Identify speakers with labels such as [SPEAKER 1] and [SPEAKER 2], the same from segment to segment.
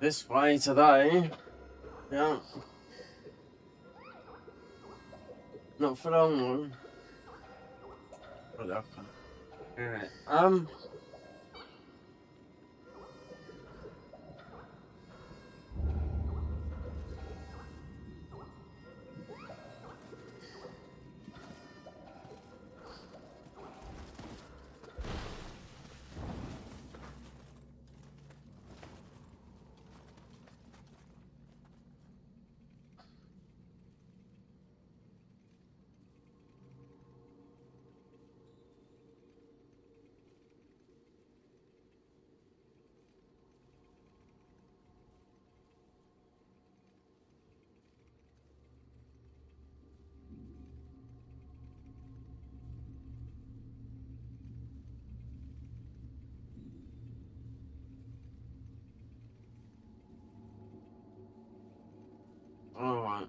[SPEAKER 1] this way today. Yeah. Not for long. Okay. Alright. Alright.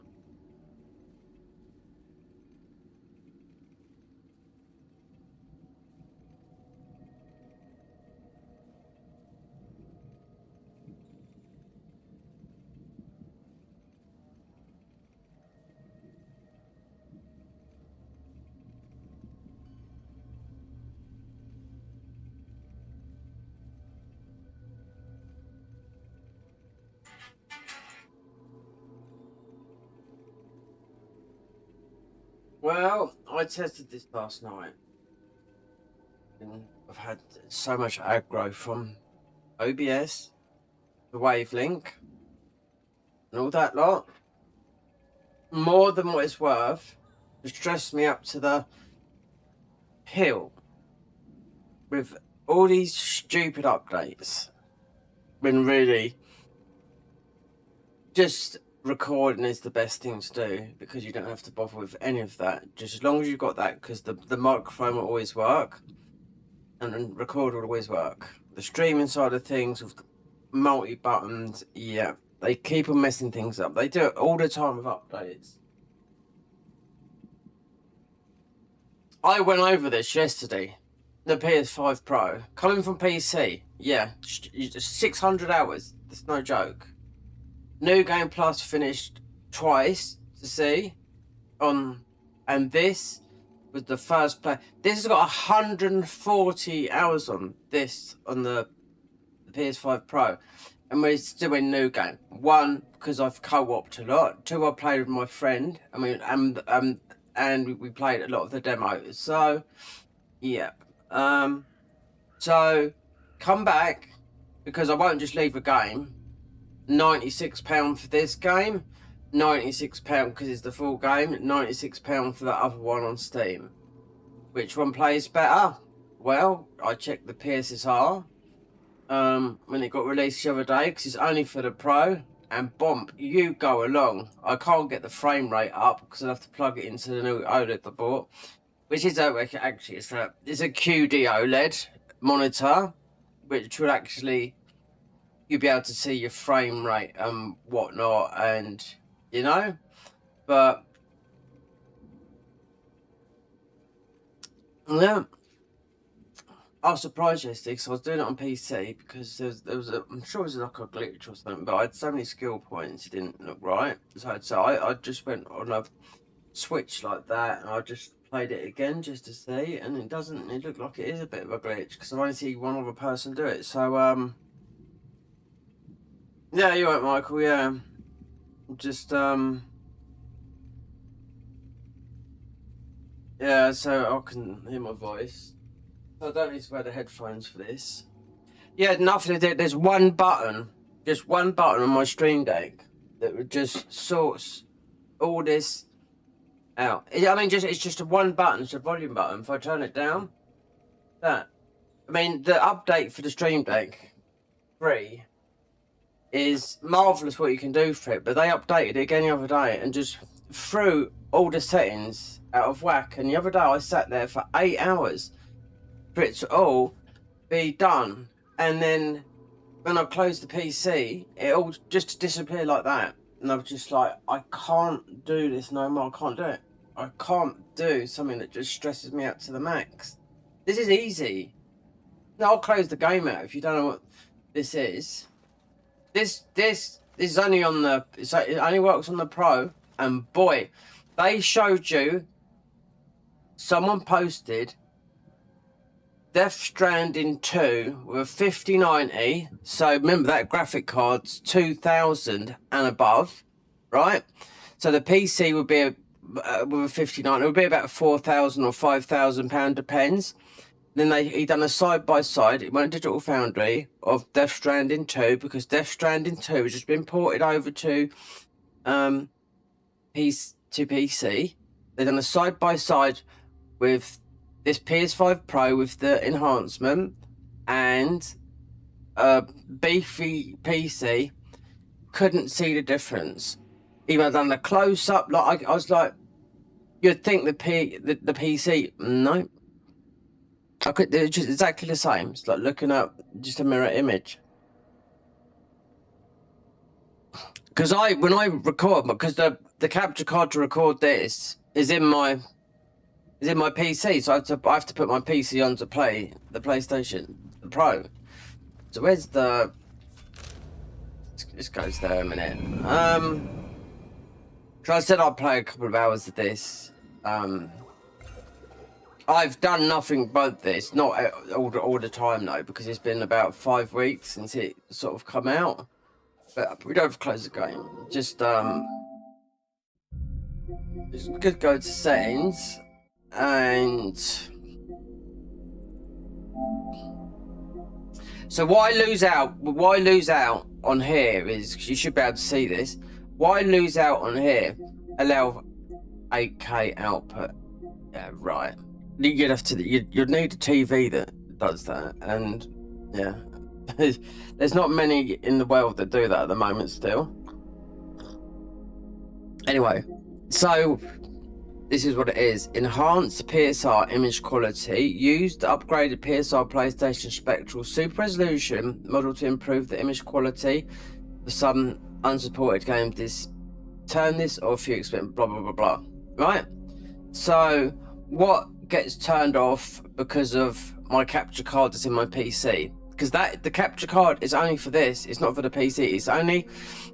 [SPEAKER 1] Well, I tested this last night. And I've had so much aggro from OBS, the wavelink, and all that lot. More than what it's worth. To stress me up to the hill with all these stupid updates. When really, just recording is the best thing to do because you don't have to bother with any of that. Just as long as you've got that, because the microphone will always work and record will always work. The streaming side of things with multi buttons, yeah, they keep on messing things up. They do it all the time with updates. I went over this yesterday. The PS5 Pro coming from PC, yeah, 600 hours. That's no joke. New Game Plus finished twice to see on, and this was the first play. This has got 140 hours on this on the PS5 Pro, and we're still in New Game. One, because I've co-opted a lot. Two, I played with my friend. I mean, and we played a lot of the demos. So, yeah. So come back because I won't just leave a game. £96 for this game, £96 because it's the full game, £96 for that other one on Steam. Which one plays better? Well, I checked the PSSR when it got released the other day because it's only for the Pro, and bomb, you go along. I can't get the frame rate up because I have to plug it into the new OLED I bought, which is actually it's a QD OLED monitor, which will actually you'll be able to see your frame rate and whatnot, and you know, but yeah, I was surprised yesterday because I was doing it on PC because there was I'm sure it was like a glitch or something, but I had so many skill points it didn't look right, so I just went on a switch like that and I just played it again just to see, and it looked like it is a bit of a glitch because I've only seen one other person do it. So yeah, you're right, Michael. Yeah, just yeah, so I can hear my voice. So I don't need to wear the headphones for this. Yeah, nothing. There's one button, just one button on my Stream Deck that just sorts all this out. I mean, it's just a one button. It's a volume button. If I turn it down, that. I mean, the update for the Stream Deck 3 is marvelous what you can do for it, but they updated it again the other day and just threw all the settings out of whack. And the other day I sat there for 8 hours for it to all be done, and then when I closed the PC, it all just disappeared like that. And I was just like, I can't do this no more. I can't do it. I can't do something that just stresses me out to the max. This is easy. No, I'll close the game out if you don't know what this is. This is only on the. It only works on the Pro, and boy, they showed you. Someone posted Death Stranding 2 with a 5090. So remember that graphic card's 2000 and above, right? So the PC would be with a 59. It would be about 4,000 or 5,000 pound, depends. Then he done a side by side. It went Digital Foundry of Death Stranding 2 because Death Stranding 2 has just been ported over to PC. They've done a side by side with this PS5 Pro with the enhancement and a beefy PC. Couldn't see the difference. Even done a close up, like I was like, you'd think the PC. No, I could. It's just exactly the same. It's like looking at just a mirror image. Because when I record, because the capture card to record this is in my PC, so I have to put my PC on to play the PlayStation the Pro. So where's the? This goes there a minute. So I said I'd play a couple of hours of this. I've done nothing but this, not all the time though, because it's been about 5 weeks since it sort of come out. But we don't have to close the game. Just could go to settings and. So why I lose out on here is, because you should be able to see this. Why I lose out on here? Allow 8K output. Yeah, right. You'd have to. You'd need a TV that does that, and yeah, there's not many in the world that do that at the moment still. Anyway, so this is what it is. Enhanced PSR image quality. Use the upgraded PSR PlayStation Spectral Super Resolution model to improve the image quality for some unsupported games. Turn this off, you expect blah blah blah blah. Right? So what gets turned off because of my capture card that's in my PC? Because the capture card is only for this. It's not for the PC. It's only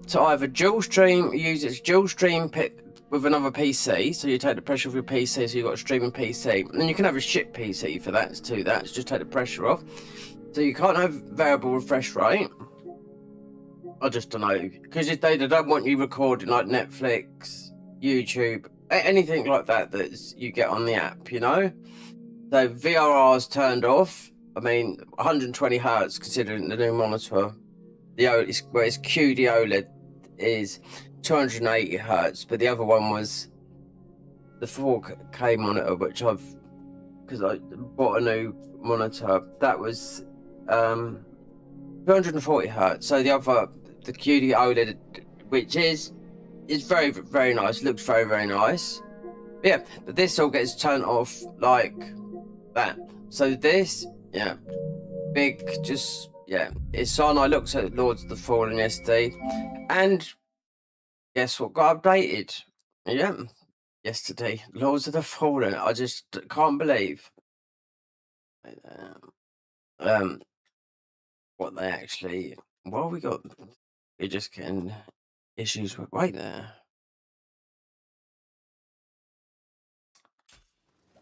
[SPEAKER 1] to either dual stream, use its dual stream with another PC, so you take the pressure off your PC, so you've got a streaming PC, and then you can have a shit PC for that too. That's just take the pressure off. So you can't have variable refresh rate. I just don't know, because they don't want you recording like Netflix, YouTube, anything like that you get on the app, you know. So VRR's turned off. I mean, 120 hertz, considering the new monitor, where it's QD OLED is 280 hertz, but the other one was the 4K monitor, which because I bought a new monitor, that was 240 hertz. So the QD OLED, which is very, very nice, looks very, very nice. But yeah, but this all gets turned off like that. So this, yeah, big, just, yeah, it's on. I looked at Lords of the Fallen yesterday, and guess what got updated? Yeah, yesterday, Lords of the Fallen. I just can't believe what they actually. Well, we're just getting issues with. Wait there.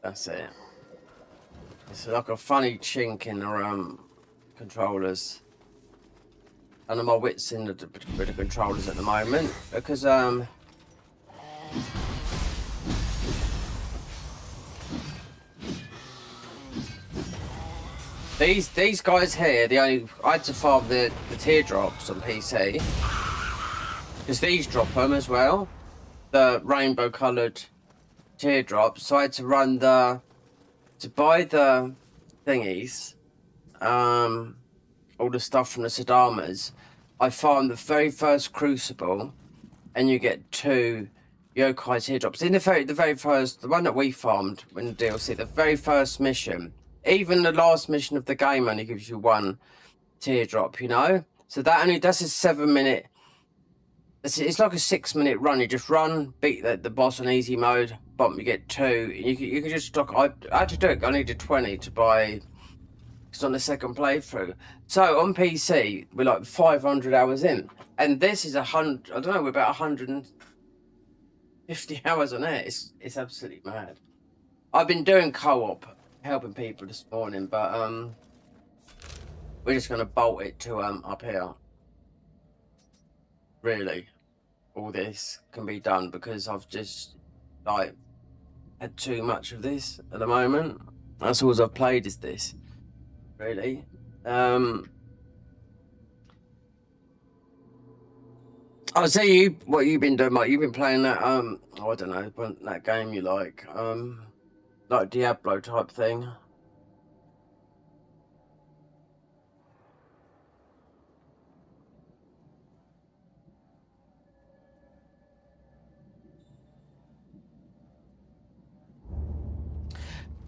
[SPEAKER 1] That's it. It's like a funny chink in the controllers. And my wits in with the controllers at the moment, because these guys here, I had to farm the teardrops on PC, because these drop them as well, the rainbow coloured teardrops. So I had to run to buy the thingies, all the stuff from the Sadamas. I farmed the very first Crucible, and you get 2 yokai teardrops. In the very first, the one that we farmed in the DLC, the very first mission, even the last mission of the game only gives you 1 teardrop, you know? So that's a 7-minute, it's like a 6-minute run. You just run, beat the boss on easy mode, bump, you get 2. You can just stock. I had to do it. I needed 20 to buy because on the second playthrough. So on PC, we're like 500 hours in, and this is 100. I don't know, we're about 150 hours on it. It's absolutely mad. I've been doing co-op, helping people this morning, but we're just gonna bolt it to up here. Really, all this can be done because I've just like had too much of this at the moment. That's all I've played is this. Really. I'll say you what you've been doing, Mike. You've been playing that oh, I don't know, that game you like Diablo type thing.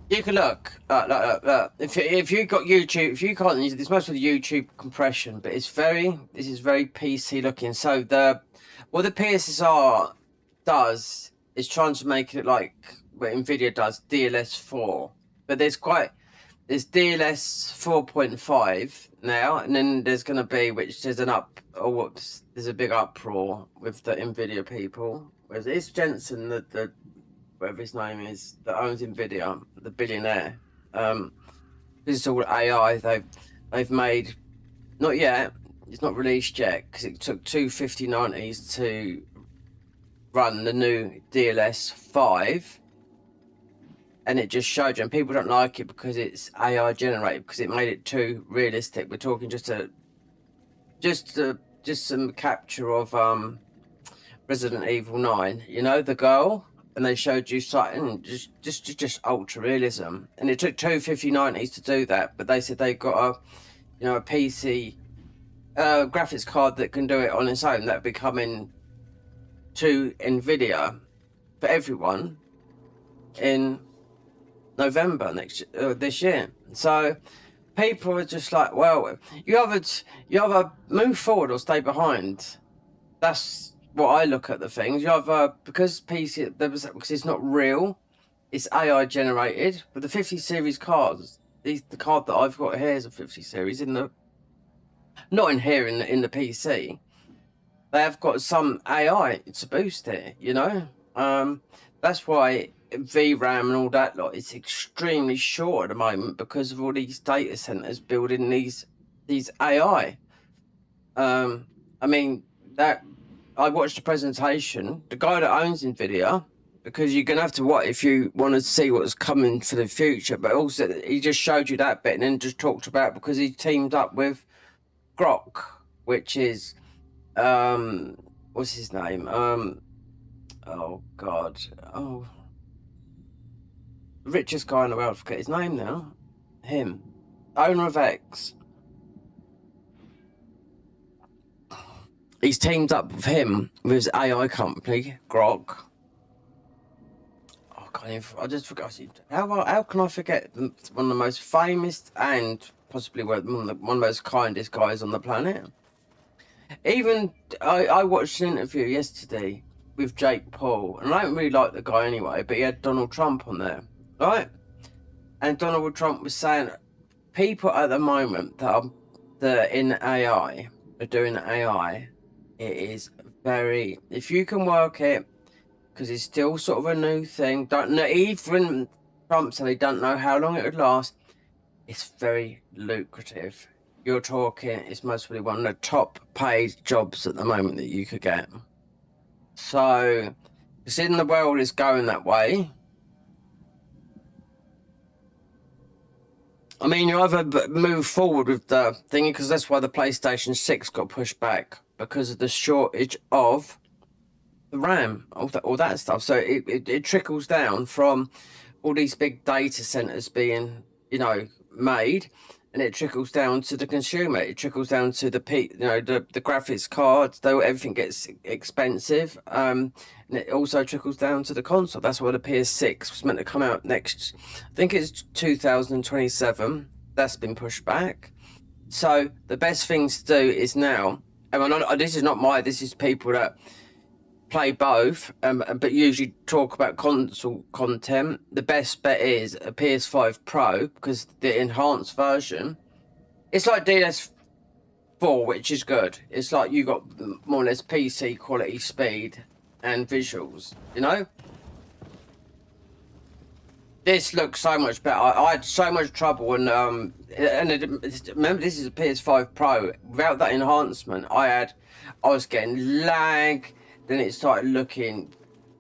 [SPEAKER 1] You can look. If you got YouTube, if you can't use it, it's mostly YouTube compression, but this is very PC looking. So what the PSSR does is trying to make it like what Nvidia does, DLS4. But there's DLS 4.5 now, and then there's going to be, which there's there's a big uproar with the Nvidia people. Whereas it's Jensen, the whatever his name is, that owns Nvidia, the billionaire. This is all AI they've made. Not yet. It's not released yet because it took two 5090s to run the new DLS 5, and it just showed you. And people don't like it because it's AI generated, because it made it too realistic. We're talking just some capture of Resident Evil 9. You know, the girl. And they showed you something just ultra realism, and it took two 5090s to do that. But they said they got a PC graphics card that can do it on its own. That'll be coming to Nvidia for everyone in November this year. So people are just like, well, you either move forward or stay behind. That's what I look at the things. You have because because it's not real, it's AI generated. But the 50 series cards, the card that I've got here is a 50 series not in here in the PC. They have got some AI to boost it. You know, that's why VRAM and all that lot is extremely short at the moment, because of all these data centers building these AI. I mean that. I watched a presentation, the guy that owns Nvidia, because you're going to have to watch if you want to see what's coming for the future, but also he just showed you that bit and then just talked about, because he teamed up with Grok, which is, what's his name? Oh God. Oh, richest guy in the world, I forget his name now. Him. Owner of X. He's teamed up with him, with his AI company, Grok. Oh, I just forgot. How can I forget one of the most famous and possibly one of the most kindest guys on the planet? Even I watched an interview yesterday with Jake Paul, and I don't really like the guy anyway, but he had Donald Trump on there, right? And Donald Trump was saying people at the moment that are in AI, are doing AI. It is very, if you can work it, because it's still sort of a new thing. Don't know, even Trump said he don't know how long it would last. It's very lucrative. You're talking, it's mostly one of the top paid jobs at the moment that you could get. So, considering the world is going that way, I mean, you either move forward with the thing, because that's why the PlayStation 6 got pushed back, because of the shortage of the RAM, all that stuff. So it trickles down from all these big data centers being, made, and it trickles down to the consumer. It trickles down to the graphics cards. Though everything gets expensive, and it also trickles down to the console. That's why the PS6 was meant to come out next. I think it's 2027. That's been pushed back. So the best thing to do is now. And this is not this is people that play both, but usually talk about console content, the best bet is a PS5 Pro, because the enhanced version, it's like DS4, which is good. It's like you got more or less PC quality, speed, and visuals. You know, this looks so much better. I had so much trouble, and remember, this is a PS5 Pro. Without that enhancement, I was getting lag. Then it started looking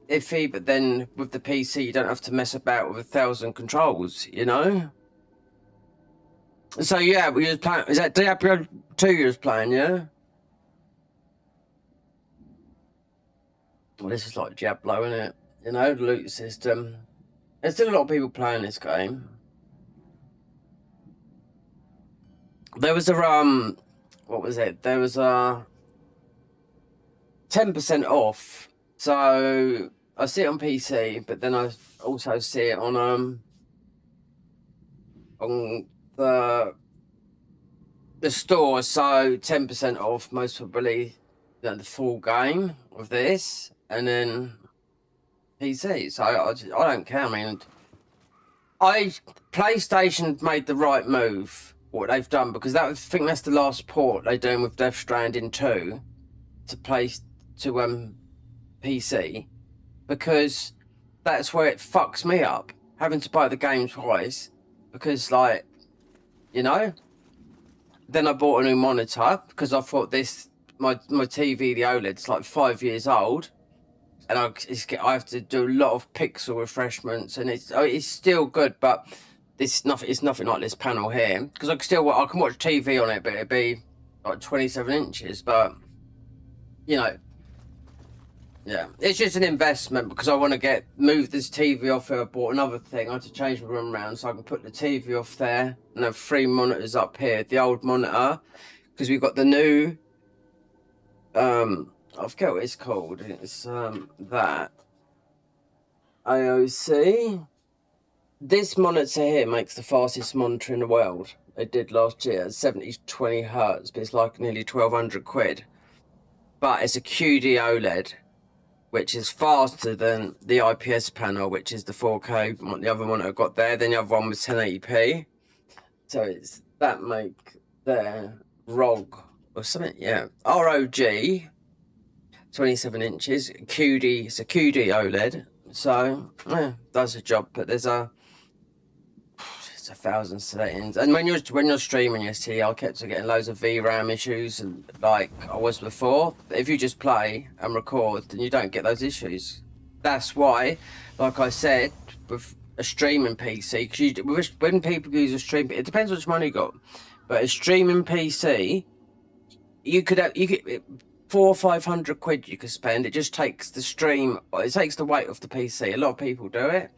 [SPEAKER 1] iffy, but then with the PC, you don't have to mess about with 1,000 controls, you know? So yeah, we was playing, is that Diablo 2 you was playing, yeah? Well, this is like Diablo, isn't it? You know, the loot system. There's still a lot of people playing this game. There was a, what was it? There was a 10% off. So I see it on PC, but then I also see it on the store. So 10% off, most probably, you know, the full game of this, and then PC. So I don't care. I mean, PlayStation made the right move, what they've done, because I think that's the last port they're doing with Death Stranding 2 to PC, because that's where it fucks me up, having to buy the game twice, because, like, you know, then I bought a new monitor because I thought my TV, the OLED's like 5 years old, and I have to do a lot of pixel refreshments, and it's still good, but it's nothing like this panel here, because I can watch TV on it, but it'd be like 27 inches, but you know, yeah, it's just an investment, because I want to move this TV off here. I bought another thing. I had to change my room around so I can put the TV off there and have 3 monitors up here. The old monitor, because we've got the new, I forget what it's called. It's that IOC. This monitor here makes the fastest monitor in the world. It did last year, 7020 hertz, but it's like nearly 1,200 quid. But it's a QD OLED, which is faster than the IPS panel, which is the 4K. The other one I got there, then the other one was 1080p. So it's that make there ROG or something, yeah. ROG, 27 inches, QD. It's a QD OLED, so yeah, does the job. But it's 1,000 settings, and when you're streaming, you see, I kept getting loads of VRAM issues, and like I was before. But if you just play and record, then you don't get those issues. That's why, like I said, with a streaming PC, because when people use a stream, it depends how much money you got, but a streaming PC, you could 400 or 500 quid you could spend. It just takes the stream, it takes the weight off the PC. A lot of people do it.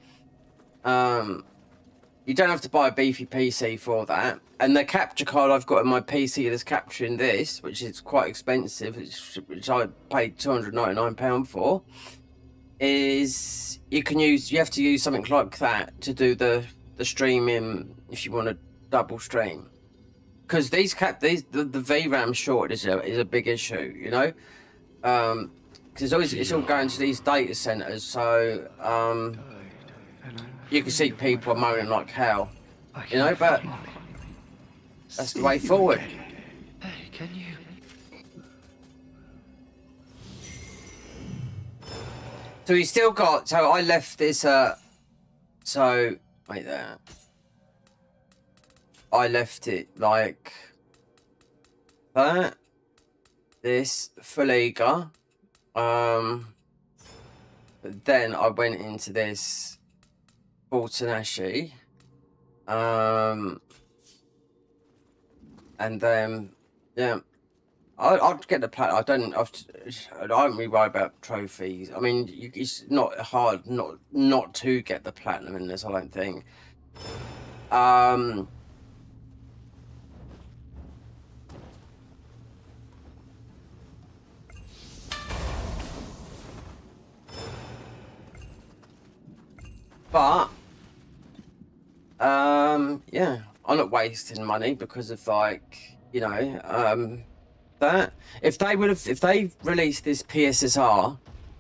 [SPEAKER 1] You don't have to buy a beefy PC for that. And the capture card I've got in my PC that's capturing this, which is quite expensive, which I paid £299 for, is you have to use something like that to do the streaming if you want to double stream. Because the VRAM shortage is a big issue, you know? Because it's all going to these data centers, so you can see people moaning like hell, you know, but that's the way forward.
[SPEAKER 2] Hey, can you?
[SPEAKER 1] So we still got, so I left this, so, wait there. I left it like that, this, Feliga, but then I went into this Bortanashi, and then yeah, I'd get the platinum. I don't really worry about trophies. I mean, it's not hard not to get the platinum in this, I don't think. But yeah, I'm not wasting money because of, like, you know, that if they released this PSSR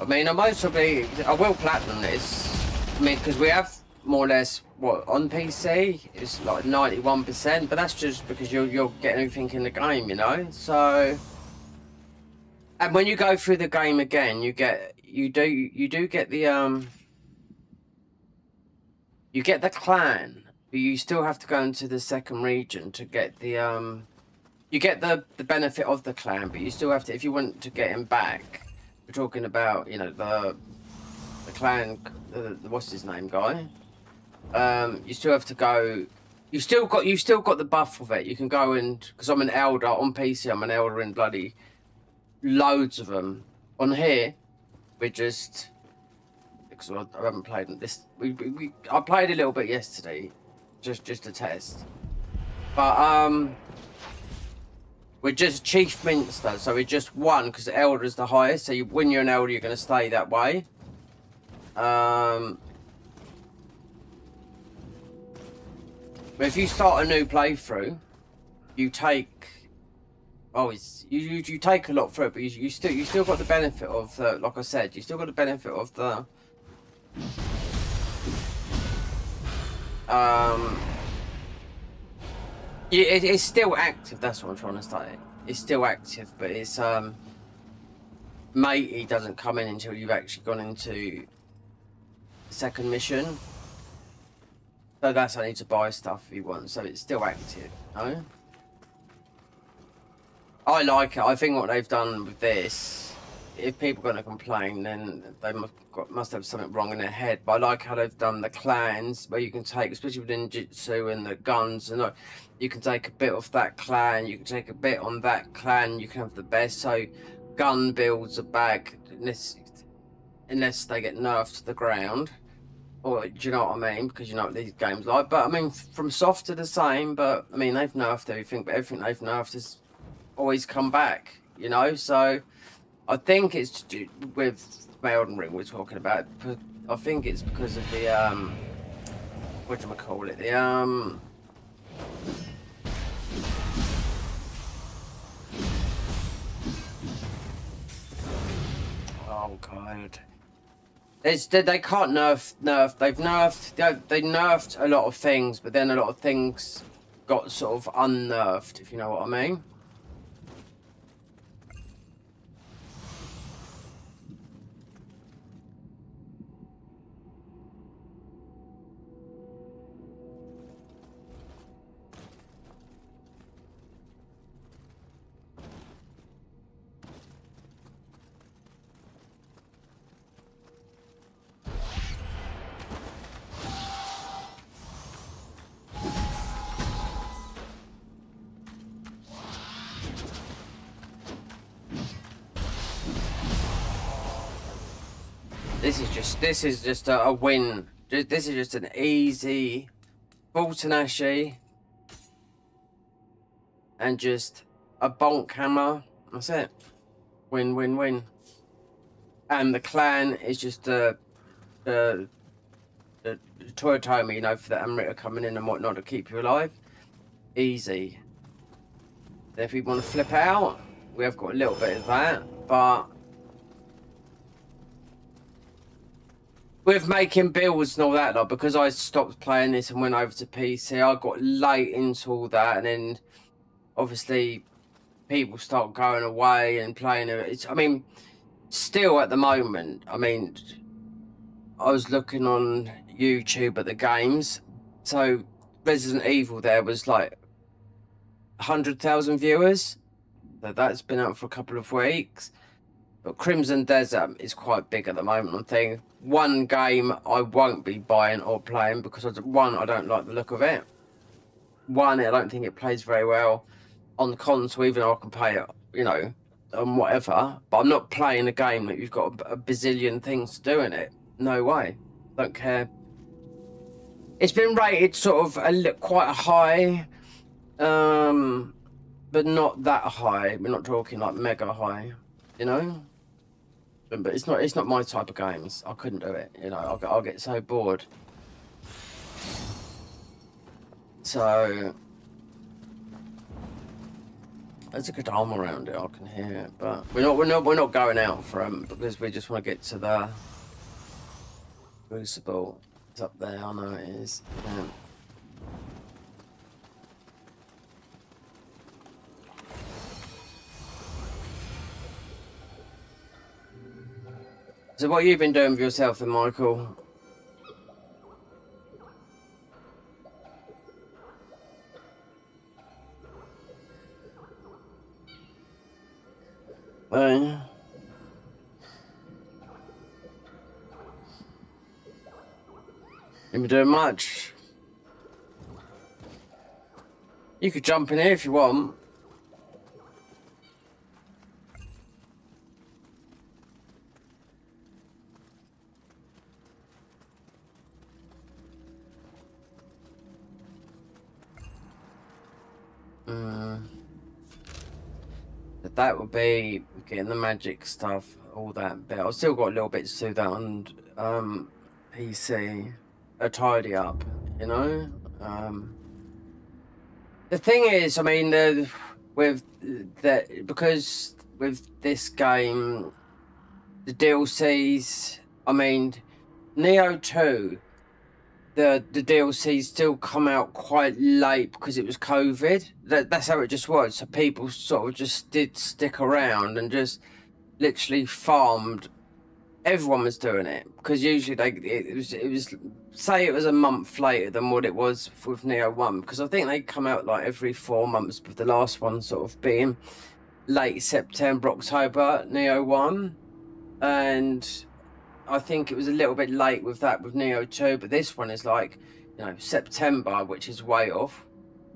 [SPEAKER 1] I mean, I will platinum this. I mean, because we have more or less what on PC it's like 91%, but that's just because you're getting everything in the game, you know. So, and when you go through the game again, you do get the you get the clan, but you still have to go into the second region to get the you get the benefit of the clan, but you still have to, if you want to get him back. We're talking about, you know, the clan, what's his name guy. You still have to go. You still got the buff of it. You can go and, because I'm an elder on PC, I'm an elder in bloody loads of them. On here, we're just, because I haven't played this. I played a little bit yesterday, just to test. But we're just Chief Minster, so we're just one because the elder is the highest. So when you're an elder, you're going to stay that way. But if you start a new playthrough, you take you take a lot through it, but you still got the benefit of the, like I said, you still got the benefit of the yeah, it's still active. That's what I'm trying to say. It's still active, but it's matey doesn't come in until you've actually gone into the second mission. So that's only to buy stuff if you want. So it's still active, no? I like it. I think what they've done with this, if people are going to complain, then they must have something wrong in their head. But I like how they've done the clans, where you can take, especially with ninjutsu and the guns, and you can take a bit of that clan, you can take a bit on that clan, you can have the best. So gun builds are back, unless they get nerfed to the ground. Or do you know what I mean? Because you know what these games like. But I mean, from soft to the same. But I mean, they've nerfed everything, but everything they've nerfed has always come back. You know, so I think it's to do with Elden Ring we're talking about. I think it's because of the what do I call it? The oh god. They can't nerf. They nerfed a lot of things, but then a lot of things got sort of unnerfed, if you know what I mean. This is just a win. This is just an easy full tenashi and just a bonk hammer. That's it. Win, win, win. And the clan is just the Toyotomi, you know, for the Amrita coming in and whatnot to keep you alive. Easy. Then if we want to flip out, we have got a little bit of that, but with making builds and all that, like, because I stopped playing this and went over to PC, I got late into all that, and then obviously people start going away and playing it. I mean, still at the moment, I mean, I was looking on YouTube at the games, so Resident Evil there was like 100,000 viewers, so that's been out for a couple of weeks. But Crimson Desert is quite big at the moment. I'm thinking one game I won't be buying or playing because one, I don't like the look of it. One, I don't think it plays very well on the console, even though I can play it, you know, on whatever. But I'm not playing a game that you've got a bazillion things to do in it. No way. Don't care. It's been rated sort of quite high, but not that high. We're not talking like mega high, you know. But it's not my type of games. I couldn't do it, you know. I'll get so bored. So There's a good arm around it. I can hear it, but we're not going out for them because we just want to get to the crucible. It's up there. I know it is. Yeah. So what have you been doing with yourself then, Michael? You been doing much? You could jump in here if you want. That would be getting the magic stuff, all that bit. I've still got a little bit to do that on PC. A tidy up, you know. The thing is, I mean, because with this game, the DLCs. I mean, Nioh 2. The DLCs still come out quite late because it was COVID. That's how it just was. So people sort of just did stick around and just literally farmed. Everyone was doing it because usually it was say it was a month later than what it was with Nioh 1, because I think they come out like every 4 months, with the last one sort of being late September, October, Nioh 1, and I think it was a little bit late with that with Nioh 2, but this one is like, you know, September, which is way off.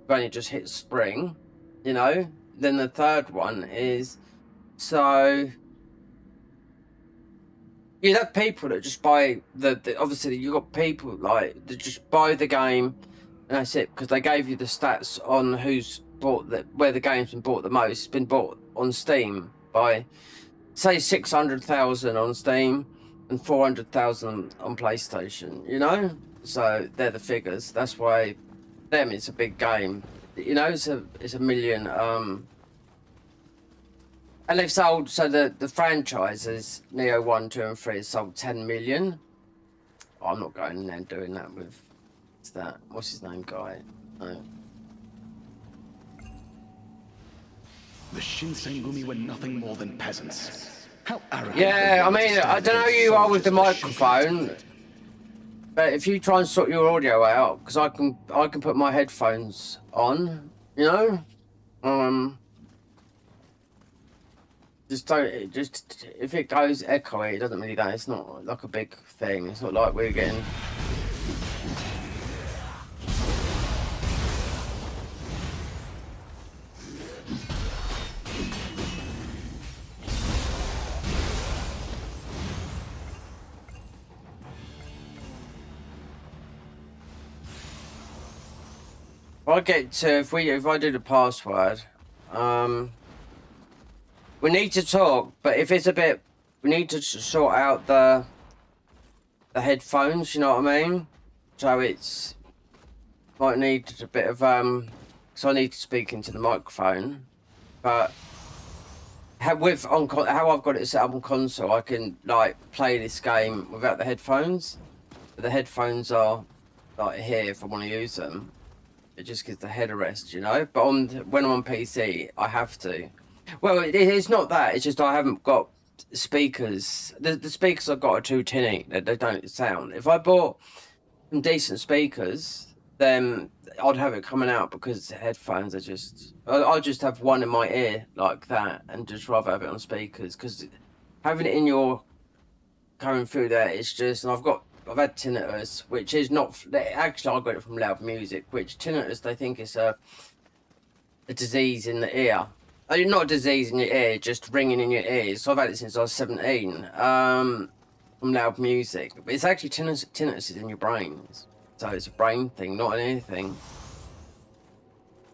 [SPEAKER 1] We've only just hit spring, you know. Then the third one is, so you'd have people that just buy the obviously you got people like that just buy the game and that's it, because they gave you the stats on who's bought where the game's been bought the most. It's been bought on Steam by, say, 600,000 on Steam and 400,000 on PlayStation, you know? So they're the figures. That's why them it's a big game. You know, it's a million. And they've sold, so the franchises, Nioh 1, 2 and 3 has sold 10 million. Oh, I'm not going in there and doing that with what's his name guy? No.
[SPEAKER 3] The Shinsengumi were nothing more than peasants. How arrogant.
[SPEAKER 1] Yeah, I mean, I don't know who you are with the microphone, but if you try and sort your audio out, because I can put my headphones on, you know, just if it goes echoey, it doesn't really go. It's not like a big thing. It's not like we're getting. If I do the password, we need to talk, but if it's a bit, we need to sort out the headphones, you know what I mean? So it's, might need a bit of, because I need to speak into the microphone, but how I've got it set up on console, I can like play this game without the headphones. But the headphones are like here if I want to use them. It just gives the head a rest, you know. But when I'm on PC, I have to. Well, it's not that. It's just I haven't got speakers. The speakers I've got are too tinny. They don't sound. If I bought some decent speakers, then I'd have it coming out, because the headphones are just. I'll just have one in my ear like that, and just rather have it on speakers, because having it in your going through there, it's just. And I've had tinnitus, which is not actually I got it from loud music, which tinnitus they think is a disease in the ear. I mean, not a disease in your ear, just ringing in your ears. So I've had it since I was 17 from loud music. But it's actually tinnitus is in your brain, so it's a brain thing, not anything.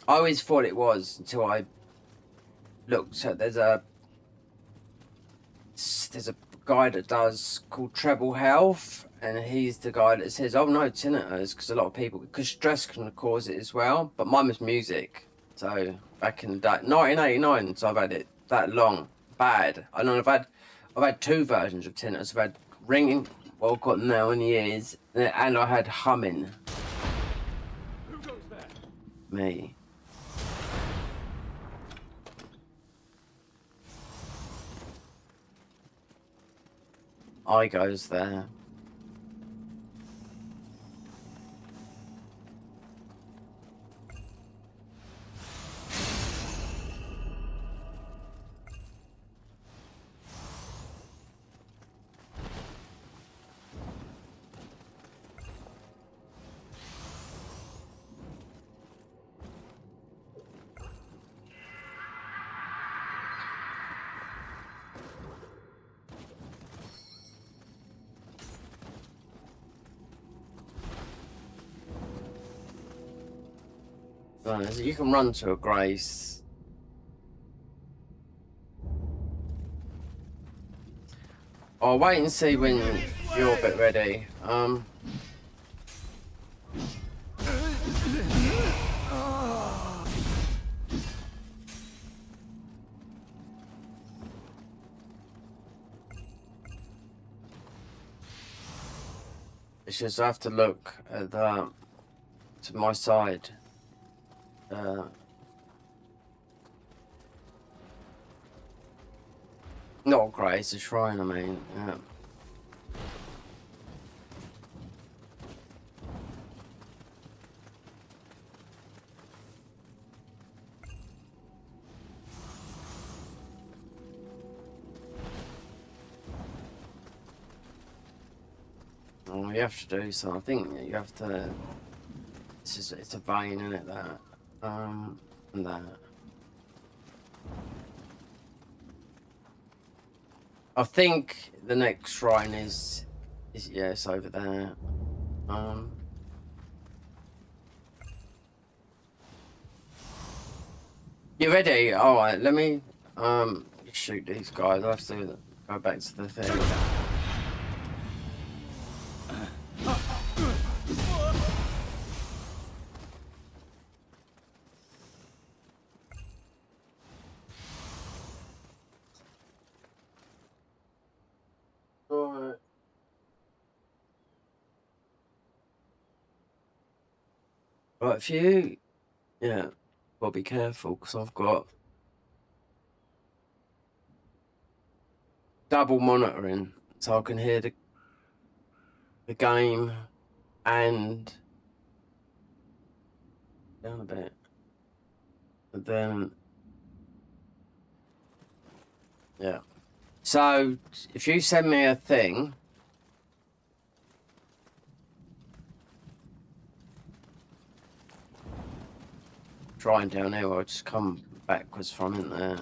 [SPEAKER 1] I always thought it was until I looked at there's a guy that does called Treble Health. And he's the guy that says, oh no, tinnitus, because a lot of people, because stress can cause it as well. But mine was music. So back in the day, 1989. So I've had it that long. Bad. I know I've had two versions of tinnitus. I've had ringing. Well, I've got now in years, and I had humming.
[SPEAKER 2] Who goes there?
[SPEAKER 1] Me. I goes there. Right, so you can run to a grace. I'll wait and see when you're a bit ready. It's just I have to look at the to my side. Not great, it's a shrine, I mean. Yeah. Oh, you have to do so. I think you have to. It's a vein, isn't it? That. And that. I think the next shrine is yeah, it's over there. You ready? All right. Let me shoot these guys. I have to go back to the thing. Right, if you, yeah, well, be careful because I've got double monitoring, so I can hear the game and down a bit, but then yeah. So if you send me a thing. Trying down here, I'll just come backwards from in there.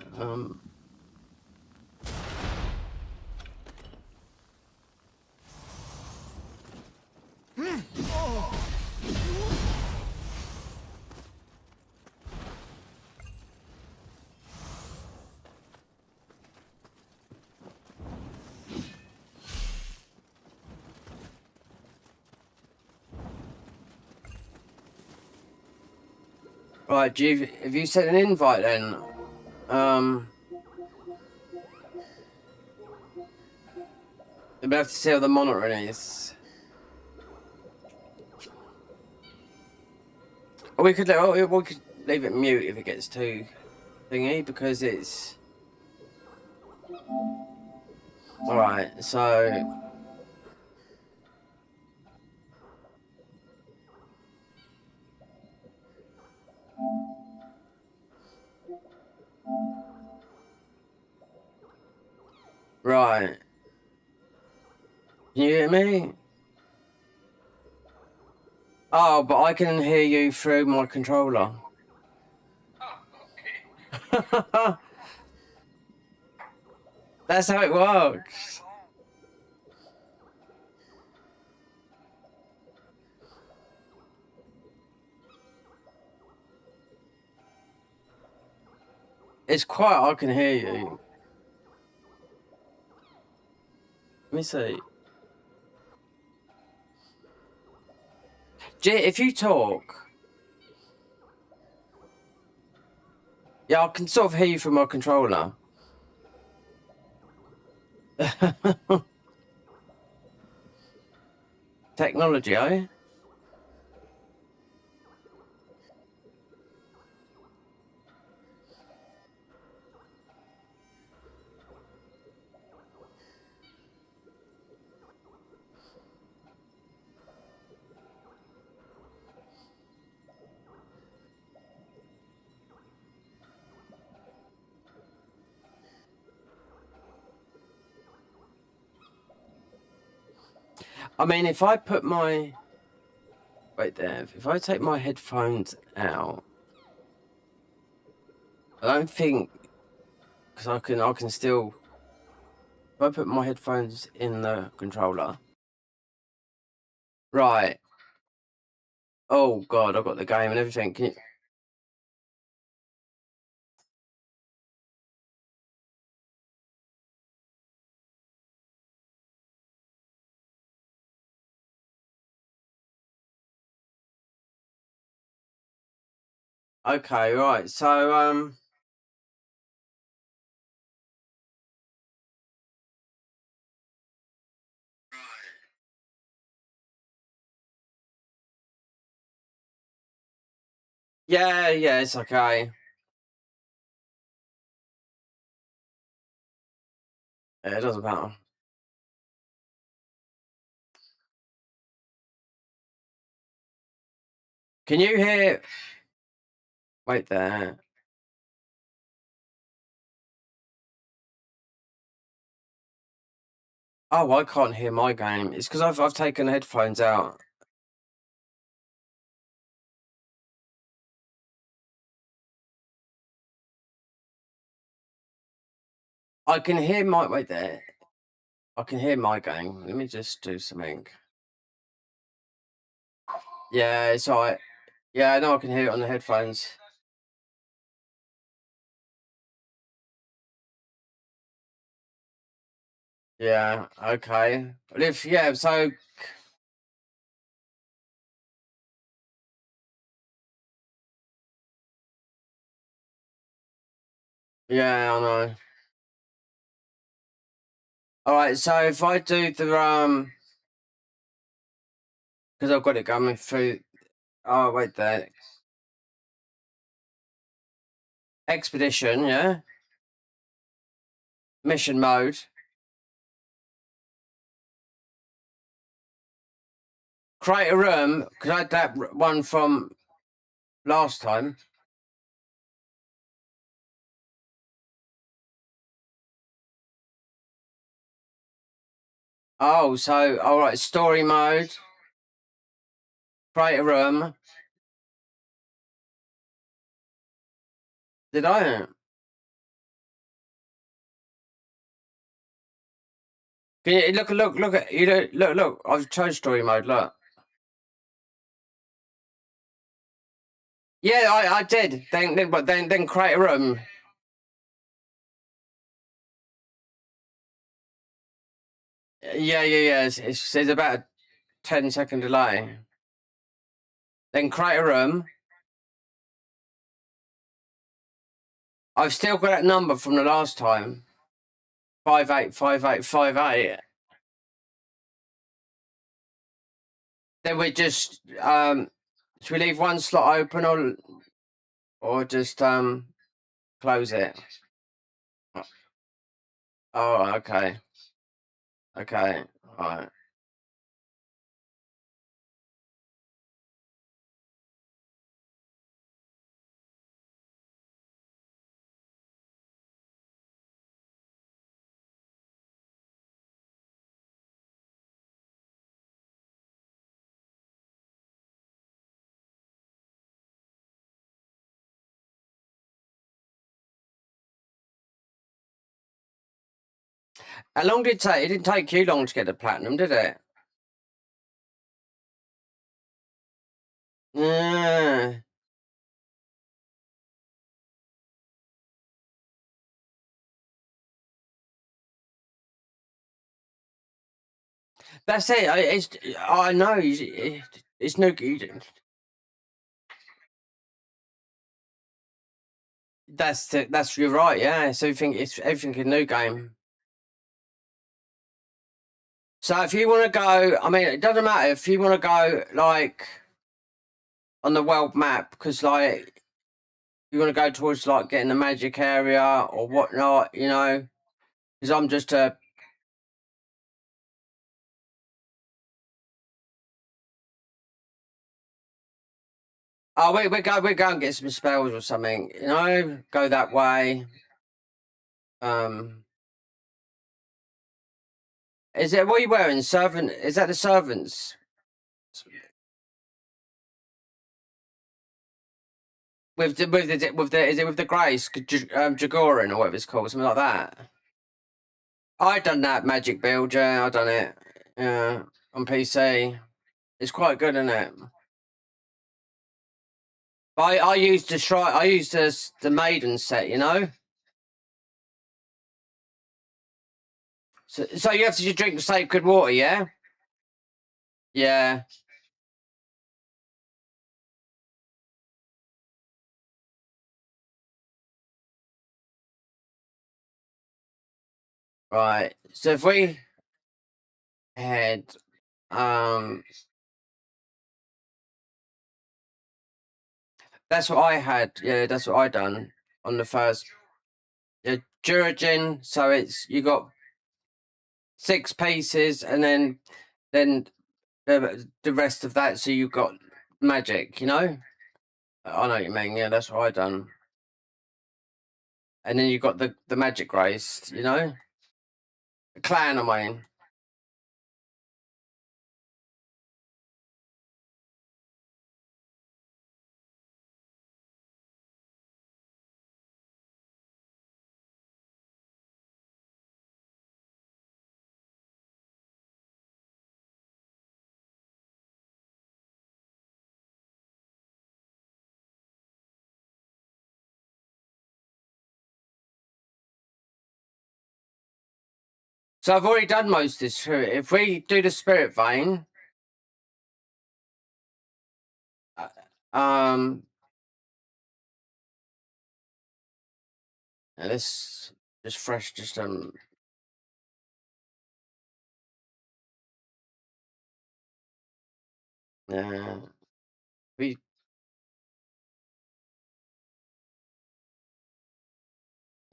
[SPEAKER 1] Right, have you sent an invite then? You'll have to see how the monitoring is. Or we could leave it mute if it gets too thingy because it's. Alright, so. Right. Can you hear me? Oh, but I can hear you through my controller.
[SPEAKER 2] Okay.
[SPEAKER 1] That's how it works. It's quiet, I can hear you. Let me see. If you talk. Yeah, I can sort of hear you from my controller. Technology, eh? I mean, if I put my... Wait there. If I take my headphones out, I don't think... Because I can still... If I put my headphones in the controller... Right. Oh, God, I've got the game and everything. Can you... Okay, right. So, yeah, it's okay. Yeah, it doesn't matter. Can you hear... Wait there. Oh, I can't hear my game. It's because I've taken the headphones out. I can hear my... Wait there. I can hear my game. Let me just do something. Yeah, it's alright. Yeah, I know I can hear it on the headphones. Yeah, okay. But if... Yeah, so... Yeah, I know. Alright, so if I do the... Because I've got it going through... Oh, wait there. Expedition, yeah? Mission mode. Create a room, because I had that one from last time. Oh, so, alright, story mode. Create a room. Did I? Can you look at you look? I've chose story mode. Look. Yeah, I did. Then create a room. Yeah. It's about a 10-second delay. Then create a room. I've still got that number from the last time. 585858. Then we just should we leave one slot open or just close it? Oh, okay. Okay. All right. How long did it take? It didn't take you long to get the platinum, did it? Yeah. That's it. I know. It's no good. That's you're right. Yeah, it's everything in new game. So if you want to go, I mean, it doesn't matter if you want to go like on the world map because like you want to go towards like getting the magic area or whatnot, you know. Because I'm just a oh we go and get some spells or something, you know. Go that way. Um, is it what are you wearing? Servant? Is that the servants? With the is it with the Grace Jagoran or whatever it's called, something like that? I done that magic build, yeah, I done it. Yeah, on PC. It's quite good, isn't it? I used I used the maiden set, you know. So you have to drink sacred water, yeah? Yeah. Right. So if we had that's what I had. Yeah, that's what I done on the first Duragin. So it's you got 6 pieces and then the rest of that. So you got magic. You know. I know what you mean. Yeah, that's what I done. And then you got the magic grace. You know, the clan. I mean. So I've already done most of this. If we do the spirit vein, um, this just fresh, just yeah, we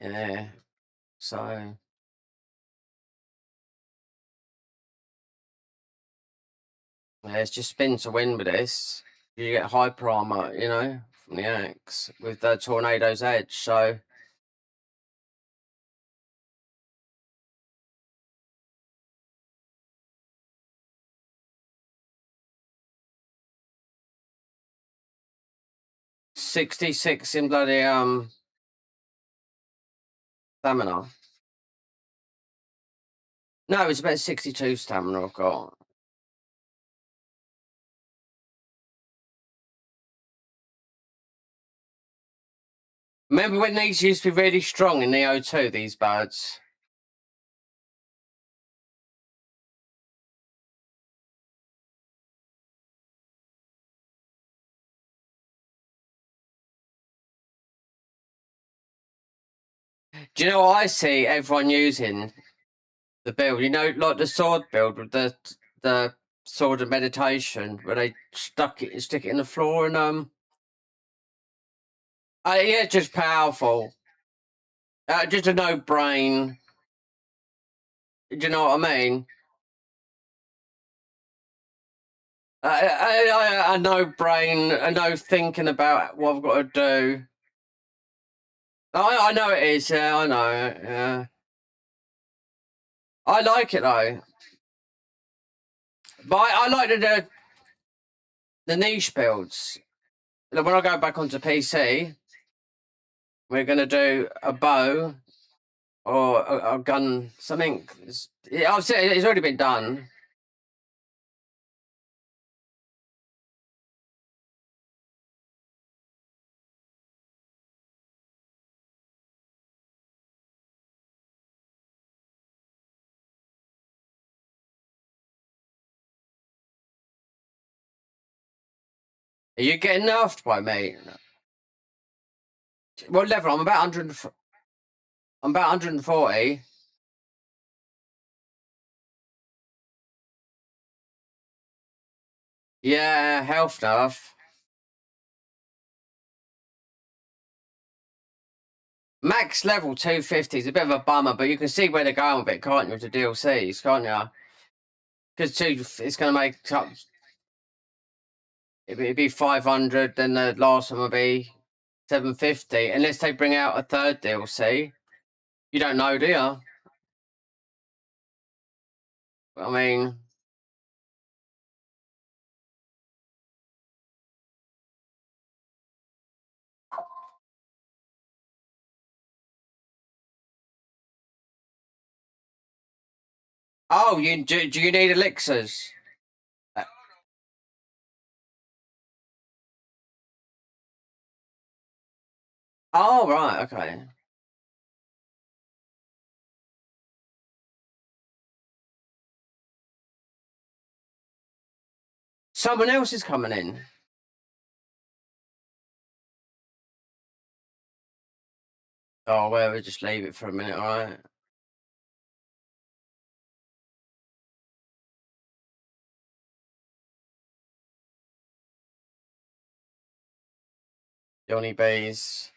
[SPEAKER 1] yeah. So yeah, it's just spin to win with this. You get high primer, you know, from the axe with the tornado's edge. So $66 in bloody stamina. No, it's about 62 stamina I've got. Remember when these used to be really strong in Nioh 2, these birds? Do you know what I see everyone using the build? You know, like the sword build with the sword of meditation, where they stick it in the floor and yeah, just powerful. Just a no brain. Do you know what I mean? A no brain, a no thinking about what I've got to do. I know it is. Yeah, I know. Yeah, I like it though. But I like the niche builds. When I go back onto PC, we're gonna do a bow or a gun, something. I've said it's already been done. Are you getting nerfed by me? What level? I'm about 100. I'm about 140. Yeah, health stuff. Max level 250 is a bit of a bummer, but you can see where they're going with it, can't you? With the DLCs, can't you? Because it's going to make up. It'd be 500, then the last one would be 750, unless they bring out a third DLC. You don't know, do you? I mean, oh, do you need elixirs? Oh, right, okay. Someone else is coming in. Oh, well, we'll just leave it for a minute, all right? Johnny Bees.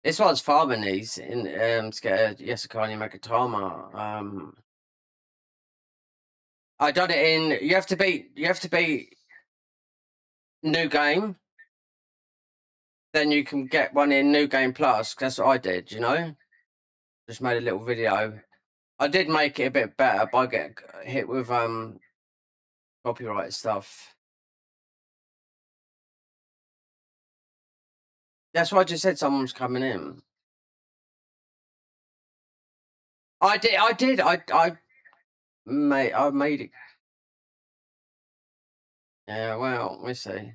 [SPEAKER 1] This one's farming these in to get a Yasukani Magatama. I done it in. You have to be new game. Then you can get one in New Game Plus. That's what I did. You know, just made a little video. I did make it a bit better by getting hit with copyright stuff. That's why I just said someone's coming in. I did. I made it. Yeah, well, we'll see.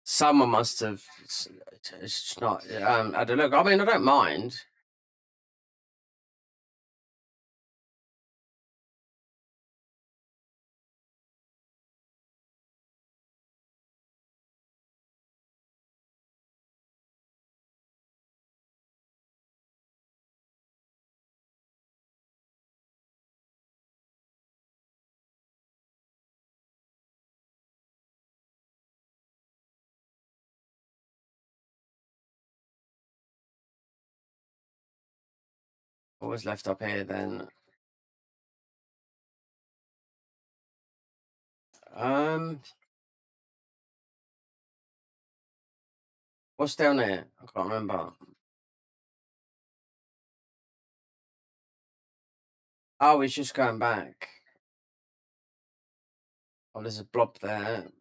[SPEAKER 1] Someone must have. It's not. I don't look. I mean, I don't mind. What was left up here then? What's down there? I can't remember. Oh, it's just going back. Oh, there's a blob there.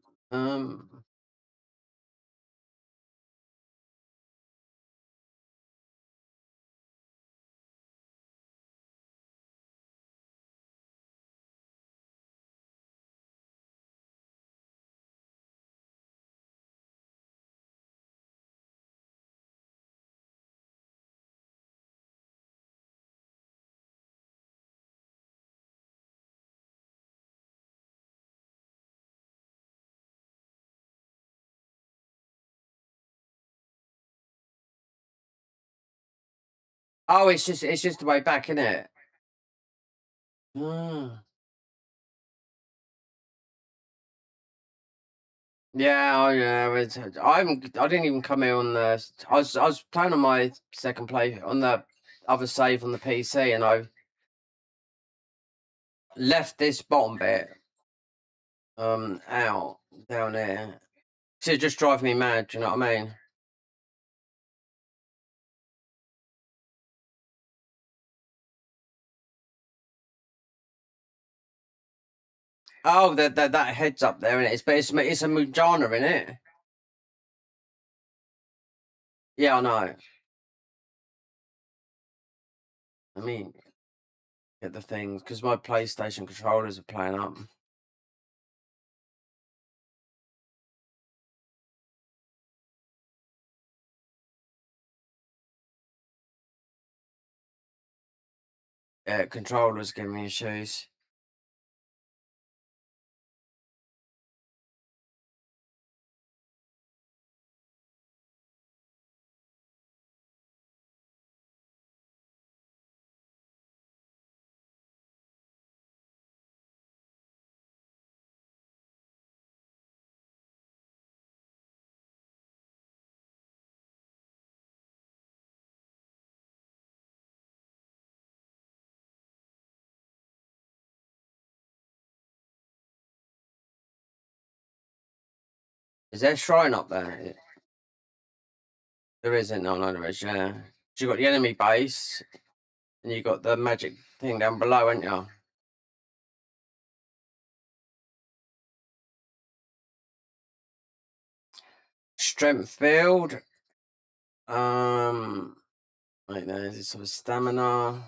[SPEAKER 1] Oh, it's just the way back, isn't it? Yeah, oh yeah. I didn't even come here on the. I was playing on my second play on the other save on the PC, and I left this bottom bit out down there. So it just drives me mad. Do you know what I mean? Oh, that head's up there, and it's a Mujana, in it. Yeah, I know. I mean, get the things because my PlayStation controllers are playing up. Yeah, controllers giving me issues. Is there a shrine up there? There isn't. No, there is. Yeah. You got the enemy base, and you got the magic thing down below, ain't you? Strength field. Like there's sort of stamina.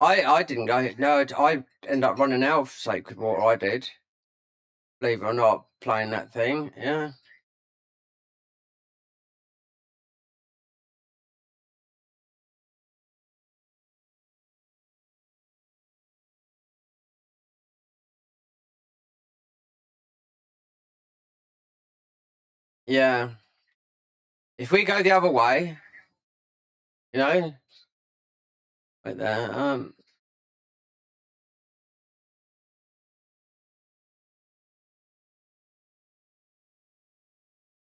[SPEAKER 1] I didn't go. No, I ended up running out of sacred water. I did. Believe it or not, playing that thing. Yeah. Yeah. If we go the other way, you know, like there.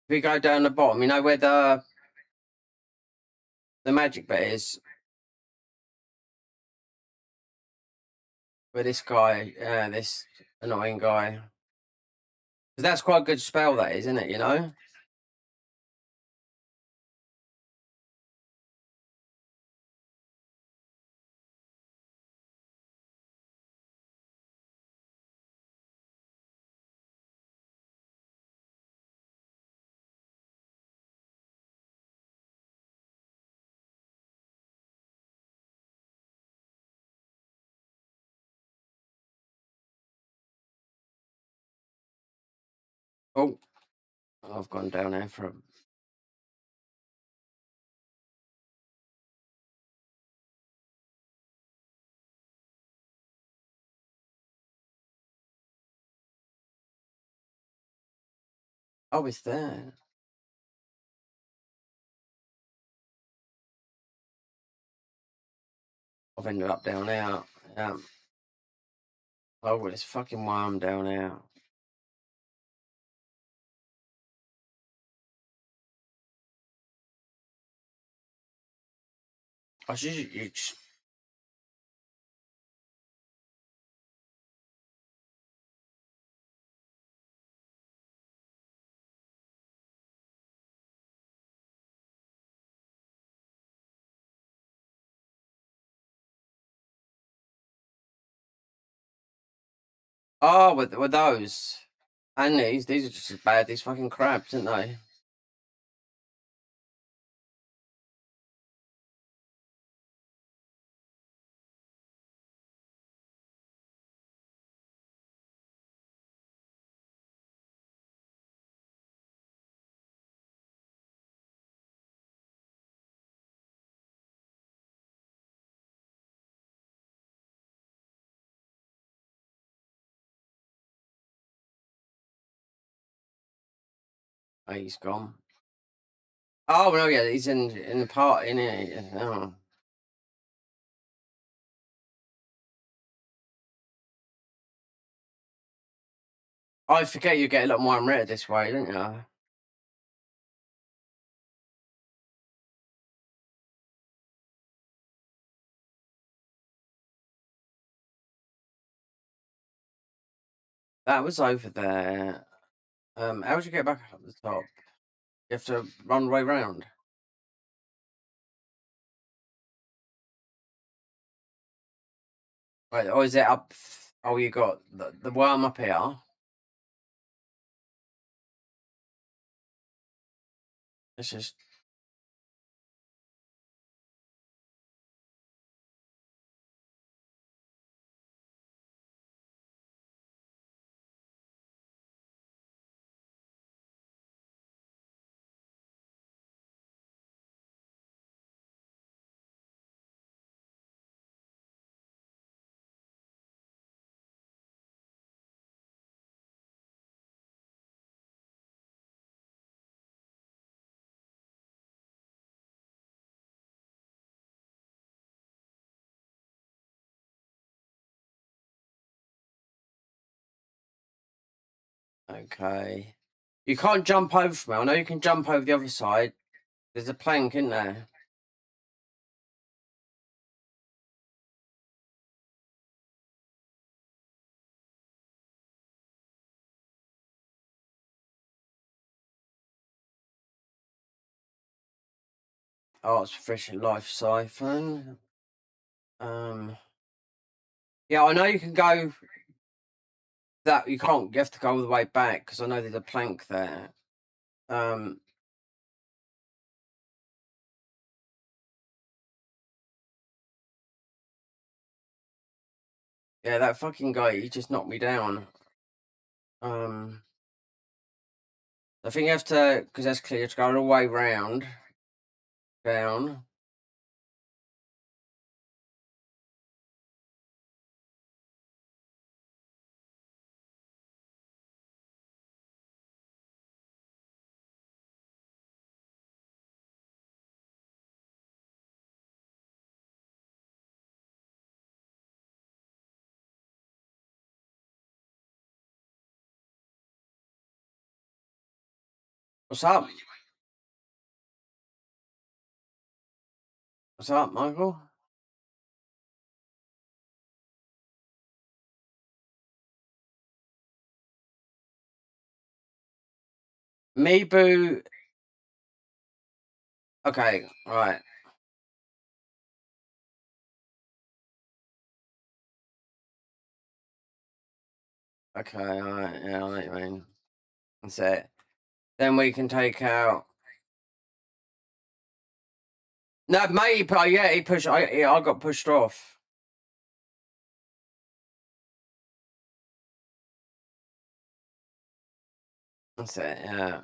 [SPEAKER 1] If we go down the bottom, you know where the magic bit is, where this guy, this annoying guy. 'Cause that's quite a good spell, that is, isn't it? You know. Oh, I've gone down there for. Oh, it's there. I've ended up down there. Yeah. Oh, well, it's fucking why I'm down there. I should. Oh, with those. And these are just as bad, these fucking crabs, aren't they? Oh, he's gone. Oh no, yeah, he's in the part in it. Oh. I forget you get a lot more unrated this way, don't you? That was over there. How would you get back up the top? You have to run the way round. Right, or is it up? Oh, you got the worm up here. Let's just. Okay. You can't jump over from it. I know you can jump over the other side. There's a plank, isn't there? Oh, it's efficient life siphon. Yeah, I know you can go. That you can't. You have to go all the way back because I know there's a plank there. Um. Yeah, that fucking guy. He just knocked me down. I think you have to, because that's clear. You have to go all the way round, down. What's up? What's up, Michael? Meeboo. Okay, right. Okay, alright. Yeah, I know what you mean. That's it. Then we can take out. No, mate. Yeah, he pushed. I got pushed off. That's it. Yeah.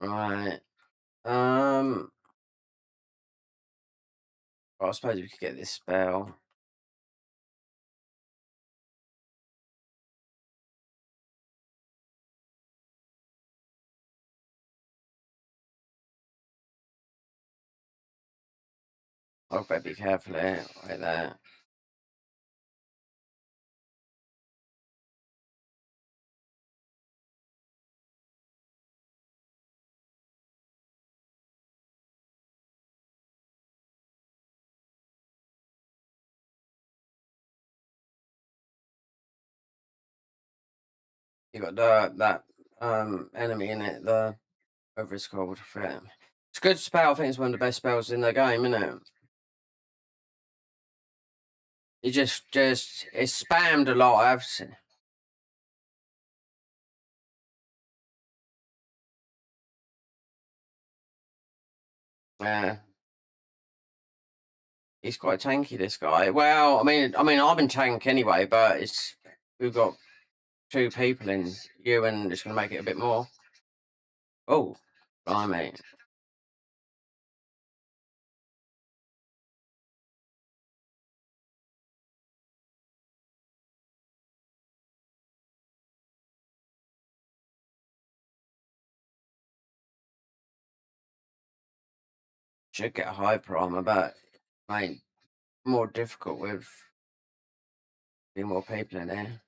[SPEAKER 1] Right. Well, I suppose we could get this spell. I better be careful there, like that. You got that enemy in it. The whatever it's called. Yeah. It's a good spell. I think it's one of the best spells in the game, isn't it? It just it's spammed a lot. I've seen. Yeah, he's quite tanky. This guy. Well, I'm in tank anyway, but it's we've got two people in you, and it's going to make it a bit more. Oh, blimey. Should get a hyper armor, but mate, more difficult with being more people in there.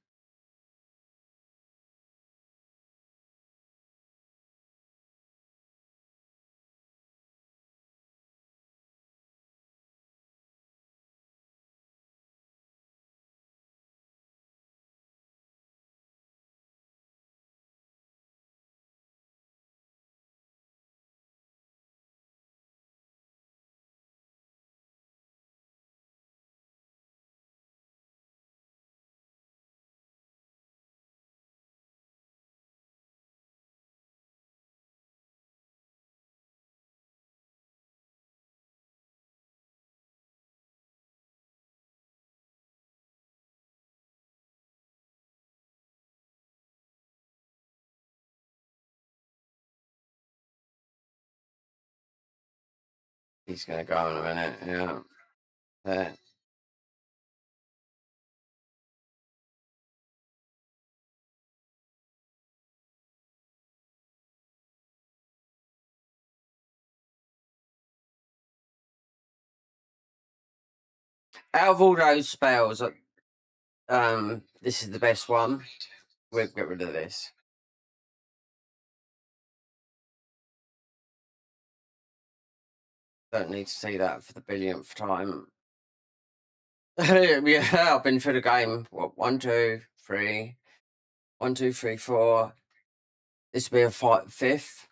[SPEAKER 1] He's gonna go in a minute. Yeah. There. Out of all those spells, this is the best one. We'll get rid of this. Don't need to see that for the billionth time. Yeah, I've been through the game. What, 1, 2, 3. 1, 2, 3, 4. This will be a fifth.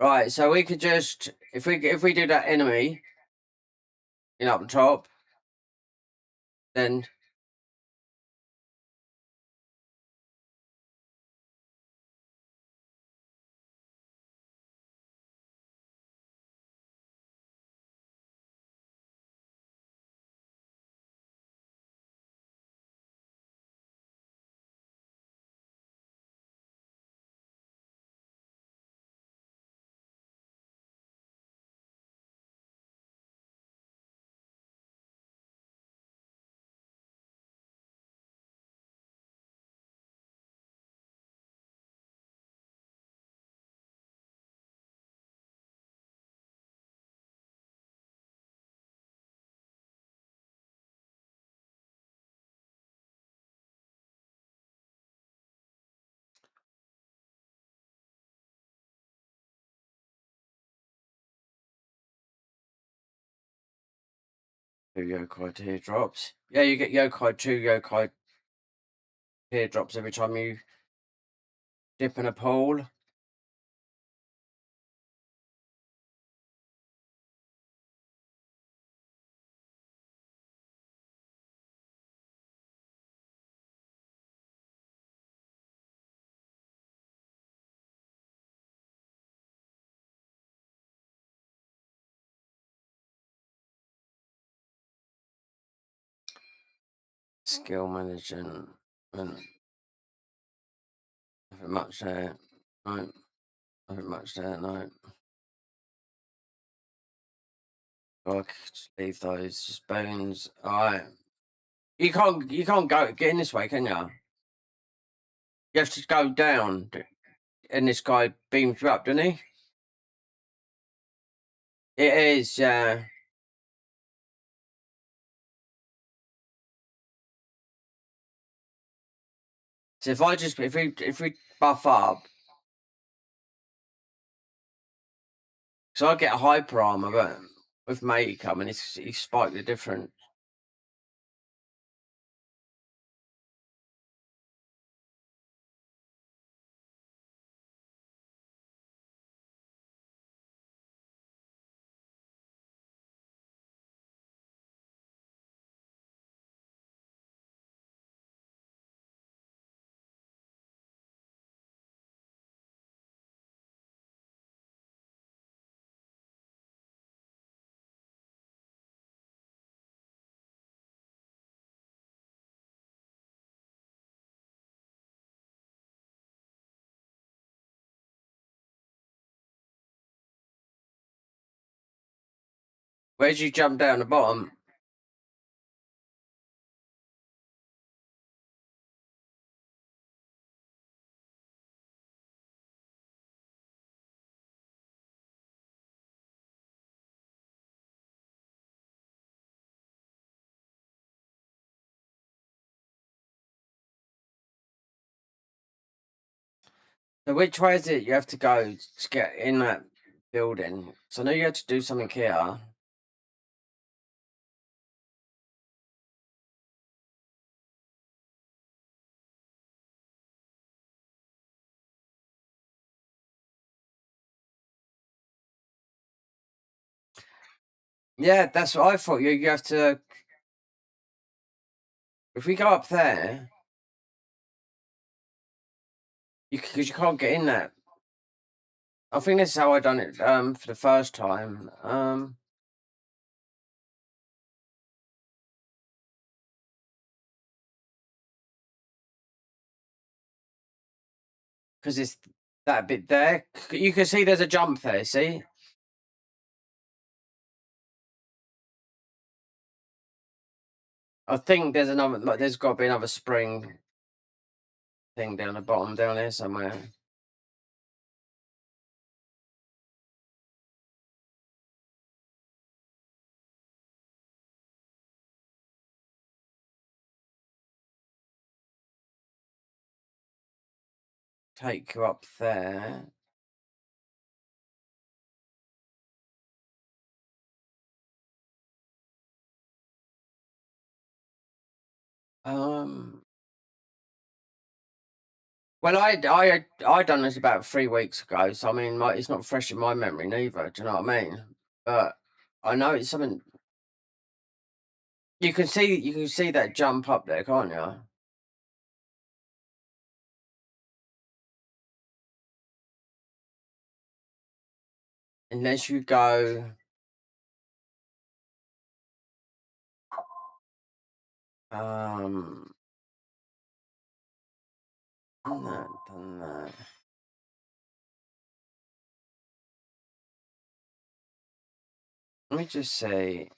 [SPEAKER 1] Right, so we could just if we do that enemy, up the top, then do yokai teardrops. Yeah, you get two yokai teardrops every time you dip in a pool. Skill management. Nothing much there. No. Nothing much there, no. I could just leave those, just bones. Alright. You can't get in this way, can you? You have to go down, and this guy beams you up, doesn't he? It is, yeah. So if we buff up, so I get a hyper armor, but with Mate coming, he's slightly different. Where'd you jump down the bottom? So which way is it you have to go to get in that building? So I know you had to do something here. Yeah, that's what I thought. You have to. If we go up there, because you can't get in that. I think this is how I done it for the first time. Because it's that bit there. You can see there's a jump there. See. I think there's another, like, there's got to be another spring thing down the bottom down there somewhere. Take you up there. Um. Well, I done this about 3 weeks ago, so I mean, it's not fresh in my memory neither. Do you know what I mean? But I know it's something you can see. You can see that jump up there, can't you? Unless you go. Um. Done that. Let me just say.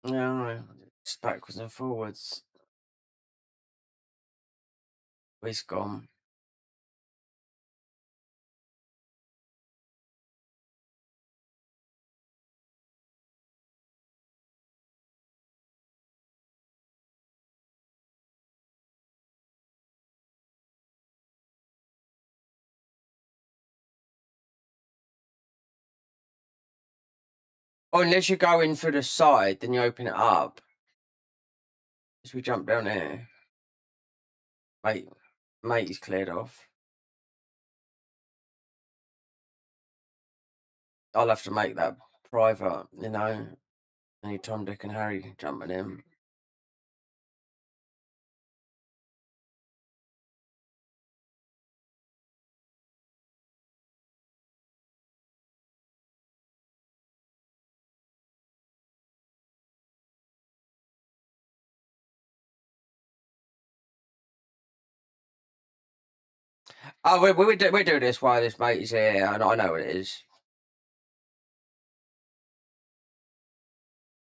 [SPEAKER 1] No, it's backwards and forwards. It's gone. Oh, unless you go in through the side, then you open it up. As we jump down here. Mate is cleared off. I'll have to make that private, you know. Any Tom, Dick, and Harry jumping in. Oh, we do this while this mate is here. I know what it is.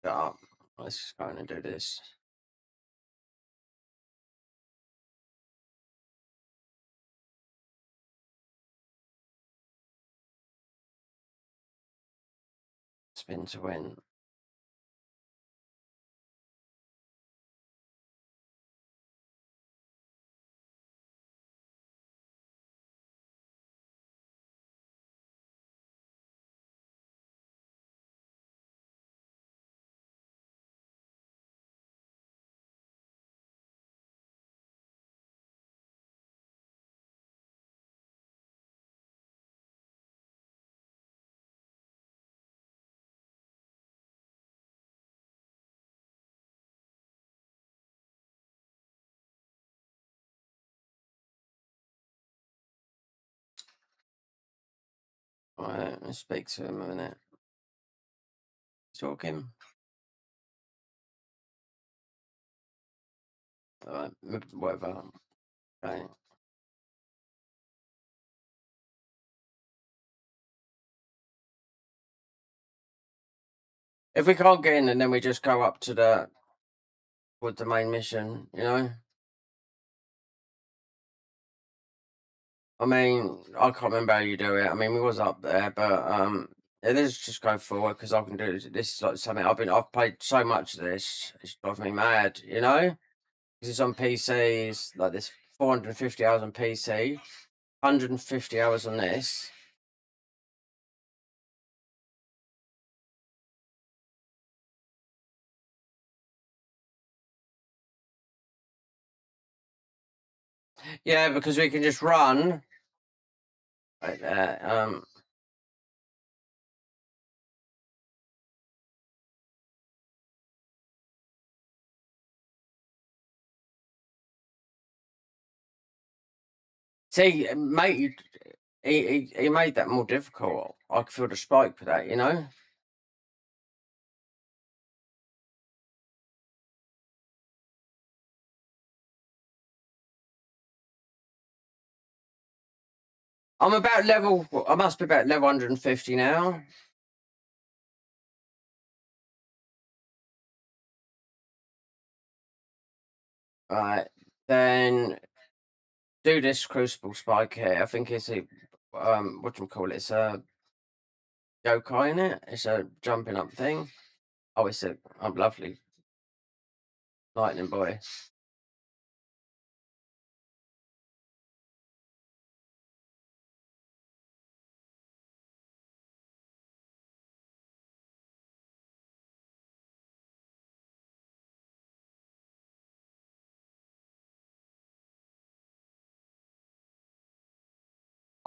[SPEAKER 1] Shut up. Let's just go and do this. Spin to win. Alright, let's speak to him a minute. Talking. Alright, whatever. Okay. If we can't get in, and then we just go up to with the main mission, you know. I mean, I can't remember how you do it. I mean, we was up there, but yeah, let's just go forward because I can do this. This is like something I've played so much of this. It's driving me mad, you know. Because it's on PCs, like this 450 hours on PC, 150 hours on this. Yeah, because we can just run right there. See, mate, he made that more difficult. I could feel the spike for that, you know. I'm about level. I must be about level 150 now. Right, then do this crucible spike here. I think it's a what do you call it? It's a yokai in it. It's a jumping up thing. Oh, it's a lovely lightning boy.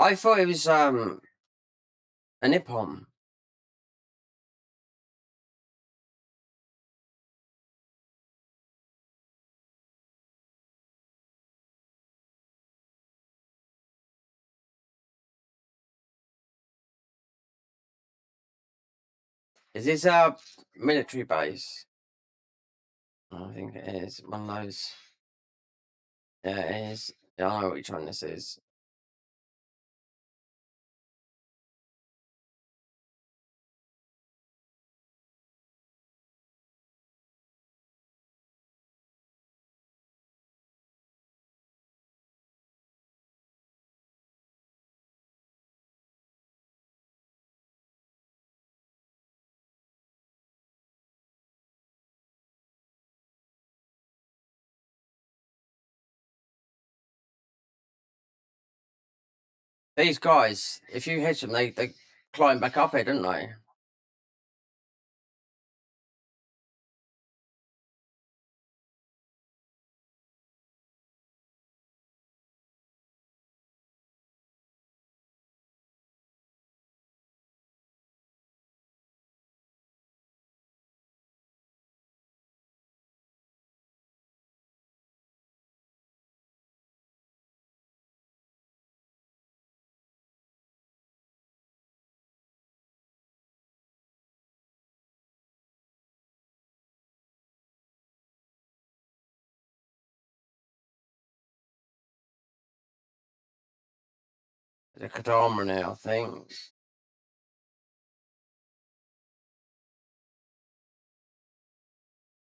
[SPEAKER 1] I thought it was a Nippon. Is this a military base? I think it is. One of those. Yeah, it is. Yeah, I know which one this is. These guys, if you hit them, they climb back up here, don't they? The Kadama now, I think.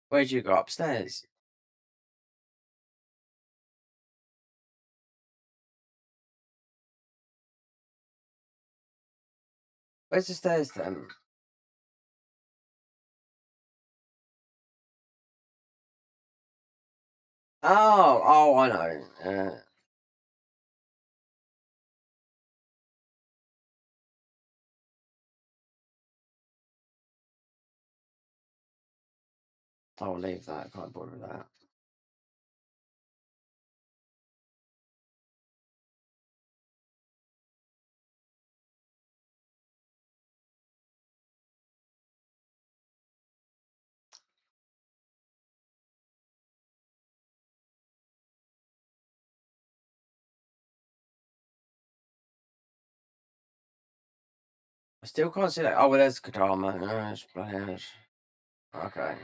[SPEAKER 1] Where'd you go upstairs? Where's the stairs then? Oh, I know. I'll leave that. I can't bother with that. I still can't see that. Oh, well, there's Kadama. Okay.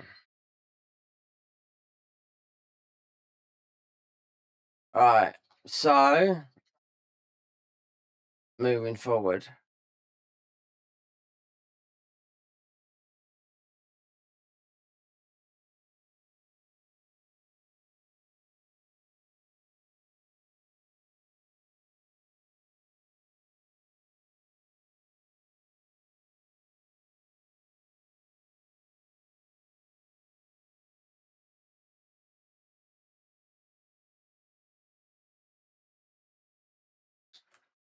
[SPEAKER 1] Alright. So, moving forward.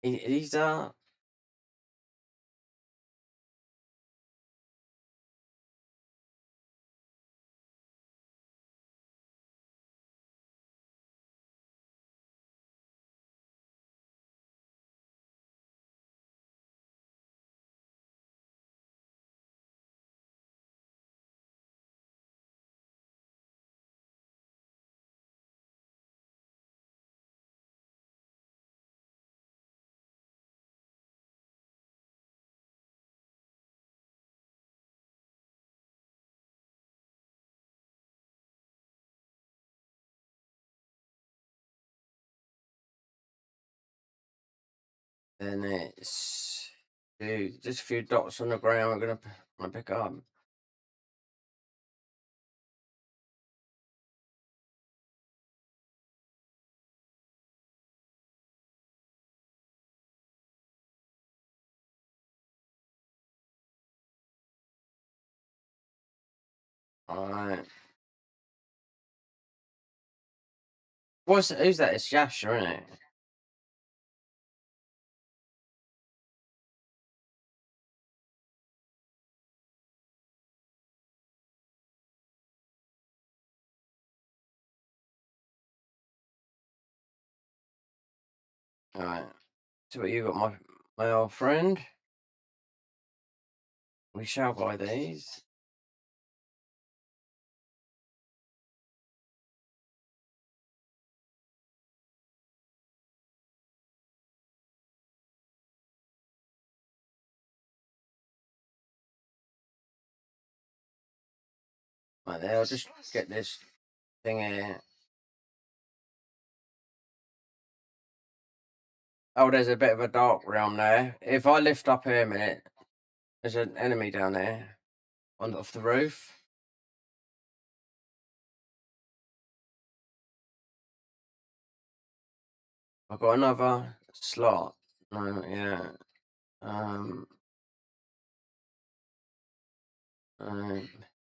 [SPEAKER 1] He's Then it's just a few dots on the ground. We're gonna pick up. All right. Who's that? It's Yasha, isn't it? All right. So what you got, my old friend? We shall buy these. Right there, I'll just get this thing here. Oh, there's a bit of a dark realm there. If I lift up here a minute, there's an enemy down there off the roof. I've got another slot. No, yeah.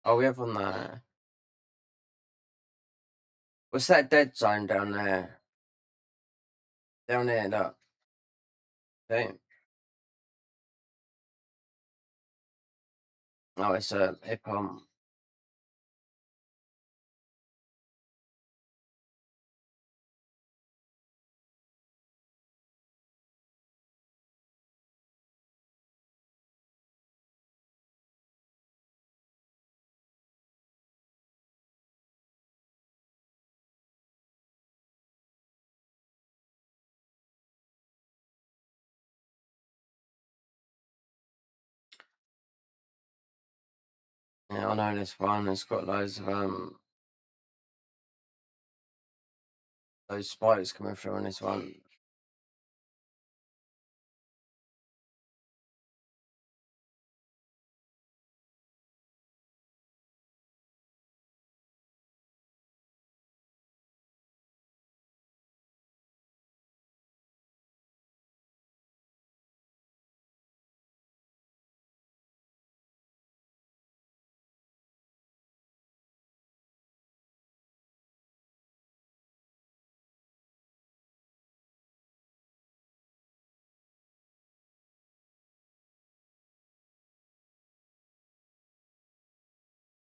[SPEAKER 1] Oh, we have one there. What's that dead zone down there? Down there, look. See? Oh, it's a hip hop. Yeah, I know this one. It's got loads of those spikes coming through on this one.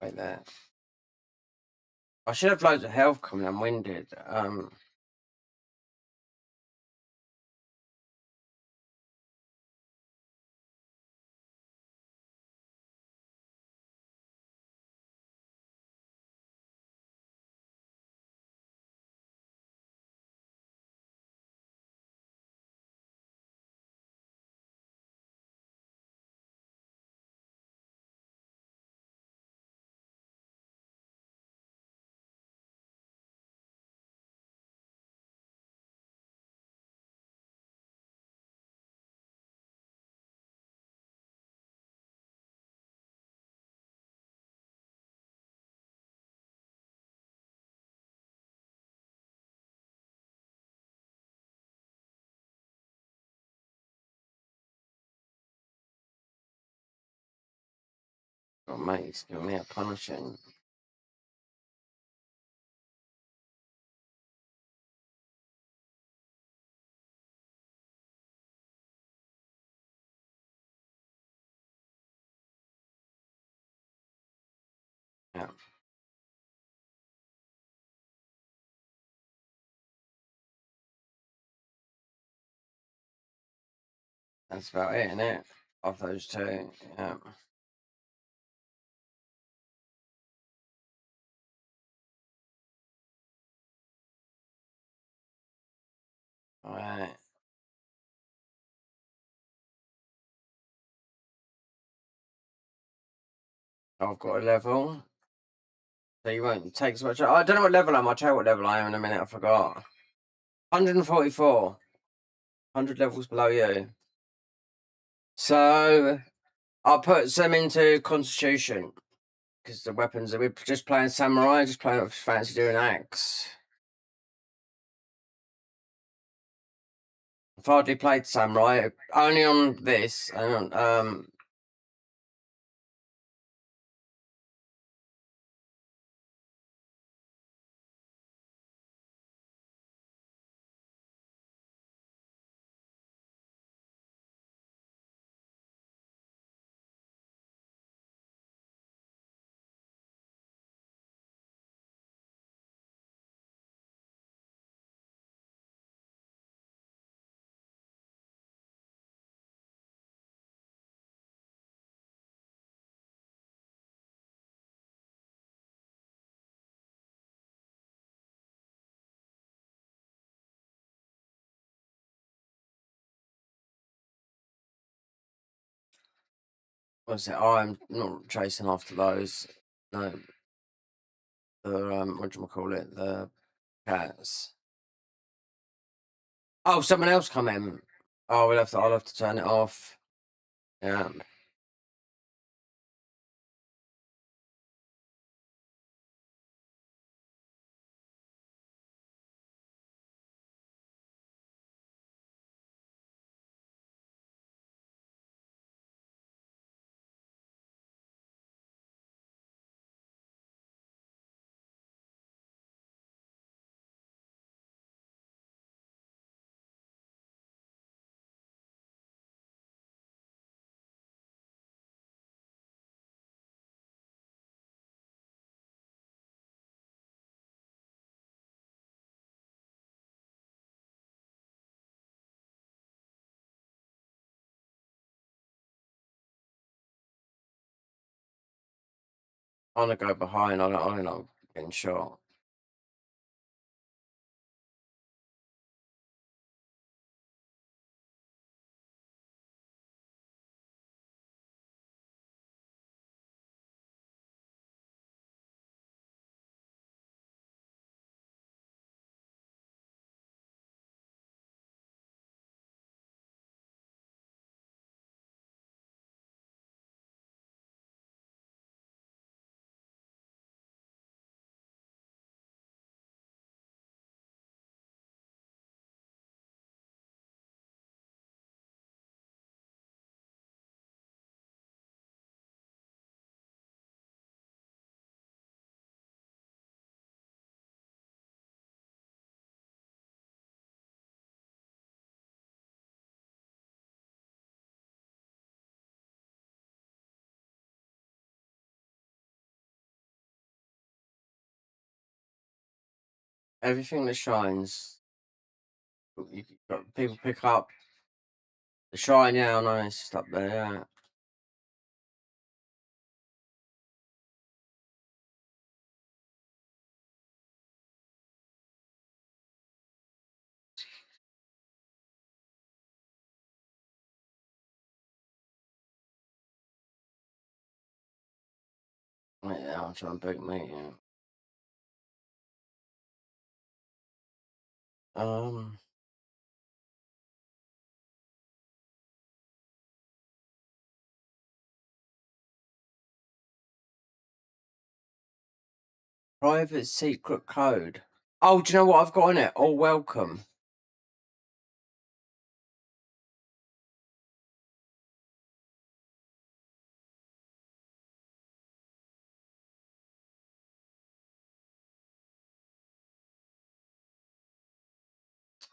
[SPEAKER 1] Right there. I should have loads of health coming. I'm winded. Oh, mate, it's giving me a punishing. Yeah. That's about it, isn't it? Of those two. Yeah. All right. I've got a level. So you won't take as much. I don't know what level I'm. I'll tell you what level I am in a minute. I forgot. 144. 100 levels below you. So I'll put some into Constitution because the weapons we're just playing samurai, just playing with fancy doing axe. I've hardly played samurai, only on this and what's it? I'm not chasing after those. No, the what do you call it? The cats. Oh, someone else come in. Oh, I'll have to turn it off. Yeah. I'm gonna go behind. I don't know. Getting shot. Everything that shines, people pick up. The shine, yeah, I know, it's just up there, yeah. Yeah, I'm trying to beat me, yeah. Private secret code. Oh, do you know what I've got in it? Oh, welcome.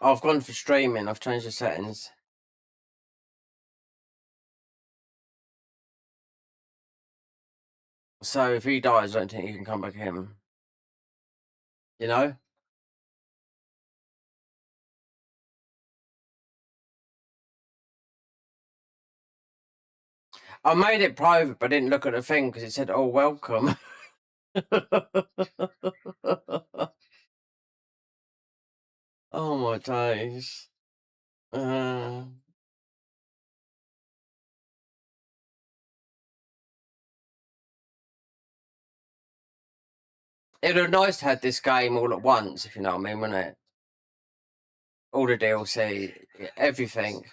[SPEAKER 1] I've gone for streaming. I've changed the settings. So if he dies, I don't think you can come back him. You know? I made it private, but I didn't look at the thing because it said, oh, welcome. Oh, my days. It'd have nice to have this game all at once, if you know what I mean, wouldn't it? All the DLC. everything.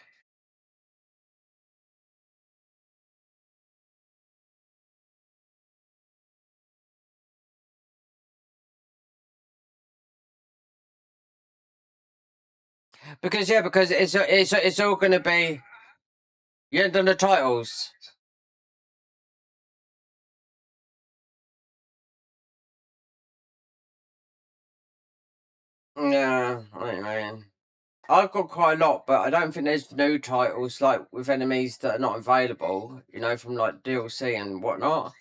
[SPEAKER 1] Because it's all going to be. You haven't done the titles. Yeah, I mean, I've got quite a lot, but I don't think there's new titles like with enemies that are not available. You know, from like DLC and whatnot.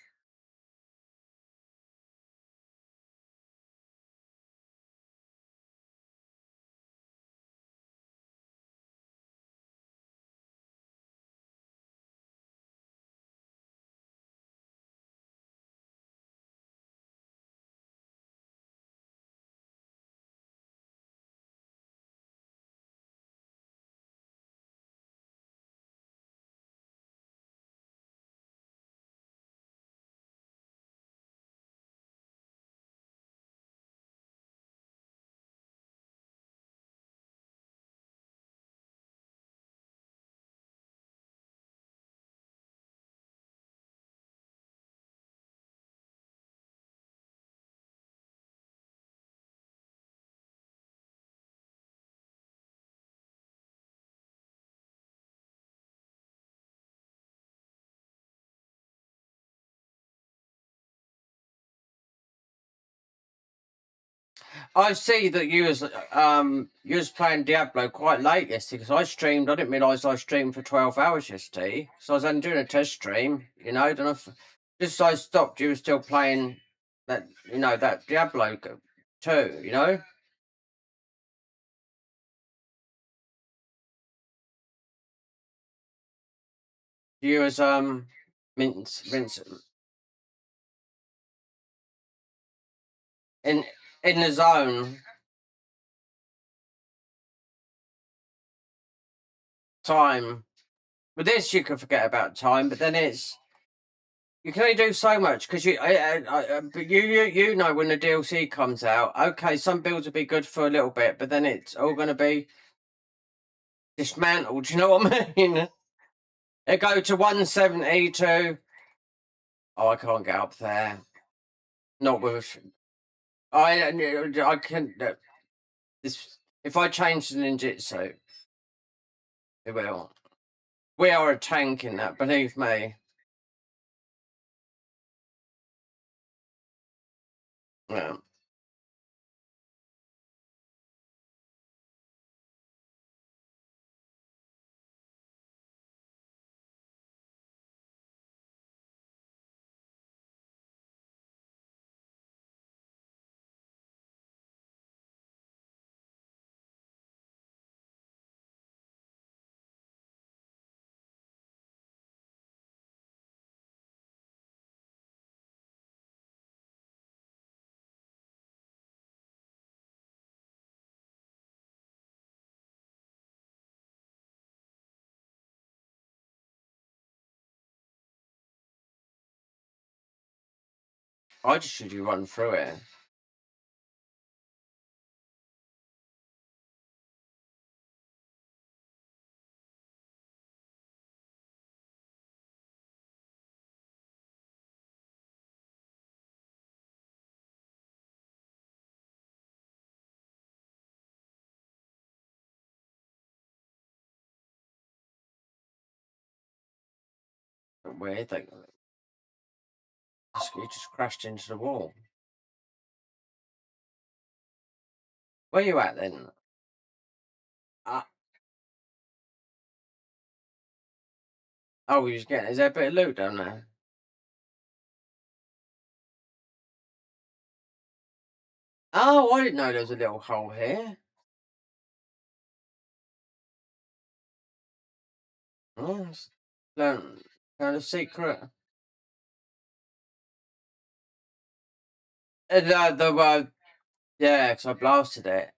[SPEAKER 1] I see that you was playing Diablo quite late yesterday because I streamed. I didn't realise I streamed for 12 hours yesterday, so I was only doing a test stream. You know, don't know if just as I stopped, you were still playing that. You know that Diablo too. You know, you was mince in in the zone time. With this, you can forget about time, but then it's you can only do so much because but you know when the DLC comes out. Okay, some builds will be good for a little bit, but then it's all going to be dismantled. Do you know what I mean? They go to 170 to. Oh, I can't get up there. Not with. I can. This if I change the ninjutsu, it will. We are a tank in that. Believe me. Yeah. I just should you run through it. Weird. Like, you just crashed into the wall. Where you at then? Uh, oh, we was getting. Is there a bit of loot down there? Oh, I didn't know there was a little hole here. Oh, learn a secret. And yeah, because I blasted it.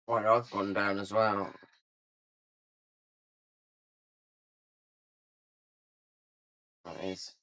[SPEAKER 1] Right, I've gone down as well. That is.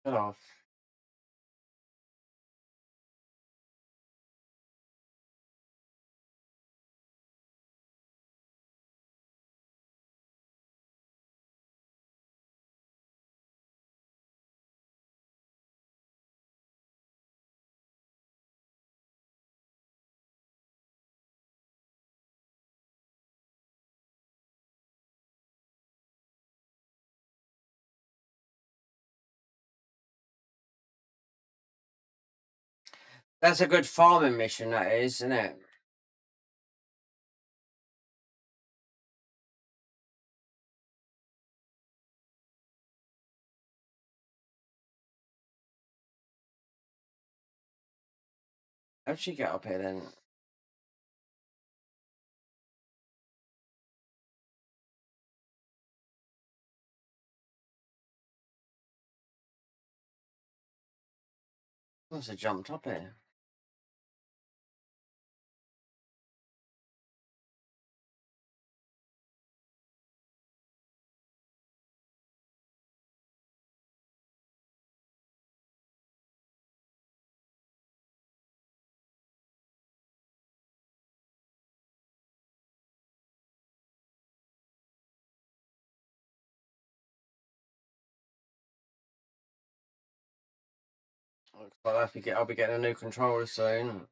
[SPEAKER 1] Get off. That's a good farming mission, that is, isn't it? How'd she get up here then? Must have jumped up here. Looks like I'll be getting a new controller soon.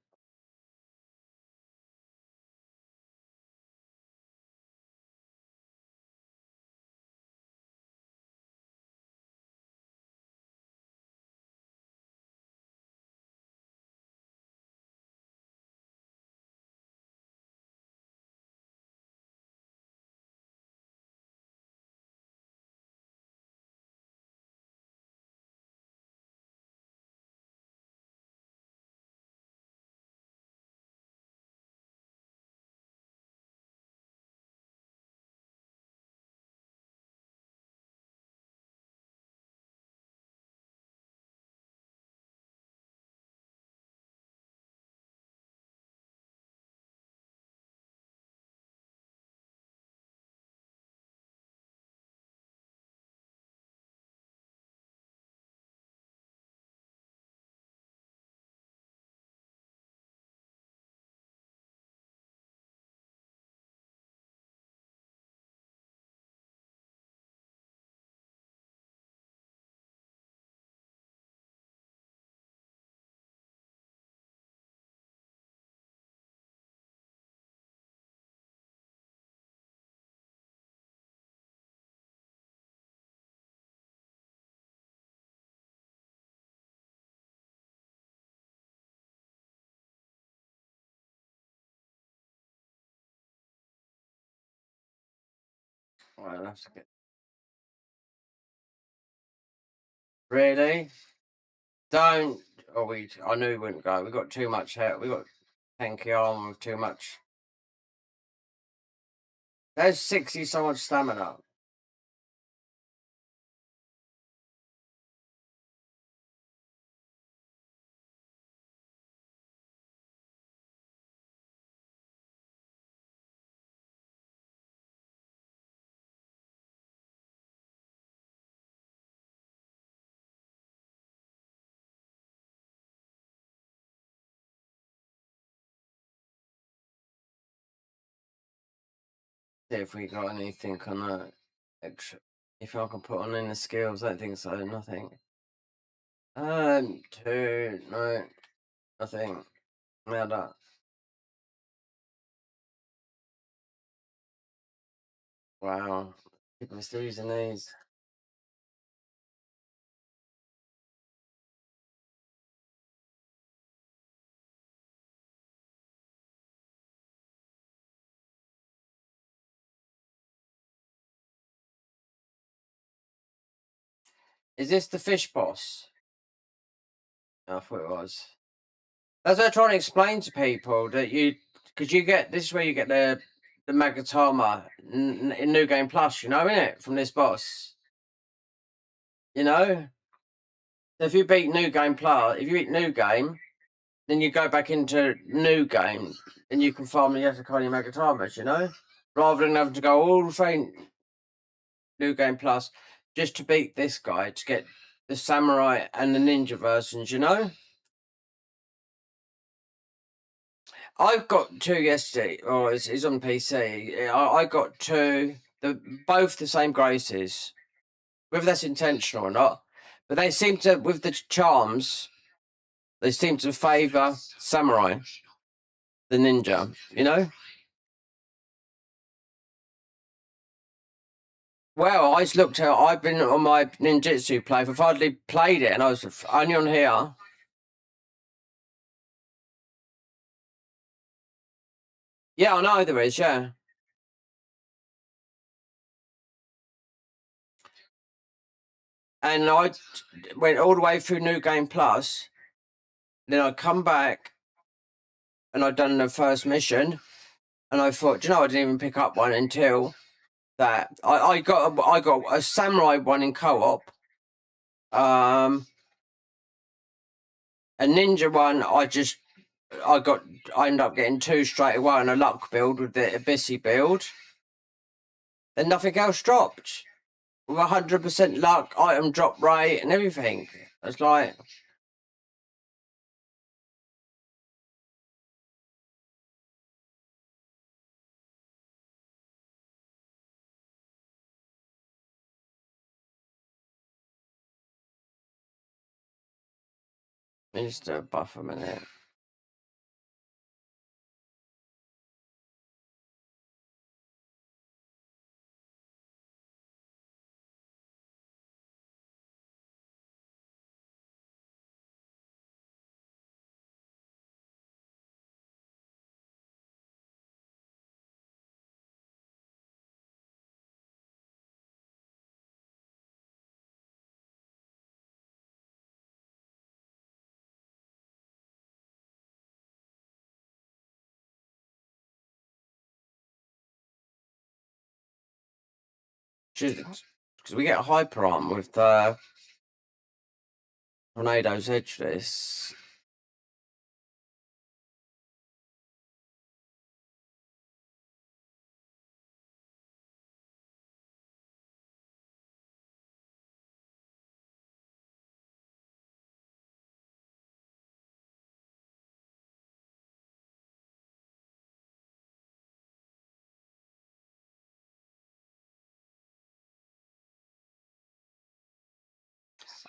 [SPEAKER 1] Right, I'll have to get. Really? Don't. Oh, I knew we wouldn't go. We got too much help. We got tanky arm with too much. There's 60 so much stamina. See if we got anything on that extra. If I can put on in the skills, I don't think so. Nothing. Two. No, nothing. Nada. Wow. People are still using these. Is this the fish boss? I thought it was. That's what I'm trying to explain to people that because you get this is where you get the Magatama in New Game Plus, you know, innit? From this boss, you know. So if you beat New Game Plus, if you beat New Game, then you go back into New Game and you can farm the Yatakani Magatamas, you know, rather than having to go all the way New Game Plus just to beat this guy to get the Samurai and the Ninja versions, you know. I've got two yesterday, or it's on PC. I got two, both the same graces, whether that's intentional or not. But they seem to, with the charms, they seem to favour samurai, the ninja. You know. Well, I just looked at. I've been on my ninjutsu play. I've hardly played it, and I was only on here. Yeah, I know there is. Yeah. And I went all the way through New Game Plus. Then I come back and I'd done the first mission, and I thought, you know, I didn't even pick up one until that. I got a samurai one in co-op, a ninja one. I ended up getting two straight away on a luck build with the Abyssy build. Then nothing else dropped with 100% luck, item drop rate, and everything. It's like. Just a buff a minute. Because we get a hyper arm with the Tornado's Edge this.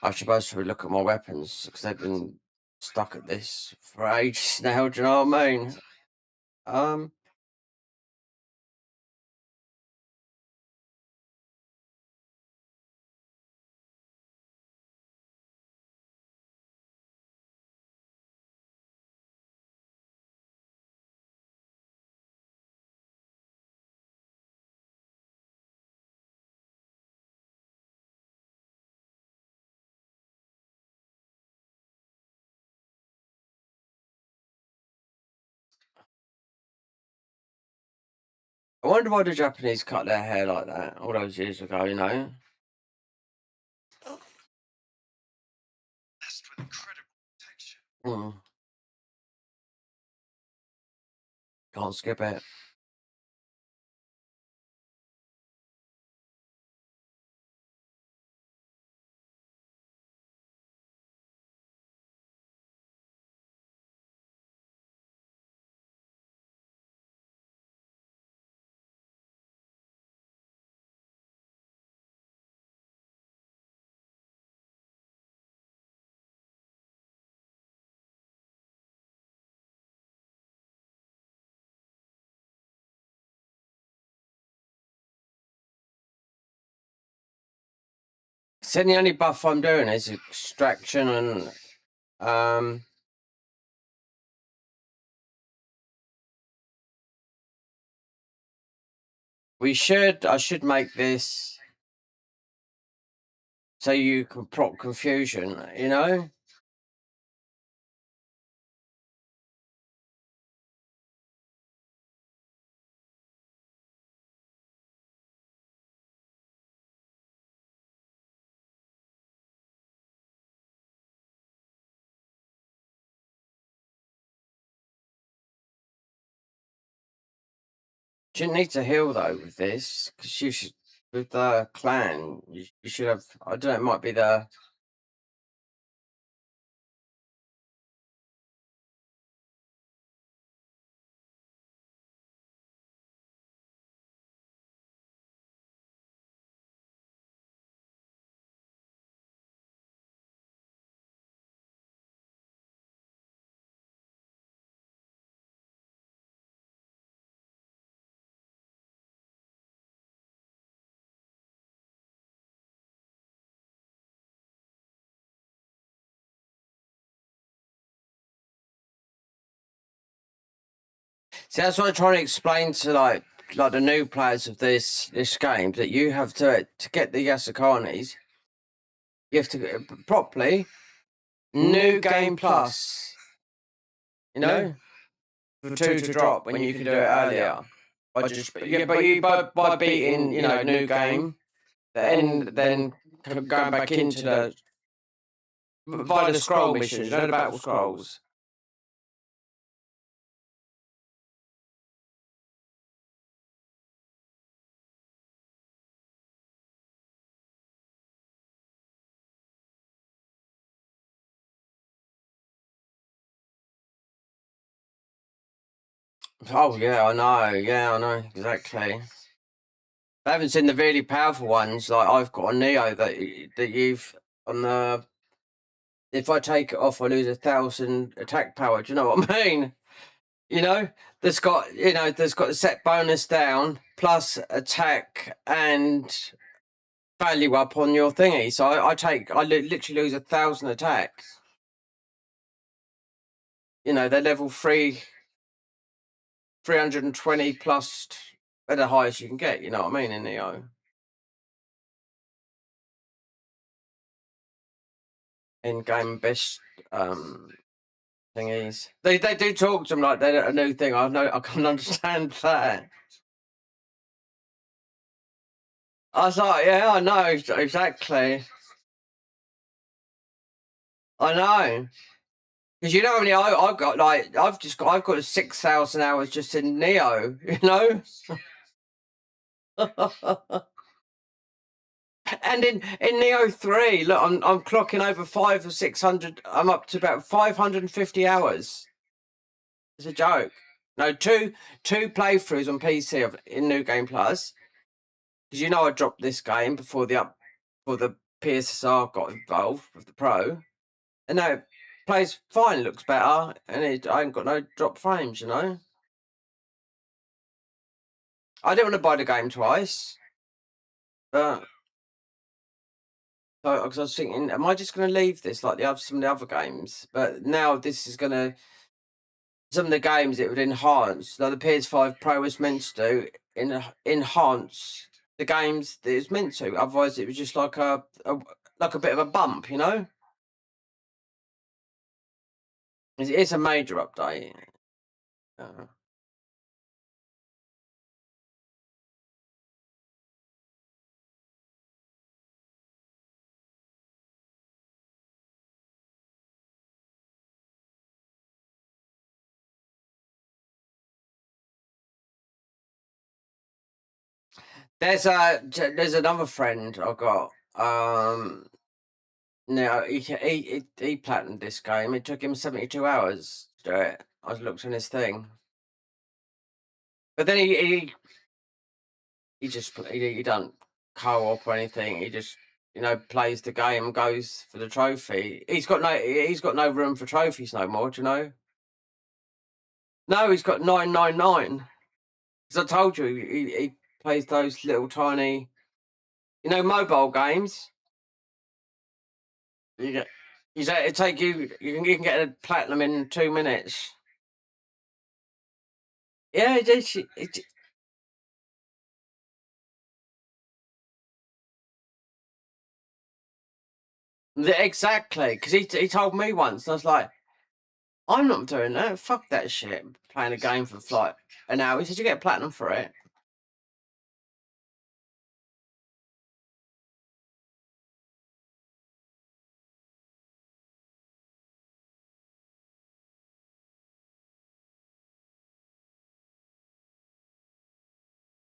[SPEAKER 1] I should supposed look at my weapons because they've been stuck at this for ages now. Do you know what I mean? Um, I wonder why the Japanese cut their hair like that all those years ago, you know?
[SPEAKER 3] Blessed with incredible protection.
[SPEAKER 1] Mm. Can't skip it. So the only buff I'm doing is extraction and I should make this so you can prop confusion, you know? Shouldn't need to heal though with this, because you should, with the clan, you should have, I don't know, it might be the, see, that's what I'm trying to explain to like the new players of this game, that you have to get the Yasukanis, you have to properly new game plus, you know, for 2 to drop when you can do it earlier. By just by beating, you know, new game, then going back into the via the scroll missions, you know, the battle scrolls. Oh yeah, I know. Yeah, I know exactly. I haven't seen the really powerful ones. Like I've got a Nioh that you've on the. If I take it off, I lose 1,000 attack power. Do you know what I mean? You know, that's got a set bonus down plus attack and value up on your thingy. So I literally lose 1,000 attack. You know, they're level 3, 320 plus at the highest you can get. You know what I mean in Nioh. In game best thingies. They do talk to them like they're a new thing. I know, I can understand that. I was like, yeah, I know exactly. I know. Because you know how many I've got, like I've got 6,000 hours just in Nioh, you know. And in Nioh 3, look, I'm clocking over 500 or 600. I'm up to about 550 hours. It's a joke. No, two playthroughs on PC in New Game Plus. Because you know I dropped this game before the PSSR got involved with the Pro, and now it plays fine, looks better, and I ain't got no drop frames. You know, I didn't want to buy the game twice, but because I was thinking, am I just going to leave this like some of the other games? But now this is going to, some of the games it would enhance. Like the PS5 Pro was meant to do, enhance the games that it's meant to. Otherwise, it was just like a bit of a bump, you know. It's a major update. Uh, There's another friend I got. Now he platinumed this game. It took him 72 hours to do it. I looked on his thing, but then he just he don't co-op or anything. He just plays the game and goes for the trophy. He's got no room for trophies no more. Do you know? No, he's got 999. Because I told you he plays those little tiny, mobile games. You get, it take you can get a platinum in 2 minutes. Yeah, exactly. Because he told me once, and I was like, I'm not doing that. Fuck that shit. Playing a game for like an hour. He said you get platinum for it.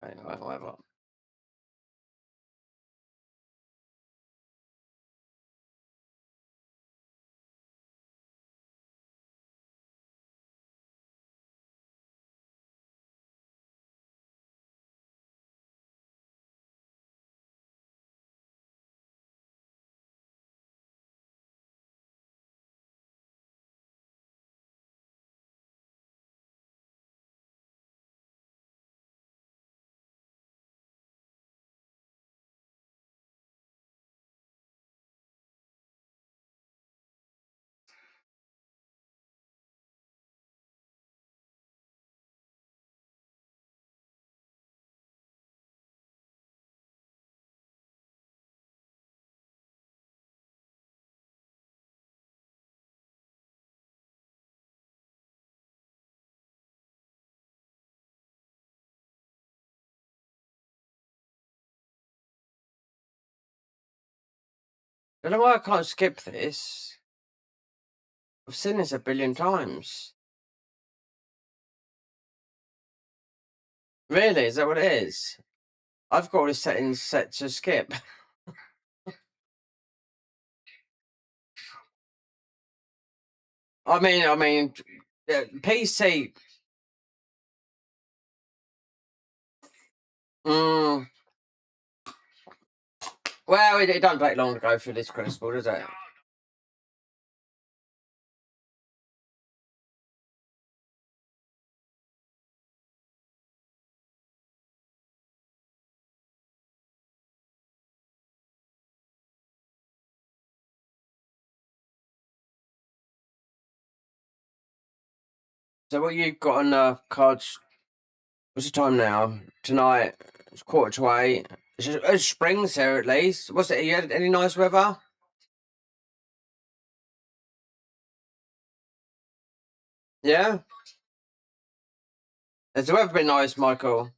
[SPEAKER 1] Anyway, whatever. I don't know why I can't skip this. I've seen this a billion times. Really? Is that what it is? I've got all the settings set to skip. I mean, PC. Mm, well, it don't take long to go through this crucible, does it? So what you've got on the cards? What's the time now? Tonight it's 7:45. It's spring's here at least. What's it? You had any nice weather? Yeah. Has the weather been nice, Michael?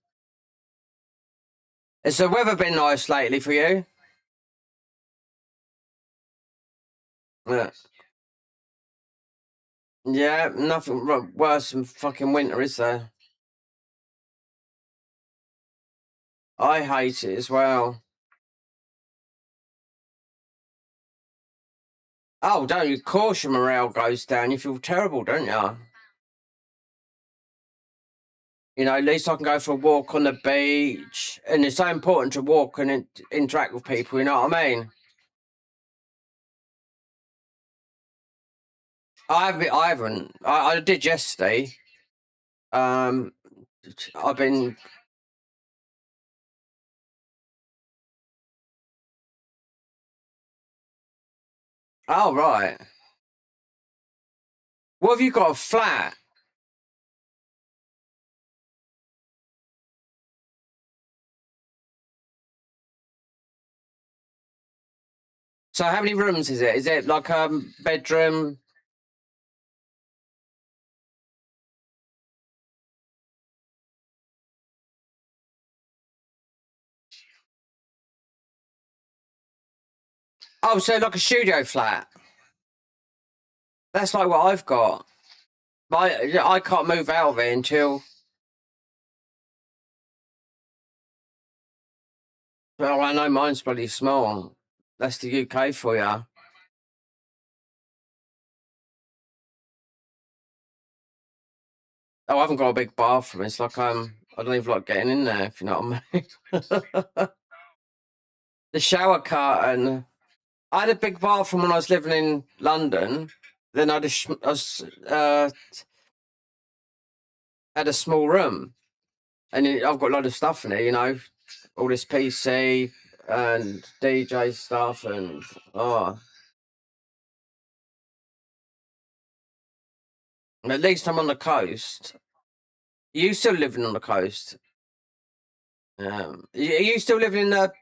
[SPEAKER 1] Has the weather been nice lately for you? Yeah. Yeah, nothing worse than fucking winter, is there? I hate it as well. Oh, don't you? Of course your morale goes down. You feel terrible, don't you? At least I can go for a walk on the beach. And it's so important to walk and interact with people, you know what I mean? I haven't. I did yesterday. Um, I've been. Oh, right. What have you got? A flat? So how many rooms is it? Is it like a bedroom? Oh, so like a studio flat. That's like what I've got. I can't move out of it until. Well, I know mine's bloody small. That's the UK for you. Oh, I haven't got a big bathroom. It's like I don't even like getting in there, if you know what I mean. The shower curtain. I had a big bathroom when I was living in London. Then I had a small room, and I've got a lot of stuff in there. You know, all this PC and DJ stuff, and at least I'm on the coast. Are you still living on the coast? Are you still living in the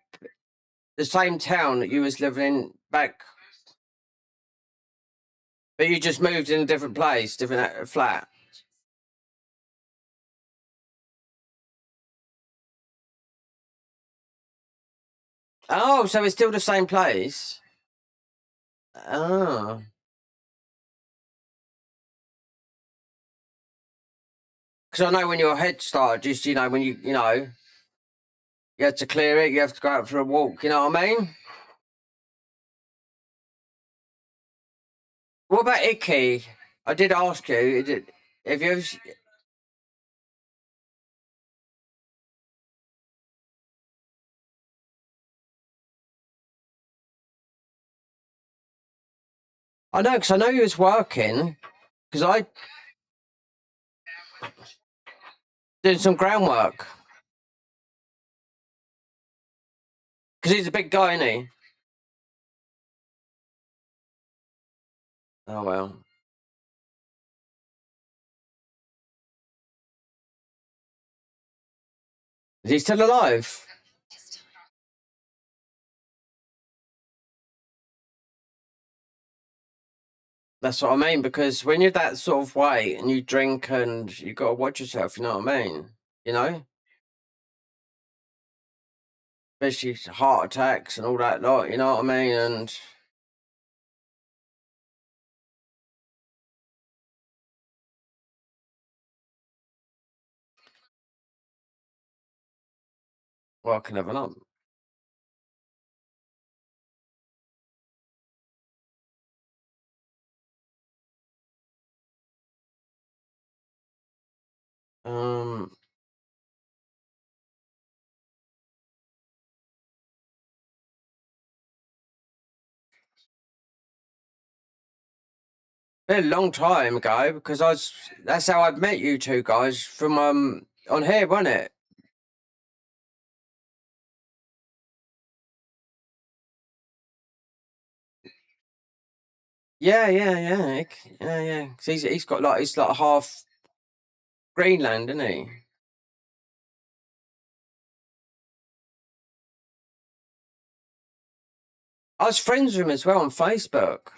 [SPEAKER 1] same town that you was living in back? But you just moved in a different place, different flat. Oh, so it's still the same place. Oh, because I know when your head started, just when you had to clear it, you have to go out for a walk. You know what I mean? What about Icky? I did ask you. Have you ever? I know, because I know you was working. Because I did some groundwork. Because he's a big guy, isn't he? Oh well. Is he still alive? That's what I mean. Because when you're that sort of weight and you drink and you got to watch yourself, you know what I mean? You know, especially heart attacks and all that lot. You know what I mean? And well, I can have an up. Um, a long time ago because that's how I'd met you two guys from on here, wasn't it? Yeah, yeah, yeah, yeah, yeah. 'Cause he's got he's like half Greenland, isn't he? I was friends with him as well on Facebook.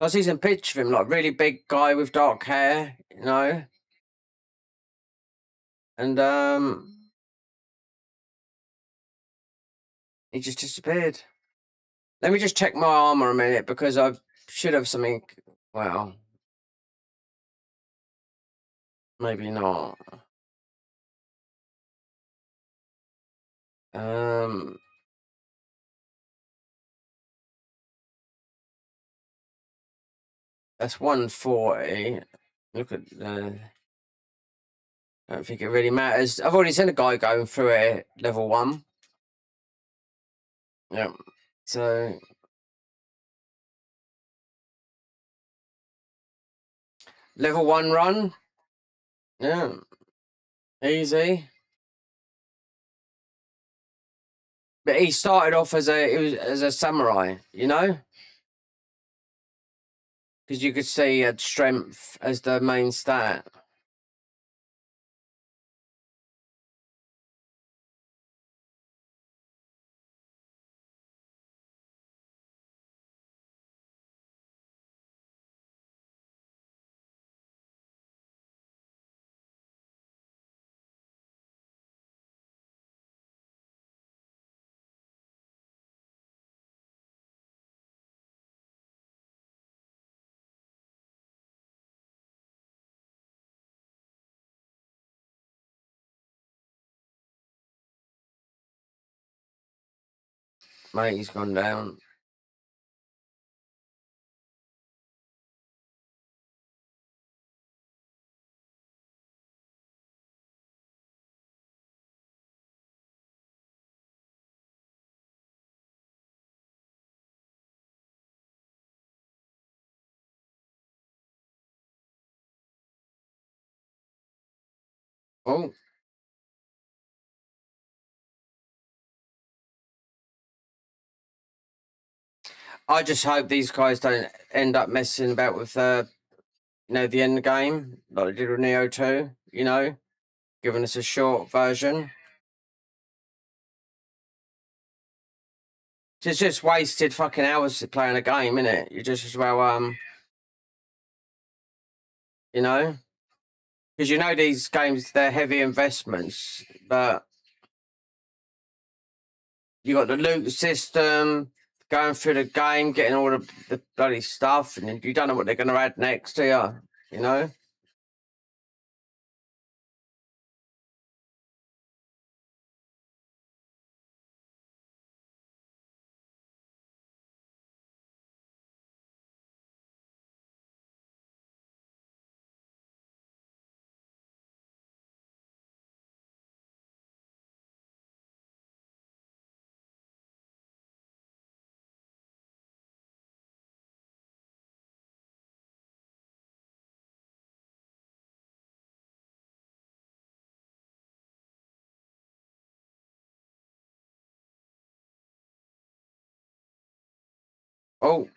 [SPEAKER 1] I see some pictures of him, like really big guy with dark hair, and he just disappeared. Let me just check my armor a minute because I should have something. Well, maybe not. Um, that's 140. Look at the. I don't think it really matters. I've already seen a guy going through it level 1. Yeah. So level 1 run. Yeah. Easy. But he started off as a samurai, because you could see he had strength as the main stat. Mate, he's gone down. Oh. I just hope these guys don't end up messing about with the end game, like they did with Nioh 2, giving us a short version. It's just wasted fucking hours playing a game, innit? You just as well, because these games, they're heavy investments, but you got the loot system, going through the game, getting all the bloody stuff, and you don't know what they're going to add next, do you? Oh,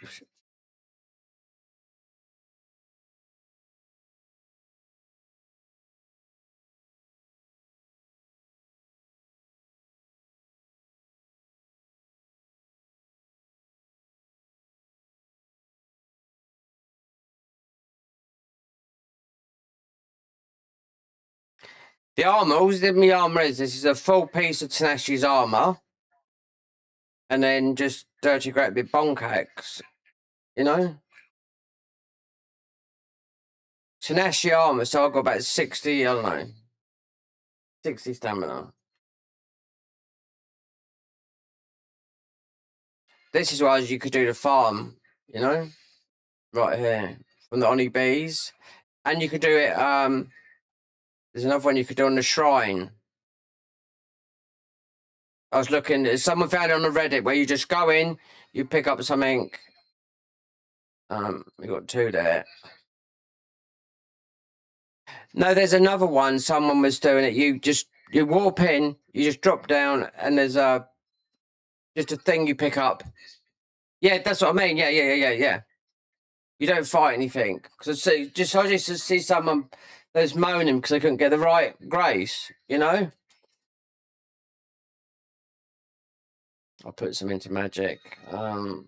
[SPEAKER 1] the armor, all the armor is, this is a full piece of Tenashi's armor, and then just dirty great big bonk axe, Tenashi armor, so I've got about 60, I don't know, 60 stamina. This is why you could do the farm, right here, from the Oni Bees. And you could do it, there's another one you could do on the shrine. I was looking, someone found it on the Reddit where you just go in, you pick up something. We got 2 there. No, there's another one. Someone was doing it. You warp in, you just drop down, and there's just a thing you pick up. Yeah, that's what I mean. Yeah. You don't fight anything. Because I used to see someone that's moaning because they couldn't get the right grace, I'll put some into magic. Right,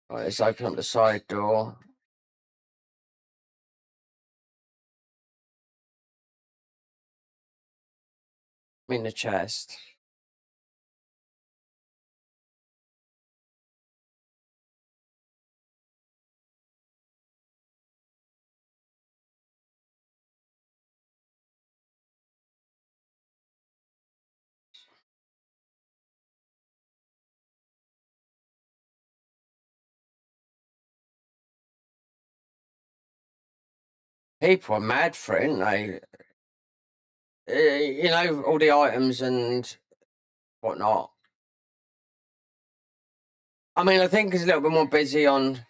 [SPEAKER 1] let's open up the side door. I'm in the chest. People are mad for it, aren't they? All the items and whatnot. I mean, I think it's a little bit more busy on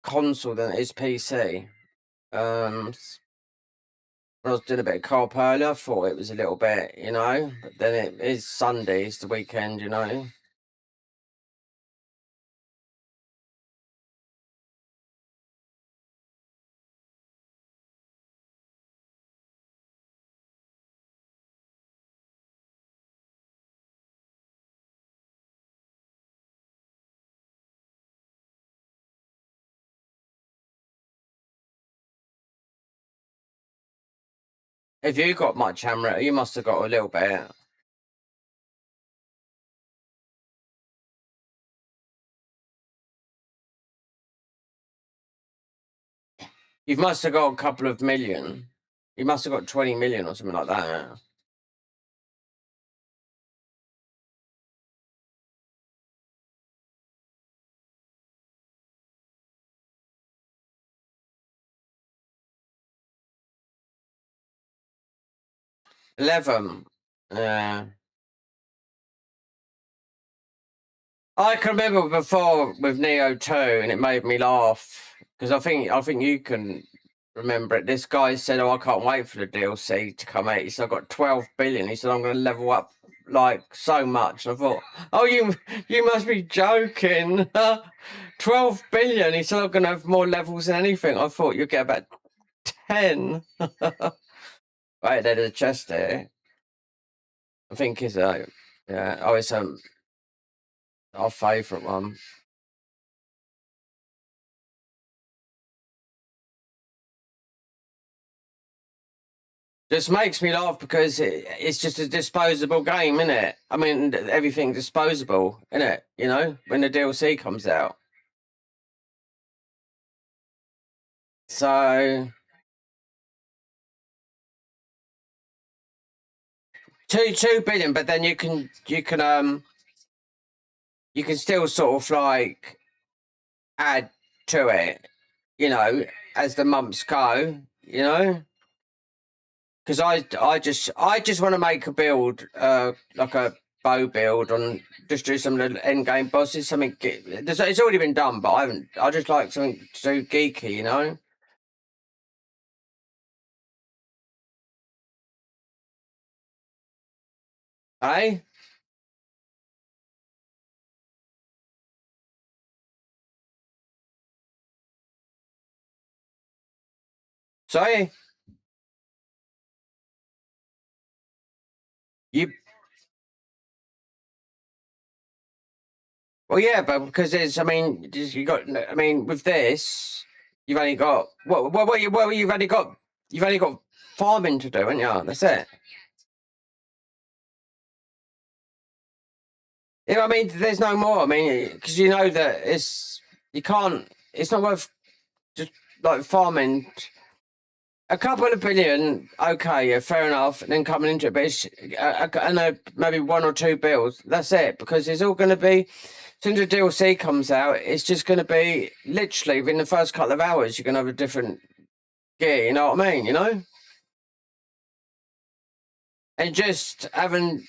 [SPEAKER 1] console than it is PC. When I was doing a bit of co-op earlier, I thought it was a little bit, but then it is Sunday, it's the weekend, If you got much hammer, you must have got a little bit. You must have got a couple of million. You must have got 20 million or something like that. 11. Yeah. I can remember before with Nioh 2, and it made me laugh because I think you can remember it. This guy said, "Oh, I can't wait for the DLC to come out." He said, "I've got 12 billion." He said, "I'm going to level up like so much." And I thought, "Oh, you must be joking." 12 billion. He said, "I'm going to have more levels than anything." I thought you'd get about 10. Right, there's a chest there. I think it's yeah. Oh, it's our favourite one. Just makes me laugh because it's just a disposable game, isn't it? I mean, everything's disposable, isn't it? You know, when the DLC comes out. So 2 billion, but then you can still sort of like add to it, you know, as the months go, you know. Because I just want to make a build, like a bow build on just do some of the end game bosses. Something it's already been done, but I haven't. I just like something to do geeky, you know. Eh? Sorry, you. Well, yeah, but because there's, I mean, you got. I mean, with this, you've only got you've only got farming to do, haven't you? That's it. Yeah, I mean, there's no more. I mean, because you know that you can't. It's not worth just like farming. A couple of billion, okay, yeah, fair enough. And then coming into it, but I know maybe 1 or 2 bills. That's it, because it's all going to be. As soon as the DLC comes out, it's just going to be literally within the first couple of hours. You're going to have a different gear. You know what I mean? You know, and just having,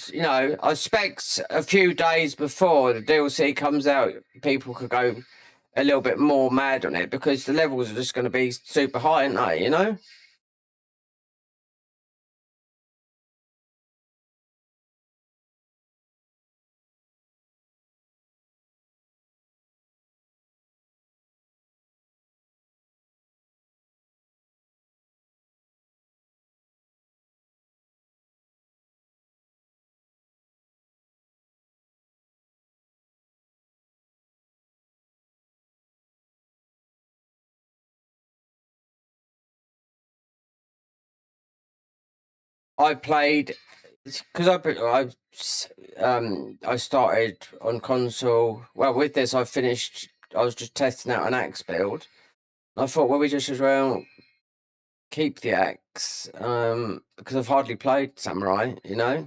[SPEAKER 1] you know, I expect a few days before the DLC comes out, people could go a little bit more mad on it because the levels are just going to be super high, aren't they? You know. I played because I started on console. Well, with this, I finished. I was just testing out an axe build. I thought, well, we just as well keep the axe because I've hardly played samurai. You know,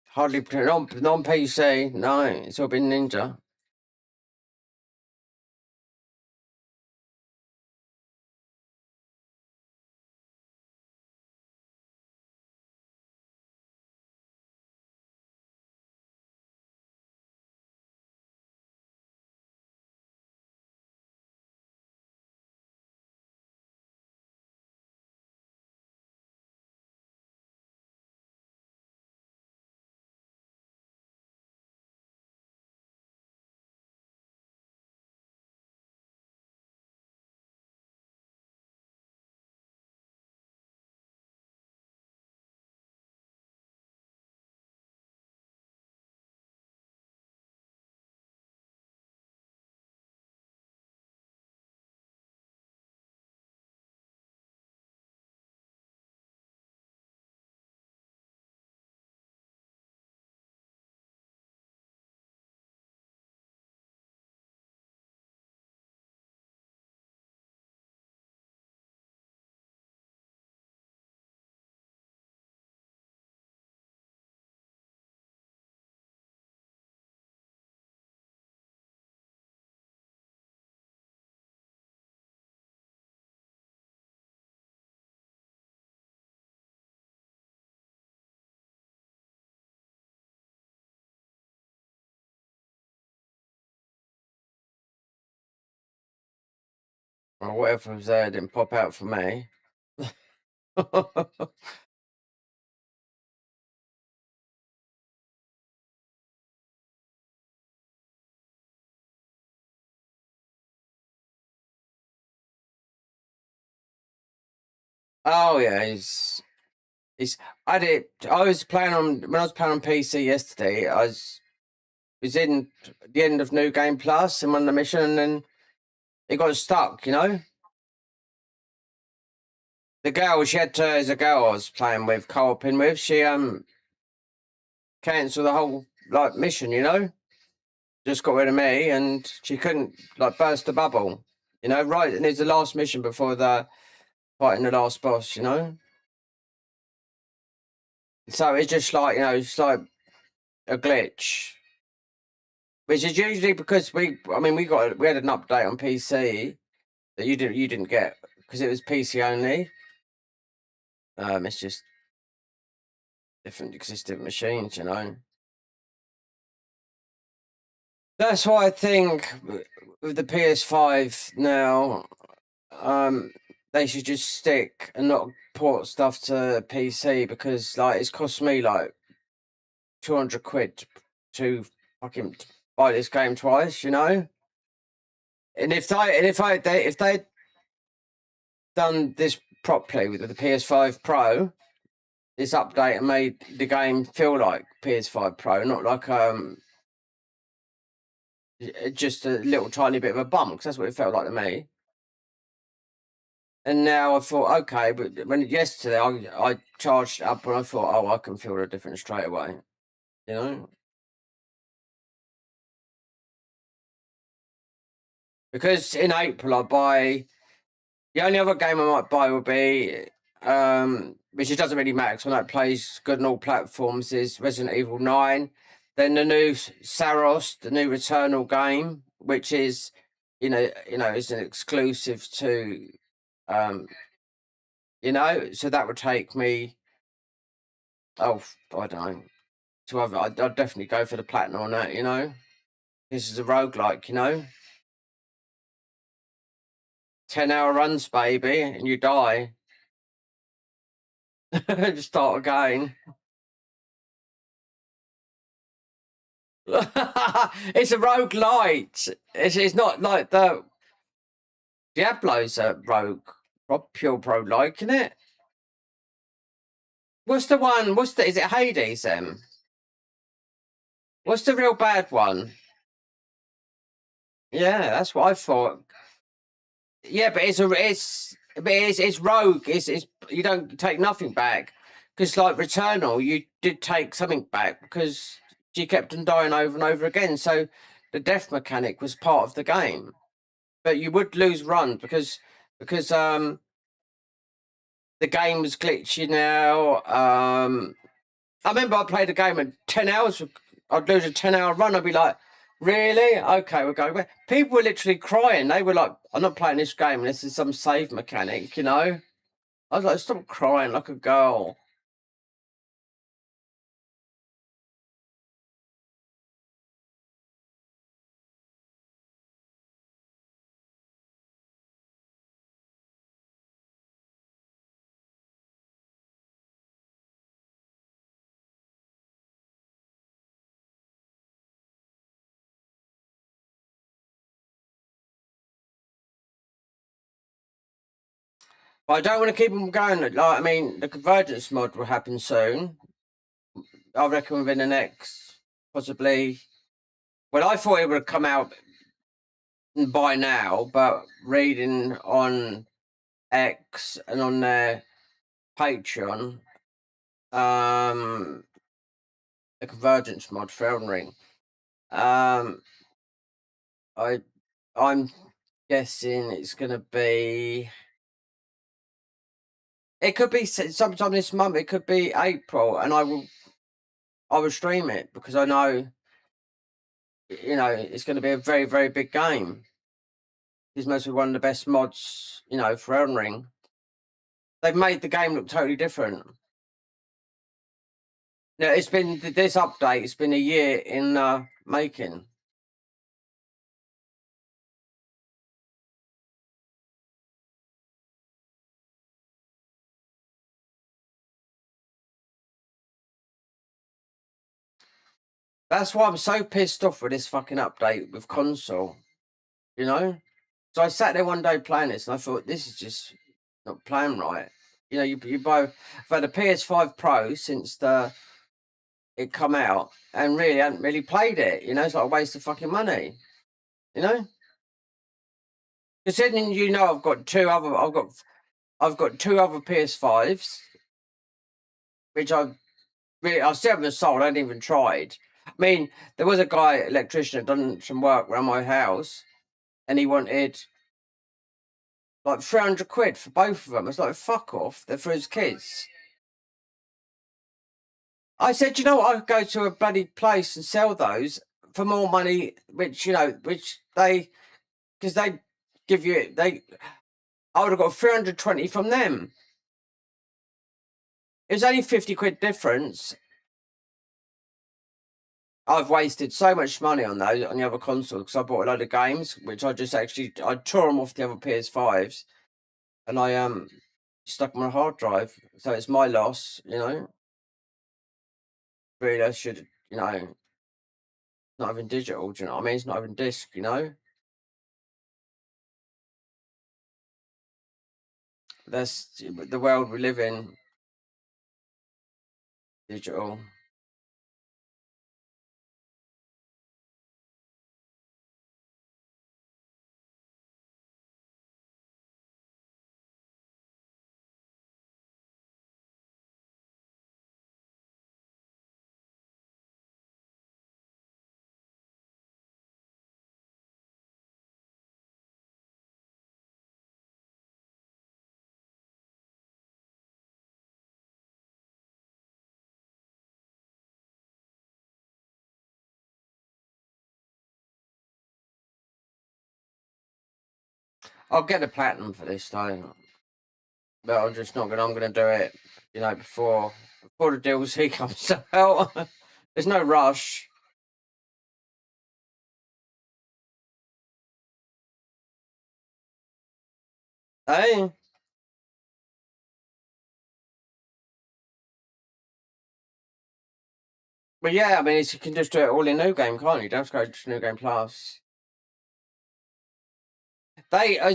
[SPEAKER 1] hardly non PC. No, it's all been ninja. or whatever was there didn't pop out for me. Oh yeah, he's. I was playing on when I was playing on PC yesterday. I was in the end of New Game Plus and won the mission, and then it got stuck. You know, the girl she had to, as a girl I was playing with, co-oping with, she cancelled the whole like mission. You know, just got rid of me, and she couldn't like burst the bubble. You know, right, and it's the last mission before the fighting the last boss. You know, so it's just like it's like a glitch. Which is usually because we had an update on PC that you didn't get because it was PC only. It's just different existing machines, you know. That's why I think with the PS5 now, they should just stick and not port stuff to PC because like it's cost me like 200 quid to fucking buy this game twice, you know. And if they done this properly with the PS5 Pro, this update and made the game feel like PS5 Pro, not like just a little tiny bit of a bump, because that's what it felt like to me. And now I thought, okay, but when yesterday I charged up and I thought, oh, I can feel the difference straight away, you know, because in April I buy. The only other game I might buy will be, which it doesn't really matter because that plays good on all platforms, is Resident Evil 9. Then the new Saros, the new Returnal game, which is, is an exclusive to, so that would take me, I don't know, to other. I'd definitely go for the platinum on that, you know. This is a roguelike, you know. 10-hour runs, baby, and you die. Just start again. It's a roguelite. It's not like the Diablo's a rogue, pure roguelike, isn't it? What's the one? Is it Hades then? What's the real bad one? Yeah, that's what I thought. Yeah, but it's rogue. It's you don't take nothing back. Because like Returnal, you did take something back because you kept on dying over and over again. So the death mechanic was part of the game. But you would lose runs because the game was glitchy now. I remember I played a game at 10 hours. I'd lose a 10-hour run. I'd be like, really? Okay, we're going. People were literally crying. They were like, I'm not playing this game. This is some save mechanic, you know? I was like, stop crying like a girl. But I don't want to keep them going. Like, I mean, the convergence mod will happen soon. I reckon within the next, possibly. Well, I thought it would have come out by now, but reading on X and on their Patreon, the convergence mod for Elden Ring. I'm guessing it's gonna be. It could be sometime this month. It could be April, and I will stream it because I know, it's going to be a very very big game. It's mostly one of the best mods, for Elden Ring. They've made the game look totally different. Now it's been this update. It's been a year in making. That's why I'm so pissed off with this fucking update with console. You know? So I sat there one day playing this and I thought, this is just not playing right. You know, you buy, I've had a PS5 Pro since it come out and really haven't really played it. You know, it's like a waste of fucking money. You know? Considering you know I've got two other PS5s, which I still haven't sold, I haven't even tried. I mean, there was a guy, electrician, that done some work around my house and he wanted like 300 quid for both of them. It's like, fuck off, they're for his kids. I said, you know what, I could go to a bloody place and sell those for more money, which they, because they give you, I would have got 320 from them. It was only 50 quid difference. I've wasted so much money on those on the other console because I bought a load of games, which I tore them off the other PS5s, and I stuck them on a hard drive. So it's my loss, you know. Really, I should, you know, not even digital. Do you know what I mean? It's not even disc, you know. That's the world we live in. Digital. I'll get a platinum for this though, but I'm just not gonna. I'm gonna do it, you know, before the DLC comes out. There's no rush. Hey. But yeah, I mean, you can just do it all in New Game, can't you? You don't have to go to New Game Plus.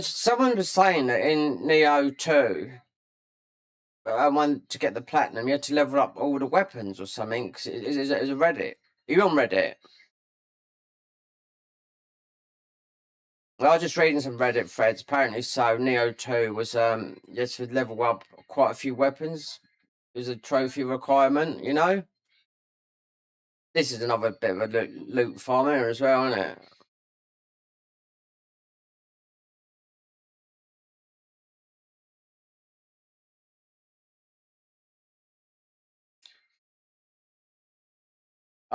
[SPEAKER 1] Someone was saying that in Nioh 2, to get the platinum, you had to level up all the weapons or something. Cause it's a Reddit. Are you on Reddit? Well, I was just reading some Reddit threads. Apparently, so Nioh 2 was you had to level up quite a few weapons. It was a trophy requirement, you know. This is another bit of a loot farm here as well, isn't it?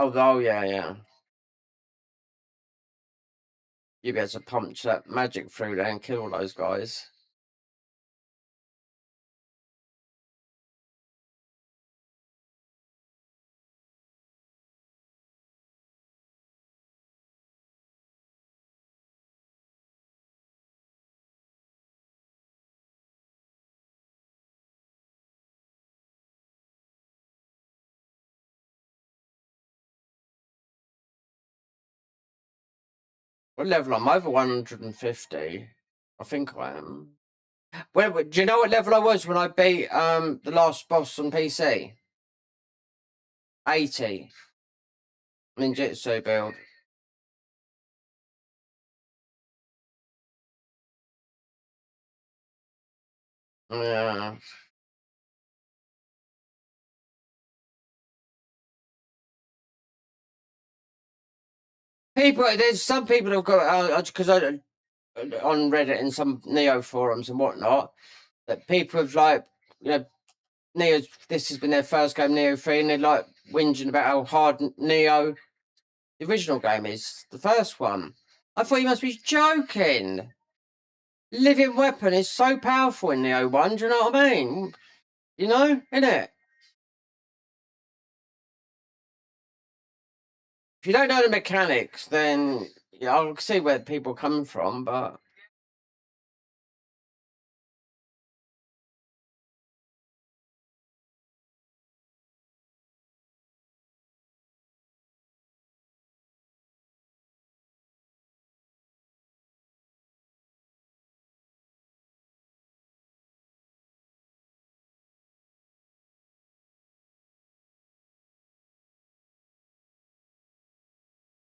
[SPEAKER 1] Oh yeah, yeah. You'd be able to punch that magic through there and kill all those guys. What level I'm over 150. I think I am. Well, do you know what level I was when I beat the last boss on PC? 80. Ninjutsu build. Yeah. There's some people who've got because on Reddit and some Neo forums and whatnot, that people have like, you know, this has been their first game, Neo 3, and they're like whinging about how hard Neo, the original game, is. The first one. I thought you must be joking. Living Weapon is so powerful in Neo 1, do you know what I mean? You know, innit? If you don't know the mechanics, then yeah, I can see where people are coming from, but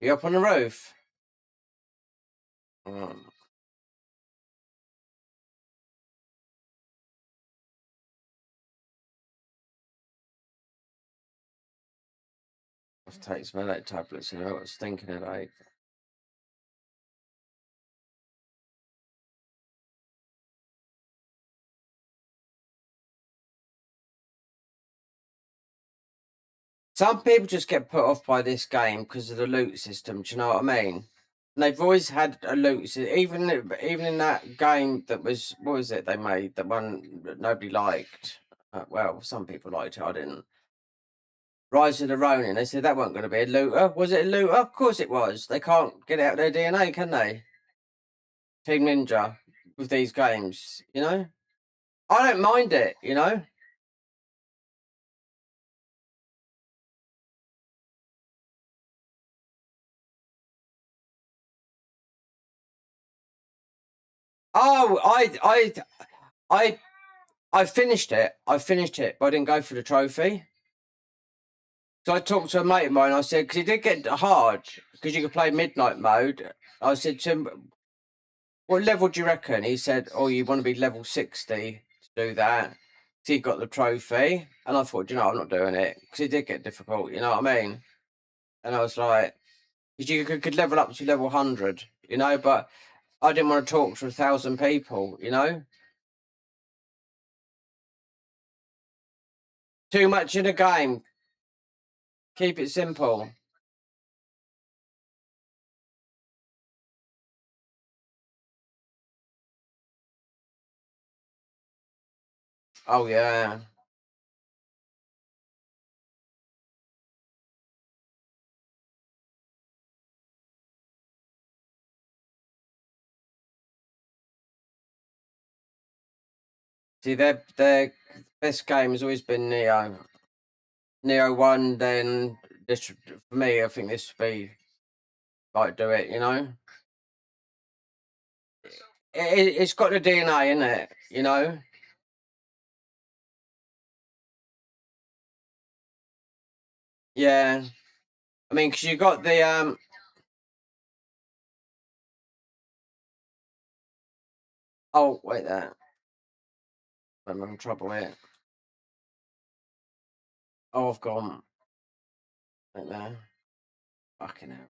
[SPEAKER 1] You up on the roof? Oh. I've taken some headache tablets and I got a stinking headache. Some people just get put off by this game because of the loot system. Do you know what I mean? And they've always had a loot system. Even in that game that was, what was it they made? The one that nobody liked. Well, some people liked it. I didn't. Rise of the Ronin. They said that wasn't going to be a looter. Was it a looter? Of course it was. They can't get out their DNA, can they? Team Ninja with these games, you know? I don't mind it, you know? Oh, I finished it. I finished it, but I didn't go for the trophy. So I talked to a mate of mine. I said, because it did get hard, because you could play midnight mode. I said to him, what level do you reckon? He said, oh, you want to be level 60 to do that. So he got the trophy. And I thought, you know, I'm not doing it, because it did get difficult, you know what I mean? And I was like, because you could level up to level 100, you know, but I didn't want to talk to 1,000 people, you know? Too much in a game. Keep it simple. Oh, yeah. See, their best game has always been Nioh. Nioh 1, then this, for me, I think this would be, like, do it, you know? It's got the DNA in it, you know? Yeah. I mean, because you got the, oh, wait there. I'm having trouble here. Oh, I've gone. Wait there. Fucking hell.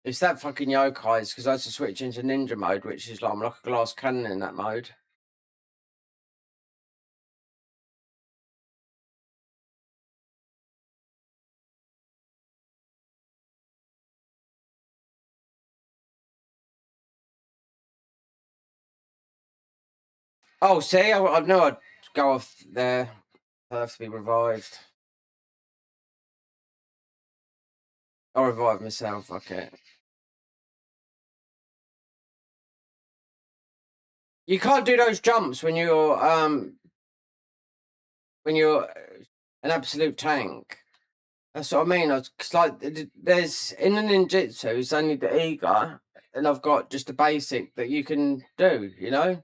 [SPEAKER 1] It's that fucking yokai's, because I had to switch into ninja mode, which is like, I'm like a glass cannon in that mode. Oh, see, I know I'd go off there. I have to be revived. I'll revive myself, okay. You can't do those jumps when you're an absolute tank. That's what I mean. Cause like there's in the ninjutsu, it's only the ego, and I've got just the basic that you can do. You know,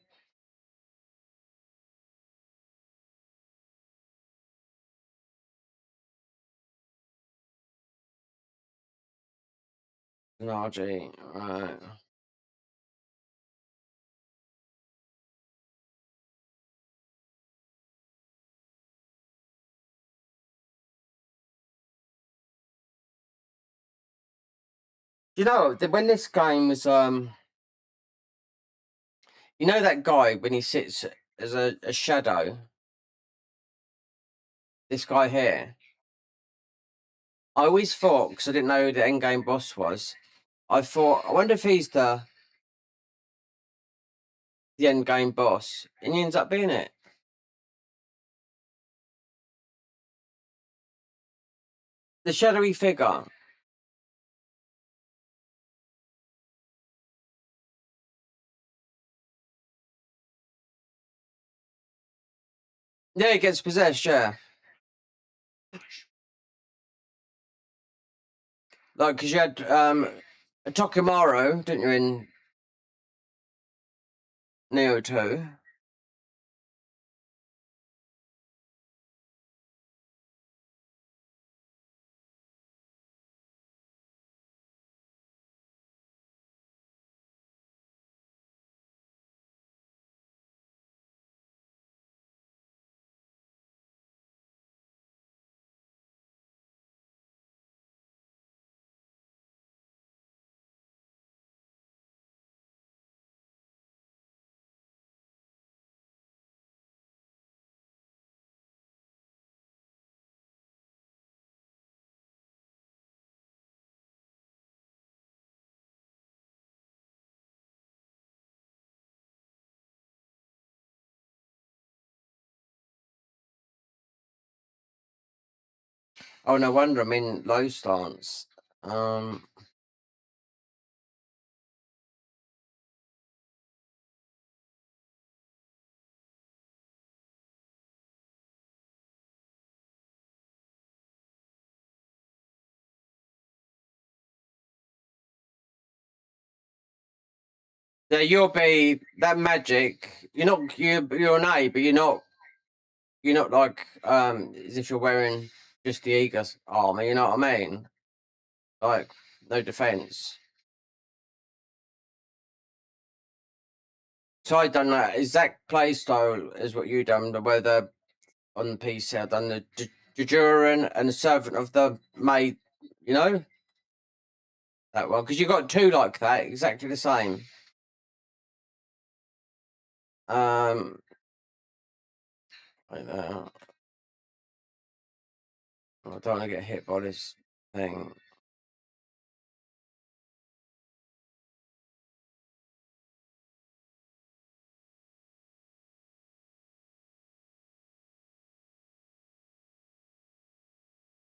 [SPEAKER 1] an RG, right? You know, when this game was you know that guy when he sits as a shadow, this guy here. I always thought, because I didn't know who the end game boss was, I thought, I wonder if he's the end game boss, and he ends up being it. The shadowy figure. Yeah, he gets possessed, yeah. Like, because you had Tokimaru, didn't you, in Nioh 2. Oh, no wonder I'm in low stance. Yeah, you'll be that magic. You're an A, but you're not like as if you're wearing just the Eagles armor. You know what I mean? Like no defense. So I done that exact play style as what you done. Where the on the PC I done the Jujuran and the Servant of the Maid. You know that one because you got two like that, exactly the same. I know. I don't want to get hit by this thing.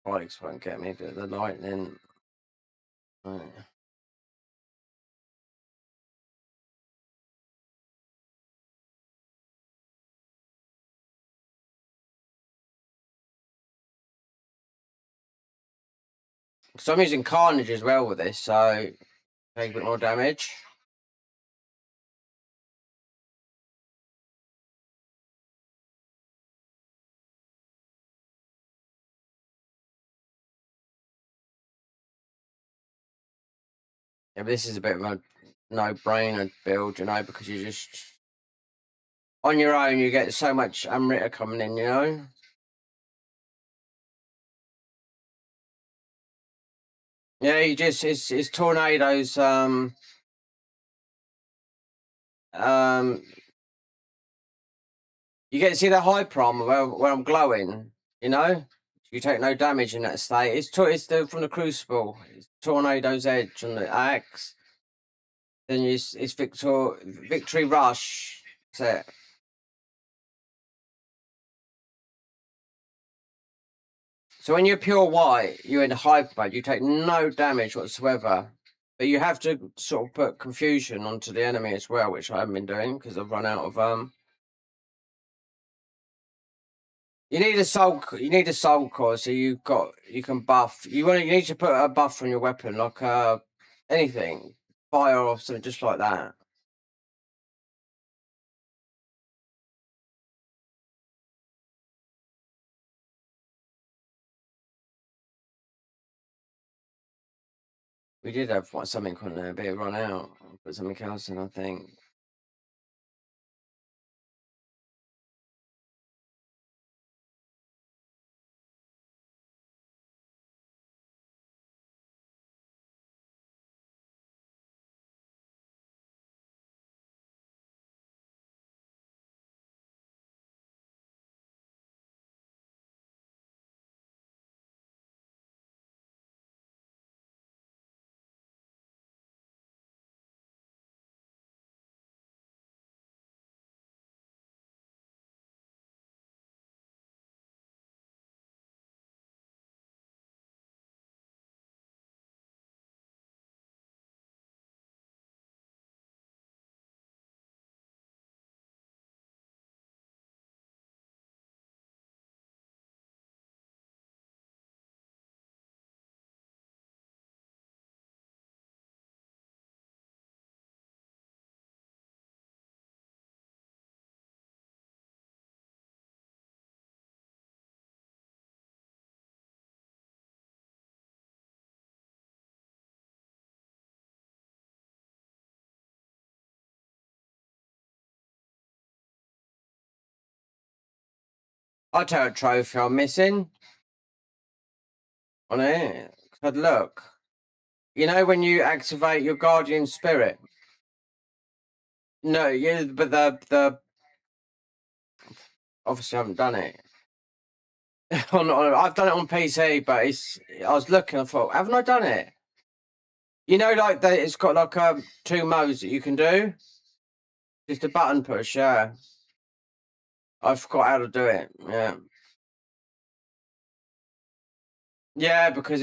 [SPEAKER 1] Spikes won't get me, but the lightning. Right. So I'm using Carnage as well with this, so take a bit more damage. Yeah, but this is a bit of a no-brainer build, you know, because you just on your own you get so much Amrita coming in, you know. Yeah, you just it's tornadoes. Um, you get to see the high prom where I'm glowing, you know. You take no damage in that state. It's from the Crucible. It's Tornado's Edge on the axe. Then it's Victory Rush. That's it. So when you're pure white, you're in hyper mode. You take no damage whatsoever, but you have to sort of put confusion onto the enemy as well, which I haven't been doing because I've run out of. You need a soul. You need a soul core, so you can buff. You need to put a buff on your weapon, like anything, fire or something, just like that. We did have something on there, but it run out. I'll put something else in, I think. I'll tell a trophy I'm missing on it. I'd look. You know when you activate your guardian spirit? No, yeah, but the obviously I haven't done it. I've done it on PC, but I was looking, I thought, haven't I done it? You know, like it's got like 2 modes that you can do. Just a button push, yeah. I forgot how to do it. Yeah. Yeah, because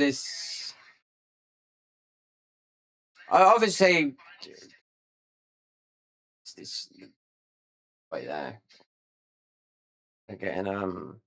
[SPEAKER 1] obviously it's wait there. They're getting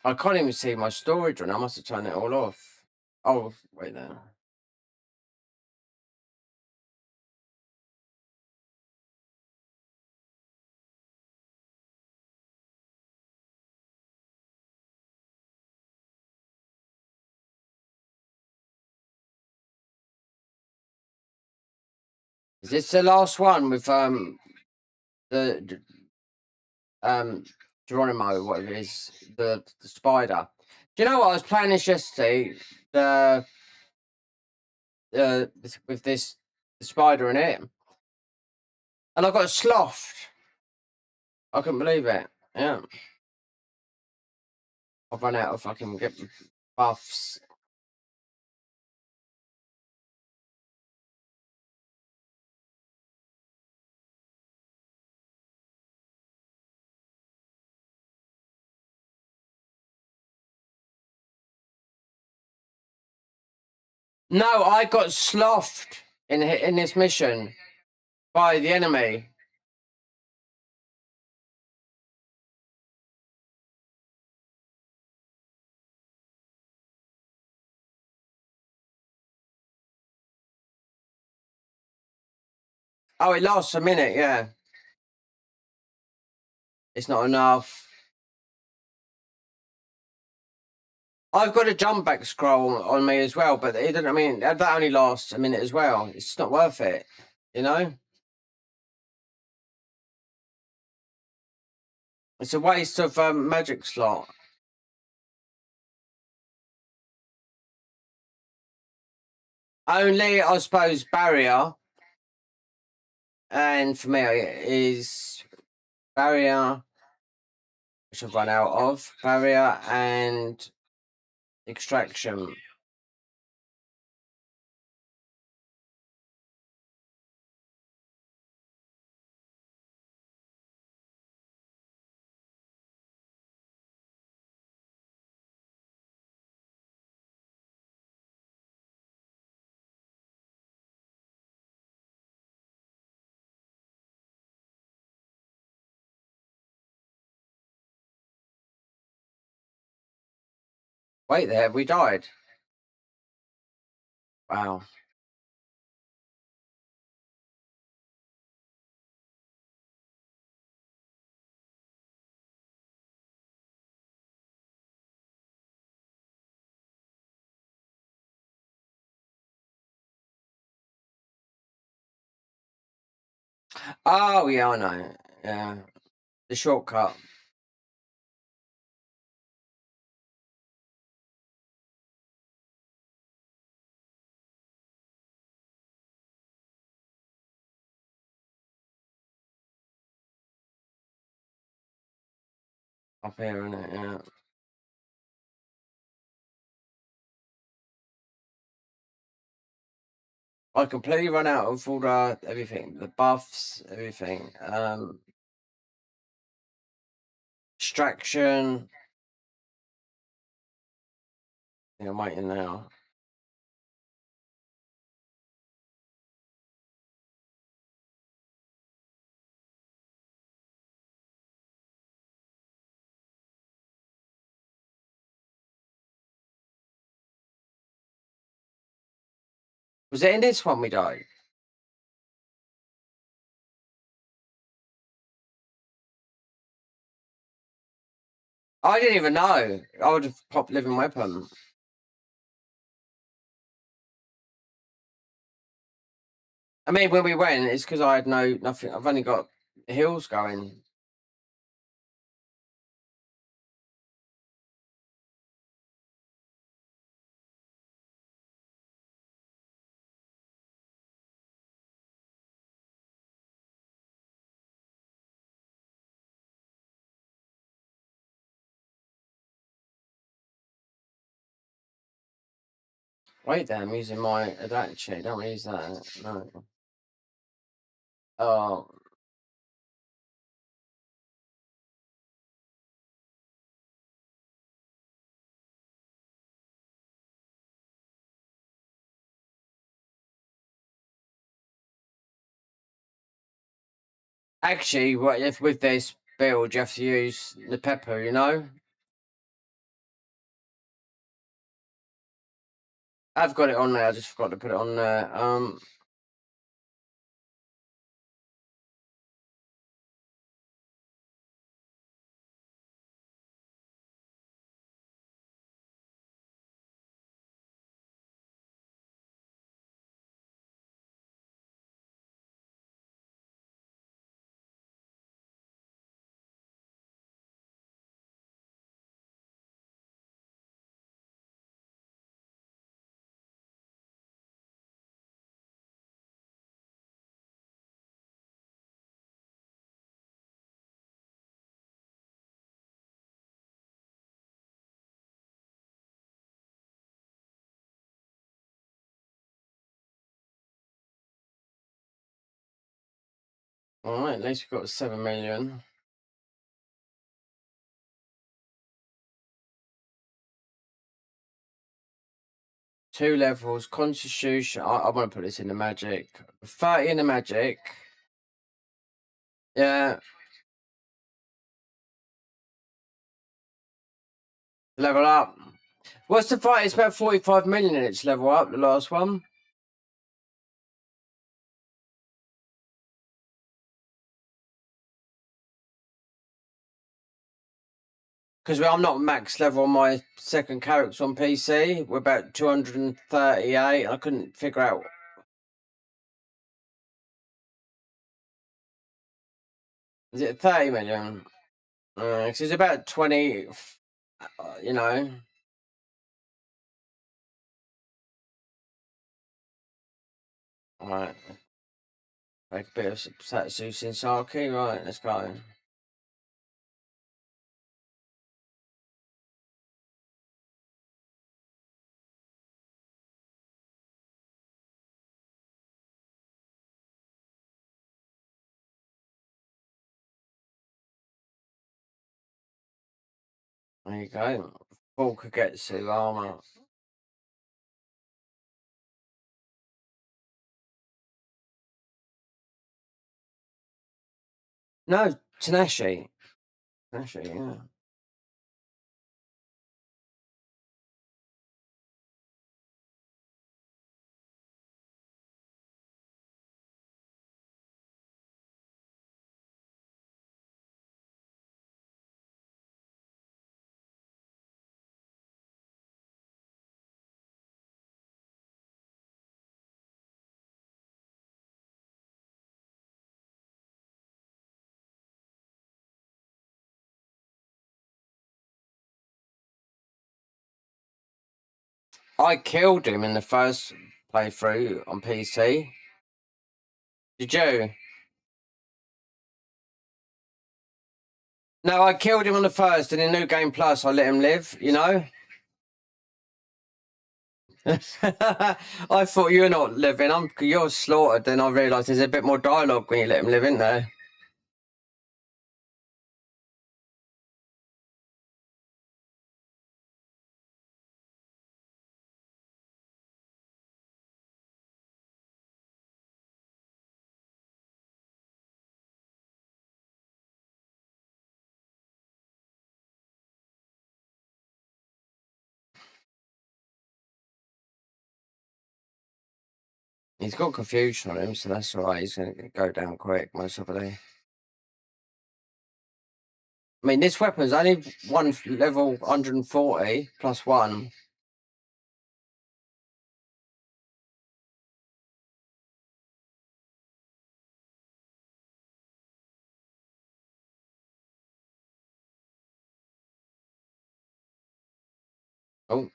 [SPEAKER 1] I can't even see my storage on. I must have turned it all off. Oh, wait there. Is this the last one with the Geronimo, whatever it is, the spider? Do you know what? I was playing this yesterday, the with this the spider in it, and I got slothed. I couldn't believe it. Yeah, I've run out of fucking get buffs. No, I got slothed in this mission by the enemy. Oh, it lasts a minute, yeah. It's not enough. I've got a jump back scroll on me as well, but it doesn't. I mean, that only lasts a minute as well. It's not worth it, you know. It's a waste of magic slot. Only, I suppose, barrier. And for me, is barrier, which I've run out of. Barrier and extraction. Wait there, we died. Wow. Oh, yeah, I know. Yeah. The shortcut. Up here, isn't it? Yeah. I completely run out of all everything, the buffs, everything. Extraction. Yeah, I'm waiting now. Was it in this one we died? I didn't even know. I would have popped living weapon. I mean, when we went, it's because I had nothing. I've only got hills going. Wait there, I'm using my adapter. Don't use that. No. Oh. Actually, what if with this build you have to use the pepper, you know? I've got it on there, I just forgot to put it on there. Alright, at least we've got 7 million. Two levels, constitution. I want to put this in the magic. 30 in the magic. Yeah. Level up. What's the fight? It's about 45 million in its level up, the last one. Because I'm not max level on my second character on PC. We're about 238. I couldn't figure out. Is it 30 million? Because it's about 20, you know. Alright. Make a bit of Satsu Sinsaki. Right, let's go. There you go. Full Kagetsu armor. No, Tanashi. Tanashi, yeah. I killed him in the first playthrough on PC. Did you? No, I killed him on the first, and in New Game Plus, I let him live, you know? I thought you're not living. You're slaughtered. Then I realised there's a bit more dialogue when you let him live, isn't there? He's got confusion on him, so that's all right. He's going to go down quick most of the day. I mean, this weapon's only one level 140 plus one. Oh.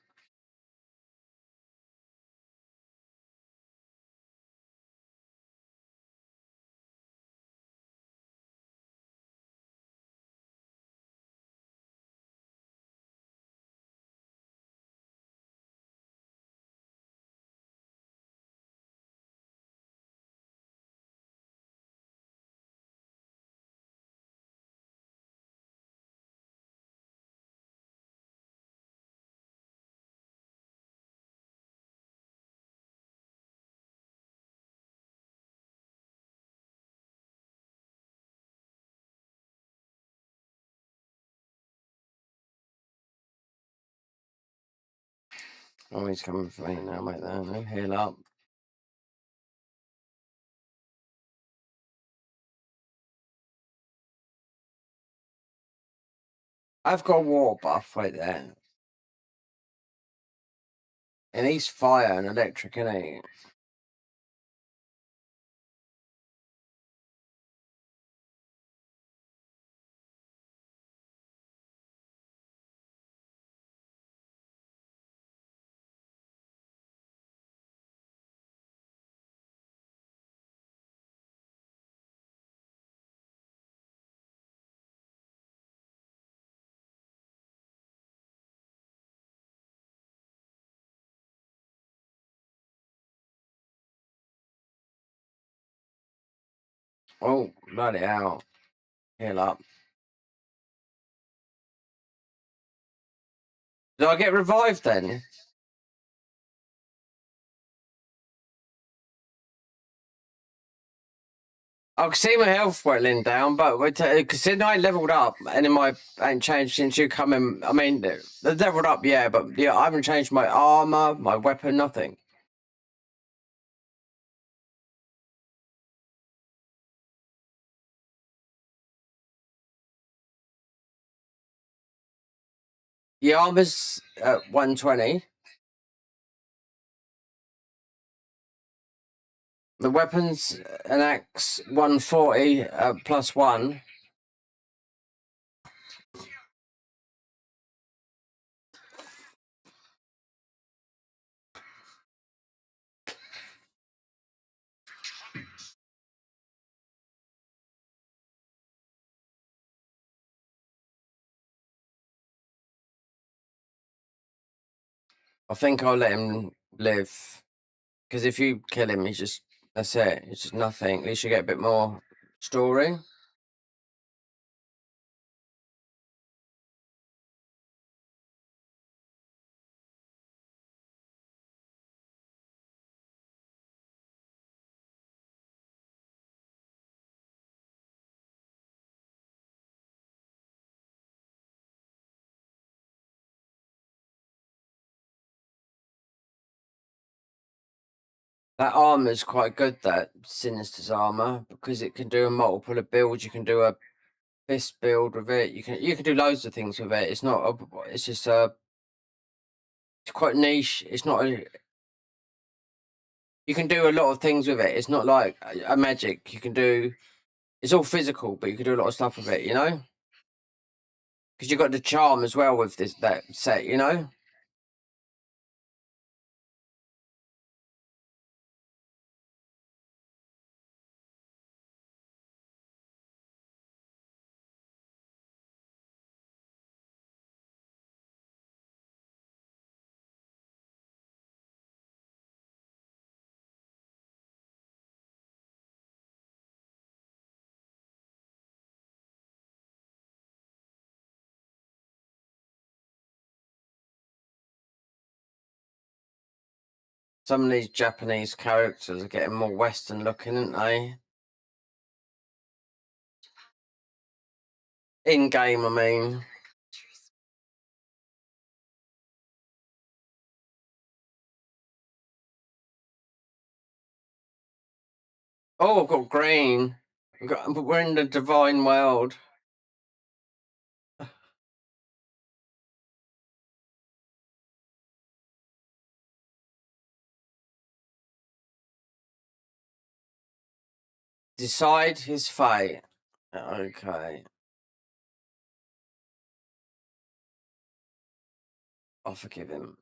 [SPEAKER 1] Oh, he's coming for me now, mate. There, no, heal up. I've got a war buff right there. And he's fire and electric, isn't he? Oh, bloody hell. Heal up. Did I get revived then? I can see my health whittling down, but because then I leveled up and then my ain't changed since you come in. I mean, they leveled up, yeah, but yeah, I haven't changed my armor, my weapon, nothing. The armor's at 120. The weapon's an axe 140 plus one. I think I'll let him live. Because if you kill him, that's it. It's just nothing. At least you get a bit more story. That armor's quite good, that Sinister's armor, because it can do a multiple of builds. You can do a fist build with it. You can do loads of things with it. It's not a, it's just a, it's quite niche. It's not a, you can do a lot of things with it. It's not like a magic. You can do, it's all physical, but you can do a lot of stuff with it, you know? Because you've got the charm as well with that set, you know? Some of these Japanese characters are getting more Western looking, aren't they? In game, I mean. Oh, I've got green. We're in the divine world. Decide his fate. Okay. I'll forgive him.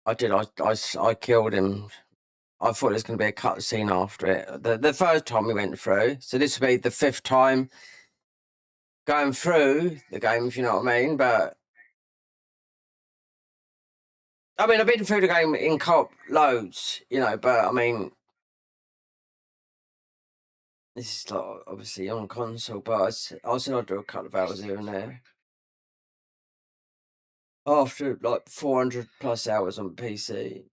[SPEAKER 1] I did. I killed him. I thought there was going to be a cutscene after it. The first time we went through. So this would be the 5th time going through the game, if you know what I mean. But I mean, I've been through the game in co-op loads, you know. But I mean, this is like obviously on console. But I said I'd do a couple of hours here and there. After like 400 plus hours on PC.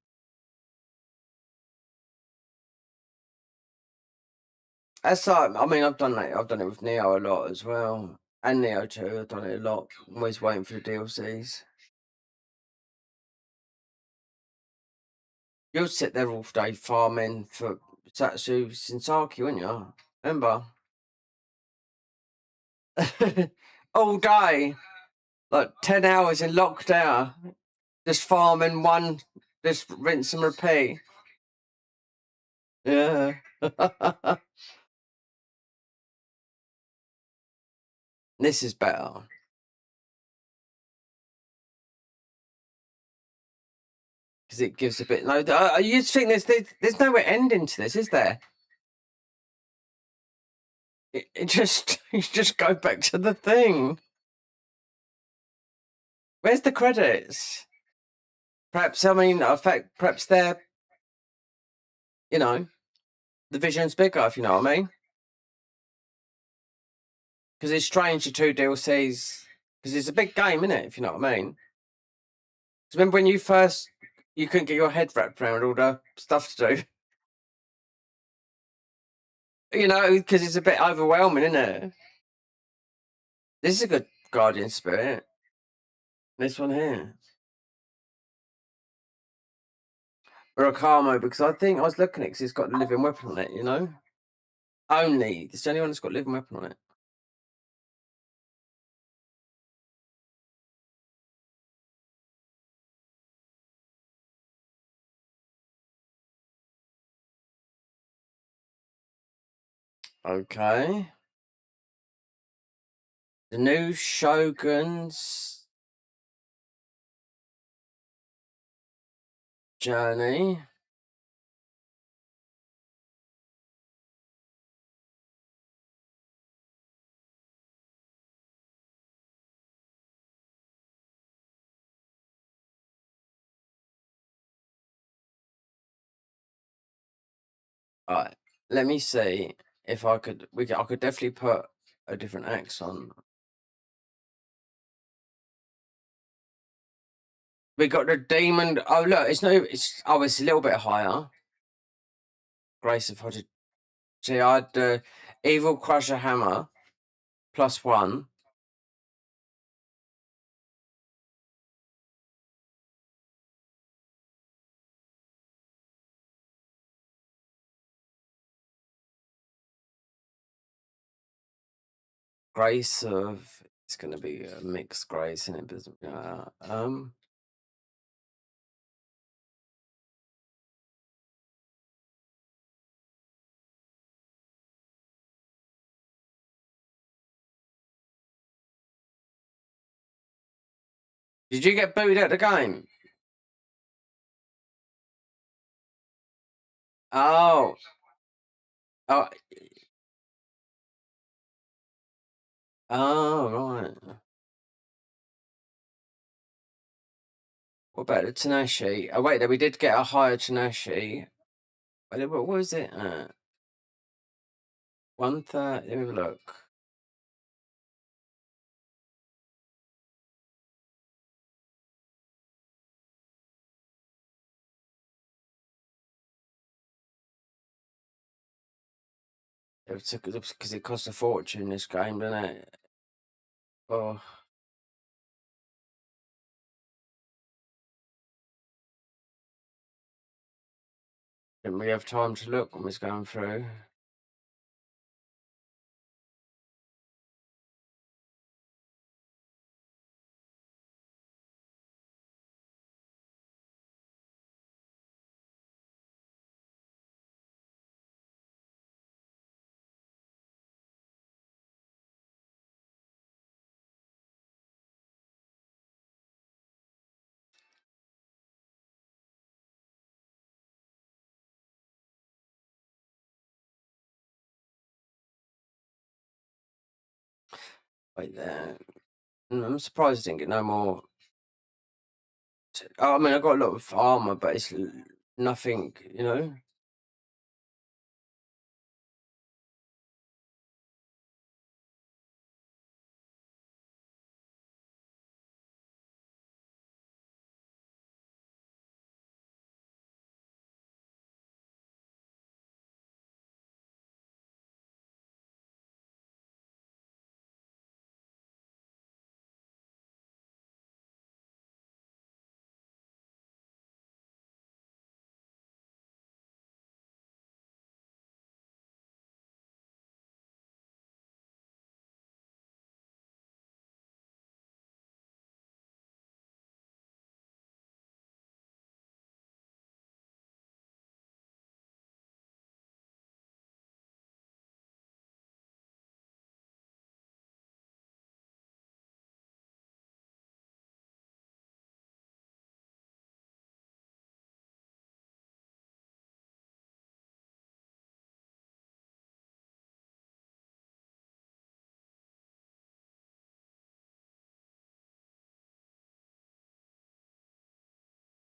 [SPEAKER 1] That's like, I mean, I've done that. I've done it with Nioh a lot as well, and Nioh 2. I've done it a lot. I'm always waiting for the DLCs. You'll sit there all day farming for Satsu Shinsaki, wouldn't you? Remember? All day, like 10 hours in lockdown, just farming one, just rinse and repeat. Yeah. This is better. Because it gives a bit. No, you just think there's no ending to this, is there? It just you just go back to the thing. Where's the credits? Perhaps I mean, perhaps they're, you know, the vision's bigger, if you know what I mean. Because it's strange the 2 DLCs. Because it's a big game, isn't it? If you know what I mean. Because remember when you couldn't get your head wrapped around all the stuff to do. You know, because it's a bit overwhelming, isn't it? This is a good Guardian Spirit. This one here. Murakamo, because I think I was looking at it because it's got the living weapon on it, you know? Only. It's the only one that's got a living weapon on it. Okay. The new Shogun's journey. Alright. Let me see if I could I could definitely put a different axe on. We got the demon. Oh look, it's a little bit higher. Grace of Hodge. See, I had the Evil Crusher Hammer +1. Grace of, it's gonna be a mixed grace in it, but did you get booted out the game? Oh. Oh. Oh, right. What about the Tenashi? Oh, wait, we did get a higher Tenashi. What was it? 130. Let me have a look. Because it costs a fortune, this game, doesn't it? Oh. Didn't we have time to look when we was going through? Wait there. I'm surprised I didn't get no more. I mean, I got a lot of armor, but it's nothing, you know.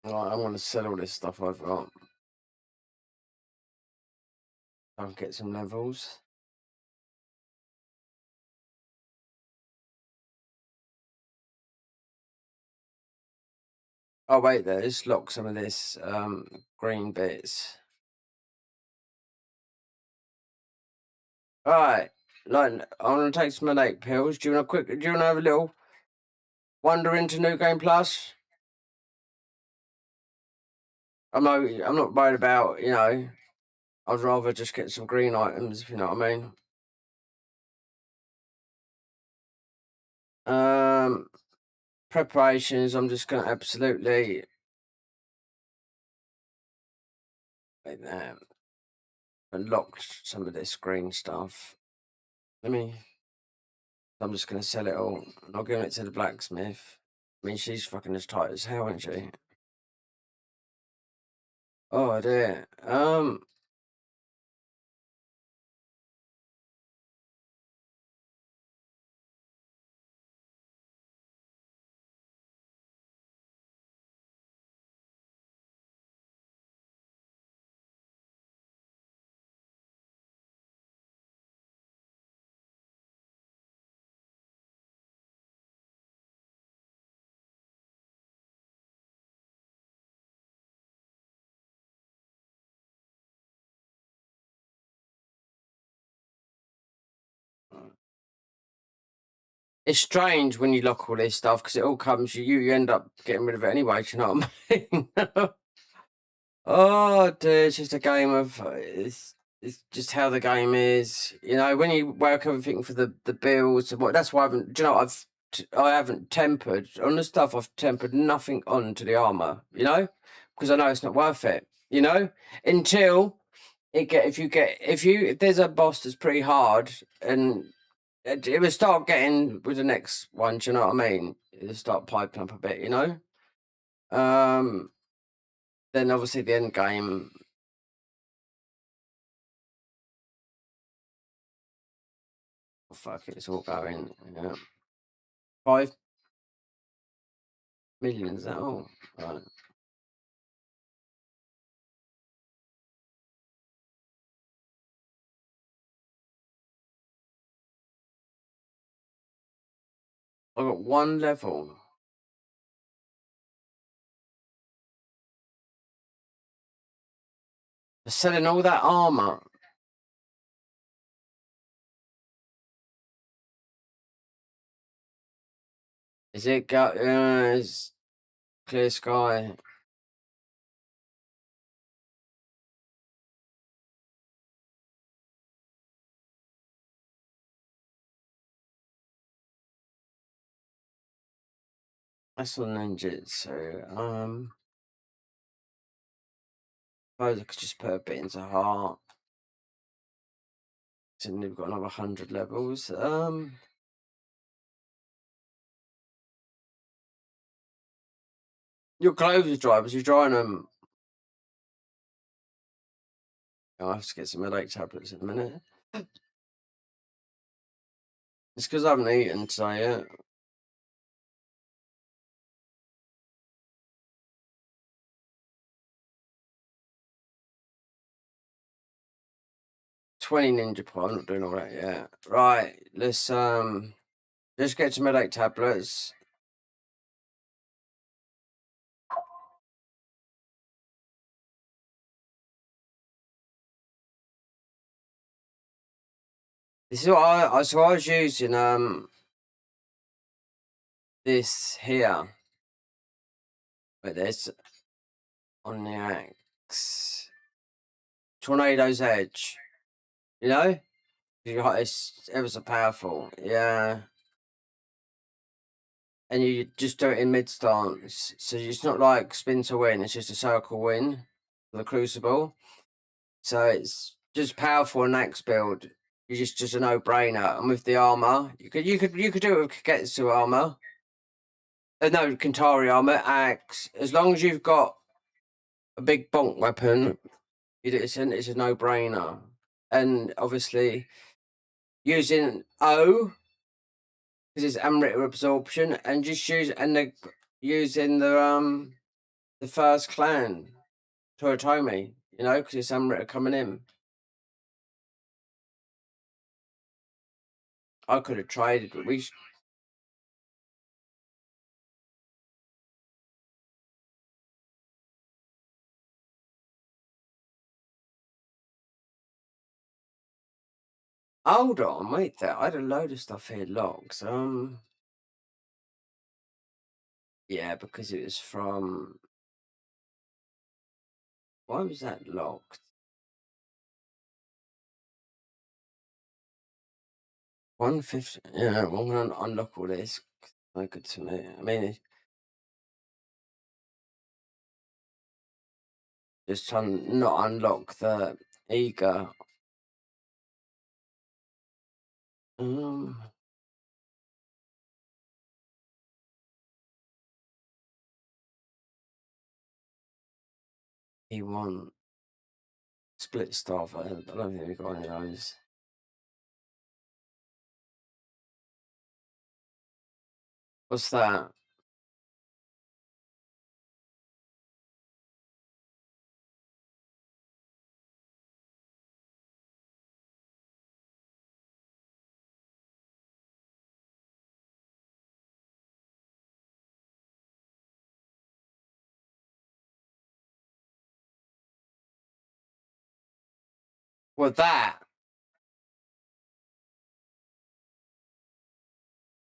[SPEAKER 1] Right, I want to sell all this stuff I've got. I'll get some levels. Oh wait, there. Let's lock some of this green bits. All right, like I'm gonna take some innate pills. Do you want to have a little wander into New Game Plus? I'm not worried about, you know. I'd rather just get some green items, if you know what I mean. Preparations. I'm just gonna absolutely like that. Unlock some of this green stuff. I'm just gonna sell it all. And I'll give it to the blacksmith. I mean, she's fucking as tight as hell, isn't she? Oh dear. It's strange when you lock all this stuff because it all comes. You end up getting rid of it anyway. Do you know what I mean? Oh, dear, it's just a game of it's just how the game is. You know, when you work everything for the bills and what. That's why I haven't. Do you know? I haven't tempered on the stuff. I've tempered nothing onto the armor. You know, because I know it's not worth it. You know, until if there's a boss that's pretty hard and it will start getting with the next one. Do you know what I mean? It'll start piping up a bit. You know. Um. Then obviously the end game. Oh, fuck it, it's all going. Yeah. 5 million, is that all? Right. I got one level. They're selling all that armor. Is it got it's clear sky? That's on ninjutsu. Suppose I could just put a bit into heart. So we've got another 100 levels. Your clothes are dry, but you're drying them. I'll have to get some headache tablets in a minute. It's because I haven't eaten today yet. $20 ninja pie. I'm not doing all that yet. Right, let's just get some headache tablets. This is what I was using this here. Wait, there's on the axe. Tornado's Edge. You know? It's ever so powerful. Yeah. And you just do it in mid stance. So it's not like spin to win, it's just a circle win for the Crucible. So it's just powerful in axe build. You just a no brainer. And with the armor, you could do it with Kagetsu armor. No, Kintari armor, axe. As long as you've got a big bonk weapon, it's a no brainer. And obviously using O, because it's Amrita absorption, and just using the first clan Toyotomi, you know, because it's Amrita coming in. I could have traded, but we. Hold on, wait there. I had a load of stuff here, logs. Yeah, because it was from. Why was that locked? 150. Yeah, I'm gonna unlock all this. No good to me. I mean, just not unlock the eager. He won split staff. I don't think we got any of those. What's that? Well, that.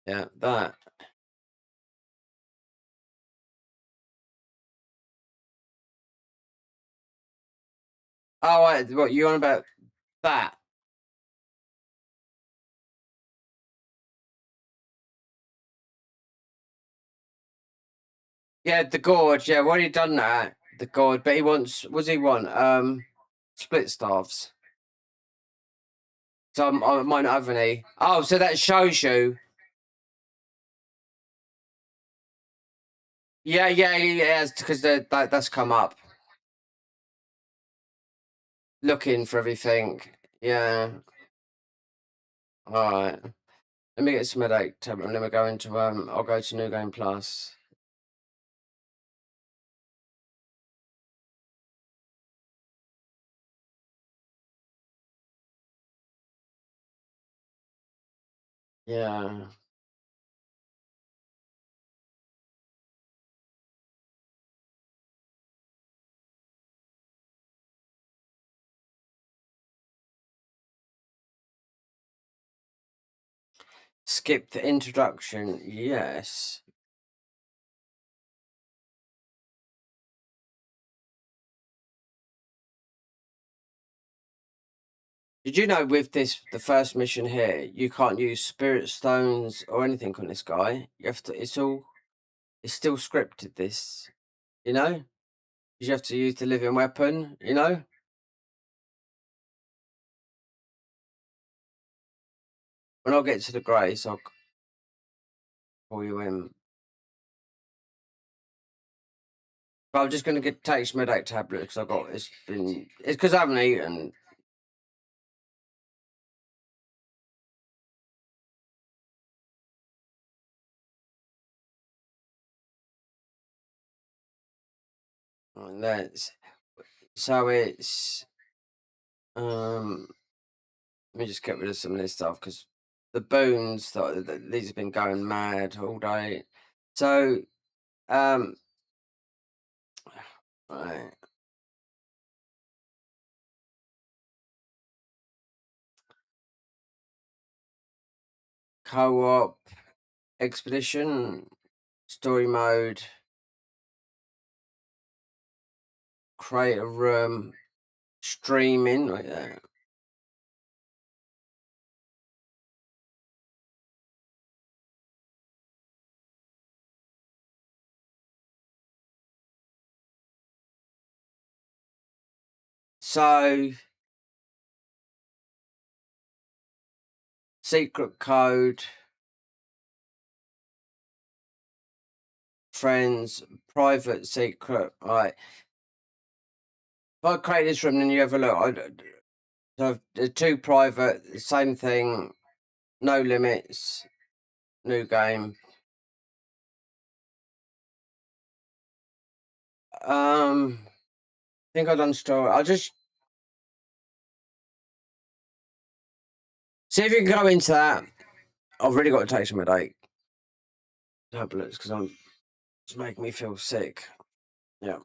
[SPEAKER 1] Yeah, that. Oh, what you on about that? Yeah, the gorge. Yeah, what he done that? The gorge, but he wants. What's he want? Split staffs. So I might not have any. Oh, so that shows you. Yeah. Because that's come up. Looking for everything. Yeah. All right. Let me get some headache tablet, and then we go into I'll go to New Game Plus. Yeah. Skip the introduction. Yes. Did you know with this, the first mission here, you can't use spirit stones or anything on this guy? You have to, it's still scripted, this, you know? You have to use the living weapon, you know? When I get to the grace, I'll call you in. But I'm just going to take some headache tablets because it's because I haven't eaten. And that's so it's let me just get rid of some of this stuff because the boons these have been going mad all day. So right. Co-op expedition story mode, create a room, streaming like that. So secret code, friends, private secret. Right. If I create this room, then you have a look. So the two private, same thing, no limits, new game. I think I've done story. I'll just see if you can go into that. I've really got to take some headache tablets because it's making me feel sick. Yeah.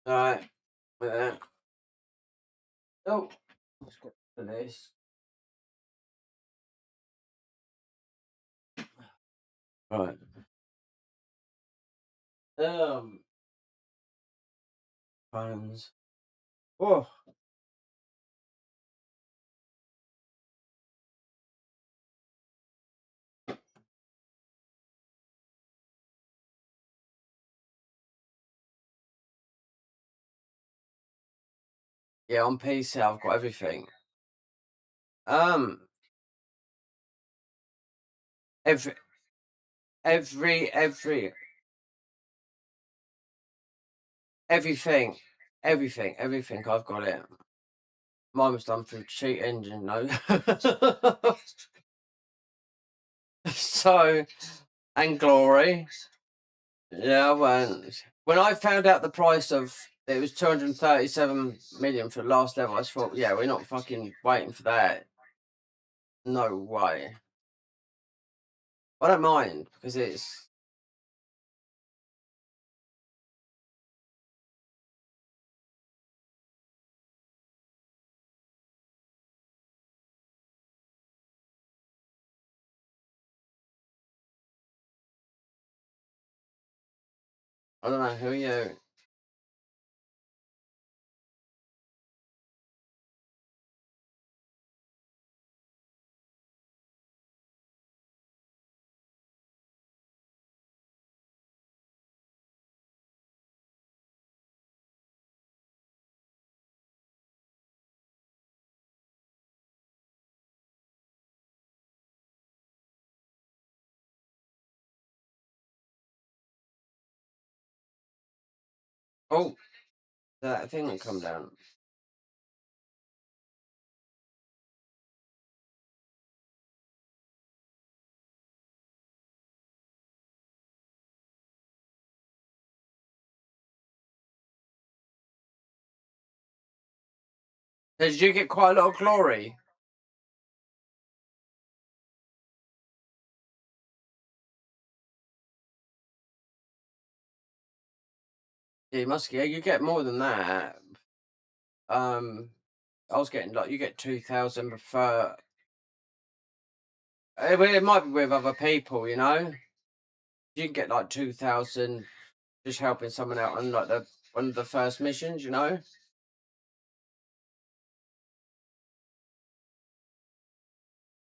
[SPEAKER 1] All right. Oh, let's get to this. Right. Phones. Oh, yeah. On PC, I've got everything. Um, every, everything, everything. I've got it. Mine was done through cheat engine, no. So, and glory. Yeah, I went. When I found out the price of it was 237 million for the last level, I just thought, yeah, we're not fucking waiting for that. No way. I don't mind because it's. I don't know who are you. Oh, that thing will come down. Did you get quite a lot of glory? Yeah, you must get. You get more than that. I was getting like you get 2,000 for It might be with other people, you know. You can get like 2,000 just helping someone out on like one of the first missions, you know.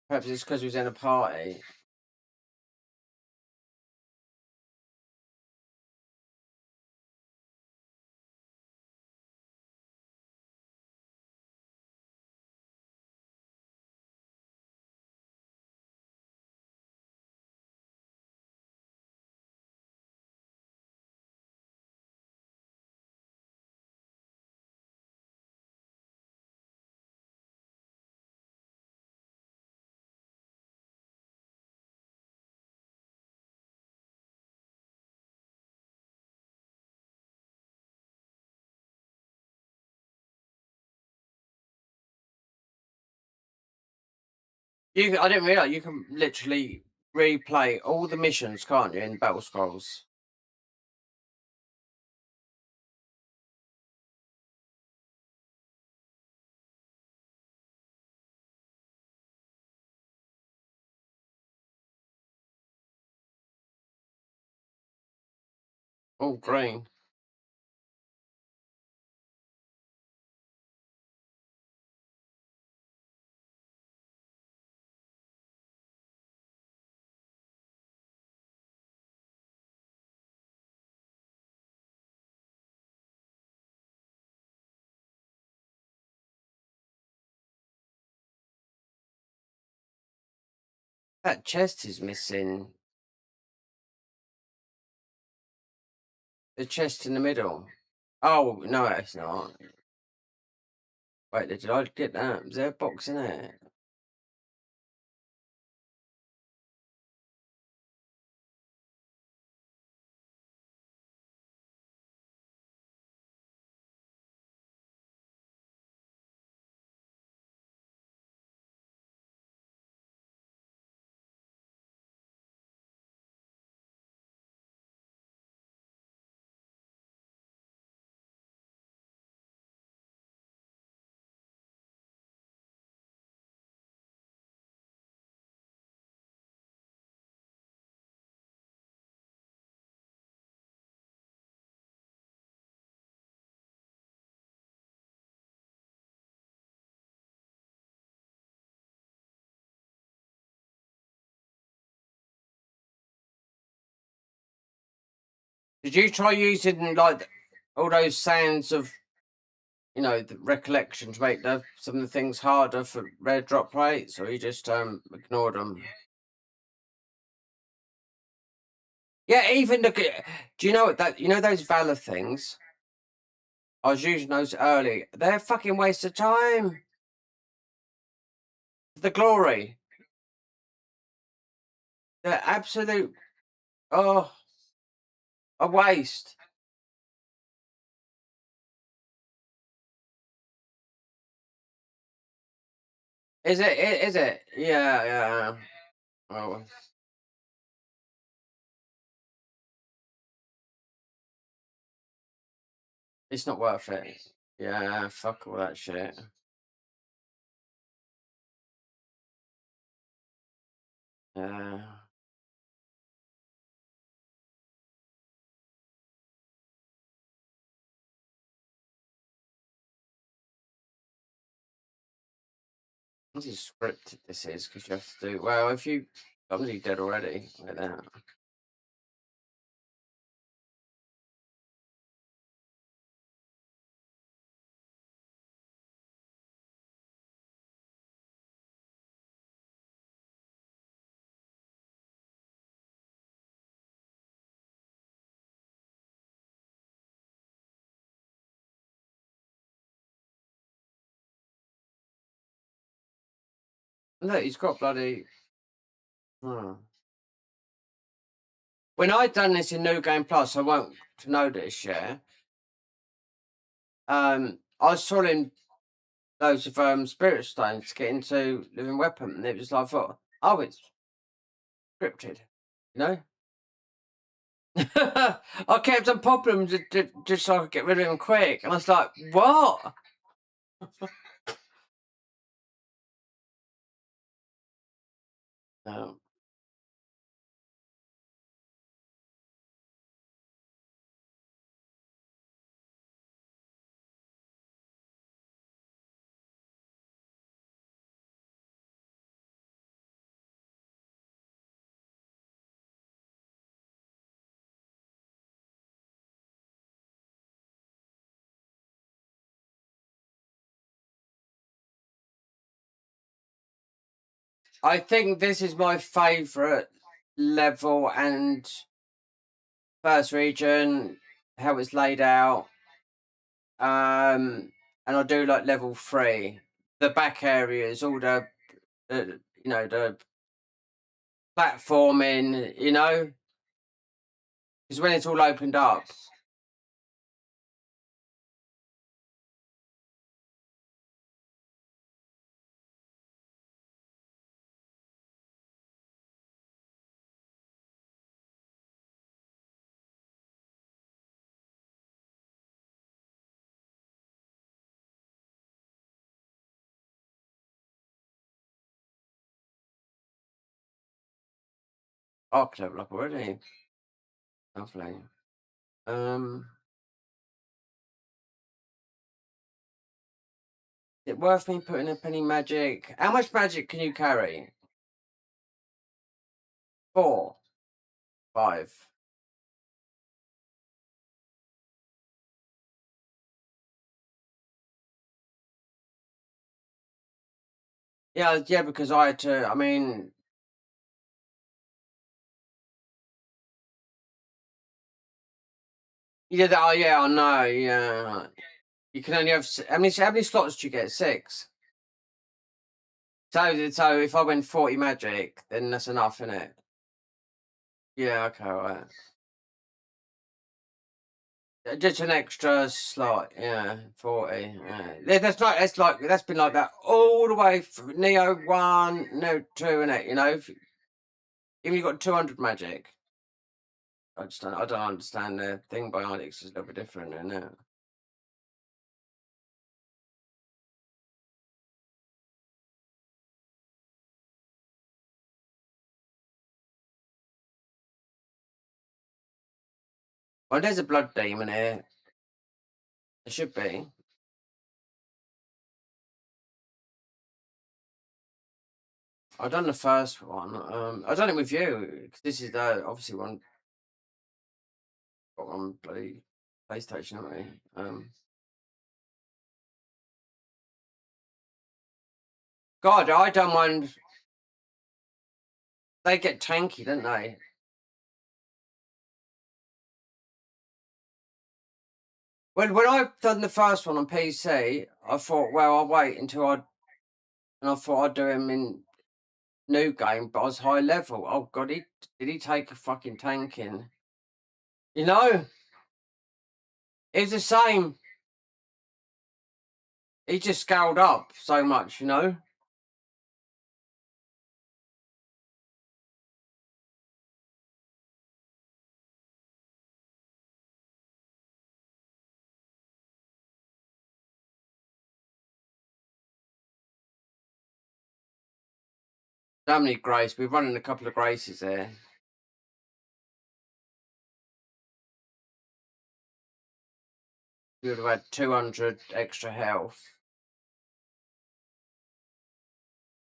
[SPEAKER 1] Perhaps it's because we was in a party. I didn't realize you can literally replay all the missions, can't you, in Battle Scrolls? All green. That chest is missing. The chest in the middle. Oh no, it's not. Wait, did I get that? Was there a box in there? Did you try using like all those sounds of, you know, the recollection to make some of the things harder for red drop rates, or you just ignored them? Yeah, even look at. Do you know what that? You know those valor things? I was using those early. They're a fucking waste of time. The glory. They're absolute. Oh, a waste. Is it? Is it? Yeah, yeah. Oh, it's not worth it. Yeah, fuck all that shit. Yeah. This is scripted. This is because you have to do. Well, if you. Somebody's dead already. Like that. Look, he's got bloody. Hmm. When I done this in New Game Plus, I won't know this, yeah. I was selling loads of spirit stones to get into living weapon, and it was like, I thought, oh, it's scripted, you know. I kept on popping them just so I could get rid of them quick, and I was like, what? Um, I think this is my favourite level and first region, how it's laid out. And I do like level 3. The back areas, all the the platforming, because when it's all opened up. Oh, level up already. Lovely. Is it worth me putting a penny magic? How much magic can you carry? 4, 5. Yeah, yeah, because I had to. I mean, yeah, oh yeah, I know. Yeah, you can only have how many slots do you get? 6. So if I win 40 magic, then that's enough, isn't it? Yeah, okay, all right. Just an extra slot, yeah, 40. Yeah. That's been like that all the way from Nioh 1, Nioh 2, and it. Even you got 200 magic. I don't understand the thing behind it. 'Cause it's a little bit different, isn't it? Well, there's a blood demon here. There should be. I've done the first one. I've done it with you. 'Cause this is the obviously one. Got on bloody PlayStation, haven't we? God, I don't mind. They get tanky, don't they? When I've done the first one on PC, I thought, well, I'll wait until and I thought I'd do him in new game, but I was high level. Oh God, did he take a fucking tanking? You know, it's the same. He just scaled up so much. How many grace? We're running a couple of graces there. We would have had 200 extra health.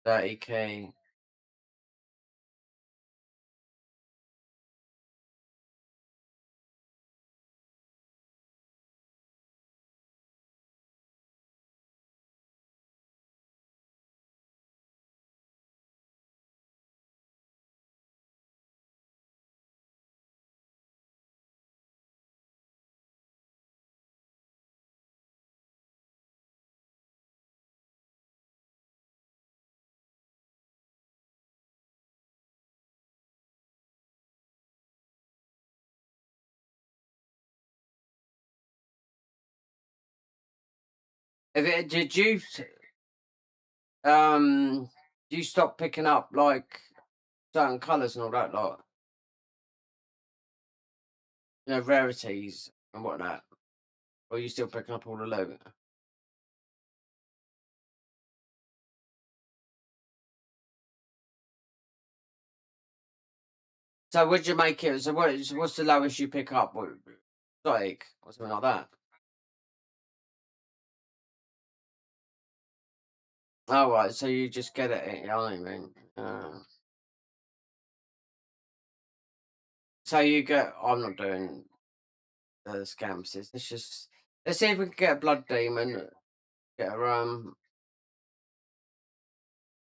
[SPEAKER 1] 30 key. Did you do you stop picking up like certain colours and all that lot? Rarities and whatnot. Or are you still picking up all the loot? So would you make it? So what's the lowest you pick up? What, like or something like that? Oh right, so you just get it. You know what I mean? So you get. I'm not doing the scams. Let's just let's see if we can get a blood demon. Get a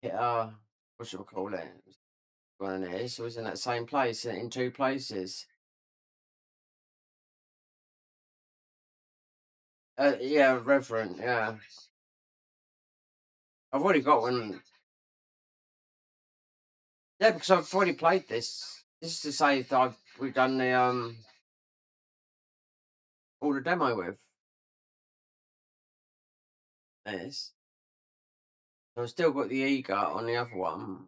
[SPEAKER 1] get a what should we call it? One it is. It was in that same place in two places. Yeah, Reverend. Yeah, I've already got one. Yeah, because I've already played this. This is to say that we've done the all the demo with this. So I've still got the EGOT on the other one.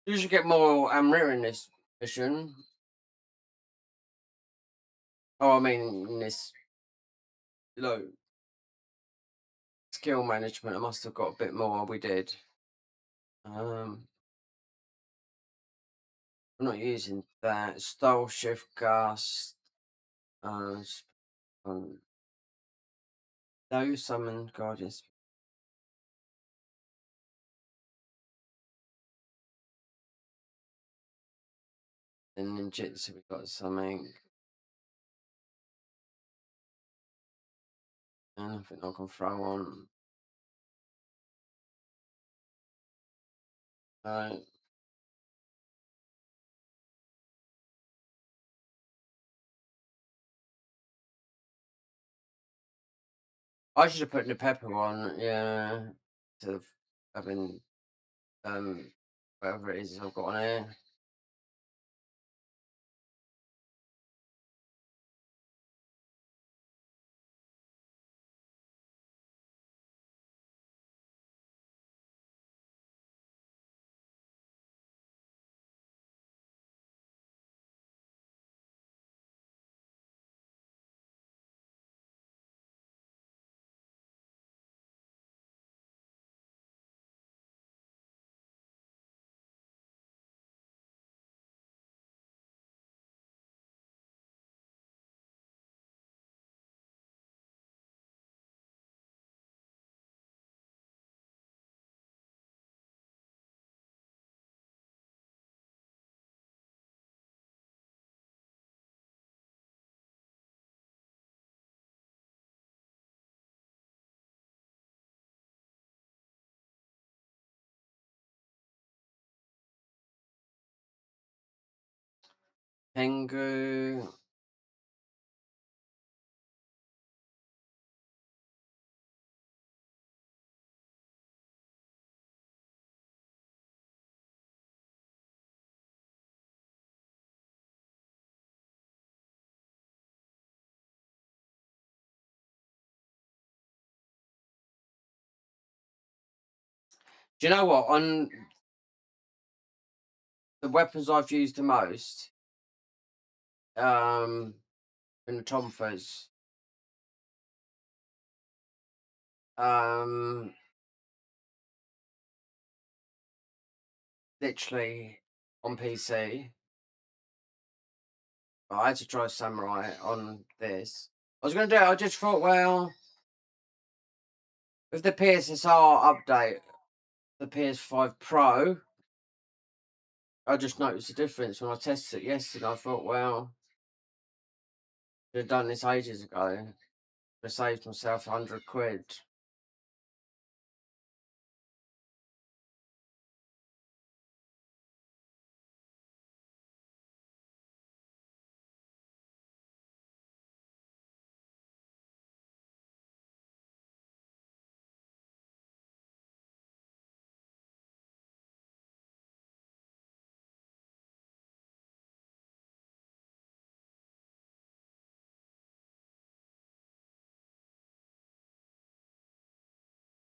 [SPEAKER 1] You should get more Amrir in this mission. Oh, I mean, in this low skill management, I must have got a bit more. We did. I'm not using that. Style shift gust. Um, no summon guardians. And ninjutsu, we got something. And I think I can throw on. Uh, I should have put the pepper on, yeah. Instead of having whatever it is I've got on here. Tengu. Do you know what? On the weapons I've used the most, in the Tomfers, um, literally on PC. I had to try Samurai on this. I was going to do it. I just thought, well, with the PSSR update, the PS5 Pro, I just noticed the difference when I tested it yesterday. I thought, well, should have done this ages ago. I saved myself £100.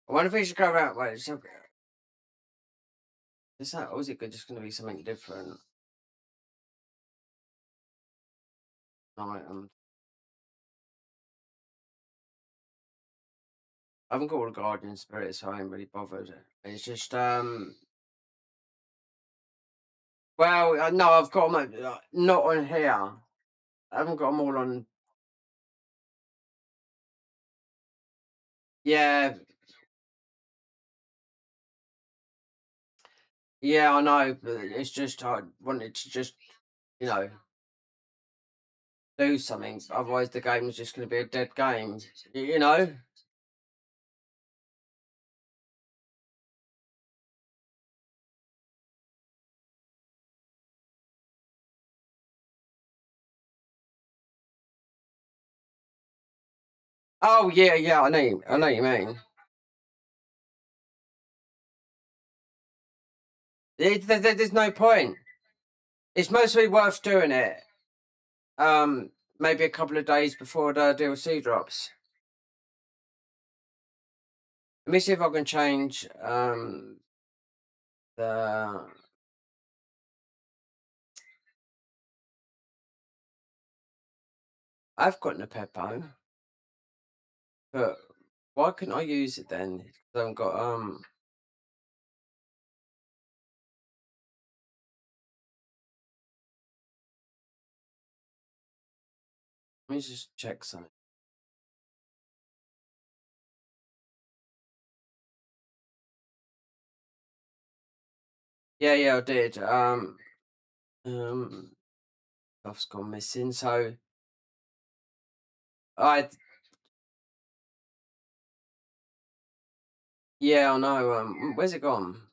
[SPEAKER 1] I wonder if we should go around. Wait, is that, or is it just going to be something different? Items. I haven't got all the Guardian Spirit, so I ain't really bothered. It's just well, no, I've got them not on here. I haven't got them all on. Yeah, yeah, I know, but it's just I wanted to just, you know, do something. Otherwise, the game was just going to be a dead game. You know. Oh yeah, yeah, I know what you mean. There's no point. It's mostly worth doing it. Maybe a couple of days before the DLC drops. Let me see if I can change the. I've got Nepeppo, but why couldn't I use it then? 'Cause I haven't got Let me just check something. Yeah, yeah, I did. Stuff's gone missing. So I, yeah, I know. Where's it gone?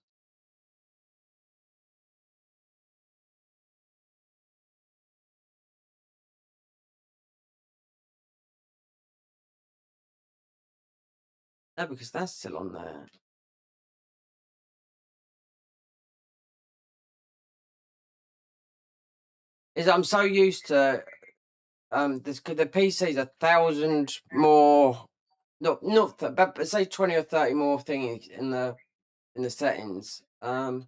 [SPEAKER 1] No, because that's still on there. Is I'm so used to the PC's 1,000 more. Not but say 20 or 30 more things in the settings. Right,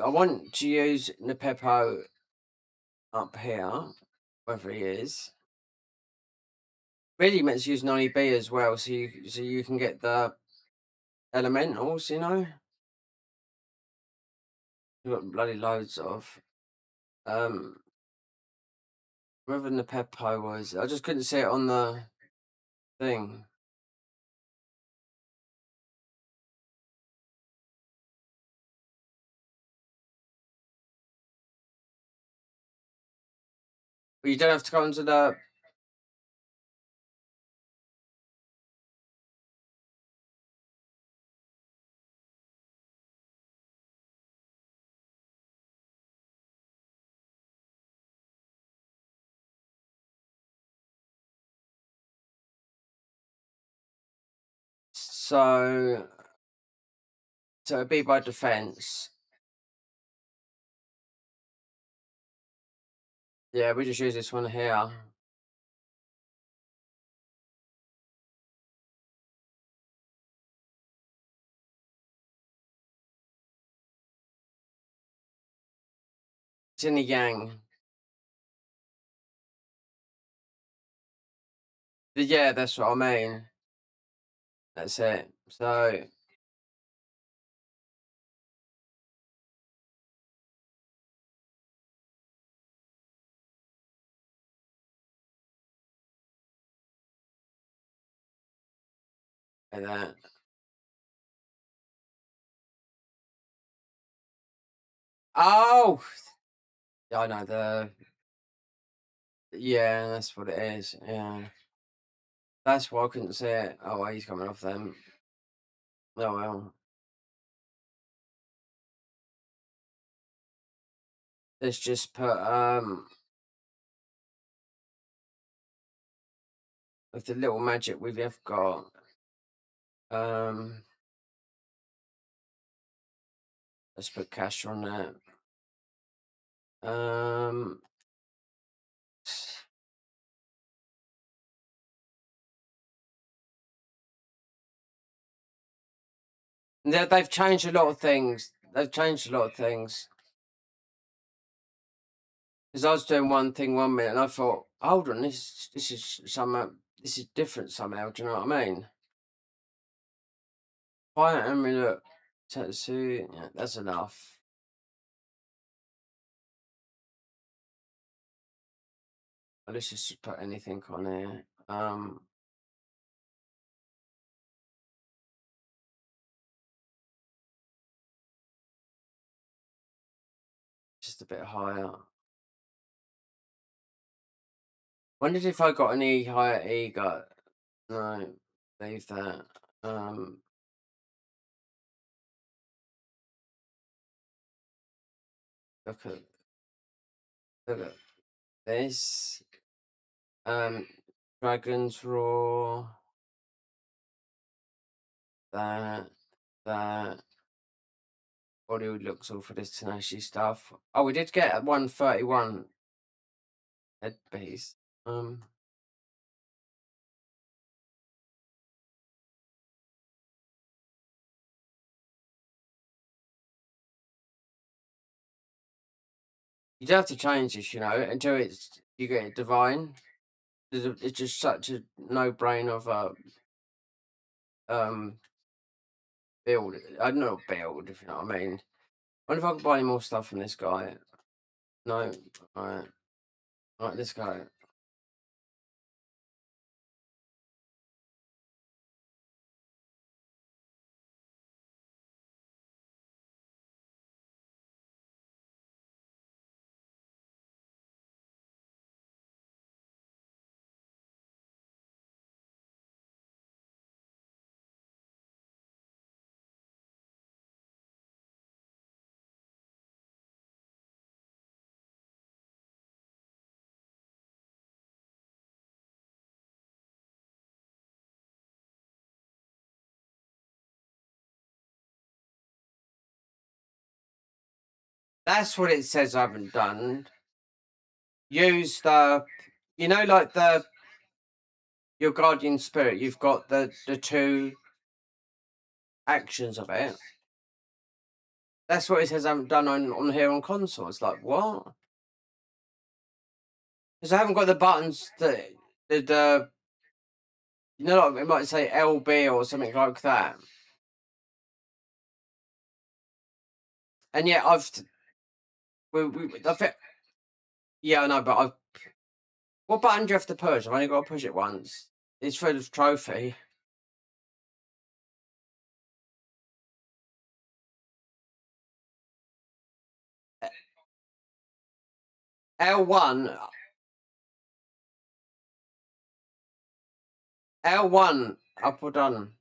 [SPEAKER 1] I want to use Nepeppo up here, wherever he is. Really meant to use 90B as well, so you can get the elementals, you know. You've got bloody loads of. Wherever Nepeppo was, I just couldn't see it on the thing. But you don't have to go into the. So it'd be by defense. Yeah, we just use this one here. It's in the yang. Yeah, that's what I mean. That's it. So Like that. Oh! I know yeah, that's what it is. Yeah. That's why I couldn't see it. Oh, well, he's coming off them. Oh, well. Let's just put, with the little magic we've got, let's put cash on that. They've changed a lot of things. They've changed a lot of things. Because I was doing one thing 1 minute and I thought, hold on, this is somehow, this is different somehow. Do you know what I mean? Quiet and we look. See, yeah, that's enough. Let's just put anything on here. Just a bit higher. Wondered if I got any higher ego. No, leave that. Look at this. Dragon's Roar. That. Bollywood looks all for this tenacious stuff. Oh, we did get a 131 headpiece. You don't have to change this, you know, until you get it divine. It's just such a no-brainer of a build. I don't know build, if you know what I mean. I wonder if I can buy any more stuff from this guy. No. Alright. Alright, let's go. That's what it says I haven't done. Use the, you know, like your guardian spirit. You've got the two actions of it. That's what it says I haven't done on here on console. It's like, what? Because I haven't got the buttons that the you know, like it might say LB or something like that. And yet I think, yeah, I know, but what button do you have to push? I've only got to push it once. It's for the trophy. L1. L1 up or down.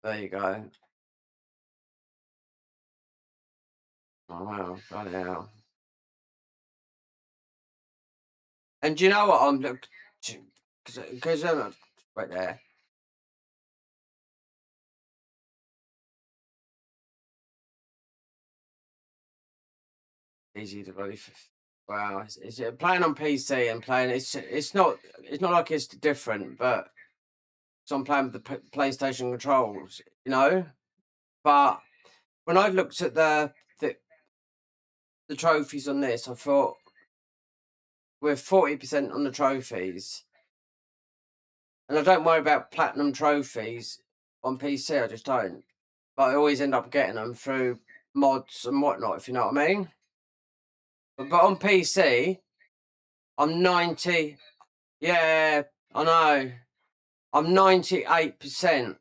[SPEAKER 1] There you go. Oh wow, bloody hell. And do you know what I'm because right there. Easy to believe. Wow, it's playing on PC and playing. It's not like it's different, but so I'm playing with the PlayStation controls, you know. But when I looked at the trophies on this, I thought we're 40% on the trophies, and I don't worry about platinum trophies on PC. I just don't. But I always end up getting them through mods and whatnot, if you know what I mean. But on PC, I'm 90. Yeah, I know. I'm 98%.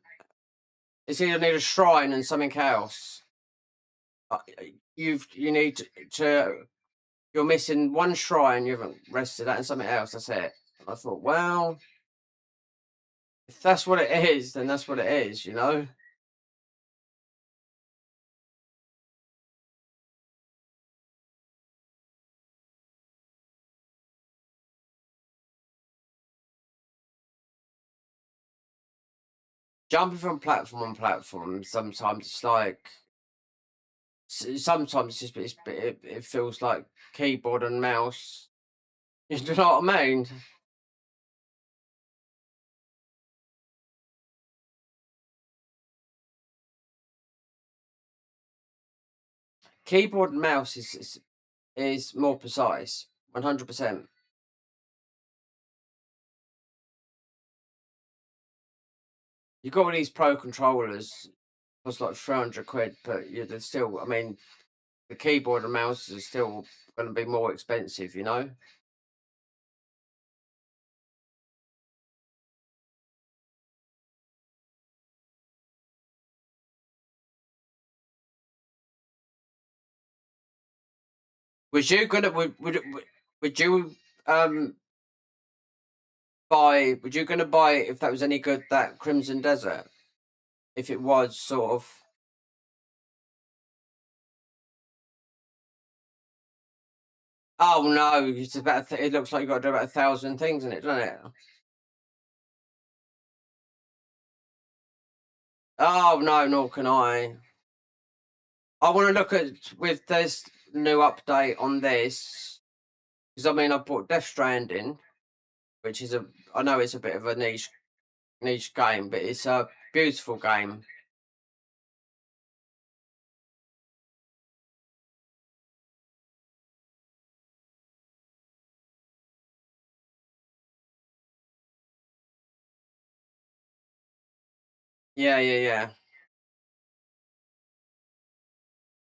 [SPEAKER 1] It's either need a shrine and something else. You need to. You're missing one shrine. You haven't rested that and something else. That's it. And I thought, well, if that's what it is, then that's what it is. You know. Jumping from platform on platform, sometimes it's like, sometimes it feels like keyboard and mouse. You know what I mean? Keyboard and mouse is more precise, 100%. You got all these pro controllers, cost like 300 quid, but they're still. I mean, the keyboard and mouse are still going to be more expensive. You know. Was you gonna would you buy? Would you gonna buy if that was any good? That Crimson Desert, if it was sort of. Oh no! It's about. It looks like you got to do about 1,000 things in it, doesn't it? Oh no, nor can I. I want to look at with this new update on this because I mean I bought Death Stranding, which is a. I know it's a bit of a niche game, but it's a beautiful game. Yeah, yeah, yeah.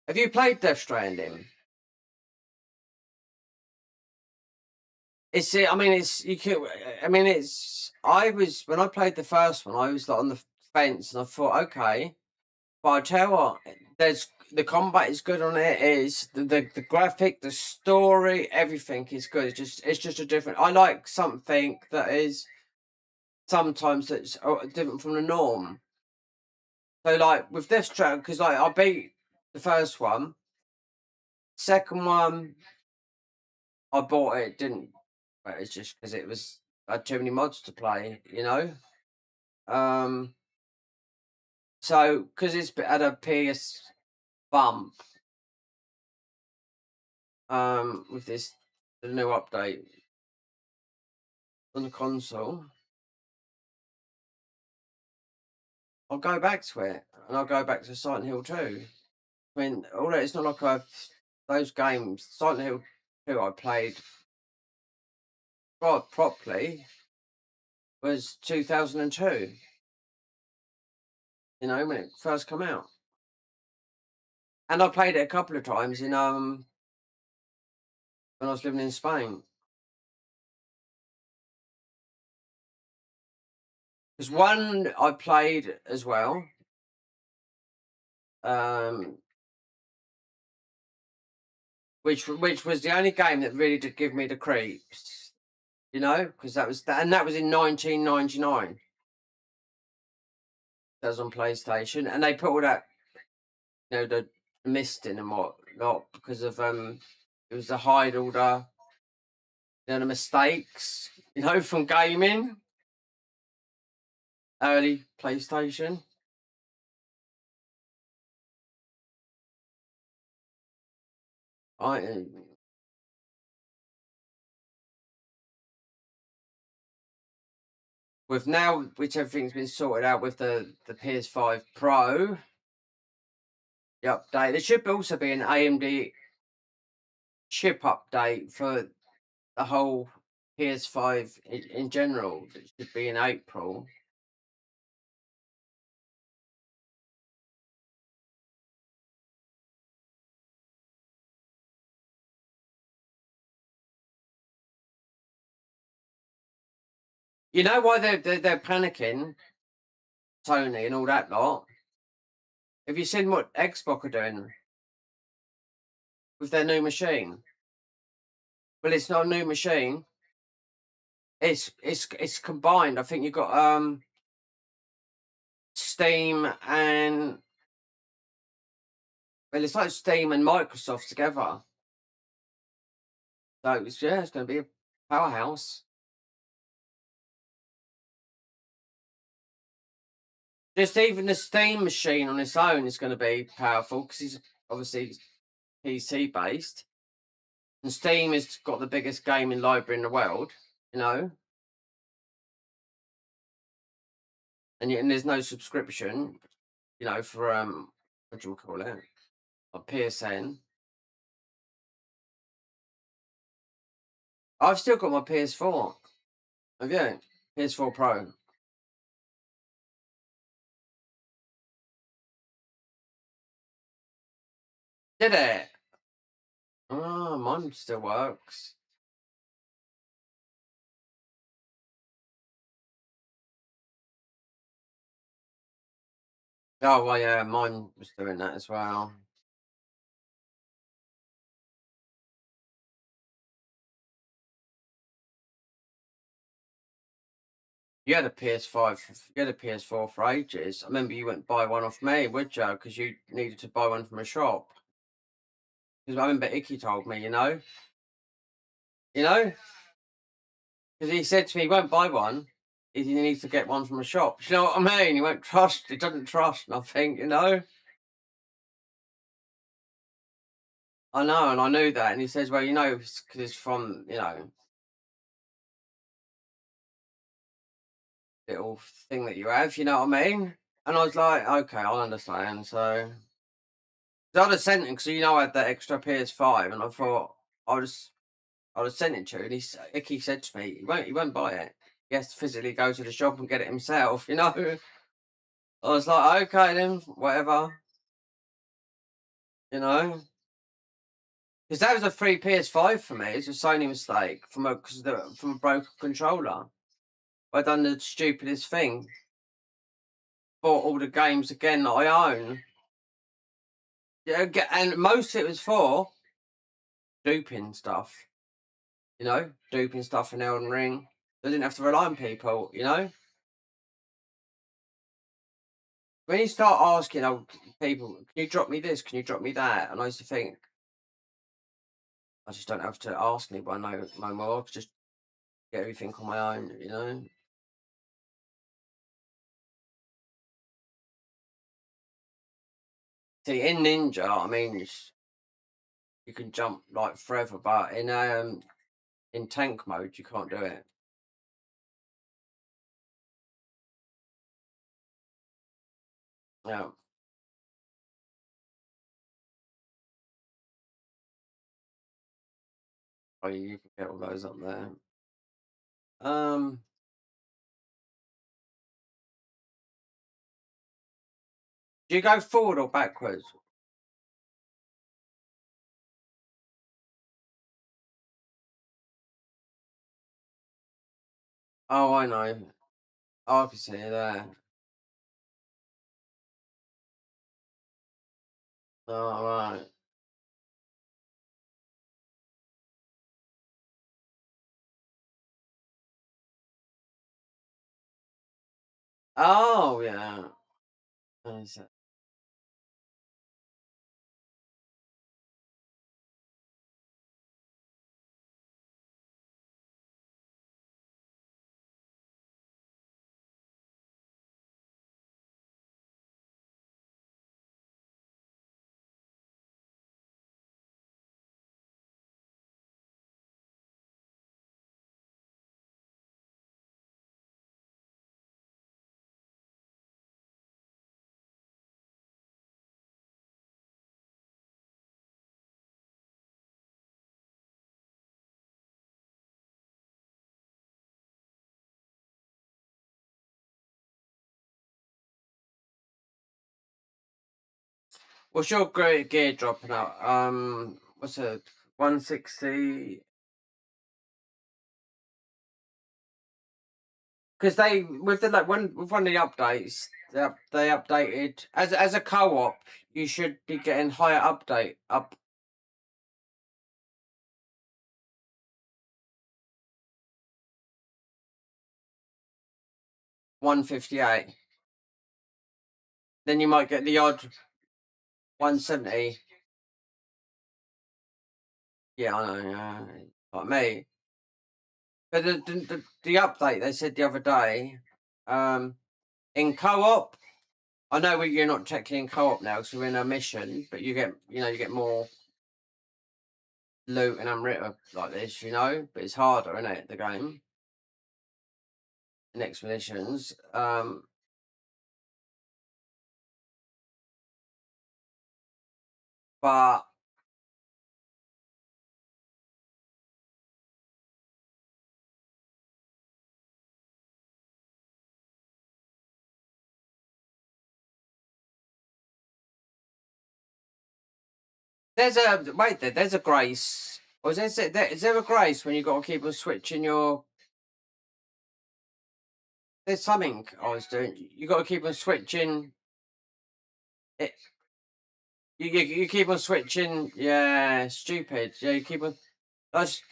[SPEAKER 1] Have you played Death Stranding? It's. I mean, it's. You could. I mean, it's. I was when I played the first one. I was like on the fence, and I thought, okay, but I tell you what, there's the combat is good on it. Is the graphic, the story, everything is good. It's just a different. I like something that is sometimes that's different from the norm. So like with this track, because like I beat the first one, second one I bought it didn't. But it's just because it was I had too many mods to play, you know. Um, so because it's had a PS bump, with this the new update on the console, I'll go back to it and I'll go back to Silent Hill 2. I mean, although it's not like those games, Silent Hill 2 I played properly was 2002. You know, when it first come out, and I played it a couple of times in when I was living in Spain. There's one I played as well. Um, which was the only game that really did give me the creeps, you know, because that was in 1999. That was on PlayStation, and they put all that, the mist in and whatnot because of it was to hide all the mistakes, from gaming, early PlayStation. I with now which everything's been sorted out with the PS5 Pro, the update. There should also be an AMD chip update for the whole PS5 in general. It should be in April. You know why they're panicking, Sony and all that lot? Have you seen what Xbox are doing with their new machine? Well, it's not a new machine. It's combined. I think you've got Steam and it's like Steam and Microsoft together. So it's going to be a powerhouse. Just even the Steam machine on its own is going to be powerful because it's obviously PC based, and Steam has got the biggest gaming library in the world. You know, and there's no subscription. You know, for what do you call it? A PSN. I've still got my PS4. Have you? PS4 Pro. Did it? Oh, mine still works. Oh well, yeah, mine was doing that as well. You had a PS5. You had a PS4 for ages. I remember you went buy one off me, would you? Because you needed to buy one from a shop. Because I remember Icky told me, you know, because he said to me, he won't buy one. He needs to get one from a shop. You know what I mean? He won't trust. He doesn't trust nothing. You know. I know, and I knew that. And he says, well, you know, because it's from little thing that you have. You know what I mean? And I was like, okay, I'll understand. So. So I'd have sent it because I had that extra PS5, and I thought I'd have sent it to him. And Icky said to me, he won't buy it. He has to physically go to the shop and get it himself. You know. I was like, okay then, whatever. You know, because that was a free PS5 for me. It's a Sony mistake from a broken controller. I done the stupidest thing. Bought all the games again that I own. Yeah, and most of it was for duping stuff. You know, duping stuff in Elden Ring. I didn't have to rely on people. You know, when you start asking people, can you drop me this? Can you drop me that? And I used to think, I just don't have to ask anyone no more. I could just get everything on my own. You know. See, in Ninja, I mean, you can jump like forever, but in tank mode, you can't do it. Yeah. Oh, you can get all those up there. Um, do you go forward or backwards? Oh, I know. Oh, I can see you there. Oh, right. Oh, yeah. Is it- What's your great gear dropping out? What's it? 160. because they with the like with one of the updates, they updated as a co-op. You should be getting higher update up. 158. Then you might get the odd 170. Yeah, I know. Yeah, like me. But the update they said the other day, in co-op. I know you're not technically in co-op now because we're in a mission, but you get more loot and unwritten like this, but it's harder, isn't it, the game? In expeditions. But there's a grace. Or is there a grace when you got to keep on switching your? There's something I was doing. You got to keep on switching. It. You keep on switching. Yeah, stupid. Yeah, you keep on. That's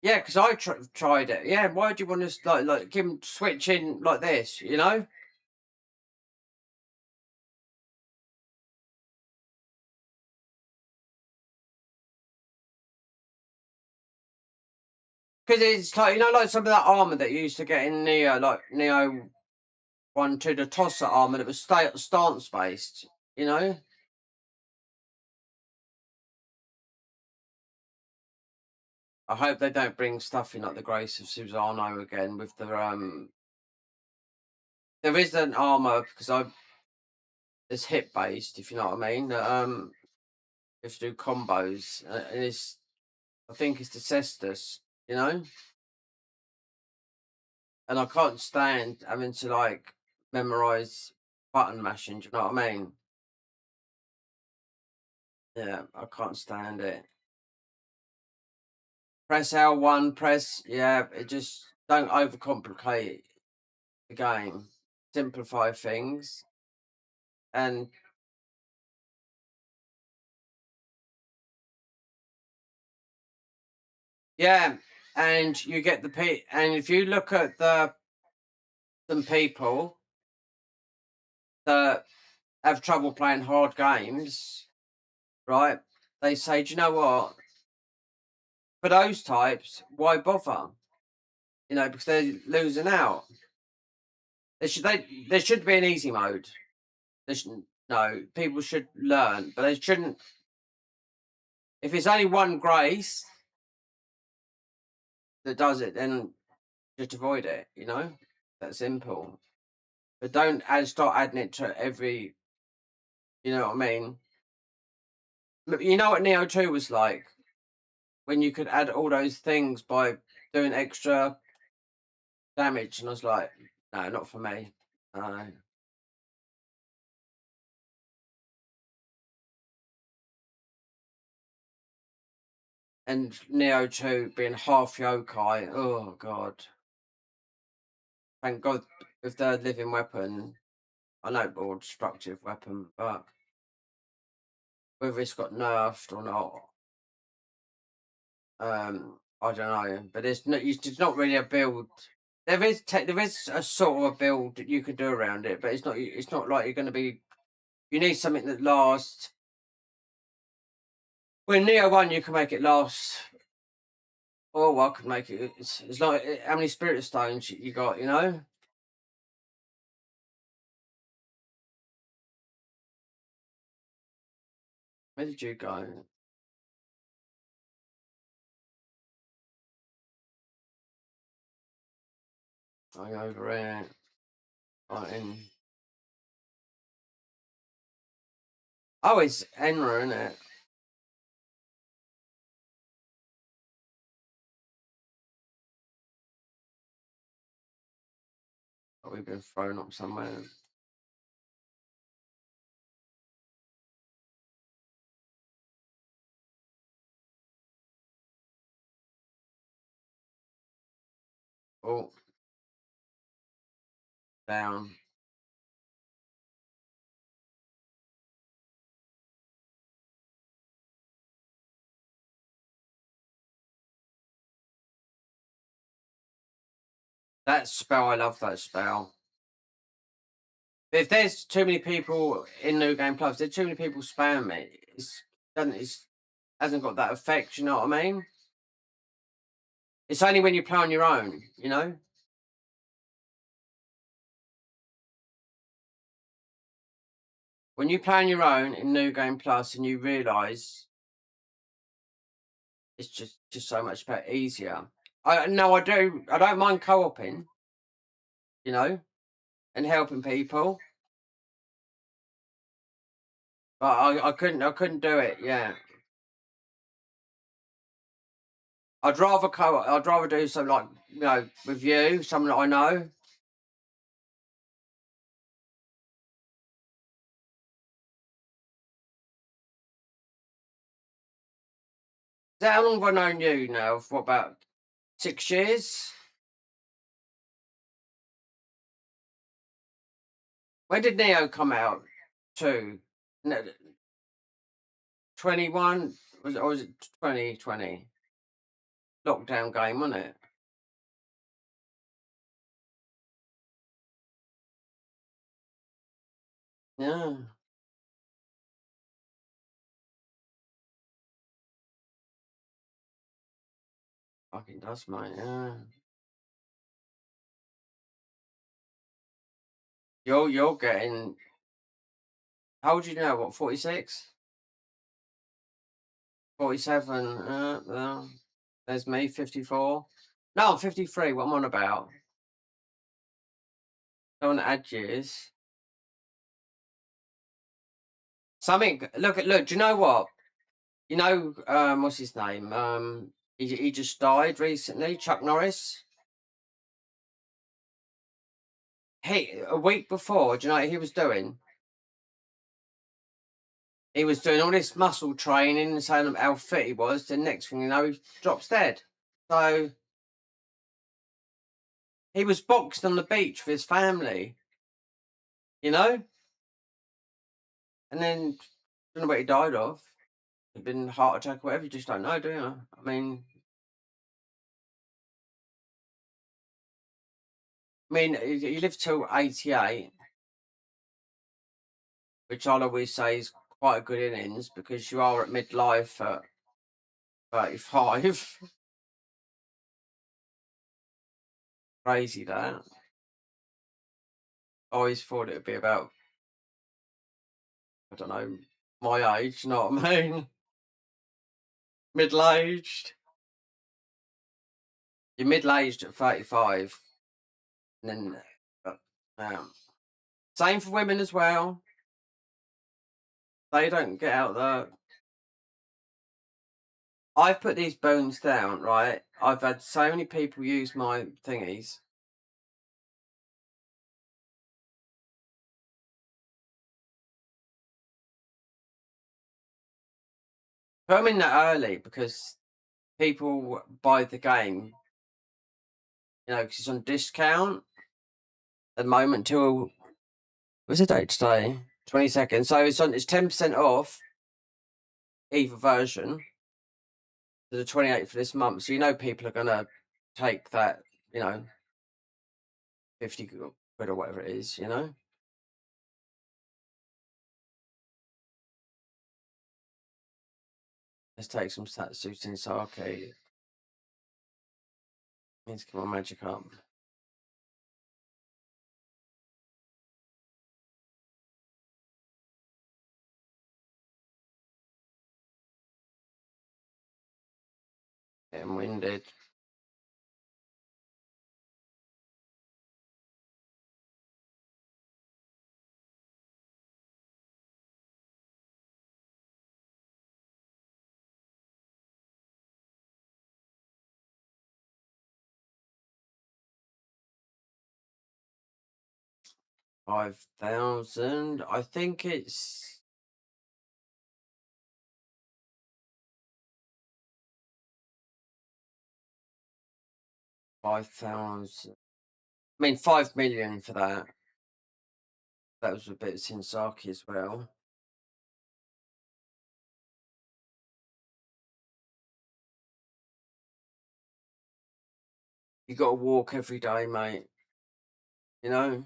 [SPEAKER 1] yeah, because I tried it. Yeah, why do you want to like keep on switching like this? Because it's like like some of that armor that you used to get in Nioh, like Nioh 1, 2, the tosser armor that was stance based. You know. I hope they don't bring stuff in like the Grace of Susano again with the There is an armor because it's hit based, if you know what I mean. You have to do combos, and I think it's the Cestus, you know. And I can't stand having to like memorize button mashing. Do you know what I mean? Yeah, I can't stand it. Press L1, yeah. It just don't overcomplicate the game. Simplify things, and yeah, and you get and if you look at some people that have trouble playing hard games, right? They say, do you know what? For those types, why bother? Because they're losing out. There should be an easy mode. No, people should learn, but they shouldn't. If it's only one grace that does it, then just avoid it. That's simple. But don't start adding it to every. You know what I mean? But you know what Neo 2 was like when you could add all those things by doing extra damage, and I was like, no, not for me. No. And Neo 2 being half yokai, oh god. Thank God with the living weapon. I know more destructive weapon, but whether it's got nerfed or not, I don't know. But it's not really a build. There is a sort of a build that you can do around it, but it's not like you're going to be. You need something that lasts. With Neo 1, you can make it last. Oh, I could make it. It's like how many spirit stones you got, Where did you go? I over here. Right in. Oh, it's Enra, isn't it? Oh, we've been thrown up somewhere. Oh, down. That spell, I love that spell. If there's too many people in New Game Plus, there's too many people spam it. It's hasn't got that effect. You know what I mean? It's only when you play on your own. You know. When you play on your own in New Game Plus and you realise it's just so much better, easier. I don't mind co-oping, you know, and helping people, but I couldn't do it. Yeah, I'd rather do something like, you know, with you, someone that I know. So how long have I known you now? For about 6 years? When did Neo come out? Two. No, 21 was it, or was it 2020? Lockdown game, wasn't it? Yeah, fucking does, mate. Yeah. You're getting, how old are you now? What, 46? 47. There's me, 54. No, I'm 53. What I'm on about? Don't want to add years. Something. Look. Do you know what? You know, what's his name? He just died recently. Chuck Norris. A week before. Do you know what he was doing? He was doing all this muscle training and saying how fit he was. The next thing you know, he drops dead. So he was boxed on the beach with his family. You know, and then don't know what he died of. It'd been a heart attack or whatever. You just don't know, do you? I mean, he lived till 88, which I'll always say is quite a good innings because you are at midlife at 35. Crazy that. I always thought it would be about, I don't know, my age. You know what I mean? Middle aged. You're middle aged at 35, and then same for women as well. They don't get out there. I've put these bones down, right? I've had so many people use my thingies. Put them in that early because people buy the game, you know, because it's on discount at the moment till, what's the date today? 22nd. So it's 10% off either version to the 28th for this month. So you know people are gonna take that, you know, 50 quid or whatever it is, you know. Let's take some Satsutin Sake. Need to get my magic up. Getting winded. $5,000. I think it's 5,000. I mean, 5 million for that. That was a bit of Sinsaki as well. You got to walk every day, mate. You know?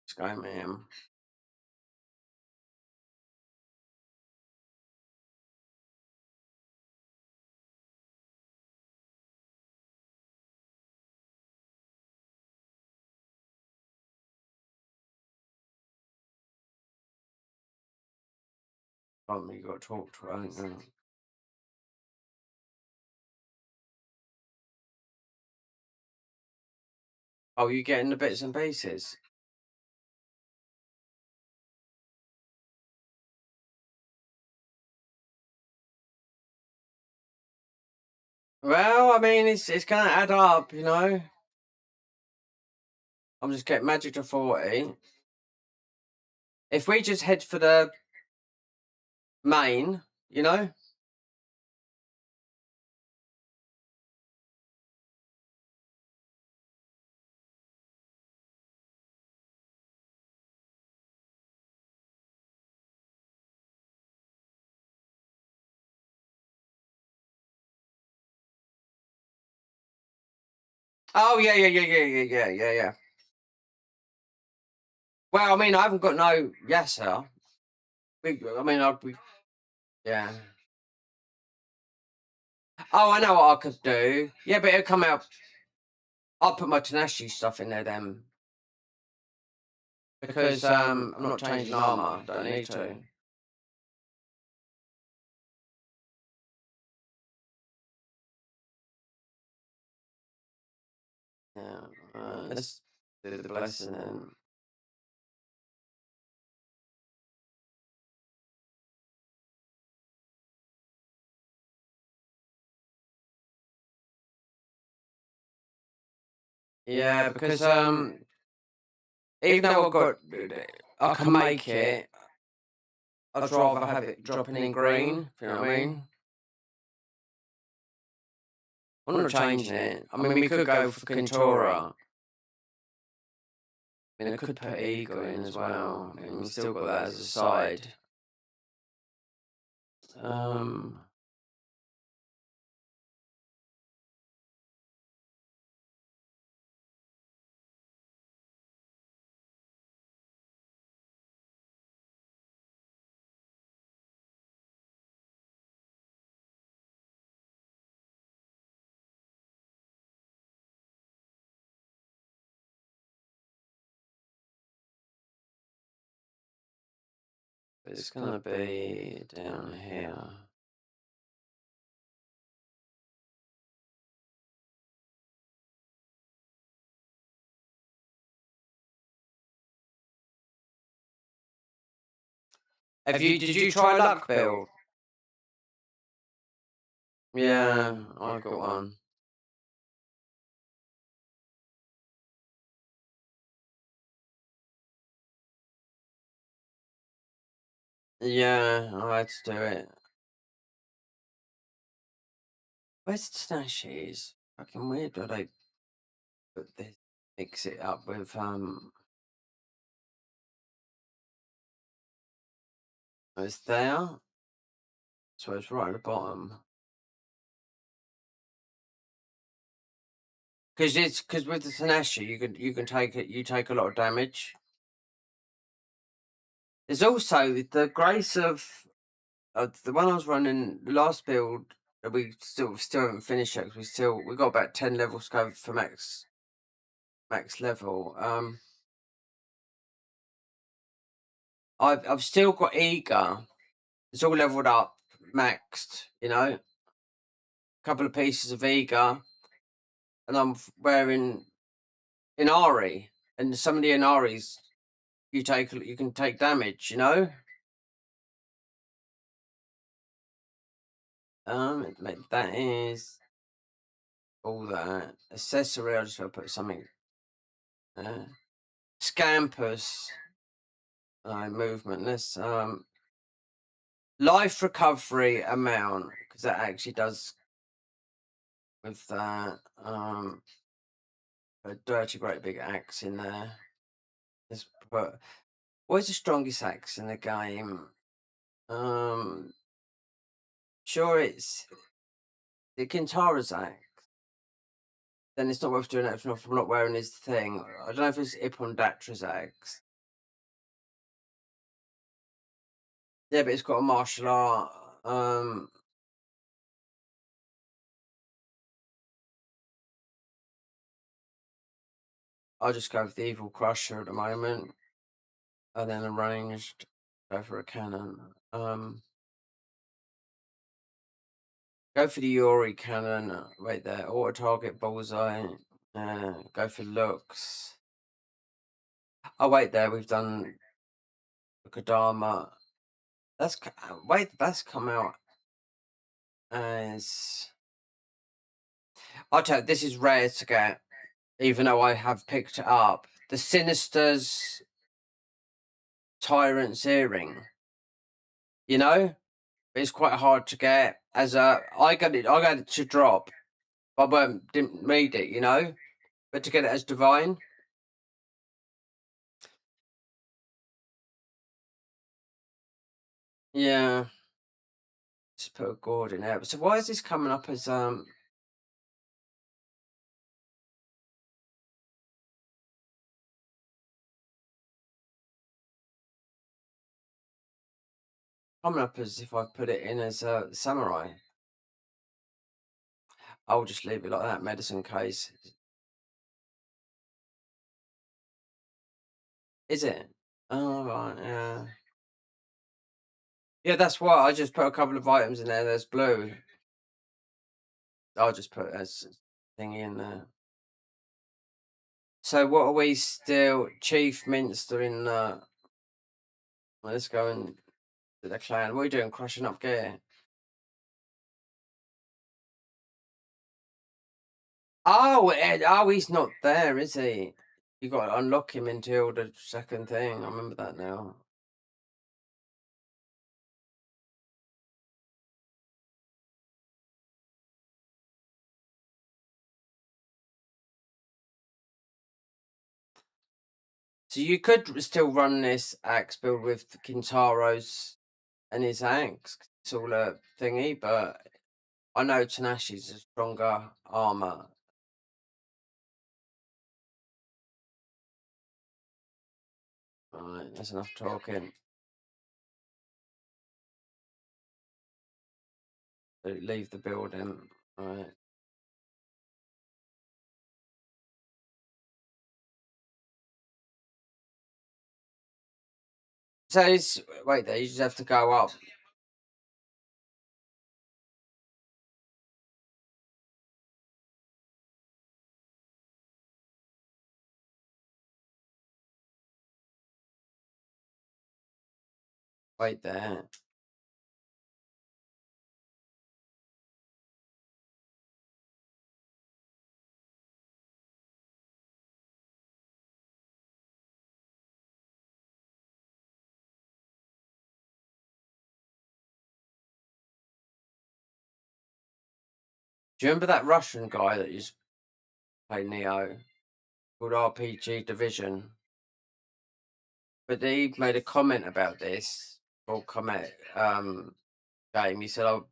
[SPEAKER 1] Sky man. You got to talk to her, ain't you? Oh, you getting the bits and pieces? Well, I mean, it's gonna add up, you know. I'm just getting magic to 40. If we just head for the main, you know. Oh yeah. Well, I mean, I haven't got no Yasser. I mean, yeah. Oh, I know what I could do. Yeah, but it'll come out. I'll put my Tenashi stuff in there then. Because I'm not changing armor. Don't need to. Yeah. Let's do the blessing then. Yeah, because even though I can make it, I'd rather have it dropping in green. If you know what I mean? I'm not changing it. I mean, we could go for Kentora. I mean, I could put Eagle in as well. I mean, we've still got that as a side. It's gonna be down here. Did you try luck build? Yeah, I've got one. Yeah, I had to do it. Where's the Snashies? Fucking weird that they put this, mix it up with it's there. So it's right at the bottom. Because with the Tanashi you can take it, you take a lot of damage. There's also the grace of the one I was running, the last build that we still haven't finished yet, 'cause we got about 10 levels to go for max level. I've still got Eager. It's all leveled up, maxed, you know. A couple of pieces of Eager, and I'm wearing Inari, and some of the Inaris you can take damage, you know. That is all that accessory. I just gotta put something. Scampus. movement. Let's life recovery amount, because that actually does with that. A dirty great big axe in there. Let's put, what's the strongest axe in the game? Sure, it's the Kintara's axe. Then it's not worth doing it if I'm not wearing his thing. I don't know if it's Ipondatra's axe. Yeah, but it's got a martial art. I'll just go with the Evil Crusher at the moment. And then arranged, go for a cannon. Go for the Yuri cannon. Wait there. Auto target bullseye. Go for looks. Oh wait there. We've done Kodama. That's wait. That's come out as. I'll tell you, this is rare to get, even though I have picked it up. The Sinister's Tyrant's Earring. You know, it's quite hard to get. As a, I got it to drop. I didn't read it, you know, but to get it as divine. Yeah. Just put a gourd in there. So why is this coming up as coming up as if I put it in as a samurai? I'll just leave it like that, medicine case. Is it? Oh right, yeah. Yeah, that's why I just put a couple of items in there. There's blue. I'll just put as thingy in there. So what are we still? Chief Minster in let's go and do the clan. What are we doing? Crushing up gear. Oh, oh, he's not there, is he? You got to unlock him until the second thing. I remember that now. So you could still run this axe build with the Kintaro's and his axe. It's all a thingy, but I know Tanashi's a stronger armor. Alright, that's enough talking. So leave the building. Alright. So it's wait there, you just have to go up. Wait there. Do you remember that Russian guy that used to play Nioh called RPG Division? But he made a comment about this or comment game. He said, "Oh,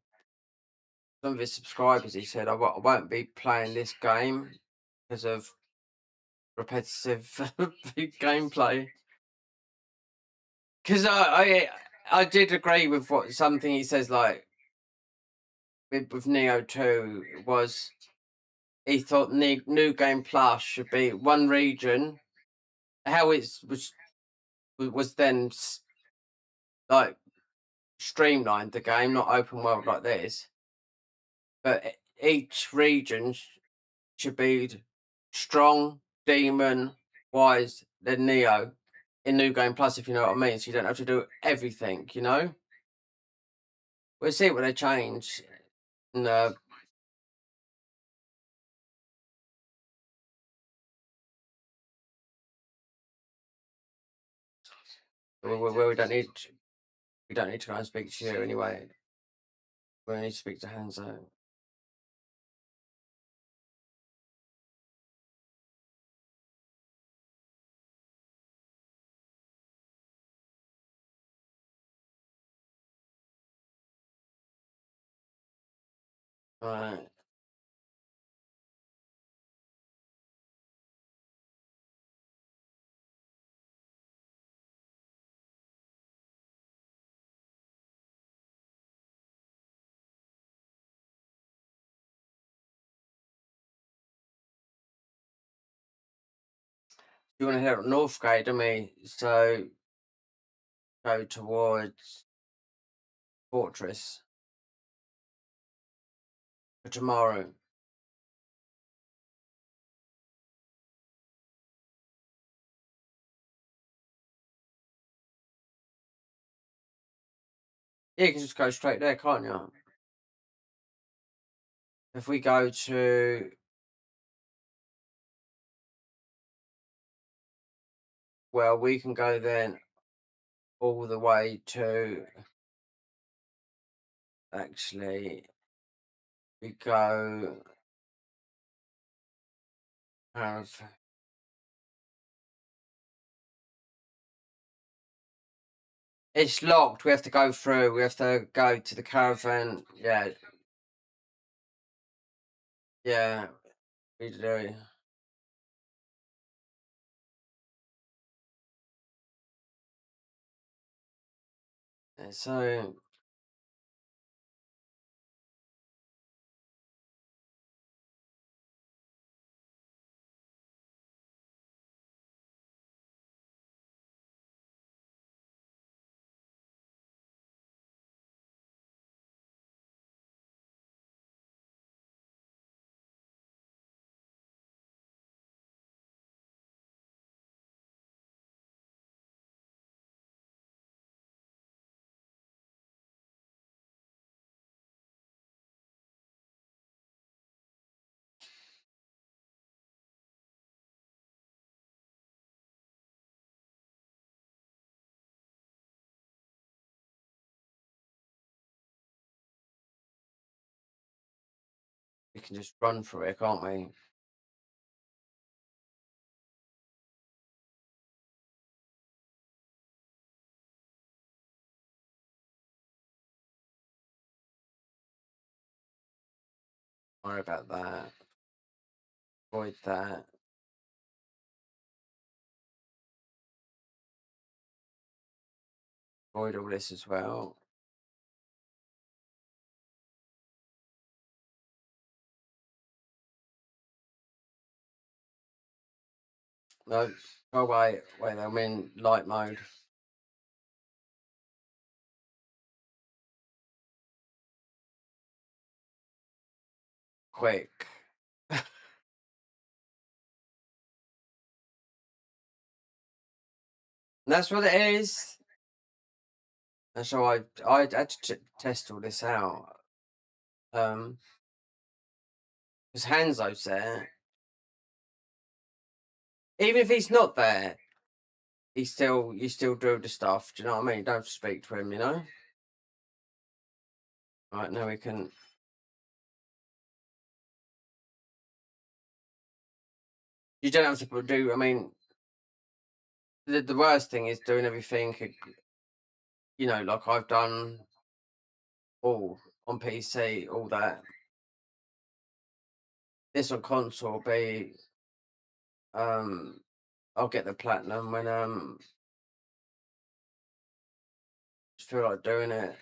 [SPEAKER 1] some of his subscribers." He said, I won't be playing this game because of repetitive gameplay." Because I did agree with what something he says, like with Neo 2 was he thought New Game Plus should be one region. How it was then like streamlined the game, not open world like this, but each region should be strong, demon, wise, then Neo in New Game Plus, if you know what I mean. So you don't have to do everything, you know? We'll see what they change. And, We don't need to go and speak to you anyway. We need to speak to Hanzo. Right. You want to head up Northgate, don't we? So go towards Fortress for tomorrow. Yeah, you can just go straight there, can't you? If we go to we can go then all the way to actually we go have it's locked. We have to go through. We have to go to the caravan. Yeah. Yeah. We do. Yeah, so we can just run through it, can't we? Worry about that. Avoid that. Avoid all this as well. No, go away. Wait, I'm in light mode. Quick. That's what it is. And so I had to test all this out. Because Hanzo's there. Even if he's not there, you still do the stuff. Do you know what I mean? You don't have to speak to him, you know? Right, now we can. You don't have to do. I mean, the worst thing is doing everything. You know, like I've done all on PC, all that. This on console will be. I'll get the platinum when just feel like doing it.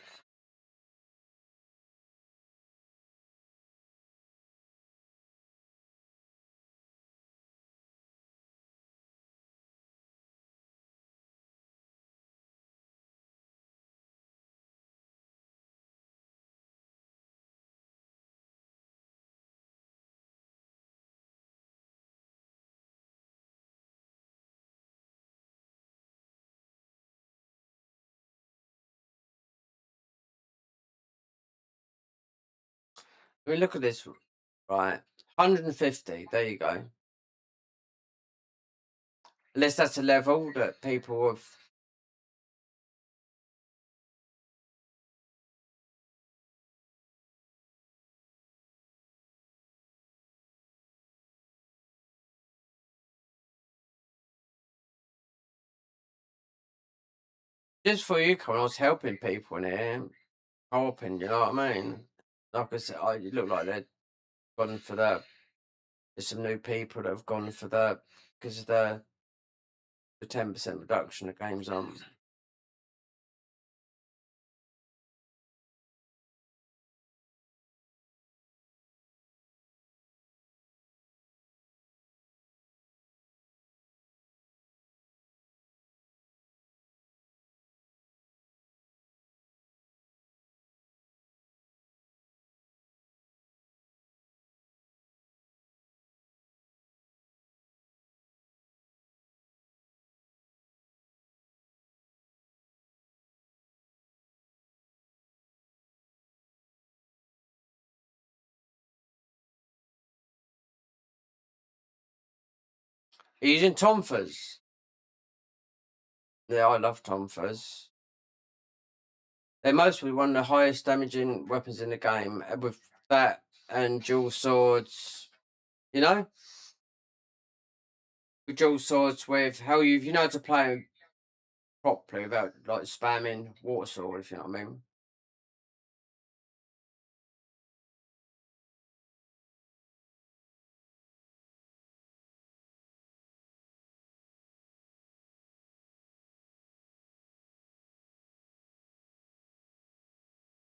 [SPEAKER 1] I mean, look at this, right? 150. There you go. Unless that's a level that people have Just for you, coming, I was helping people in here, helping. You know what I mean? Like I said, you look like they're gone for that. There's some new people that have gone for that because of the 10% reduction the game's on. Are you using Tomfers? Yeah, I love Tomfers. They're mostly one of the highest damaging weapons in the game, with that and dual swords. You know, with dual swords, with how you know how to play properly without like spamming water sword, if you know what I mean.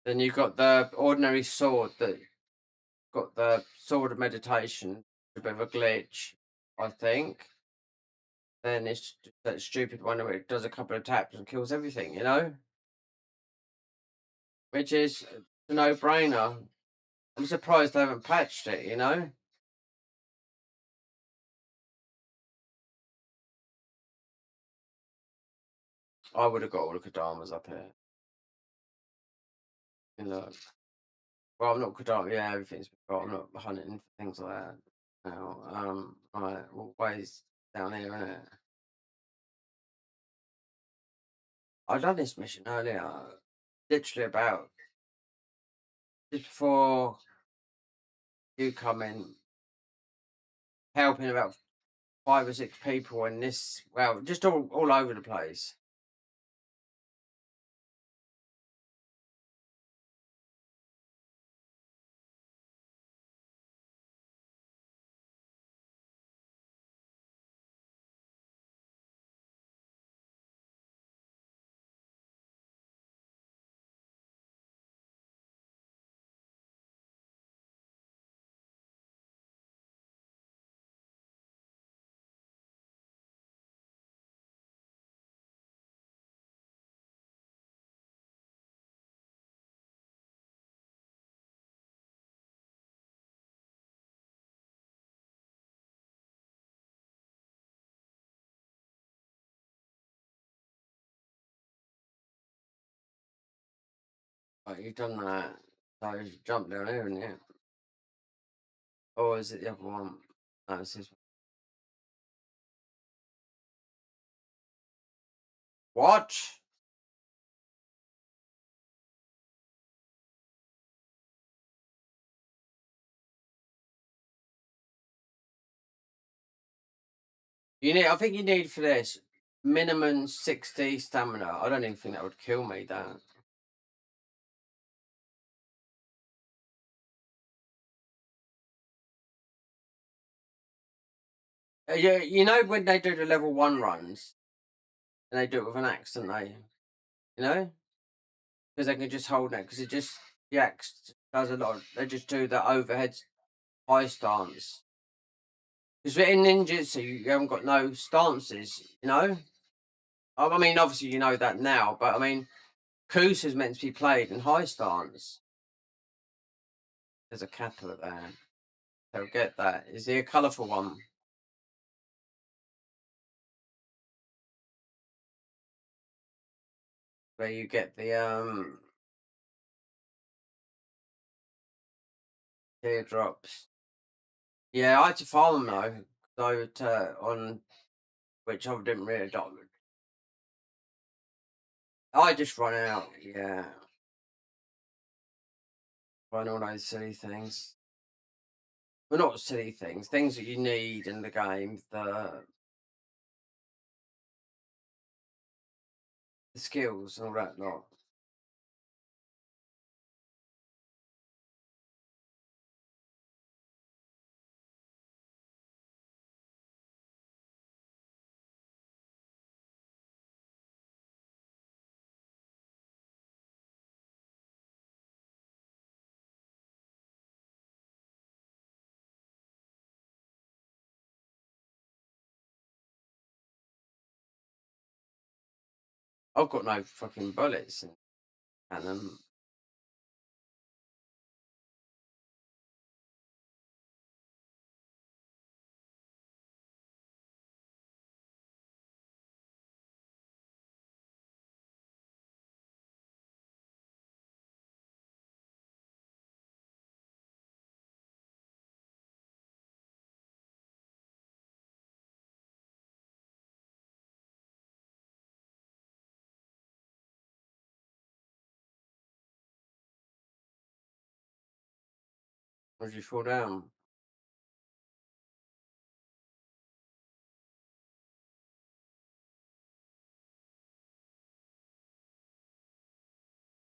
[SPEAKER 1] Then you've got the ordinary sword that got the sword of meditation, a bit of a glitch, I think. Then it's that stupid one where it does a couple of taps and kills everything, you know? Which is a no brainer. I'm surprised they haven't patched it, you know? I would have got all the Kadamas up here. You know. Well, I'm not Kadama, yeah, everything's been got. I'm not hunting for things like that. Now, right, well, ways down here, innit? I done this mission earlier, literally about just before you come in, helping about 5 or 6 people, and this, well, just all over the place. Right, you've done that. So you jumped down here, haven't you? Or is it the other one? No, it's this one. What? You need, I think you need for this minimum 60 stamina. I don't even think that would kill me, that. Yeah, you know when they do the level 1 runs and they do it with an axe, don't they? You know? Because they can just hold it, because it just, the axe does a lot. They just do the overhead high stance. Because in ninjutsu, you haven't got no stances, you know? I mean, obviously, you know that now, but I mean, Kus is meant to be played in high stance. There's a capital there. They'll get that. Is he a colourful one? Where you get the teardrops. Yeah, I had to farm them though. So on which I didn't really do. I just run out. Yeah, run all those silly things. Well, not silly things. Things that you need in the game. The the skills and all that lot. I've got no fucking bullets in cannon. As you fall down.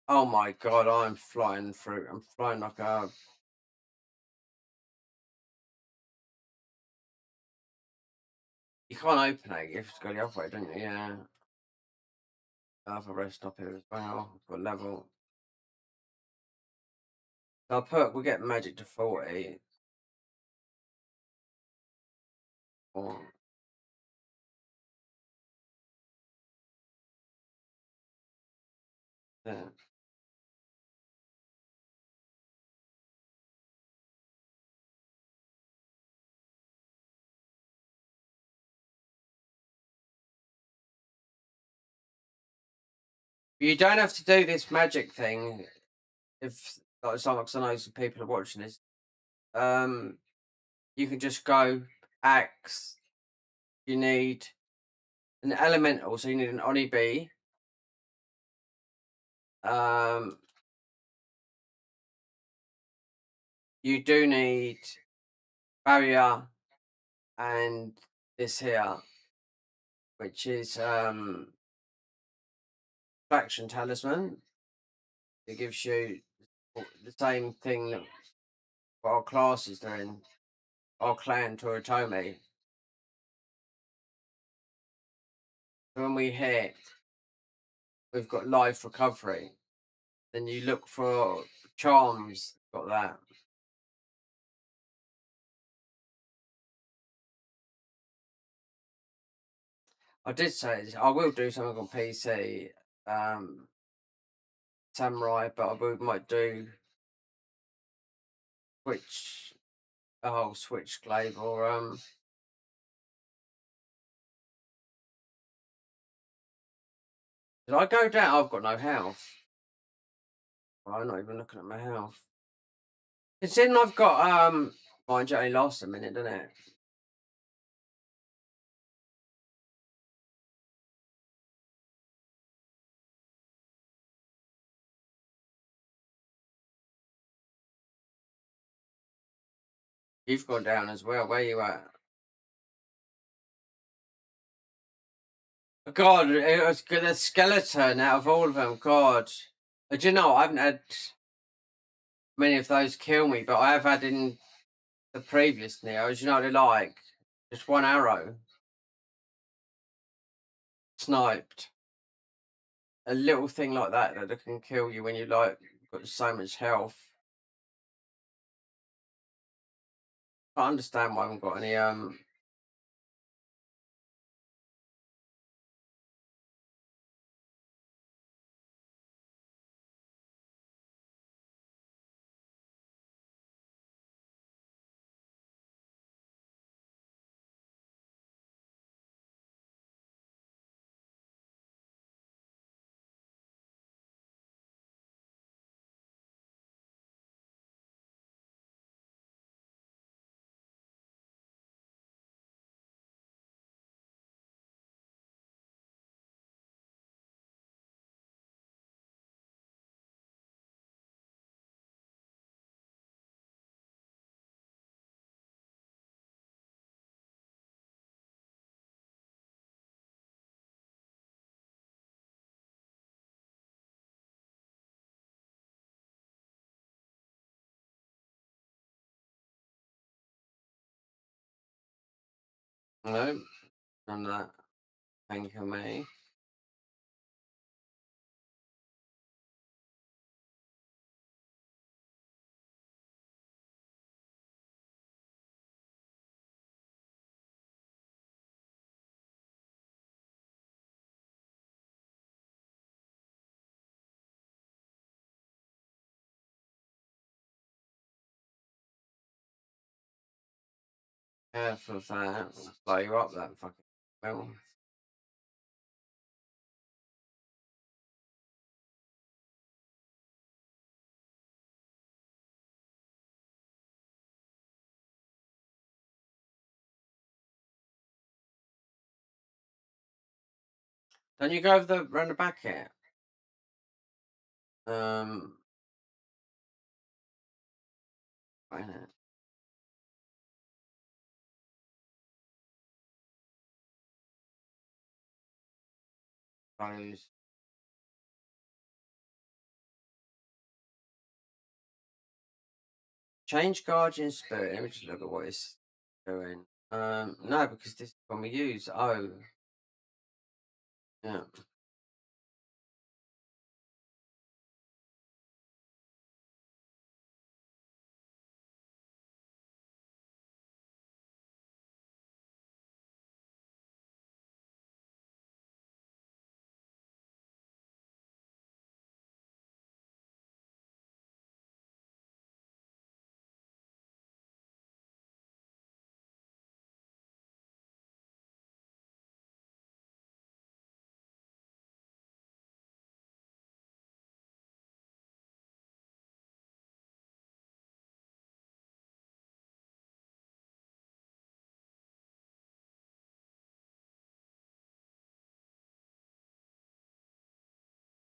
[SPEAKER 1] Oh my god, I'm flying through. I'm flying like a. You can't open it. You have to go the other way, don't you? Yeah. I have a rest stop here as well. Got level. So I'll put. We'll get magic to 40. Or. Yeah. You don't have to do this magic thing if like someone, because I know some people are watching this. You can just go axe. You need an elemental, so you need an Oni bee. You do need barrier and this here, which is faction talisman. It gives you the same thing that our class is doing, our clan Toritomi. When we hit, we've got life recovery. Then you look for charms, got that. I did say I will do something on PC, Samurai, but might do Switch, a whole Switch glaive or Did I go down? I've got no health. Oh, I'm not even looking at my health. Considering I've got mind you, it only lasts a minute, doesn't it? You've gone down as well. Where you at? God, it was the skeleton out of all of them. God, do you know I haven't had many of those kill me, but I have had in the previous Niohs. You know what they're like? Just one arrow, sniped. A little thing like that can kill you when you like got so much health. I understand why I haven't got any No, none of that. Thank you, me. Careful of that. Blow you up, that fucking well. Don't you go over the round the back here? Wait a minute. Close. Change Guardian Spirit. Let me just look at what it's doing. No, because this is one we use. Oh, yeah.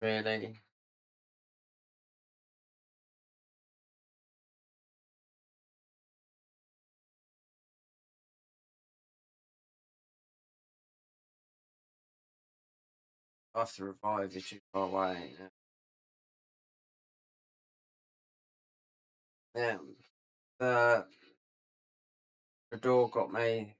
[SPEAKER 1] Really. I have to revive it too far away. Yeah. The door got me.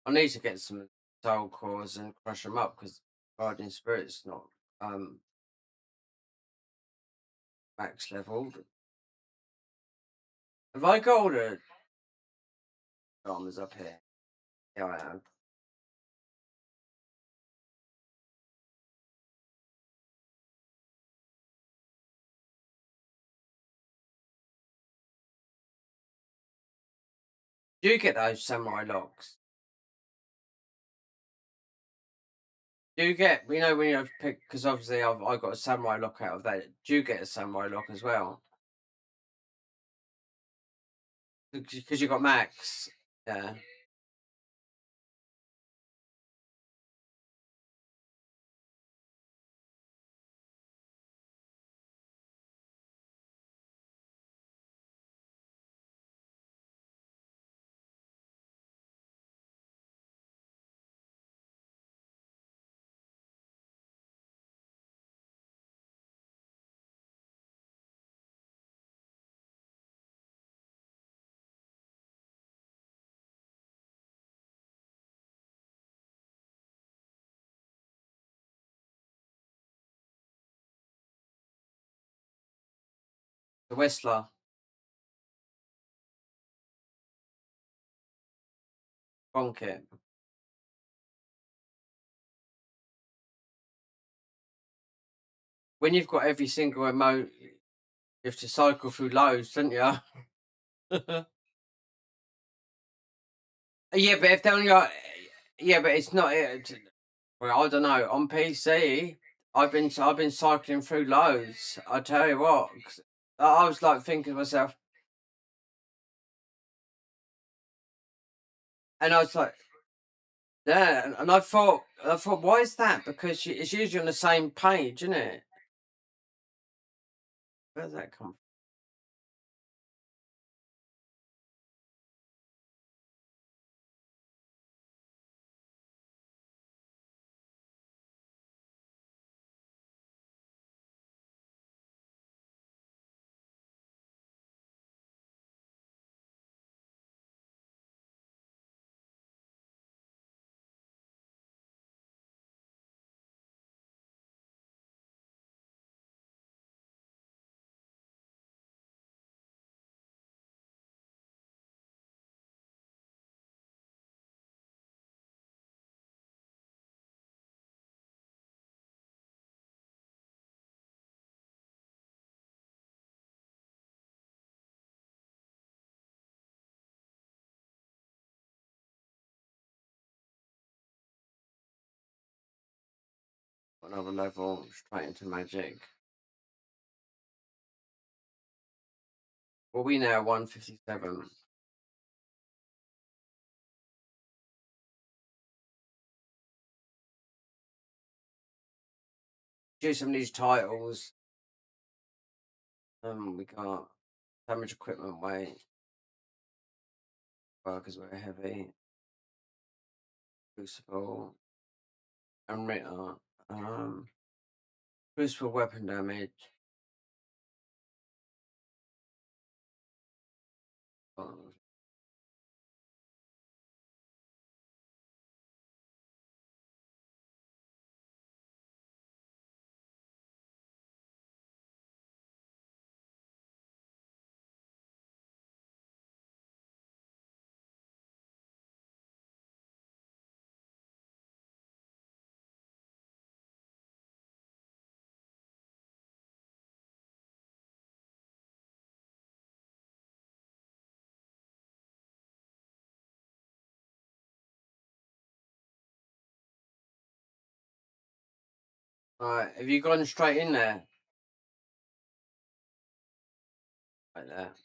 [SPEAKER 1] I need to get some soul cores and crush them up because Guardian Spirit's not max level. Have I got all the armors up here? Yeah, I have. Do you get those samurai locks? Do you get, you know, when you pick, because obviously I got a samurai lock out of that. Do you get a samurai lock as well? Because you got max. Yeah. The Whistler. Bonk it. When you've got every single emote, you have to cycle through loads, don't you? Yeah, but if they're on your, yeah, but it's not. Well, I don't know. On PC, I've been cycling through loads. I tell you what, 'cause I was like thinking to myself, and I was like, yeah, and I thought, why is that? Because it's usually on the same page, isn't it? Where's that come from? Another level straight into magic. Well, we now 157. Do some of these titles. We got damage equipment weight. Well, because we're heavy. Crucible. And Ritter. Crucible weapon damage. Oh, Right, have you gone straight in there? Like that.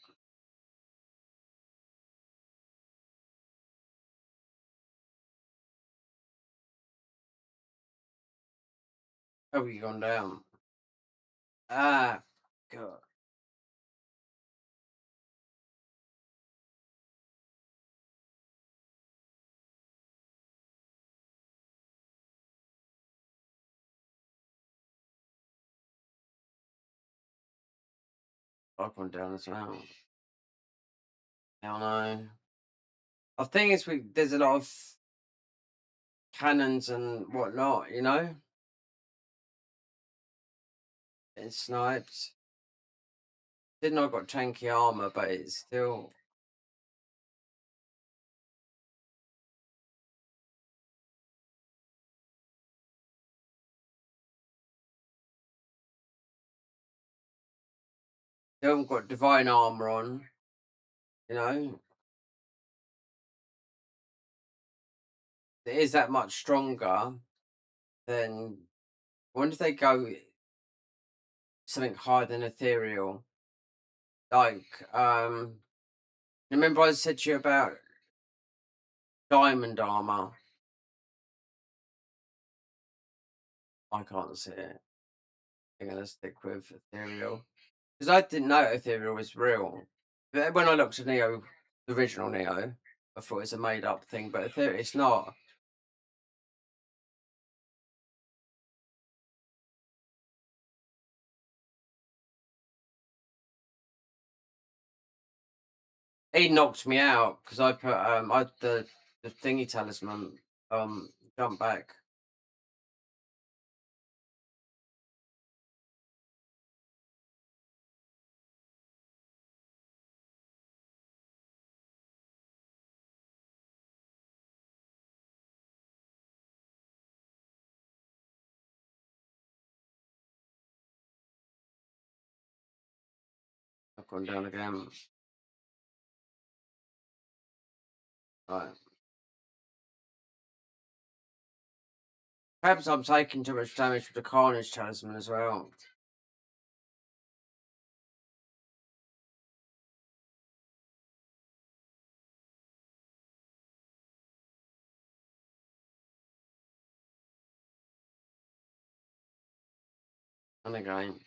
[SPEAKER 1] Oh, you gone down? Ah, God. I've gone down as well. Hell no. I think it's there's a lot of cannons and whatnot, you know? It's sniped. Didn't know I got tanky armor, but it's still. They haven't got divine armor on, you know? It is that much stronger than. I wonder if they go something higher than ethereal. Like, remember I said to you about diamond armor? I can't see it. I'm gonna stick with ethereal because I didn't know ethereal was real. But when I looked at Neo, the original Neo, I thought it's a made up thing, but ethereal, it's not. He knocked me out because I put I the thingy talisman jump back. I've gone down again. Right. Perhaps I'm taking too much damage with the Carnage Talisman as well. And again.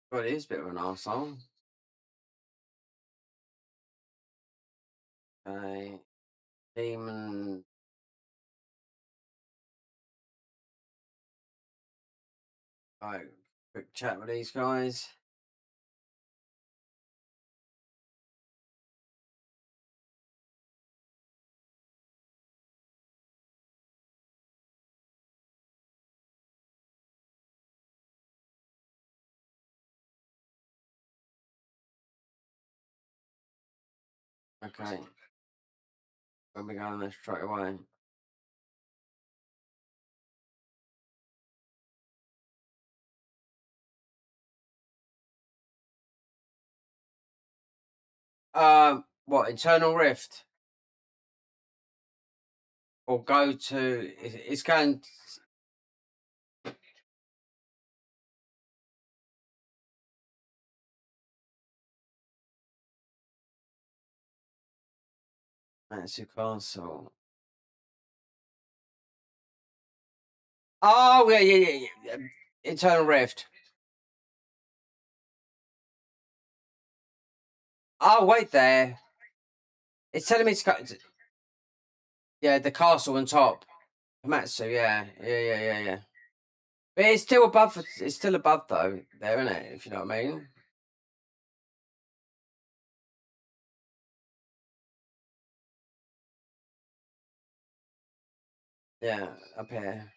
[SPEAKER 1] Well, it is a bit of an arsehole. Okay. Demon. Right. Quick chat with these guys. Okay. When we go on this straight away. What, Internal Rift? Or go to it's going Fancy Castle. Oh yeah. Internal Rift. Oh wait there. It's telling me yeah, the castle on top. Matsu, yeah. But it's still above. It's still above though, there, isn't it? If you know what I mean. Yeah, up here.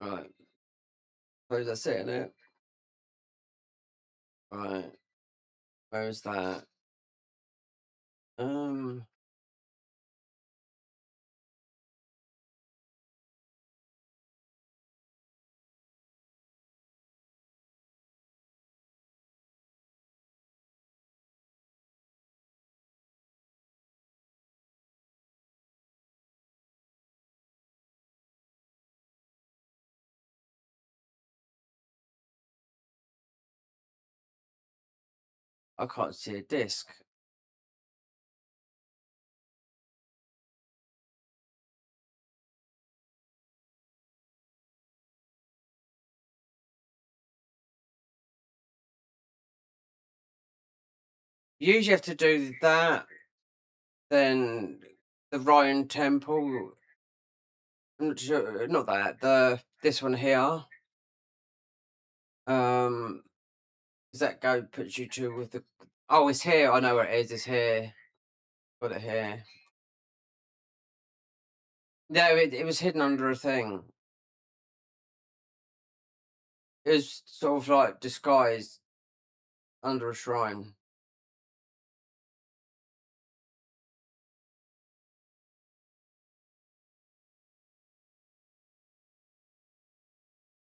[SPEAKER 1] Right. Where's that sitting it? Right. Where's that? Um. I can't see a disc. You usually have to do that. Then the Ryan Temple. I'm not sure. Not that. This one here. Does that go puts you to with the? Oh, it's here. I know where it is. It's here. Got it here. No, it was hidden under a thing. It was sort of like disguised under a shrine.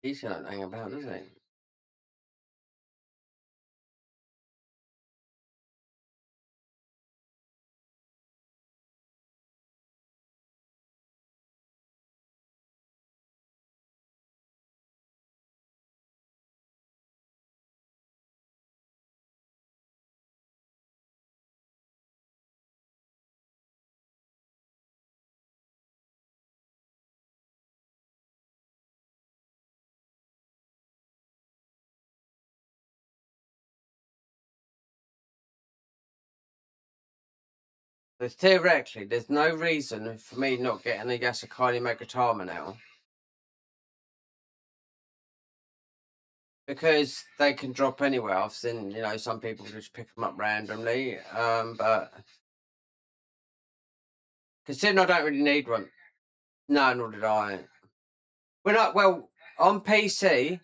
[SPEAKER 1] He's got nothing about, does he? So theoretically, there's no reason for me not getting a Yasukani Megatama now. because they can drop anywhere. I've seen, some people just pick them up randomly. But considering I don't really need one, no, nor did I. Well, on PC,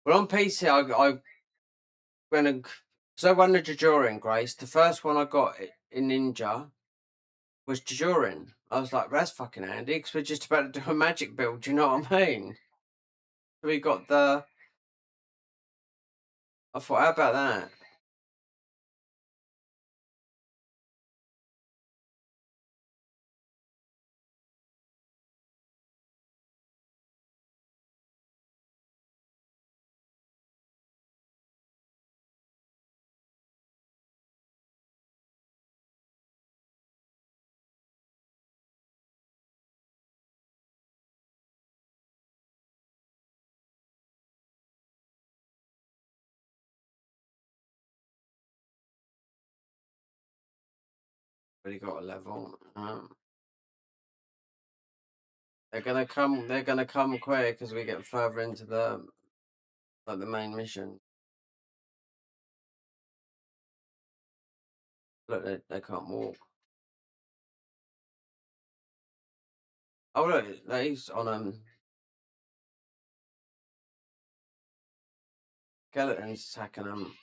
[SPEAKER 1] I went and because I won the Jajurin Grace. The first one I got in Ninja was Jajurin. I was like, that's fucking handy because we're just about to do a magic build. Do you know what I mean? So we got the. I thought, how about that? Really got a level. They're gonna come. They're gonna come quick as we get further into the main mission. Look, they can't walk. Oh look, he's on skeletons attacking them.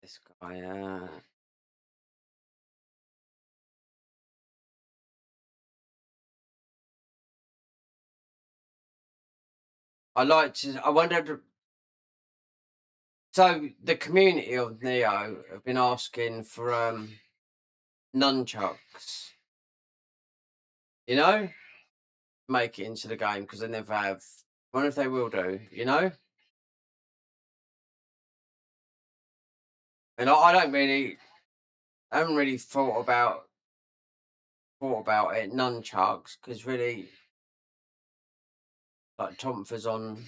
[SPEAKER 1] This guy, I like to. I wonder. So the community of Nioh have been asking for nunchucks. You know, make it into the game because they never have. I wonder if they will do. And I don't really. I haven't really thought about it nunchucks because really like Tomfers on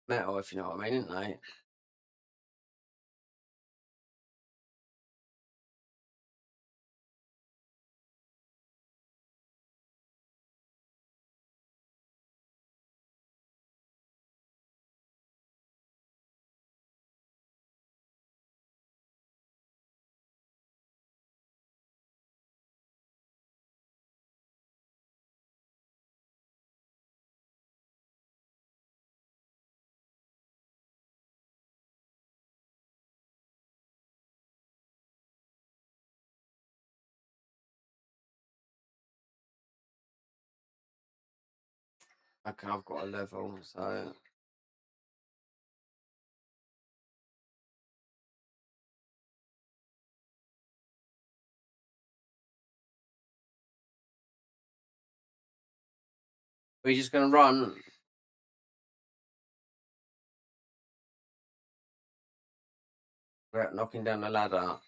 [SPEAKER 1] metal, if you know what I mean, isn't they? Okay, I've got a level, so we're just gonna run. We're knocking down the ladder.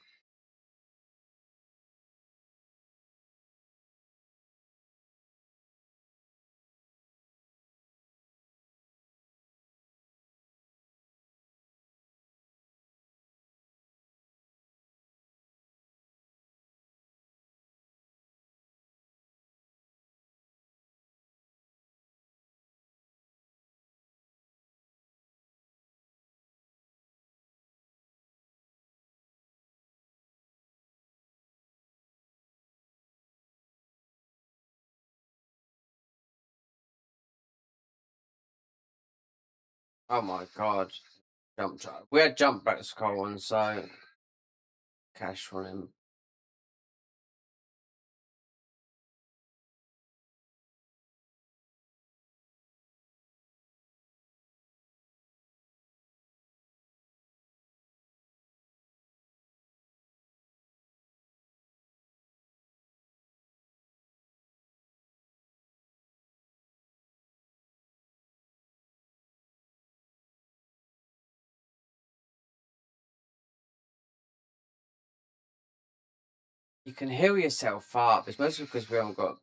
[SPEAKER 1] Oh my god. We had jump back to Skull one, so cash on him. You can heal yourself up. It's mostly because we haven't got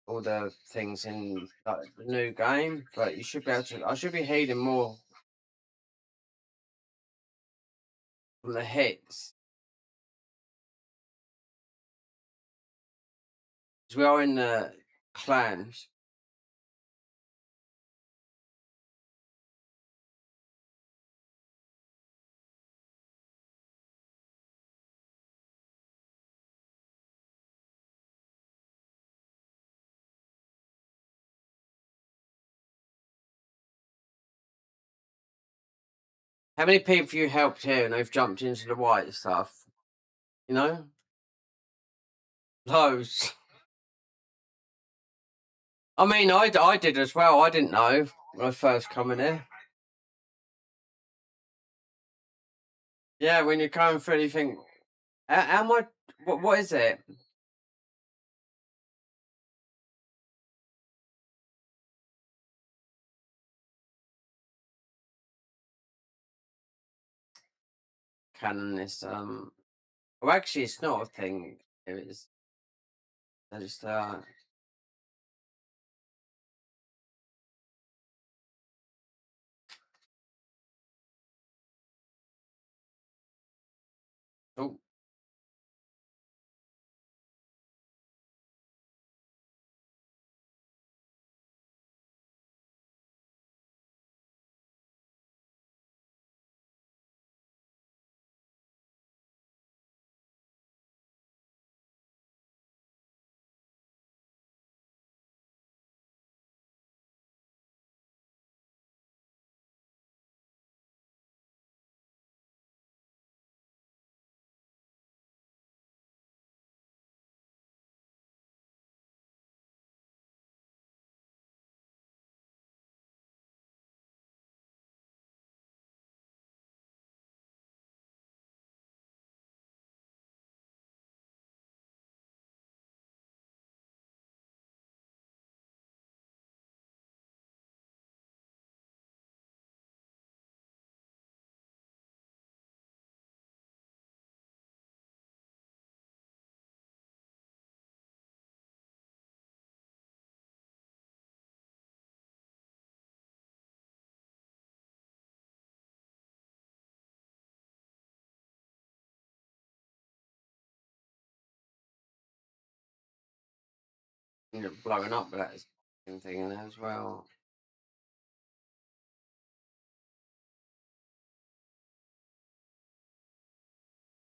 [SPEAKER 1] all the things in like, the new game, but you should be able to. I should be healing more from the hits. Because we are in the clans. How many people have you helped here and they've jumped into the white stuff? You know? Loads. I mean, I did as well. I didn't know when I first come in here. Yeah, when you're going through anything. How much? What is it? Canon is well, actually, it's not a thing. It is. I just oh, you're blowing up with that thing in there as well.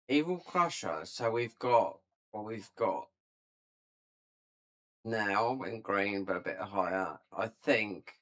[SPEAKER 1] Evil Crusher. So we've got what we've got now in green, but a bit higher. I think.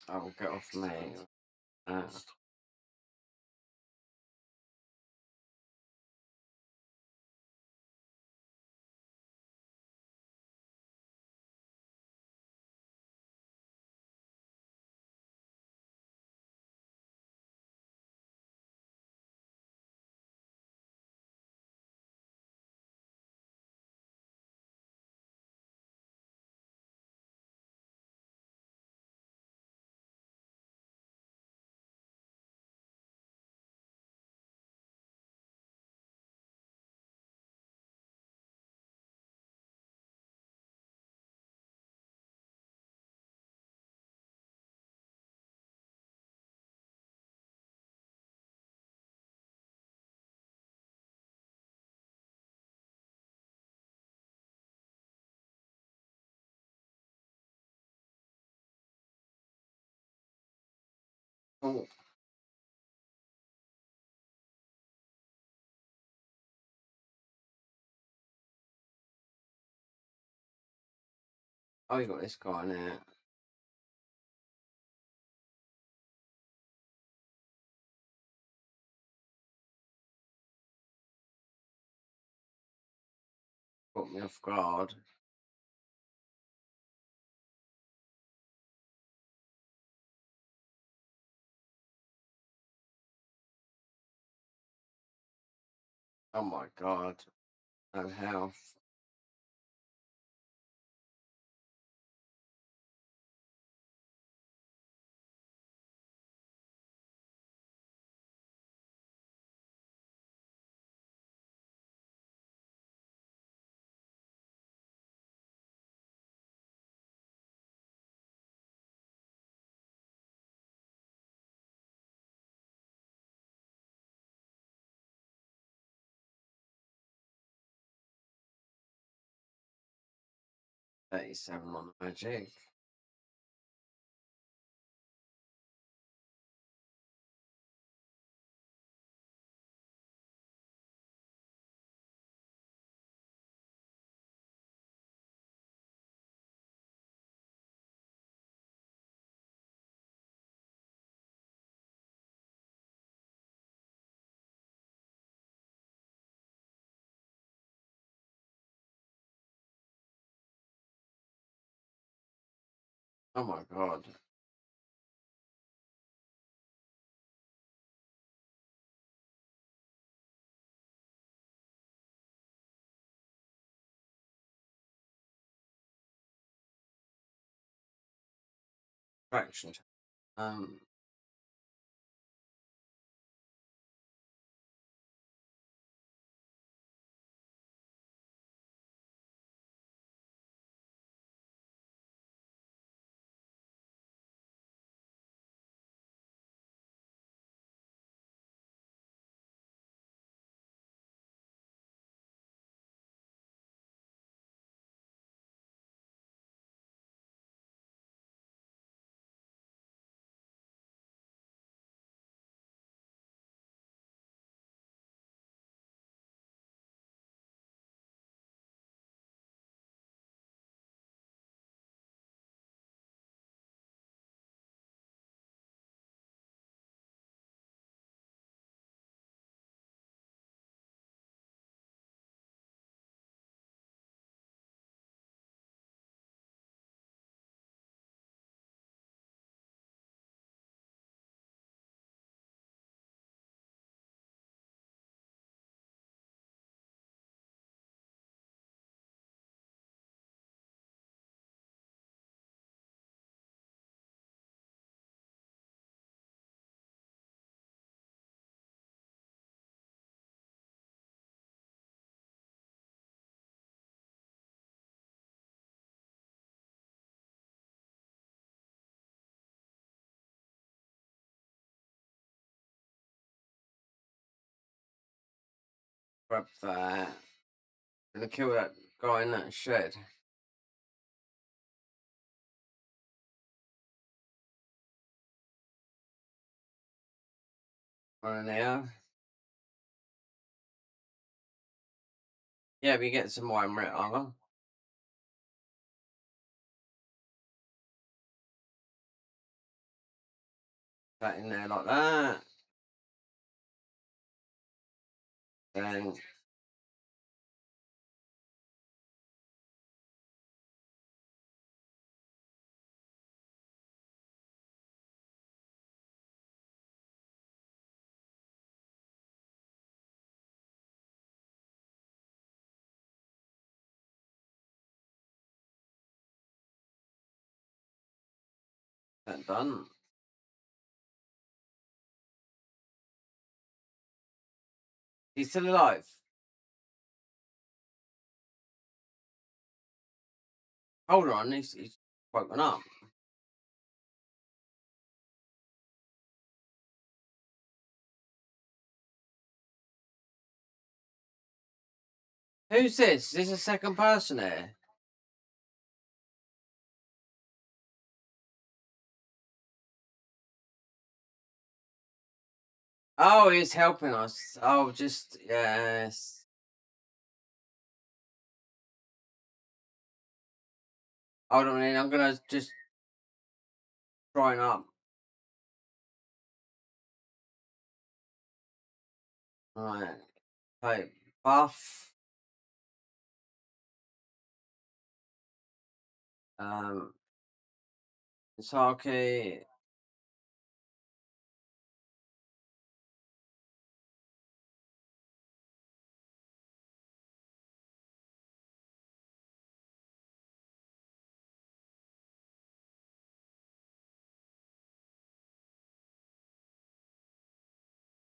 [SPEAKER 1] I will get off me. Uh, Oh. Oh, you got this guy in there. Put me off guard. Oh my god. No health. $37 on the magic. Oh my god. Fraction. Um. Grab that. Gonna kill that guy in that shed. Right now. Yeah, we get some more red armor. That in there like that. Then that done. He's still alive. Hold on, he's woken up. Who's this? Is this a second person here? Oh, he's helping us. Oh, just yes. Hold on, I'm gonna just try up. Right. Okay. Buff. Um. Saki.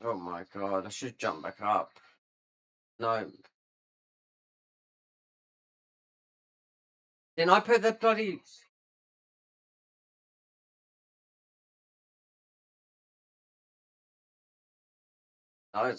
[SPEAKER 1] Oh my god! I should jump back up. No. Didn't I put the bloody? No.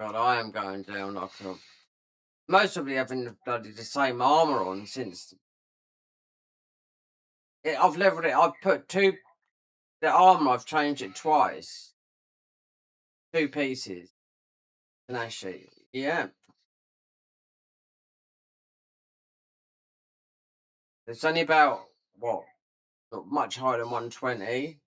[SPEAKER 1] God, I am going down like a. Most of you having bloody the same armor on since I've leveled it. I've put two. The armor I've changed it twice. 2 pieces. And actually, yeah, it's only about what, not much higher than 120.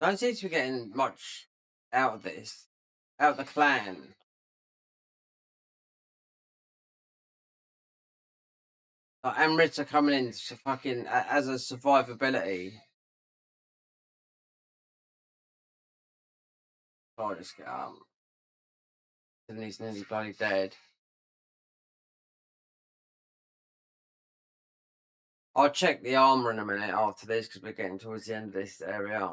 [SPEAKER 1] Don't seem to be getting much out of this, out of the clan. Like Amrita coming in to fucking as a survivability. Oh, I just get and he's nearly bloody dead. I'll check the armor in a minute after this because we're getting towards the end of this area.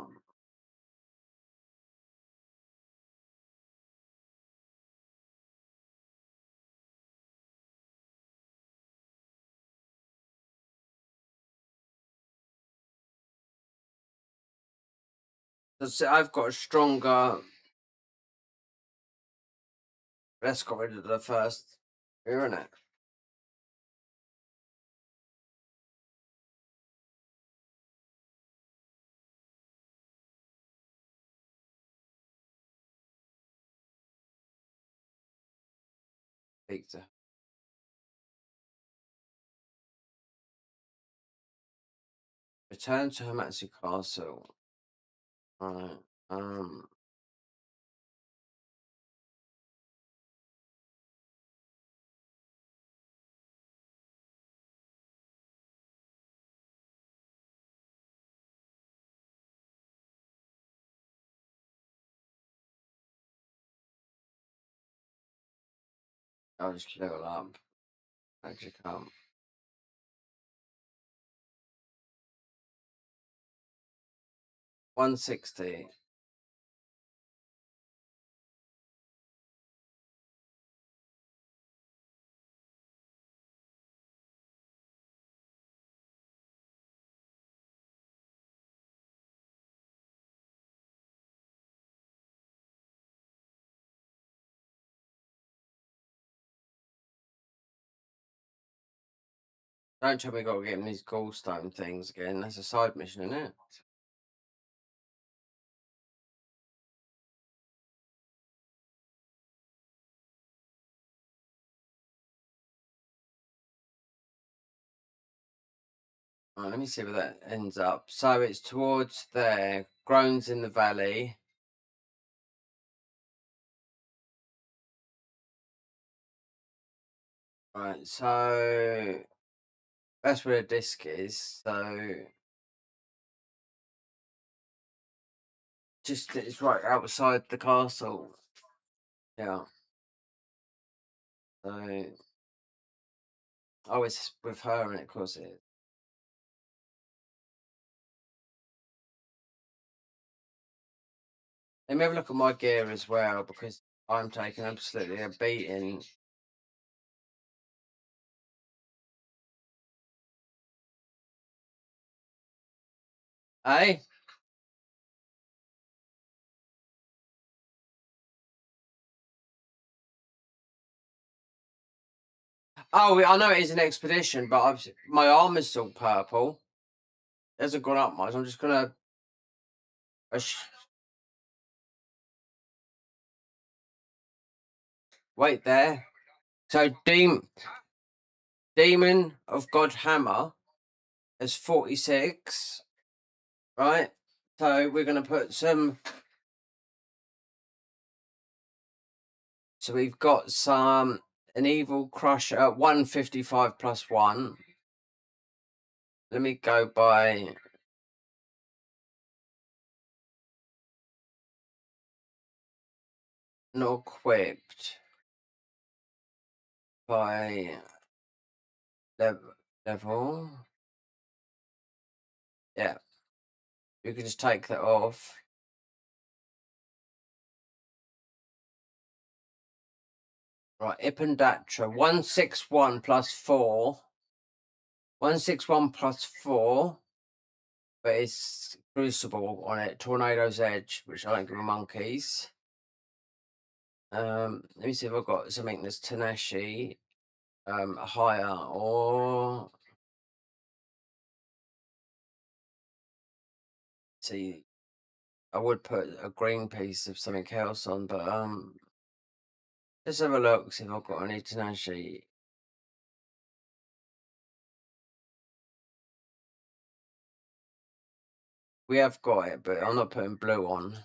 [SPEAKER 1] So I've got a stronger. Let's get rid of the first. Here in it. Victor. Return to Hamatsu Castle. Right. I'll just level up. Actually, come. 160. Don't tell me I gotta get him these gallstone things again. That's a side mission, isn't it? Right, let me see where that ends up. So it's towards there. Groans in the valley. Right, so That's where the disc is. So just it's right outside the castle. Yeah. So oh, it's with her, and of course it is. Let me have a look at my gear as well, because I'm taking absolutely a beating. Eh? Oh, I know it is an expedition, but my armor's still purple. It hasn't gone up much. I'm just gonna wait there. So Demon of God Hammer is 46, right? So we're gonna put some. So we've got an Evil Crusher 155 plus 1. Let me go by not equipped by level. Yeah, you can just take that off. Right, Ipandatra 161 plus 4. 161 plus 4. But it's Crucible on it, Tornado's Edge, which I don't give a monkeys. Let me see if I've got something that's Tenashi higher, or see, I would put a green piece of something else on, but let's have a look, see if I've got any Tenashi. We have got it, but I'm not putting blue on.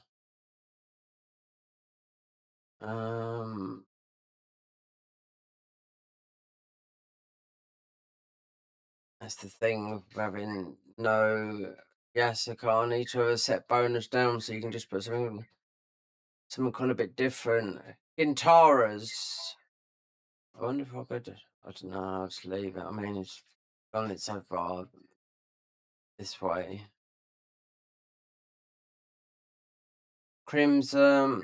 [SPEAKER 1] That's the thing with having no Yasuka. I need to have a set bonus down, so you can just put something kind of bit different. Gintara's. I wonder if I could. I don't know. I'll just leave it. I mean, it's done it so far this way. Crimson.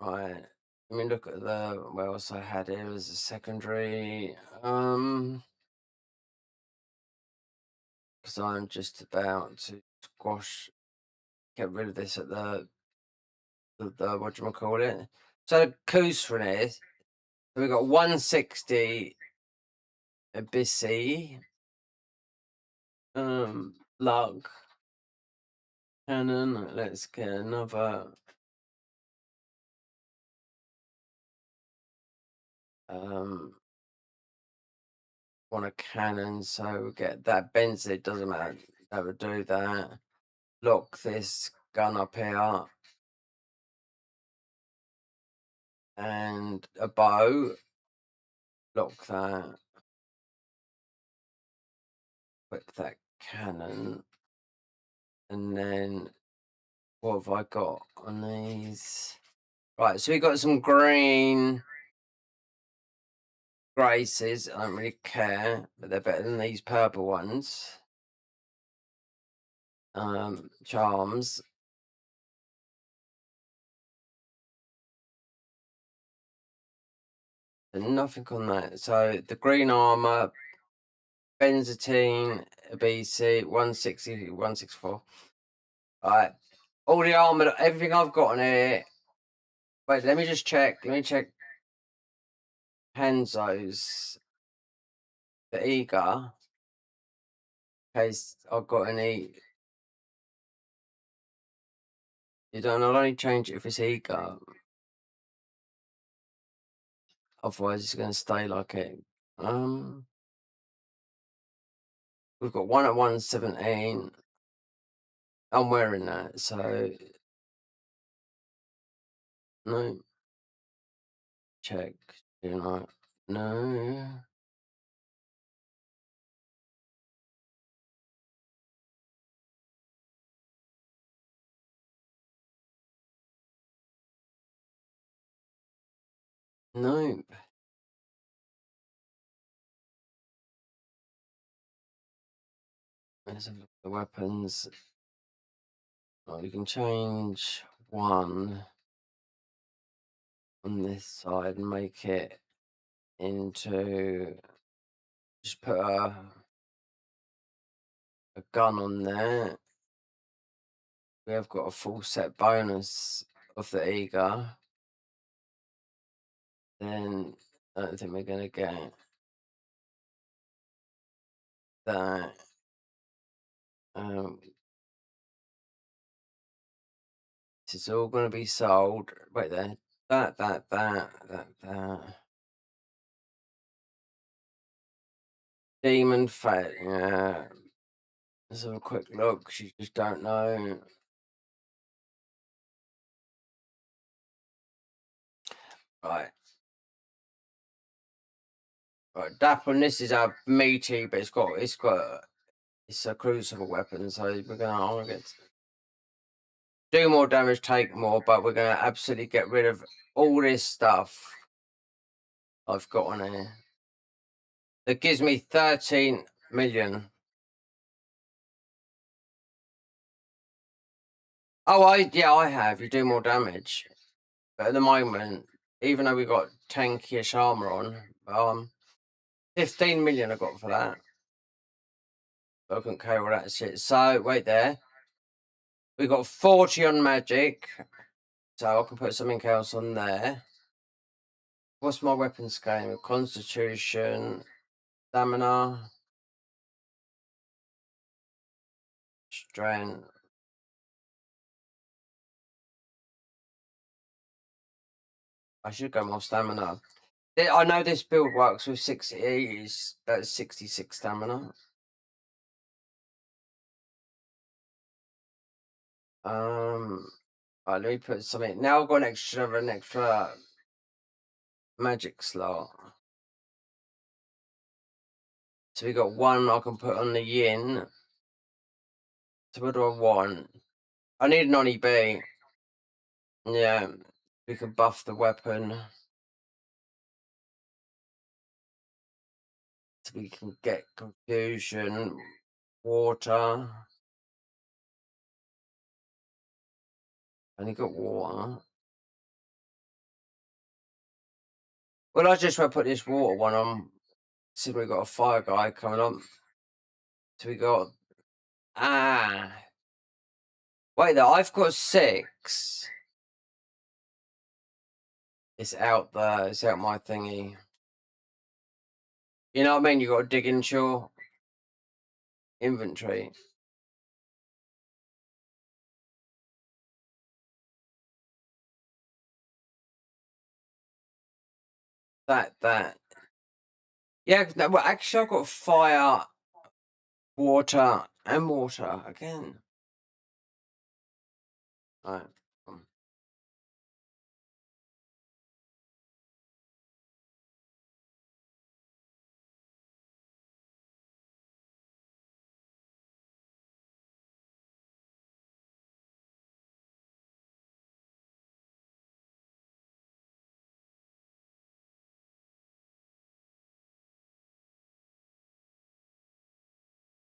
[SPEAKER 1] Right. Let me look at what else I had here as a secondary. Because I'm just about to get rid of this at the whatchamacallit. So the Kusran is, so we've got 160 Abyssi, lug cannon. Let's get another one of cannon, so we get that bends it, doesn't matter, that would do that. Lock this gun up here, and a bow, lock that, equip that cannon, and then what have I got on these? Right, so we got some green graces. I don't really care, but they're better than these purple ones. Charms. And nothing on that. So the green armor, Benzatine, BC, 160, 164. Alright. All the armor, everything I've got on here. Wait, let me just check. Let me check Hanzo's, the Eager. In case I've got any. You don't, I'll only change it if it's Eager. Otherwise it's gonna stay like it. We've got one at 117. I'm wearing that, so no. Check. You know, no. Nope. Let's have a look at the weapons. Well, you can change one on this side and make it into, just put a gun on there. We have got a full set bonus of the eager. Then I don't think we're gonna get that. This is all gonna be sold. Wait there. That. Demon Fat, yeah. Let's have a quick look. You just don't know. Right. Right, Dapper, and this is a meaty, but it's a crucible weapon, so I'm gonna get do more damage, take more, but we're gonna absolutely get rid of all this stuff I've got on here. That gives me 13 million. Oh, I have. You do more damage, but at the moment, even though we got tankish armor on, 15 million I got for that. But I couldn't carry all that shit. So wait there. We got 40 on magic, so I can put something else on there. What's my weapon scaling? Constitution, stamina, strength. I should go more stamina. I know this build works with 60. That's 66 stamina. Right, let me put something. Now I've got an extra magic slot. So we got one I can put on the yin. So what do I want? I need an Oni B. Yeah, we can buff the weapon. So we can get confusion, water. Only got water. Well, I just want to put this water one on. See, we got a fire guy coming on. So we got wait there, I've got 6. It's out there, it's out my thingy. You know what I mean? You gotta dig into your inventory. That. Yeah, no, well, actually I've got fire, water, and water again. Right.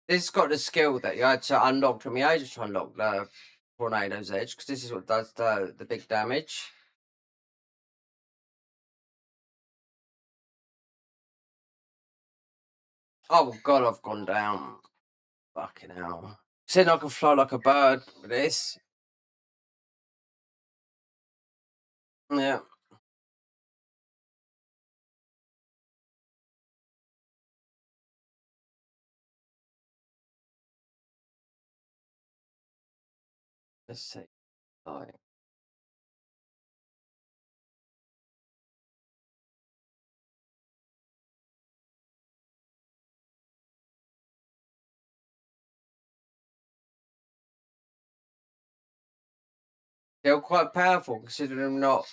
[SPEAKER 1] This has got the skill that you had to unlock from the ages to unlock the Tornado's Edge, because this is what does the big damage. Oh god, I've gone down. Fucking hell. Said I can fly like a bird with this. Yeah. Let's see. Right. They're quite powerful considering them not.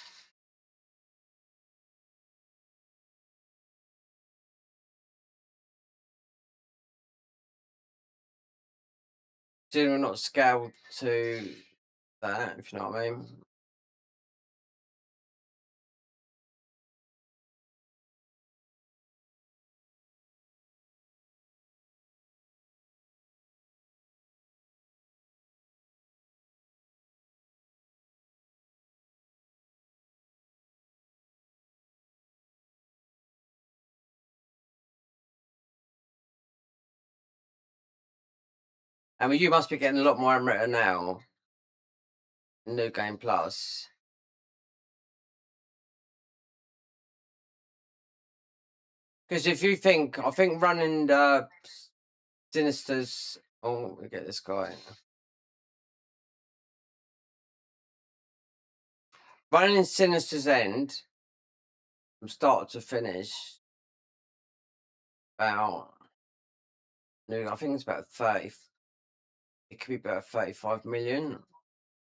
[SPEAKER 1] Considering we're not scaled to that, if you know what I mean. I mean, you must be getting a lot more amateur now. New Game Plus. Because if you think, I think running Sinister's. Oh, we get this guy. Running Sinister's End from start to finish. About I think it's about 30. It could be about 35 million,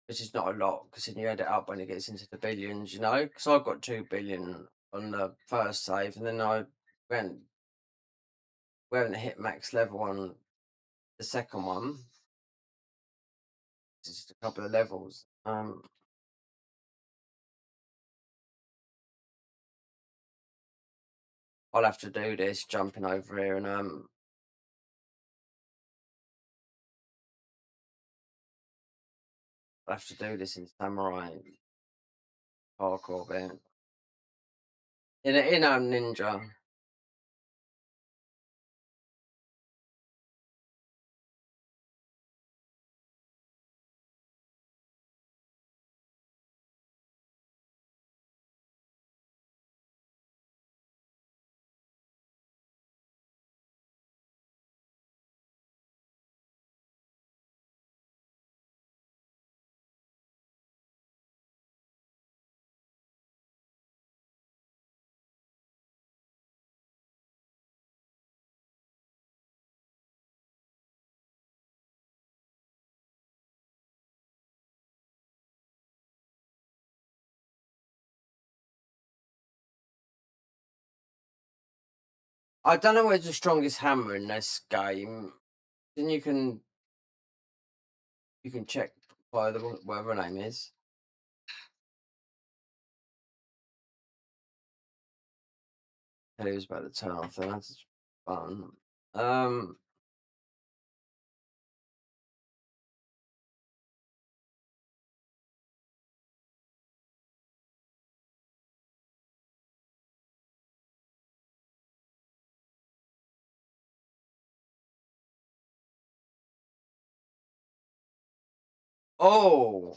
[SPEAKER 1] which is not a lot because then you add it up when it gets into the billions, you know. Because I got 2 billion on the first save, and then we haven't hit max level on the second one. It's just a couple of levels. I'll have to do this jumping over here and I'll have to do this in samurai parkour bit. In a ninja. I don't know where's the strongest hammer in this game. Then you can check by the whatever her name is. Tell you was about to turn off then. That's fun. Oh,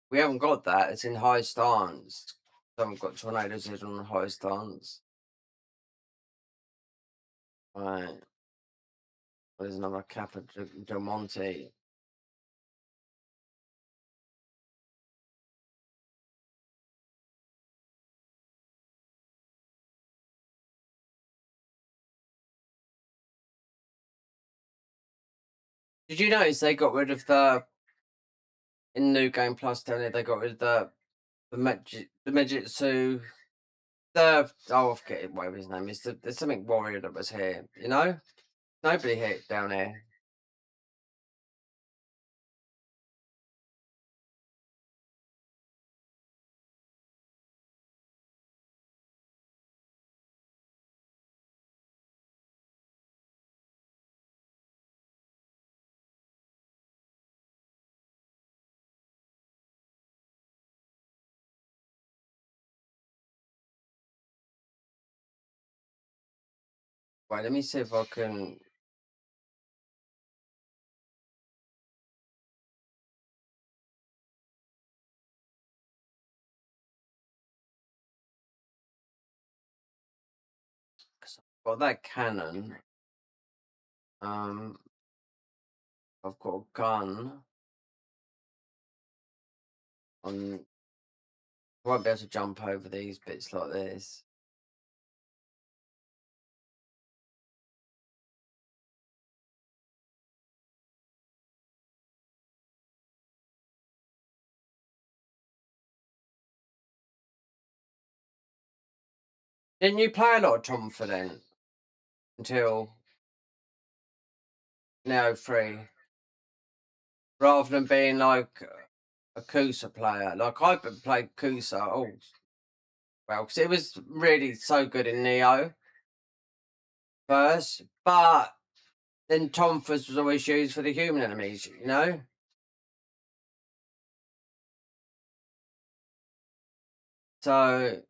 [SPEAKER 1] we haven't got that. It's in high stance. We haven't got tornadoes head on high stance. Right. There's another Kappa Del Monte. Did you notice they got rid of in New Game Plus down there? They got rid of the Megitsu. I forget it, whatever his name is. There's something warrior that was here. You know, nobody hit down here. Wait, let me see if I can. Cause I've got that cannon. I've got a gun. I won't be able to jump over these bits like this. Didn't you play a lot of Tomfa then? Until Nioh 3? Rather than being like a Kusa player. Like I played Kusa. Oh, well, because it was really so good in Nioh first. But then Tomfas was always used for the human enemies, you know? So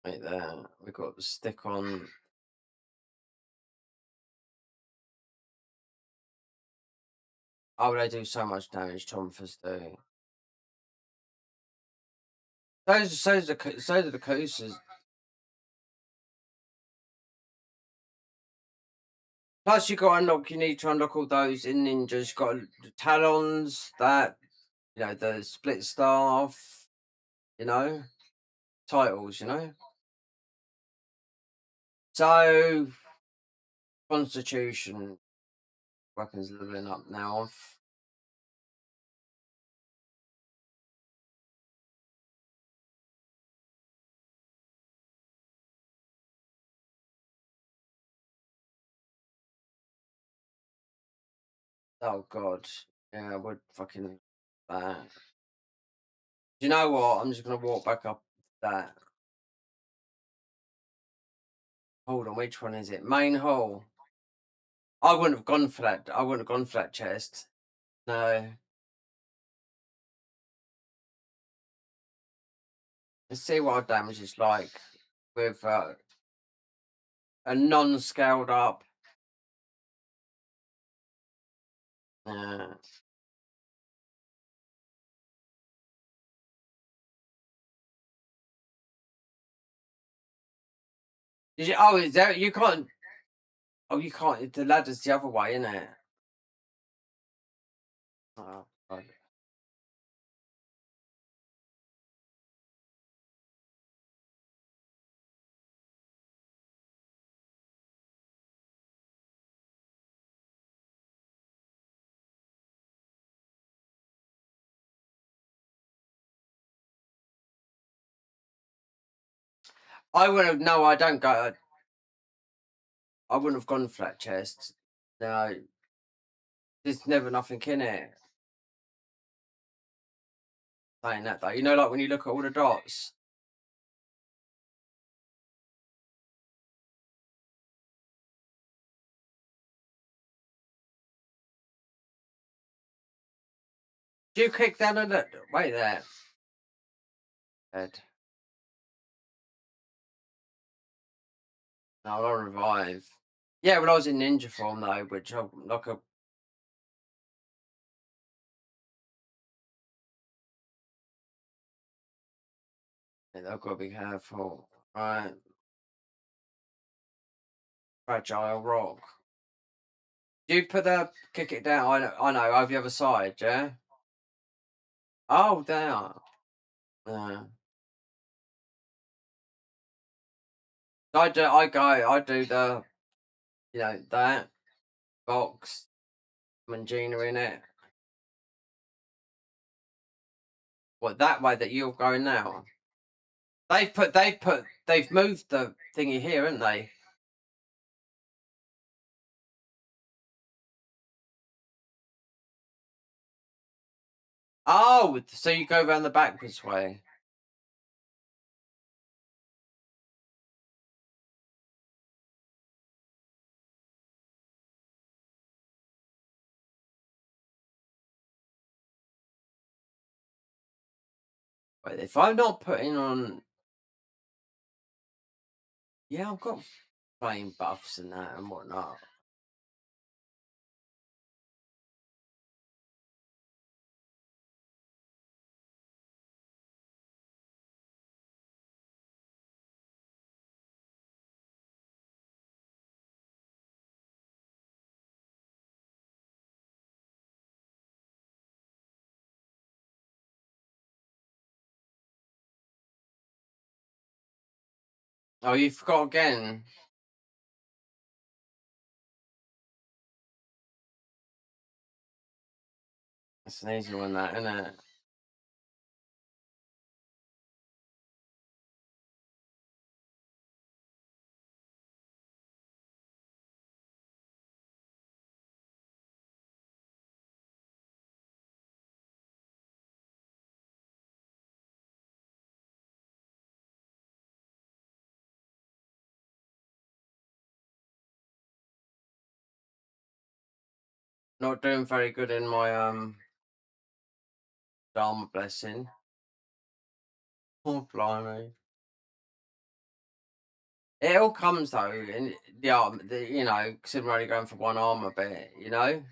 [SPEAKER 1] Right there. We've got the stick on. Oh, they do so much damage, Tomfers do. So do the Coasters. Plus, you got to unlock. You need to unlock all those in ninjas. You got the talons, that the split staff. Titles. So Constitution weapons leveling up now. Oh God, yeah, I would fucking that. Do you know what? I'm just gonna walk back up that. Hold on, which one is it? Main hall. I wouldn't have gone for that. I wouldn't have gone for that chest. No. Let's see what our damage is like with a non-scaled up. Yeah. Oh, is that you can't? Oh, you can't. The ladder's the other way, isn't it? Oh, God. I would have. No, I don't go. I wouldn't have gone for that chest. No, there's never nothing in it. Saying that though, like when you look at all the dots. Do you kick down a wait there? Dead. No, I'll revive. Yeah, when I was in ninja form though, which I'm like a. Yeah, I've got to be careful. Right. Fragile rock. Do you put the kick it down? I know, over the other side, yeah? Oh, down. Yeah. I do the, that box, Mangina in it. What, that way that you're going now? They've moved the thingy here, haven't they? Oh, so you go around the back this way. Wait, if I'm not putting on, yeah, I've got flame buffs and that and whatnot. Oh, you forgot again. It's an easy one, that, isn't it? Not doing very good in my Dharma blessing. Oh, blimey. It all comes though in the arm, you know, because I'm only going for one armor bit, you know.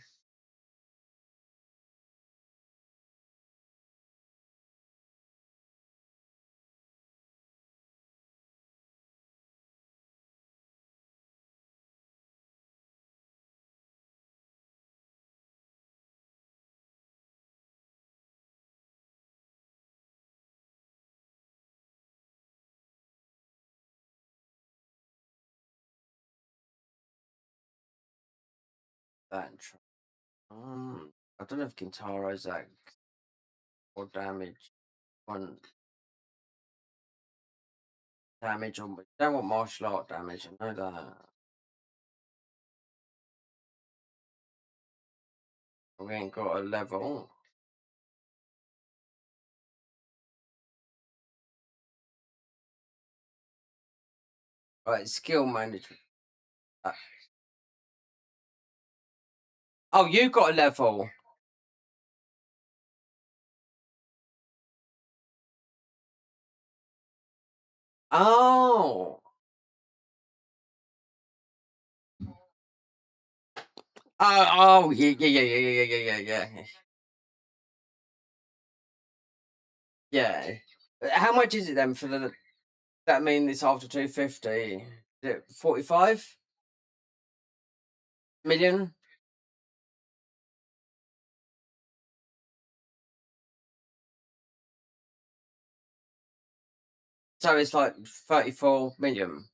[SPEAKER 1] That. I don't know if Kintaro's that or damage. One damage on. Don't want martial art damage. I know that. We ain't got a level. Right, skill management. Uh, oh, you got a level. Oh. Oh, yeah, yeah, yeah, yeah, yeah, yeah, yeah, yeah. Yeah. How much is it then for the? That mean it's after 250? Is it 45 million? So it's like 34 million.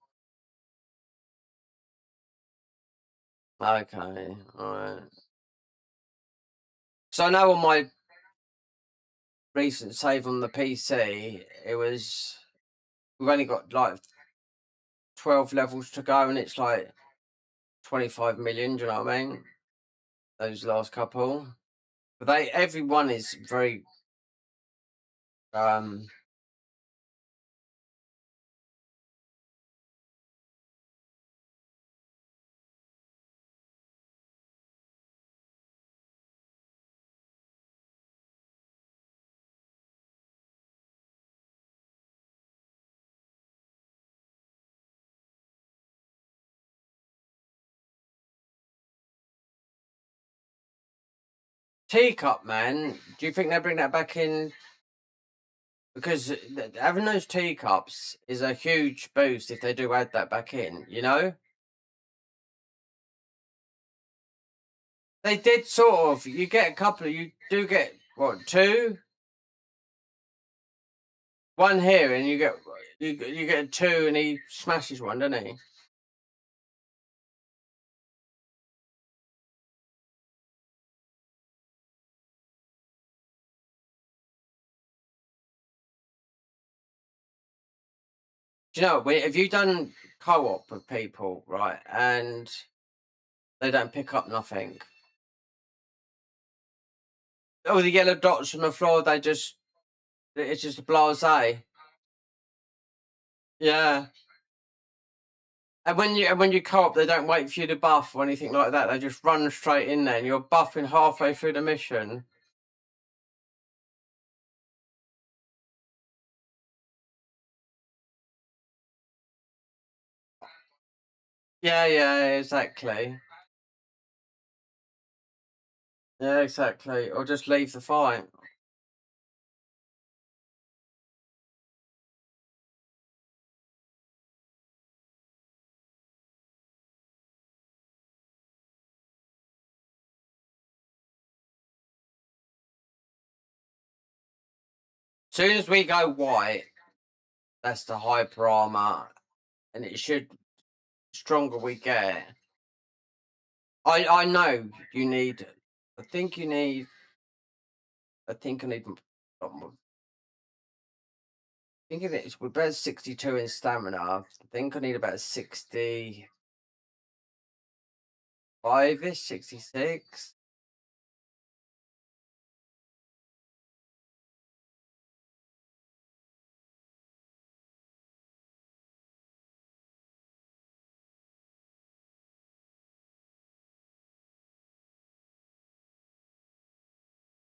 [SPEAKER 1] Okay, all right. So I know on my recent save on the PC, it was we've only got like 12 levels to go, and it's like 25 million. Do you know what I mean? Those last couple, but everyone is very um. Teacup, man. Do you think they bring that back in? Because having those teacups is a huge boost if they do add that back in, you know? They did sort of. You get a couple of, you do get, what, two? One here, and you get a two, and he smashes one, doesn't he? Do you know, have you done co-op with people, right, and they don't pick up nothing? All the yellow dots on the floor, it's just a blasé. Yeah. And when you co-op, they don't wait for you to buff or anything like that. They just run straight in there, and you're buffing halfway through the mission. Yeah, yeah, exactly. Yeah, exactly. Or just leave the fight. Soon as we go white, that's the hyper armor, and it should stronger we get. I know you need. I think you need. I think I need. I think we're about 62 in stamina. I think I need about 65ish, 66.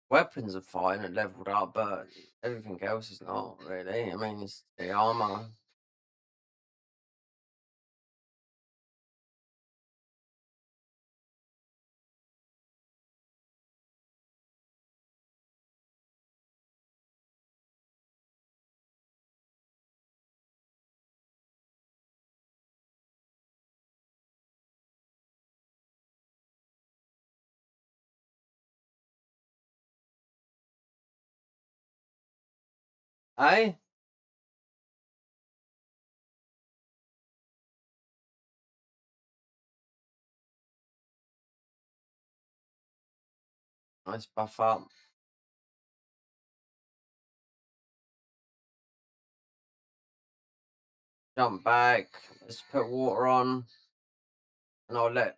[SPEAKER 1] Weapons are fine and leveled up, but everything else is not really. I mean, it's the armor. Eh? Nice buff up. Jump back. Let's put water on. And I'll let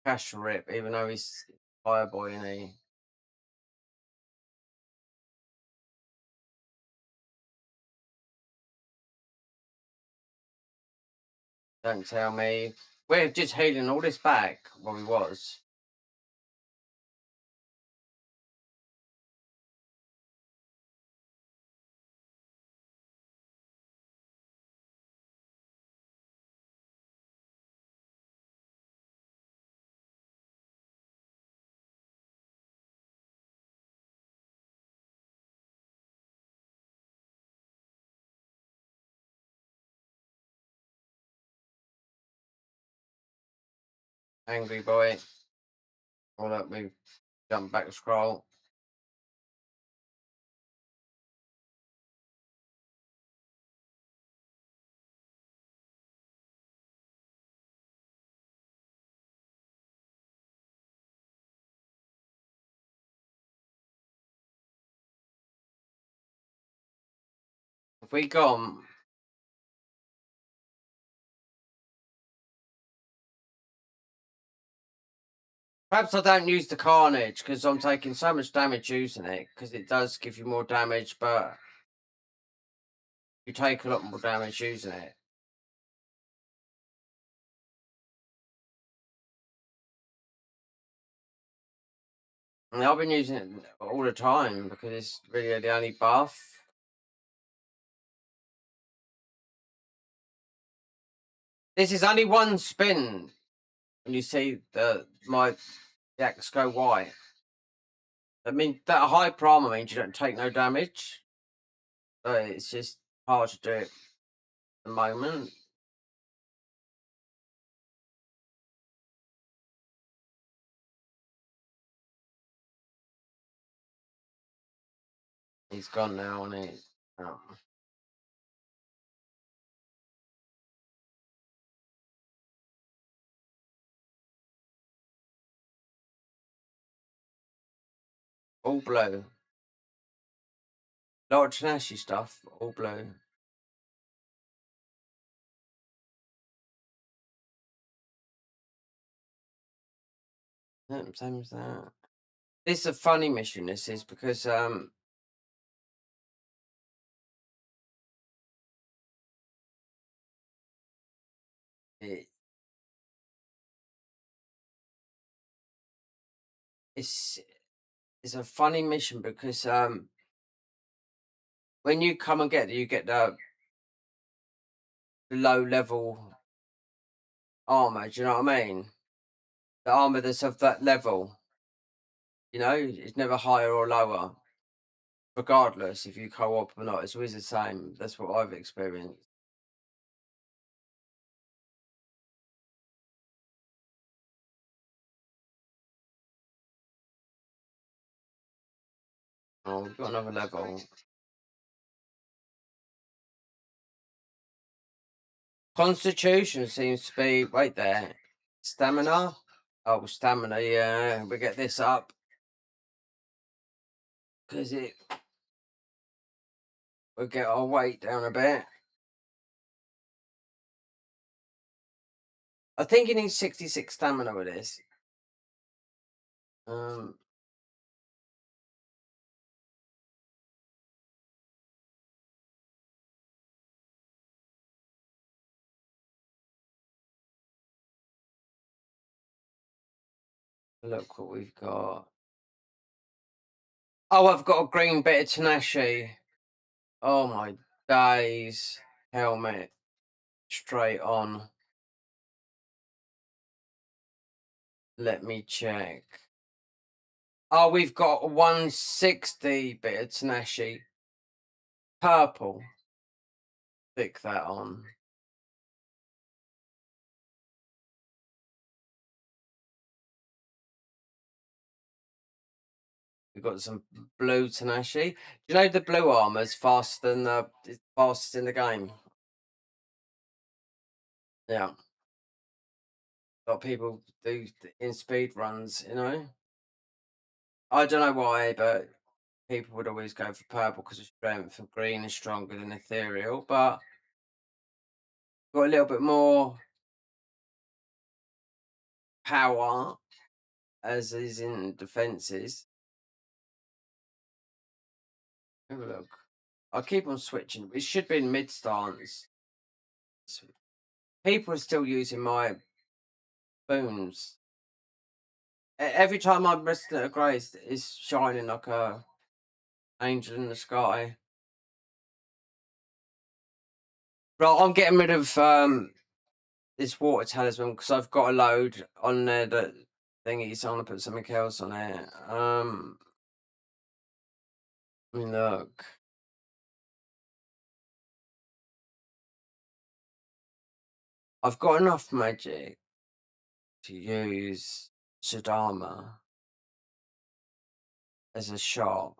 [SPEAKER 1] Cash rip, even though he's Fireboy and he. Don't tell me. We're just healing all this back. Well, we was. Angry boy. Well, look, we jump back scroll. If we gone. Perhaps I don't use the Carnage because I'm taking so much damage using it, because it does give you more damage, but you take a lot more damage using it. And I've been using it all the time because it's really the only buff. This is only one spin when you see my axe go white. I mean, that high primer means you don't take no damage. But it's just hard to do it at the moment. He's gone now, and he's all blue. Lot of Tanashi stuff, all blue. Same as that. This is a funny mission. This is because it, it's it's a funny mission because when you come and you get the low level armor. Do you know what I mean? The armor that's of that level. You know, it's never higher or lower, regardless if you co-op or not. It's always the same. That's what I've experienced. Oh, we've got another level. Constitution seems to be wait there. Stamina. Oh, stamina. Yeah, we get this up because we'll get our weight down a bit. I think you need 66 stamina with this. Look what we've got. Oh, I've got a green bit of Tanashi. Oh my days. Helmet. Straight on. Let me check. Oh, we've got a 160 bit of Tanashi. Purple. Stick that on. We've got some blue Tanashi. Do you know the blue armor's faster than it's fastest in the game? Yeah. A lot of people do in speed runs, you know. I don't know why, but people would always go for purple because of strength, and green is stronger than ethereal, but got a little bit more power as is in defenses. Have a look. I'll keep on switching. It should be in mid stance. People are still using my booms. Every time I'm resting at a grace, it's shining like a angel in the sky. Right, I'm getting rid of this water talisman because I've got a load on there that thingy, so I'm gonna put something else on it. Let me look. I've got enough magic to use Sadama as a shot.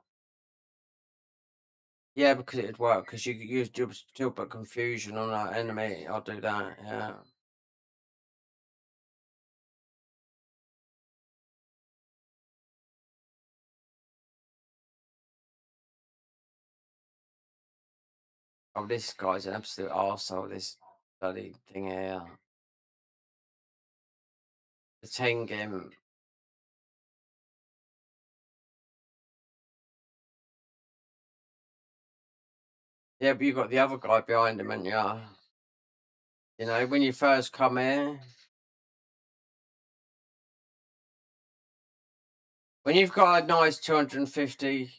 [SPEAKER 1] Yeah, because it'd work, because you still put confusion on that enemy. I'll do that, yeah. Oh, this guy's an absolute arsehole, this bloody thing here. The Tengen. Yeah, but you got the other guy behind him, haven't you? You know, when you first come here, when you've got a nice 250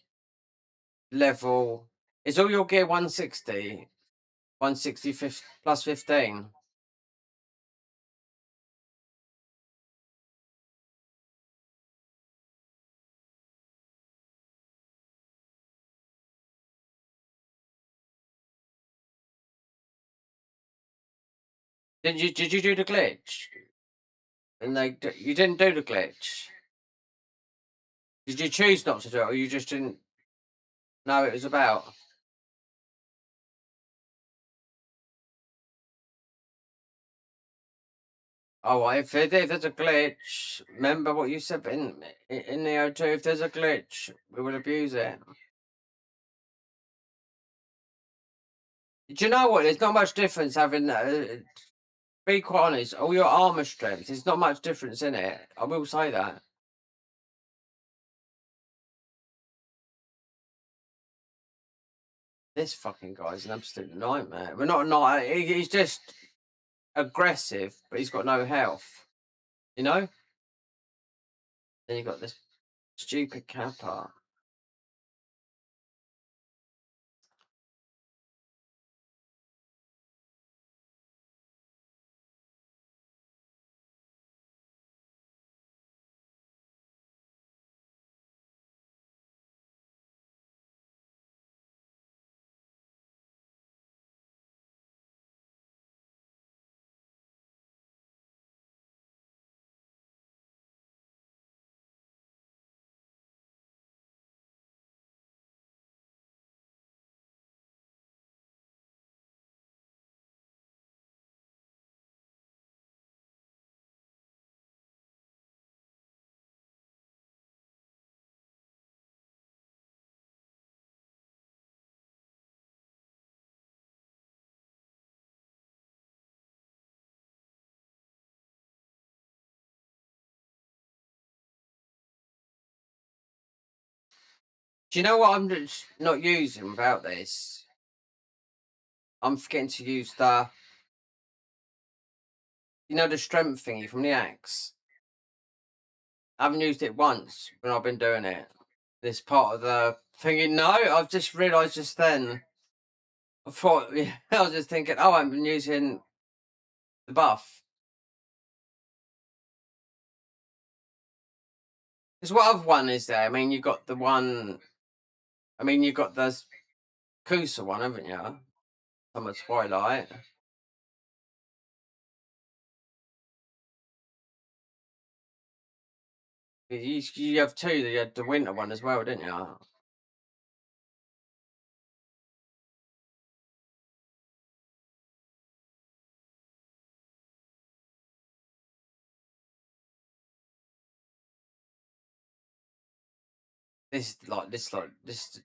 [SPEAKER 1] level, is all your gear 160? 160 plus 15? Did you do the glitch? And you didn't do the glitch. Did you choose not to do it, or you just didn't know it was about? Oh, if there's a glitch, remember what you said in Nioh 2, if there's a glitch, we will abuse it. Do you know what? There's not much difference having, be quite honest, all your armor strength, there's not much difference in it. I will say that. This fucking guy's an absolute nightmare. We're not a night. He's just aggressive, but he's got no health. You know? Then you got this stupid Kappa. Do you know what I'm just not using without this? I'm forgetting to use the, you know, the strength thingy from the axe. I haven't used it once when I've been doing it. This part of the thingy. No, I've just realised just then. I thought, yeah, I was just thinking, oh, I've been using the buff. Because what other one is there? I mean, you got the one. I mean, you got the Kusa one, haven't you? Summer Twilight. You have two. You had the winter one as well, didn't you? This is the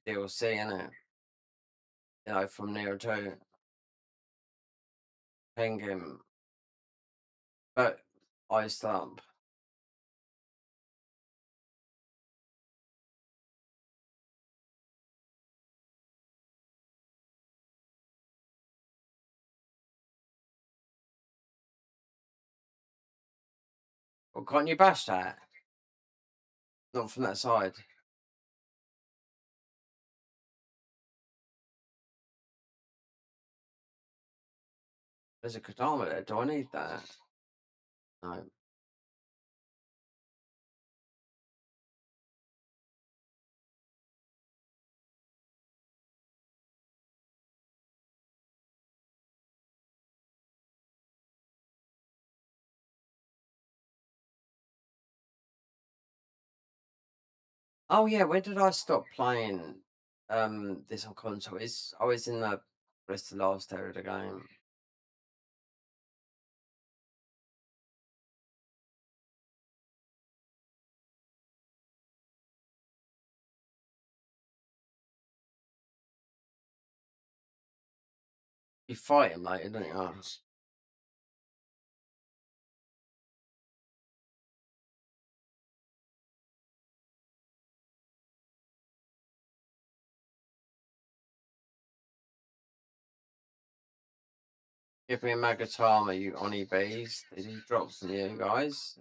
[SPEAKER 1] DLC, isn't it? You know, from Nioh 2. Penguin. But Ice Lump. Well, can't you bash that? Not from that side. There's a katana there. Do I need that? No. Oh yeah, when did I stop playing this on console? I was in the rest of the last area of the game. You fight him later, don't you? Give me a Magatama, you Oni bees. Did he drop from you guys?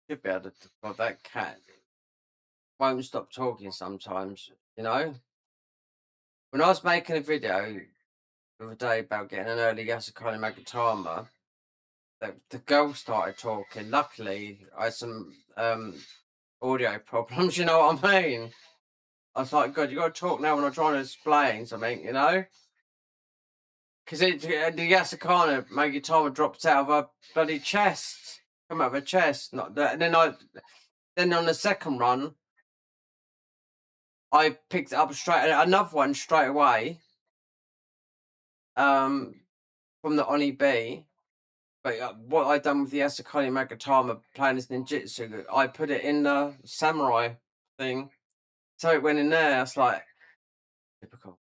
[SPEAKER 1] Should be able to. Well, that cat won't stop talking sometimes, you know? When I was making a video the other day about getting an early Yasukani Magatama, the girl started talking. Luckily, I had some audio problems, you know what I mean? I was like, God, you got to talk now when I'm trying to explain something, you know? Because the Yasukana Magatama dropped out of her bloody chest. Come out of her chest. Not that. And then on the second run, I picked up another one straight away. From the Oni B. But what I done with the Asakani Magatama playing as ninjutsu, I put it in the samurai thing. So it went in there. It's like typical.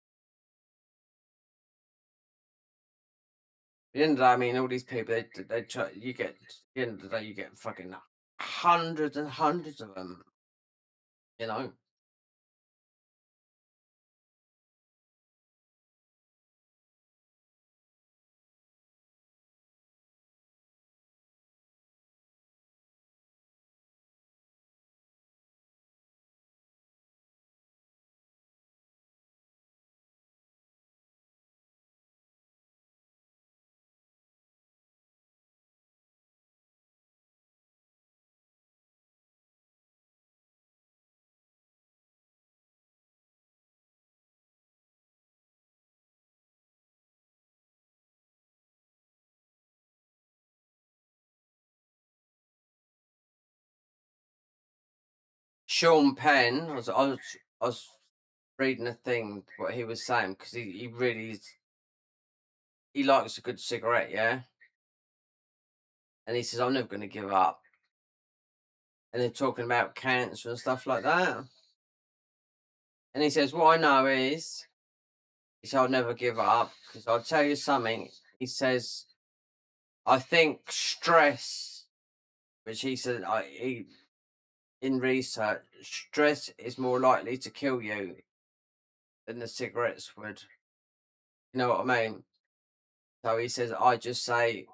[SPEAKER 1] At the end of the day, I mean, all these people, they try, you get, at the end of the day, you get fucking hundreds and hundreds of them, you know? Sean Penn, I was reading a thing, what he was saying, because he really is, he likes a good cigarette, yeah? And he says, I'm never going to give up. And they're talking about cancer and stuff like that. And he says, what I know is, he said, I'll never give up, because I'll tell you something. He says, I think stress, which he said, in research, stress is more likely to kill you than the cigarettes would. You know what I mean? So he says, I just say,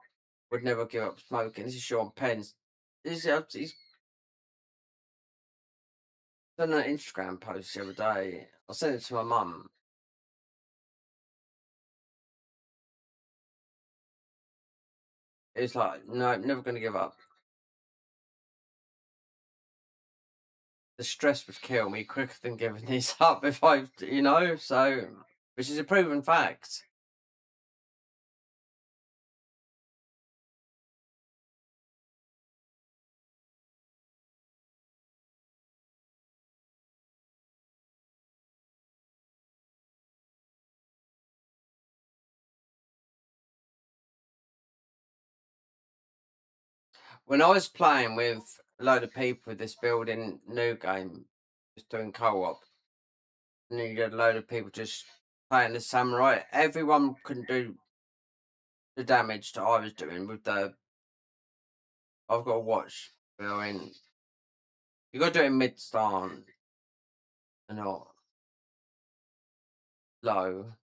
[SPEAKER 1] would never give up smoking. This is Sean Penn's. He's done an Instagram post the other day. I sent it to my mum. it's like, no, never going to give up. The stress would kill me quicker than giving this up if I, so, which is a proven fact. When I was playing with a load of people with this building new game, just doing co-op, and you get a load of people just playing the samurai, everyone couldn't do the damage that I was doing with the. I've got to watch. I mean, you got to do it mid stance and not low.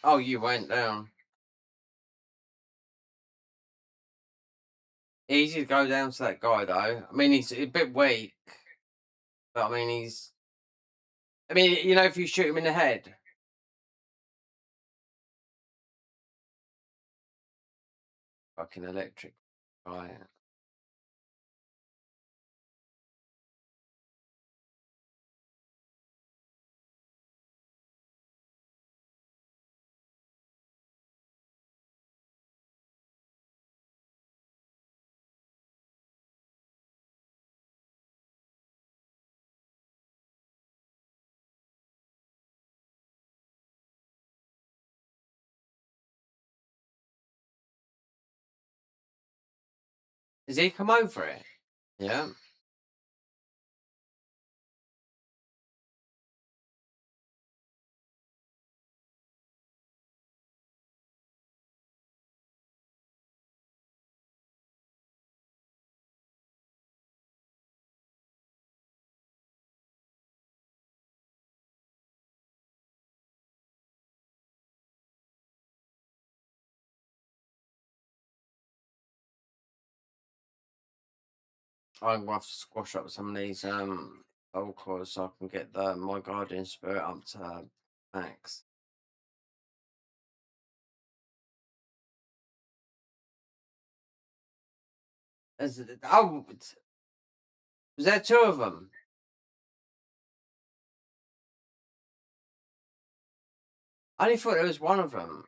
[SPEAKER 1] Oh, you went down. Easy to go down to that guy though. I mean, he's a bit weak, but I mean, he's. I mean, if you shoot him in the head, fucking electric guy. Does he come over it? Yeah. I'm gonna have to squash up some of these old cores so I can get my guardian spirit up to max. Was there two of them? I only thought there was one of them.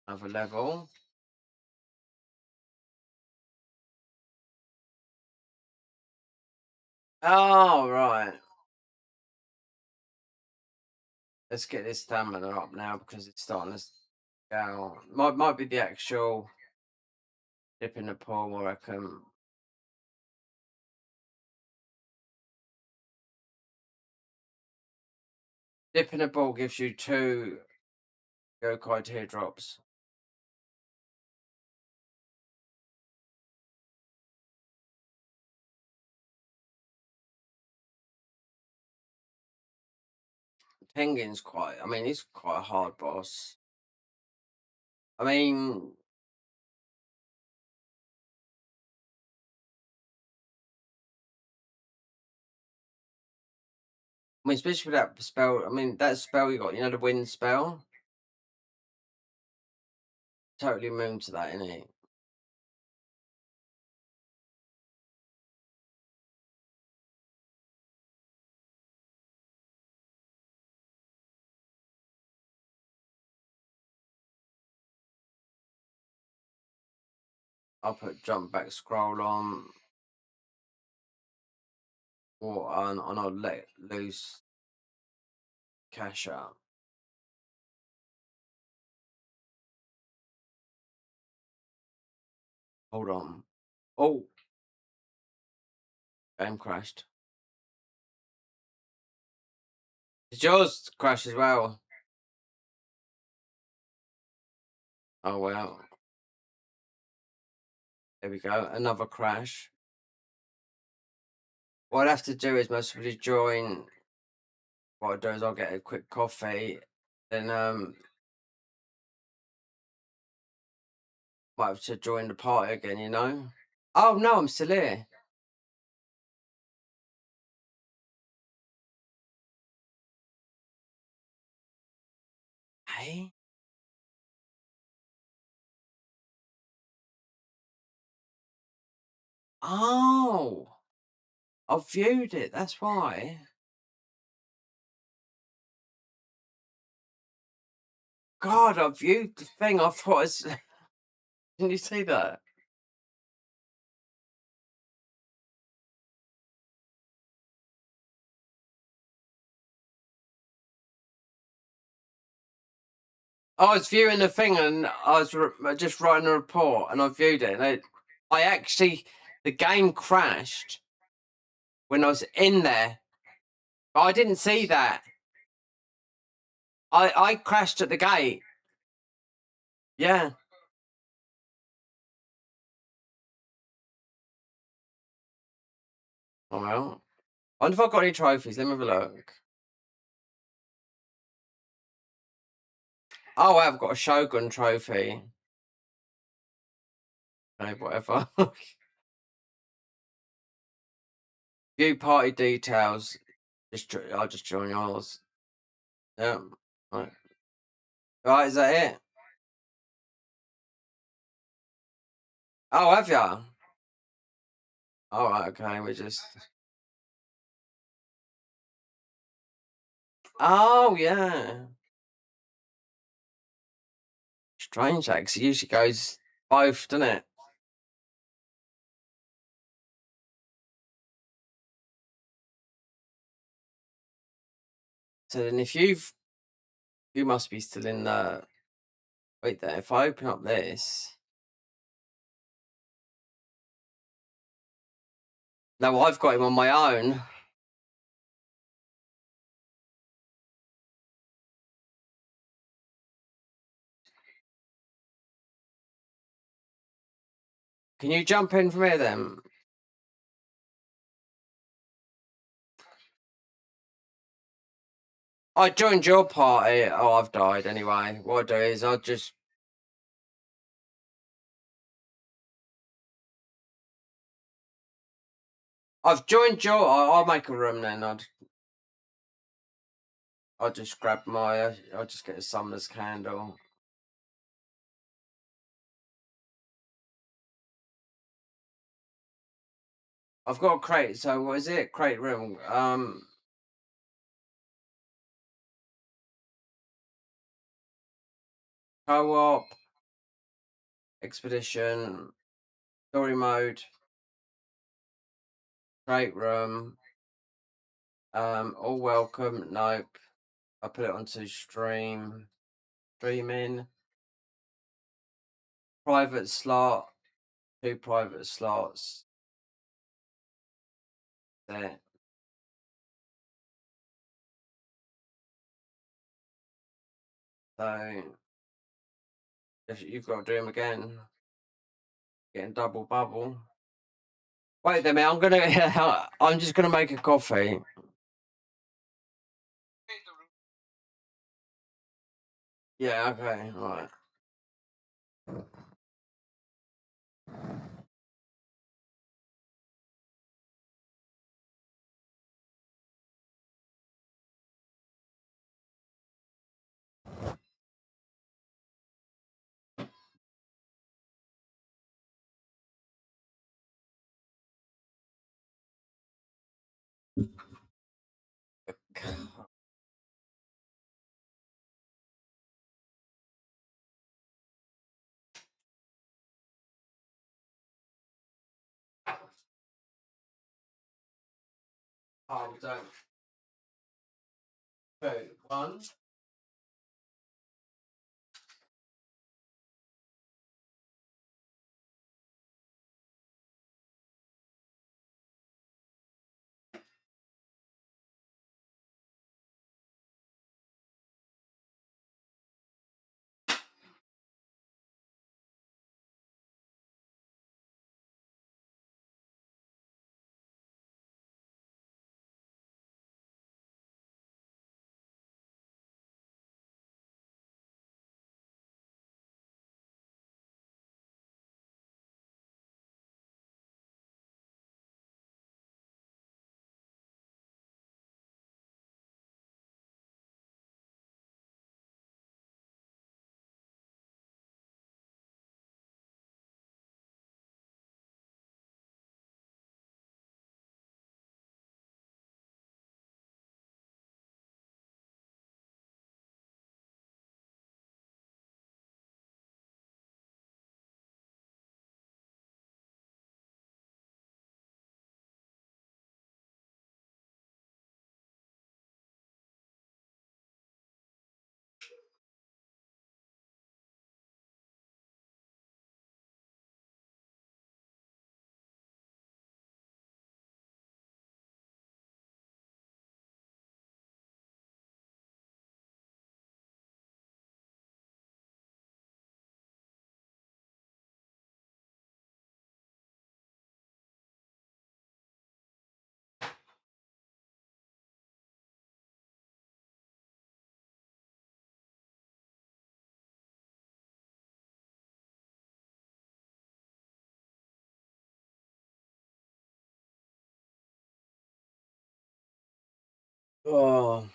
[SPEAKER 1] Another level. Oh right. Let's get this stamina up now because it's starting to go. Might be the actual dip in the pool, I reckon. Dip in the ball gives you 2 Yokai teardrops. Tengen's he's quite a hard boss. I mean, especially with that spell. I mean, that spell you got, the wind spell. Totally immune to that, isn't it? I'll put jump back scroll on, and I'll let loose cash out. Hold on. Oh. Game crashed. Did yours crash as well? Oh, well. There we go. Another crash. What I'd have to do is most probably join. What I'll do is I'll get a quick coffee. Then, might have to join the party again, you know? Oh, no, I'm still here. Hey? Oh. I viewed it, that's why. God, I viewed the thing. I thought it's. Can you see that? I was viewing the thing and I was just writing a report and I viewed it. And I actually, the game crashed when I was in there, but I didn't see that. I crashed at the gate. Yeah. Oh well. I wonder if I've got any trophies. Let me have a look. Oh, I've got a Shogun trophy. Okay, whatever. View party details. I'll just join yours. Yeah. Right. Right, is that it? Oh, have ya? All right, okay. We just. Oh yeah. Strange that, 'cause it usually goes both, doesn't it? So then, if you must be still in the. Wait there. If I open up this. No, I've got him on my own. Can you jump in from here then? I joined your party. Oh, I've died anyway. What I do is I just. I've joined your. I'll make a room then. I'll just grab my. I'll just get a summoner's candle. I've got a crate. So what is it? Crate room. Co-op. Expedition. Story mode. Crate room. All welcome. Nope. I put it onto streaming. Private slot. 2 private slots. There. So if you've got to do them again. Getting double bubble. Wait a minute, I'm gonna. I'm just gonna make a coffee. Yeah. Okay. All right. Oh, don't. 2, 1. Oh.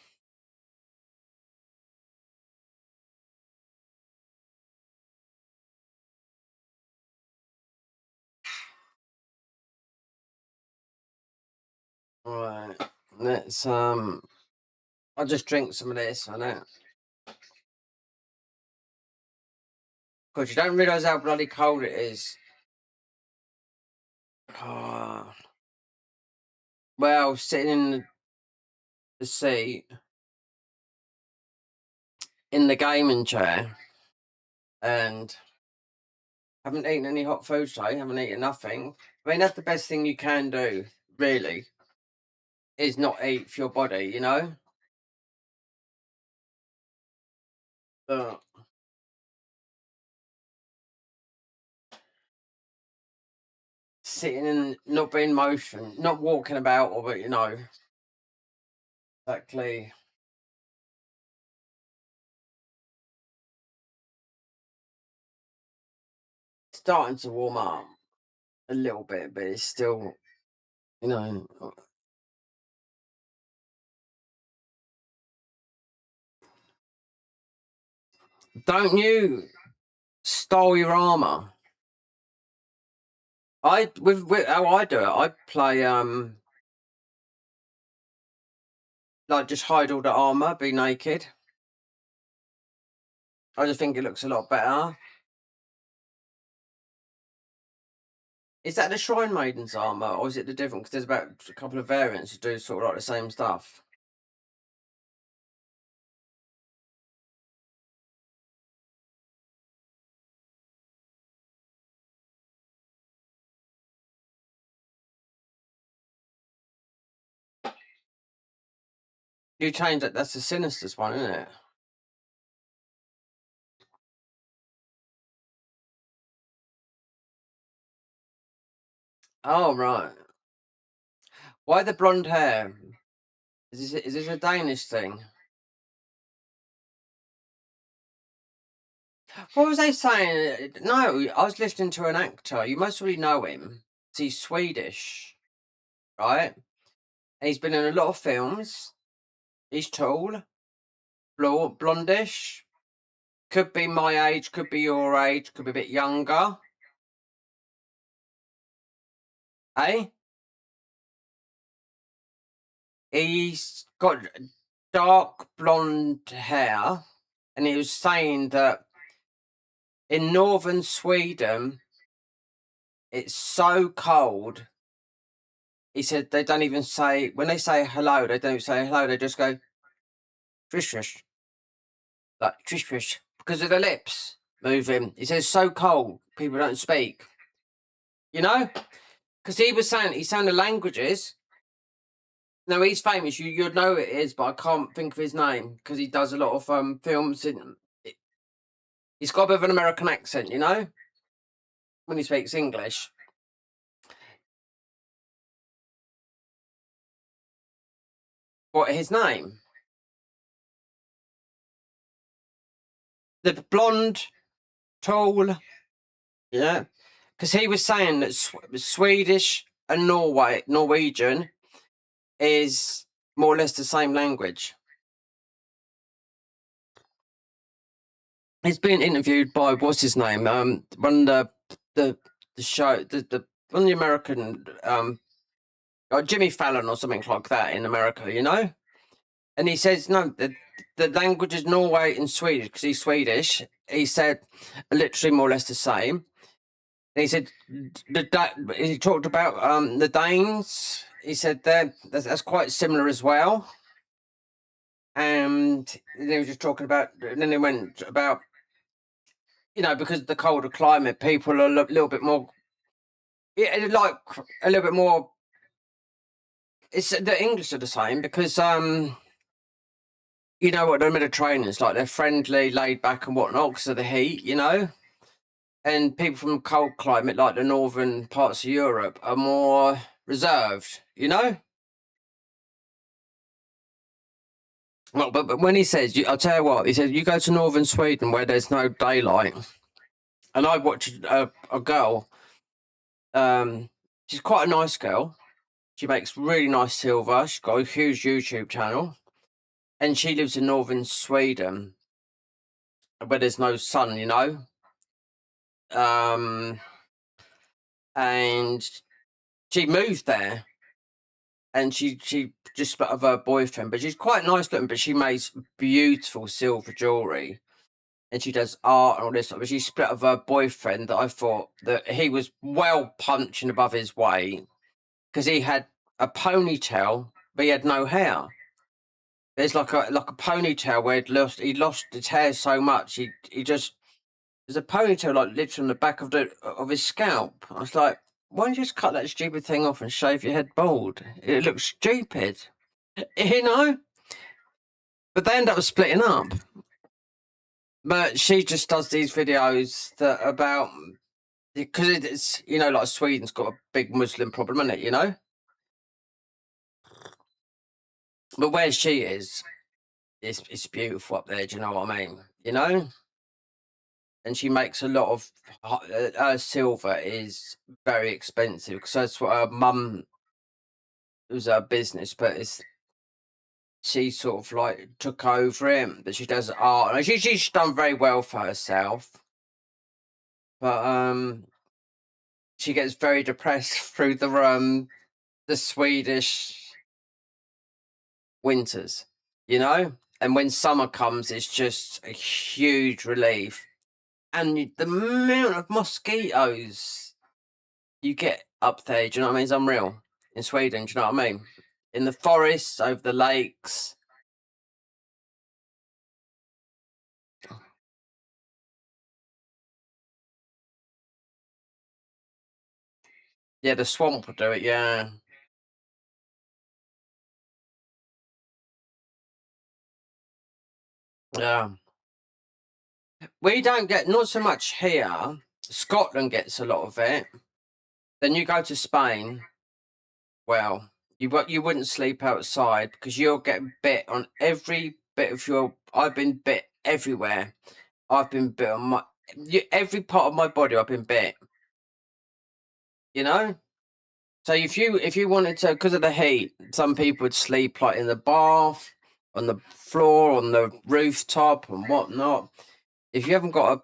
[SPEAKER 1] Right. Let's I'll just drink some of this, I know. Because you don't realise how bloody cold it is. Oh. Well, sitting in the seat in the gaming chair and haven't eaten any hot food today, haven't eaten nothing. I mean, that's the best thing you can do, really, is not eat for your body, you know? But sitting and not being motion, not walking about, or, but, you know, exactly. Starting to warm up a little bit, but it's still, you know. Don't you style your armor? With how I do it, I play like just hide all the armor, be naked. I just think it looks a lot better. Is that the Shrine Maiden's armor, or is it the different? Because there's about a couple of variants that do sort of like the same stuff. You change that. That's the Sinister's one, isn't it? Oh right. Why the blonde hair? Is this a Danish thing? What was they saying? No, I was listening to an actor. You must really know him. He's Swedish, right? And he's been in a lot of films. He's tall, blondish. Could be my age, could be your age, could be a bit younger. Eh? He's got dark blonde hair, and he was saying that in northern Sweden, it's so cold. He said they don't even say, when they say hello, they don't say hello, they just go, trish, trish. Like, trish, trish. Because of the lips moving. He says, so cold, people don't speak. You know? Because he was saying, he's saying the languages. No, he's famous. You'd know it is, but I can't think of his name because he does a lot of films. He's got a bit of an American accent, you know, when he speaks English. What, his name? The blonde, tall, yeah. Because he was saying that Swedish and Norwegian is more or less the same language. He's been interviewed by what's his name? One of the show the one of the American Jimmy Fallon or something like that in America, you know. And he says no, the language is Norway and Swedish because he's Swedish. He said literally more or less the same. And he said he talked about the Danes. He said that's quite similar as well. And he was just talking about, and then he went about, you know, because of the colder climate, people are a little bit more, yeah, like a little bit more. It's the English are the same because you know what the Mediterranean's like. They're friendly, laid back, and whatnot because of the heat, you know. And people from cold climate, like the northern parts of Europe, are more reserved, you know. Well, but when he says, I'll tell you what, he says, you go to northern Sweden where there's no daylight, and I watched a girl. She's quite a nice girl. She makes really nice silver. She's got a huge YouTube channel. and she lives in northern Sweden, where there's no sun, you know. And she moved there, and she just split with her boyfriend, but she's quite nice looking, but she makes beautiful silver jewelry, and she does art and all this stuff. But she split with her boyfriend. That I thought that he was well punching above his weight, because he had a ponytail, but he had no hair. There's like a ponytail where he'd lost his hair so much he just, there's a ponytail like literally on the back of his scalp. I was like, why don't you just cut that stupid thing off and shave your head bald? It looks stupid, you know. But they end up splitting up. But she just does these videos that about, because it's, you know, like Sweden's got a big Muslim problem, isn't it, you know? But where she is, it's beautiful up there, do you know what I mean? You know? And she makes a lot of, her silver is very expensive, because that's what her mum, it was her business, but it's, she sort of like took over it, that she does art, and she's done very well for herself. But she gets very depressed through the Swedish winters, you know? And when summer comes, it's just a huge relief. And the amount of mosquitoes you get up there, do you know what I mean? It's unreal. In Sweden, do you know what I mean? In the forests, over the lakes. Yeah, the swamp will do it, yeah. Yeah. We don't get, not so much here. Scotland gets a lot of it. Then you go to Spain, well, you wouldn't sleep outside, because you'll get bit on every bit of your, I've been bit everywhere. I've been bit on every part of my body. I've been bit, you know. So if you wanted to, because of the heat, some people would sleep like in the bath, on the floor, on the rooftop and whatnot. If you haven't got a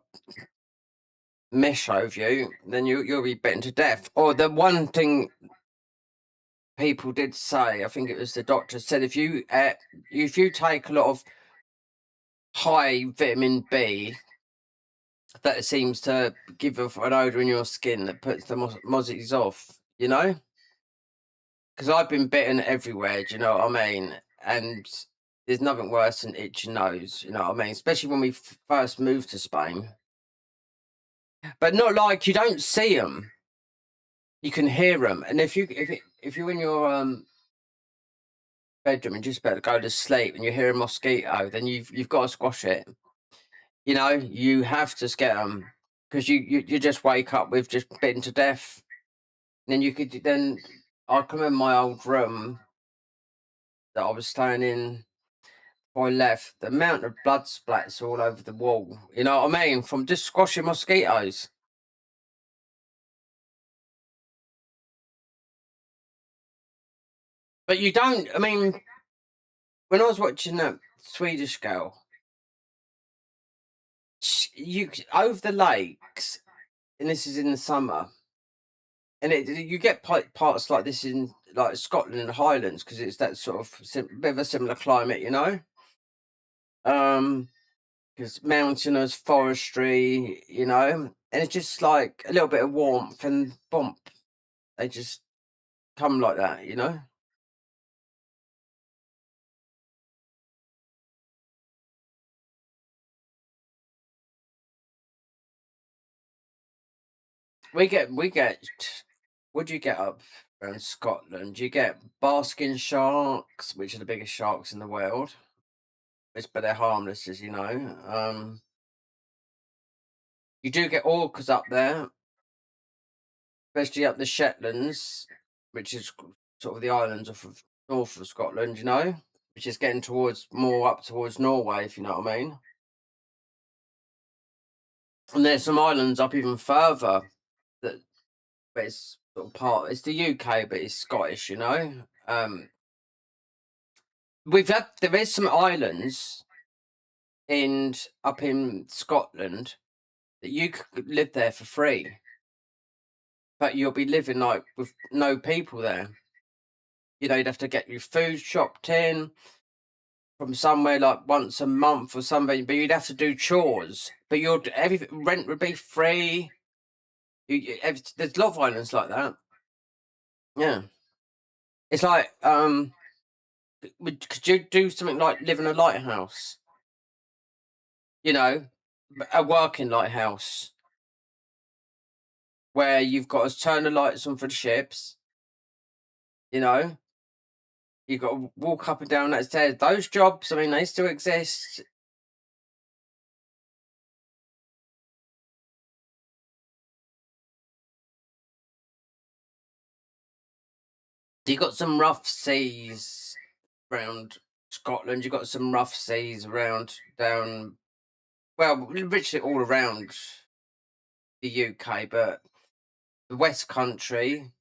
[SPEAKER 1] mesh over you, then you'll be bitten to death. Or the one thing people did say, I think it was the doctor said, if you take a lot of high vitamin B, that seems to give off an odor in your skin that puts the mozzies off, you know. Because I've been bitten everywhere, do you know what I mean? And there's nothing worse than itchy nose, you know what I mean? Especially when we first moved to Spain. But not like, you don't see them, you can hear them. And if you're in your bedroom and just about to go to sleep and you hear a mosquito, then you've got to squash it. You know, you have to scare them, because you just wake up with just bitten to death. And then I can remember my old room that I was staying in before I left, the amount of blood splats all over the wall, you know what I mean, from just squashing mosquitoes. But you don't, I mean, when I was watching that Swedish girl, you over the lakes, and this is in the summer, and you get parts like this in like Scotland and the Highlands, because it's that sort of bit of a similar climate, you know. Because mountainous forestry, you know, and it's just like a little bit of warmth and bump. They just come like that, you know. We get what do you get up around Scotland? You get basking sharks, which are the biggest sharks in the world. But they're harmless, as you know. You do get orcas up there, especially up the Shetlands, which is sort of the islands off of north of Scotland, you know, which is getting towards more up towards Norway, if you know what I mean. And there's some islands up even further that, but it's sort of it's the UK, but it's Scottish, you know. there is some islands up in Scotland that you could live there for free, but you'll be living like with no people there. You know, you'd have to get your food shopped in from somewhere like once a month or something, but you'd have to do chores. But everything rent would be free. There's a lot of islands like that. Yeah, it's like could you do something like live in a lighthouse? You know, a working lighthouse where you've got to turn the lights on for the ships. You know, you've got to walk up and down that stairs. Those jobs, I mean, they still exist. You got some rough seas around Scotland. You got some rough seas around down, well, literally all around the UK, but the West Country,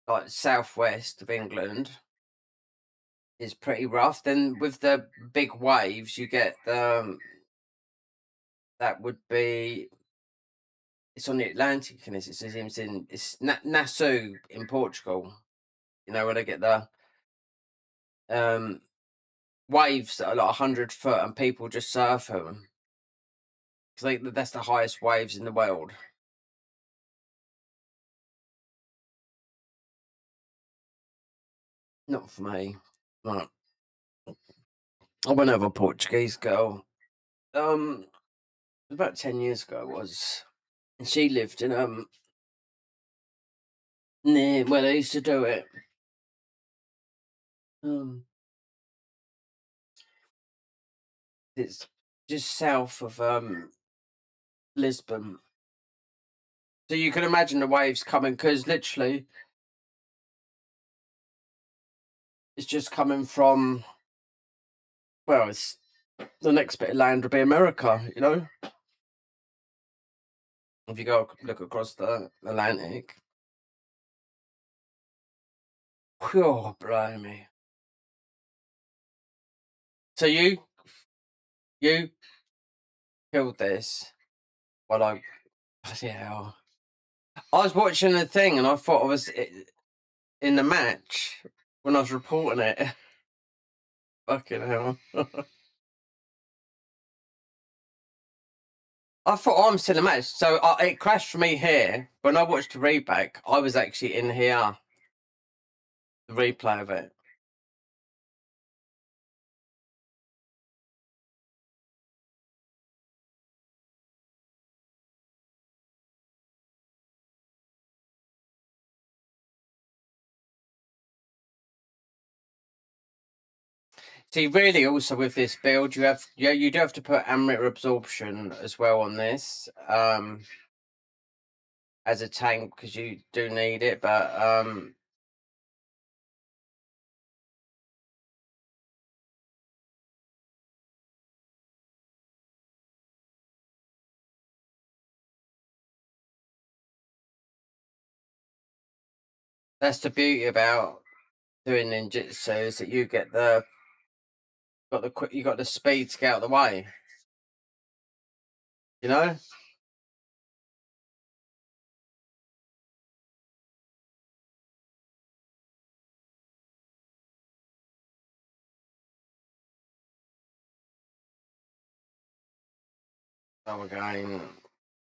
[SPEAKER 1] like southwest of England, is pretty rough. Then with the big waves, you get that would be it's on the Atlantic, and it's Nassau in Portugal. You know where they get the um waves that are like 100 foot, and people just surf them because that's the highest waves in the world. Not for me. No. I went over a Portuguese girl. About 10 years ago it was, and she lived in near where they used to do it. Um, it's just south of Lisbon. So you can imagine the waves coming because literally it's just coming from. Well, it's the next bit of land would be America. You know, if you go look across the Atlantic. Whew, blimey. So you killed this while bloody hell. I was watching the thing and I thought I was in the match when I was reporting it. Fucking hell. I thought I'm still in the match. So it crashed for me here. When I watched the replay, I was actually in here. The replay of it. See, really, also with this build, you do have to put ammeter absorption as well on this as a tank because you do need it. But that's the beauty about doing ninjutsu is that you got the speed to get out of the way. You know. Oh, again,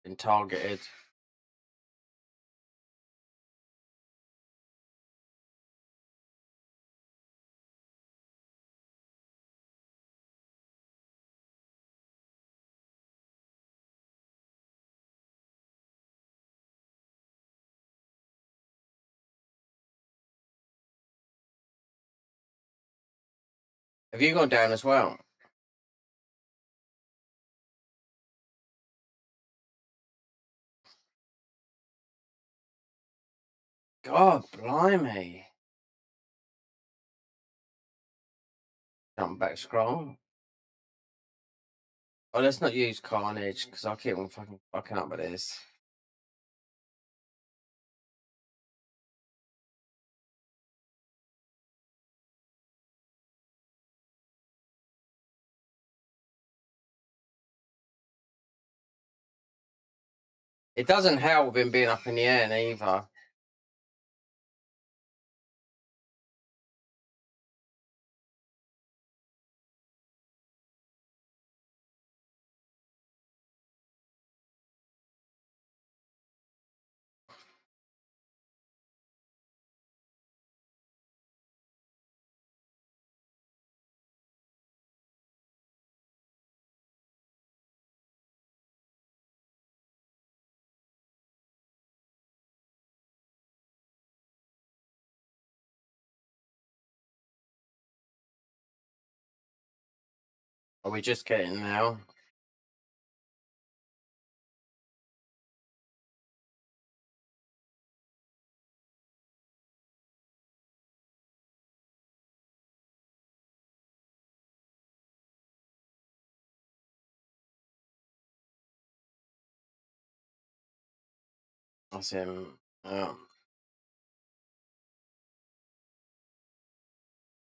[SPEAKER 1] been targeted. Have you gone down as well? God, blimey. Jump back scroll. Oh, let's not use Carnage because I keep on fucking up with this. It doesn't help him being up in the air either. Are we just getting now? That's him. Load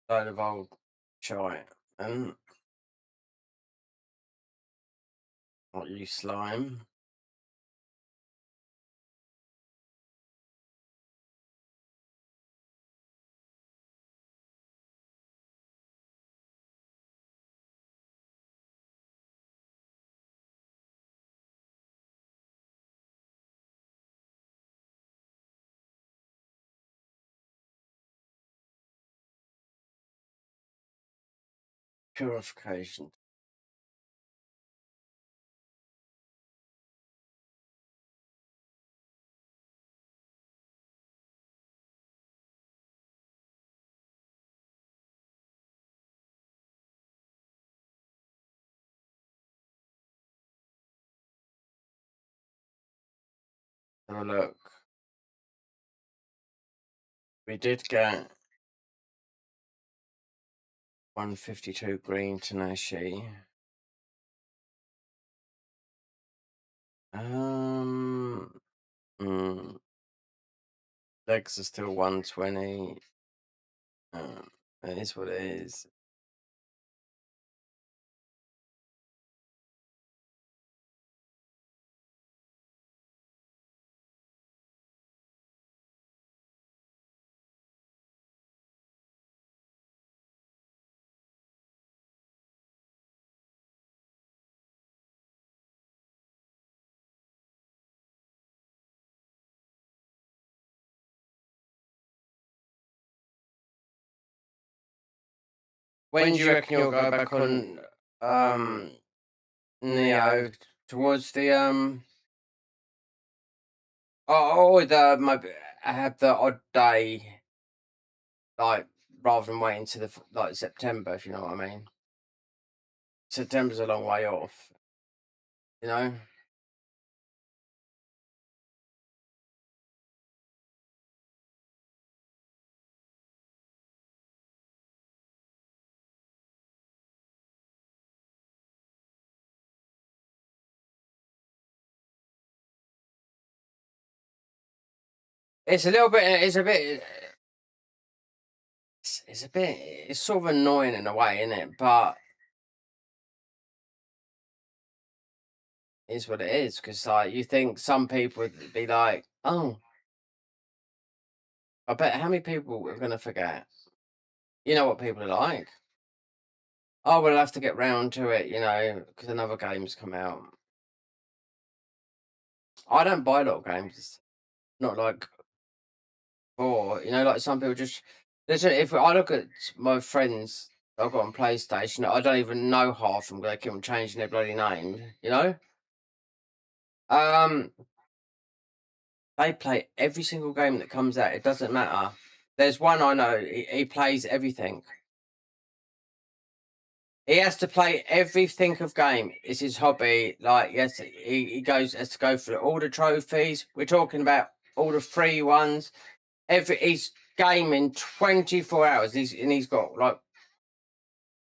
[SPEAKER 1] of old shite. And not you slime. Purification. Have a look. We did get 152 green Tanashi. Legs are still 120. It is what it is. When do you reckon you'll go back on Nioh towards the I have the odd day, like rather than waiting to the September, if you know what I mean. September's a long way off, you know. It's a little bit. It's a bit. It's a bit. It's sort of annoying in a way, isn't it? But it's what it is. Because like you think some people would be like, "Oh, I bet how many people are gonna forget." You know what people are like. Oh, we'll have to get round to it, you know, because another game's come out. I don't buy a lot of games. Not like before, you know, like some people just. If I look at my friends I've got on PlayStation, I don't even know half of them. They keep on changing their bloody name, you know. Um, they play every single game that comes out. It doesn't matter. There's one I know. He plays everything. He has to play everything of game. It's his hobby. Like yes, he has to go through all the trophies. We're talking about all the free ones. He's gaming 24 hours. He's got like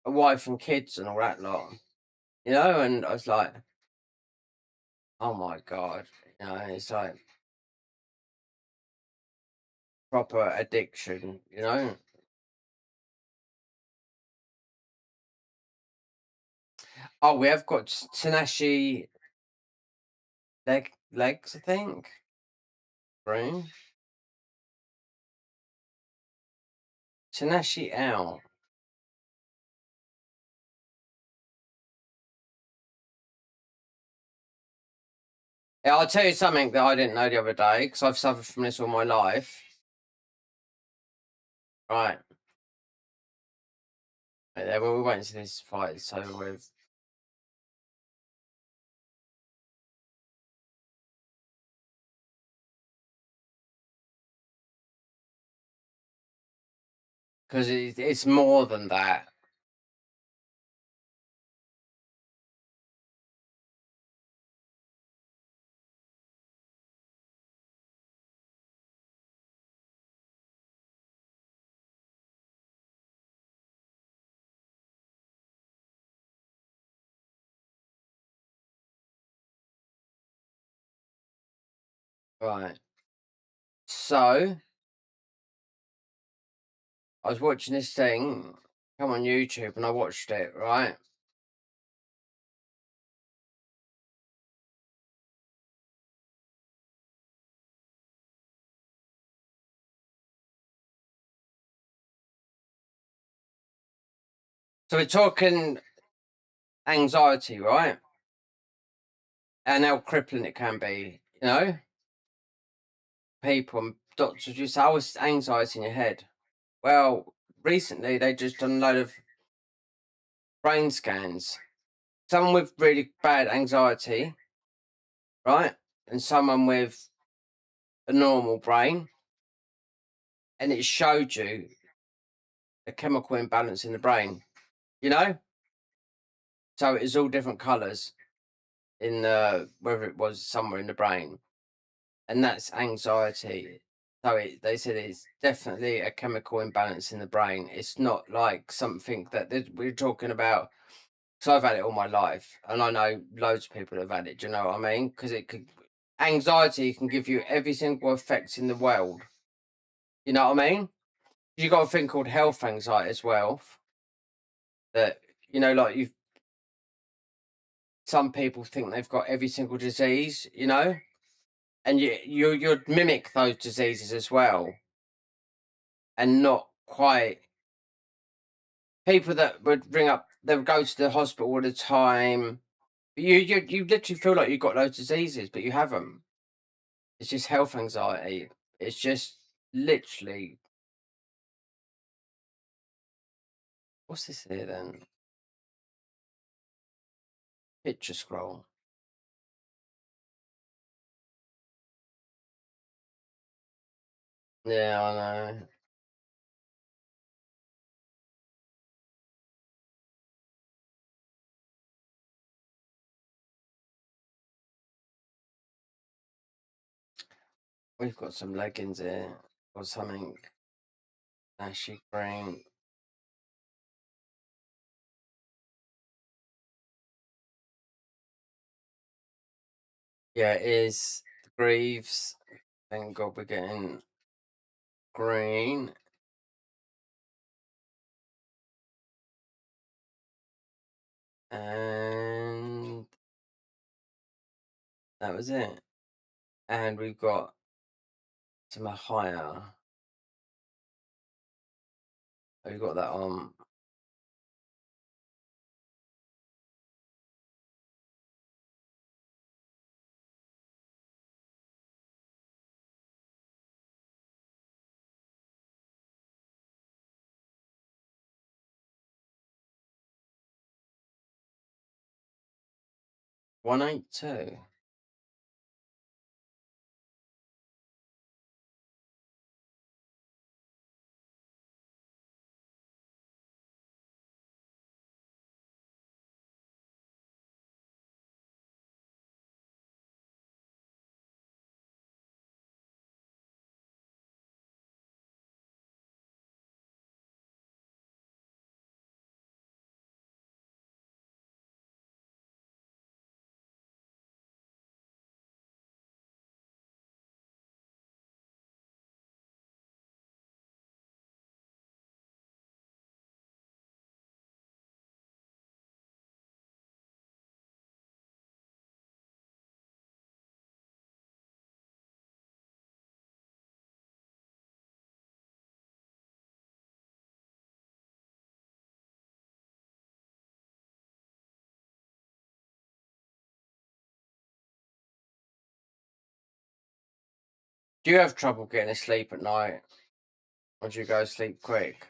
[SPEAKER 1] a wife and kids and all that lot. You know, and I was like, oh my god, you know, it's like proper addiction, you know. Oh, we have got Tanashi leg legs, I think. Green. Tanashi out. Yeah, I'll tell you something that I didn't know the other day, because I've suffered from this all my life. Right. Yeah, well, we went to this fight, it's over with. Because it's more than that. Right. So, I was watching this thing come on YouTube and I watched it, right? So we're talking anxiety, right? And how crippling it can be, you know? People and doctors just say, oh, it's anxiety in your head. Well, recently they just done a load of brain scans. Someone with really bad anxiety, right? And someone with a normal brain. And it showed you a chemical imbalance in the brain, you know? So it was all different colours in the, whether it was somewhere in the brain. And that's anxiety. So they said it's definitely a chemical imbalance in the brain. It's not like something that we're talking about. So I've had it all my life, and I know loads of people have had it. Do you know what I mean? Because it could, anxiety can give you every single effect in the world. You know what I mean? You got a thing called health anxiety as well. That, you know, like you, some people think they've got every single disease. You know, and you'd mimic those diseases as well, and not quite. People that would ring up, they would go to the hospital all the time. You literally feel like you've got those diseases, but you haven't. It's just health anxiety. It's just literally. What's this here then? Picture scroll. Yeah, I know. We've got some leggings here or something. Ashy green. Yeah, it is the Greaves. Thank God we're getting green. And that was it. And we've got some higher. Oh, you got that on. $182. Do you have trouble getting asleep at night? Or do you go to sleep quick?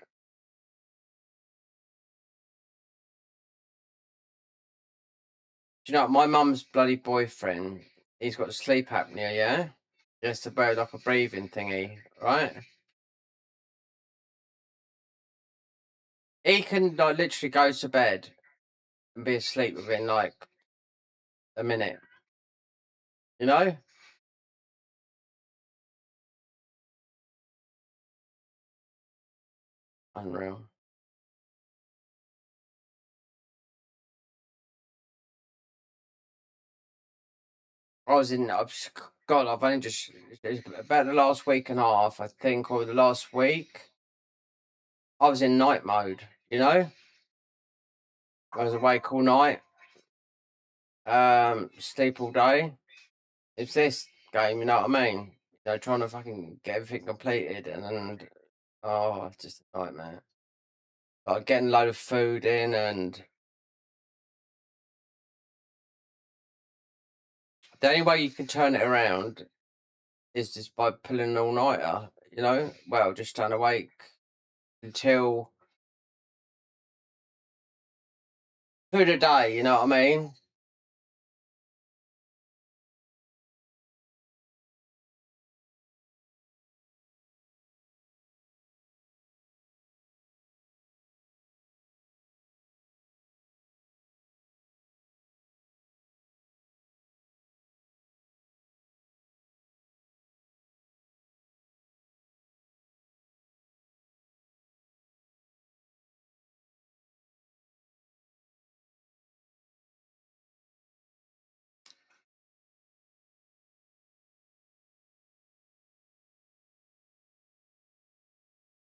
[SPEAKER 1] Do you know, my mum's bloody boyfriend, he's got sleep apnea, yeah? Just about like a breathing thingy, right? He can like literally go to bed and be asleep within like a minute. You know? Unreal. God, I've only just, it's about the last week and a half, I think, or the last week, I was in night mode, you know? I was awake all night, sleep all day. It's this game, you know what I mean? You know, trying to fucking get everything completed and oh, it's just a nightmare. Like getting a load of food in and the only way you can turn it around is just by pulling an all-nighter, you know? Well, just staying awake until through the day, you know what I mean?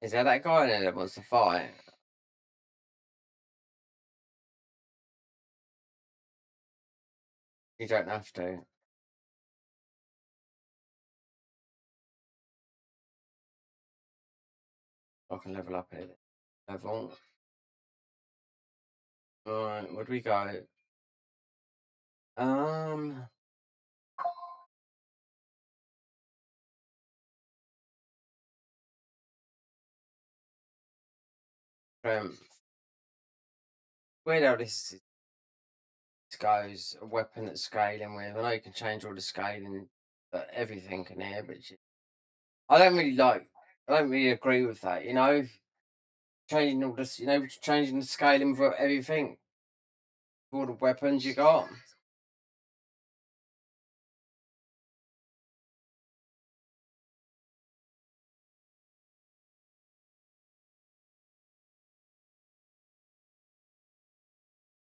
[SPEAKER 1] Is there that guy in there that wants to fight? You don't have to. I can level up here. Level. Alright, where do we go? Um, strength. Weird how this goes. A weapon that's scaling with. I know you can change all the scaling, but everything in here. But I don't really like. I don't really agree with that. You know, changing all this. You know, changing the scaling for everything, for all the weapons you got.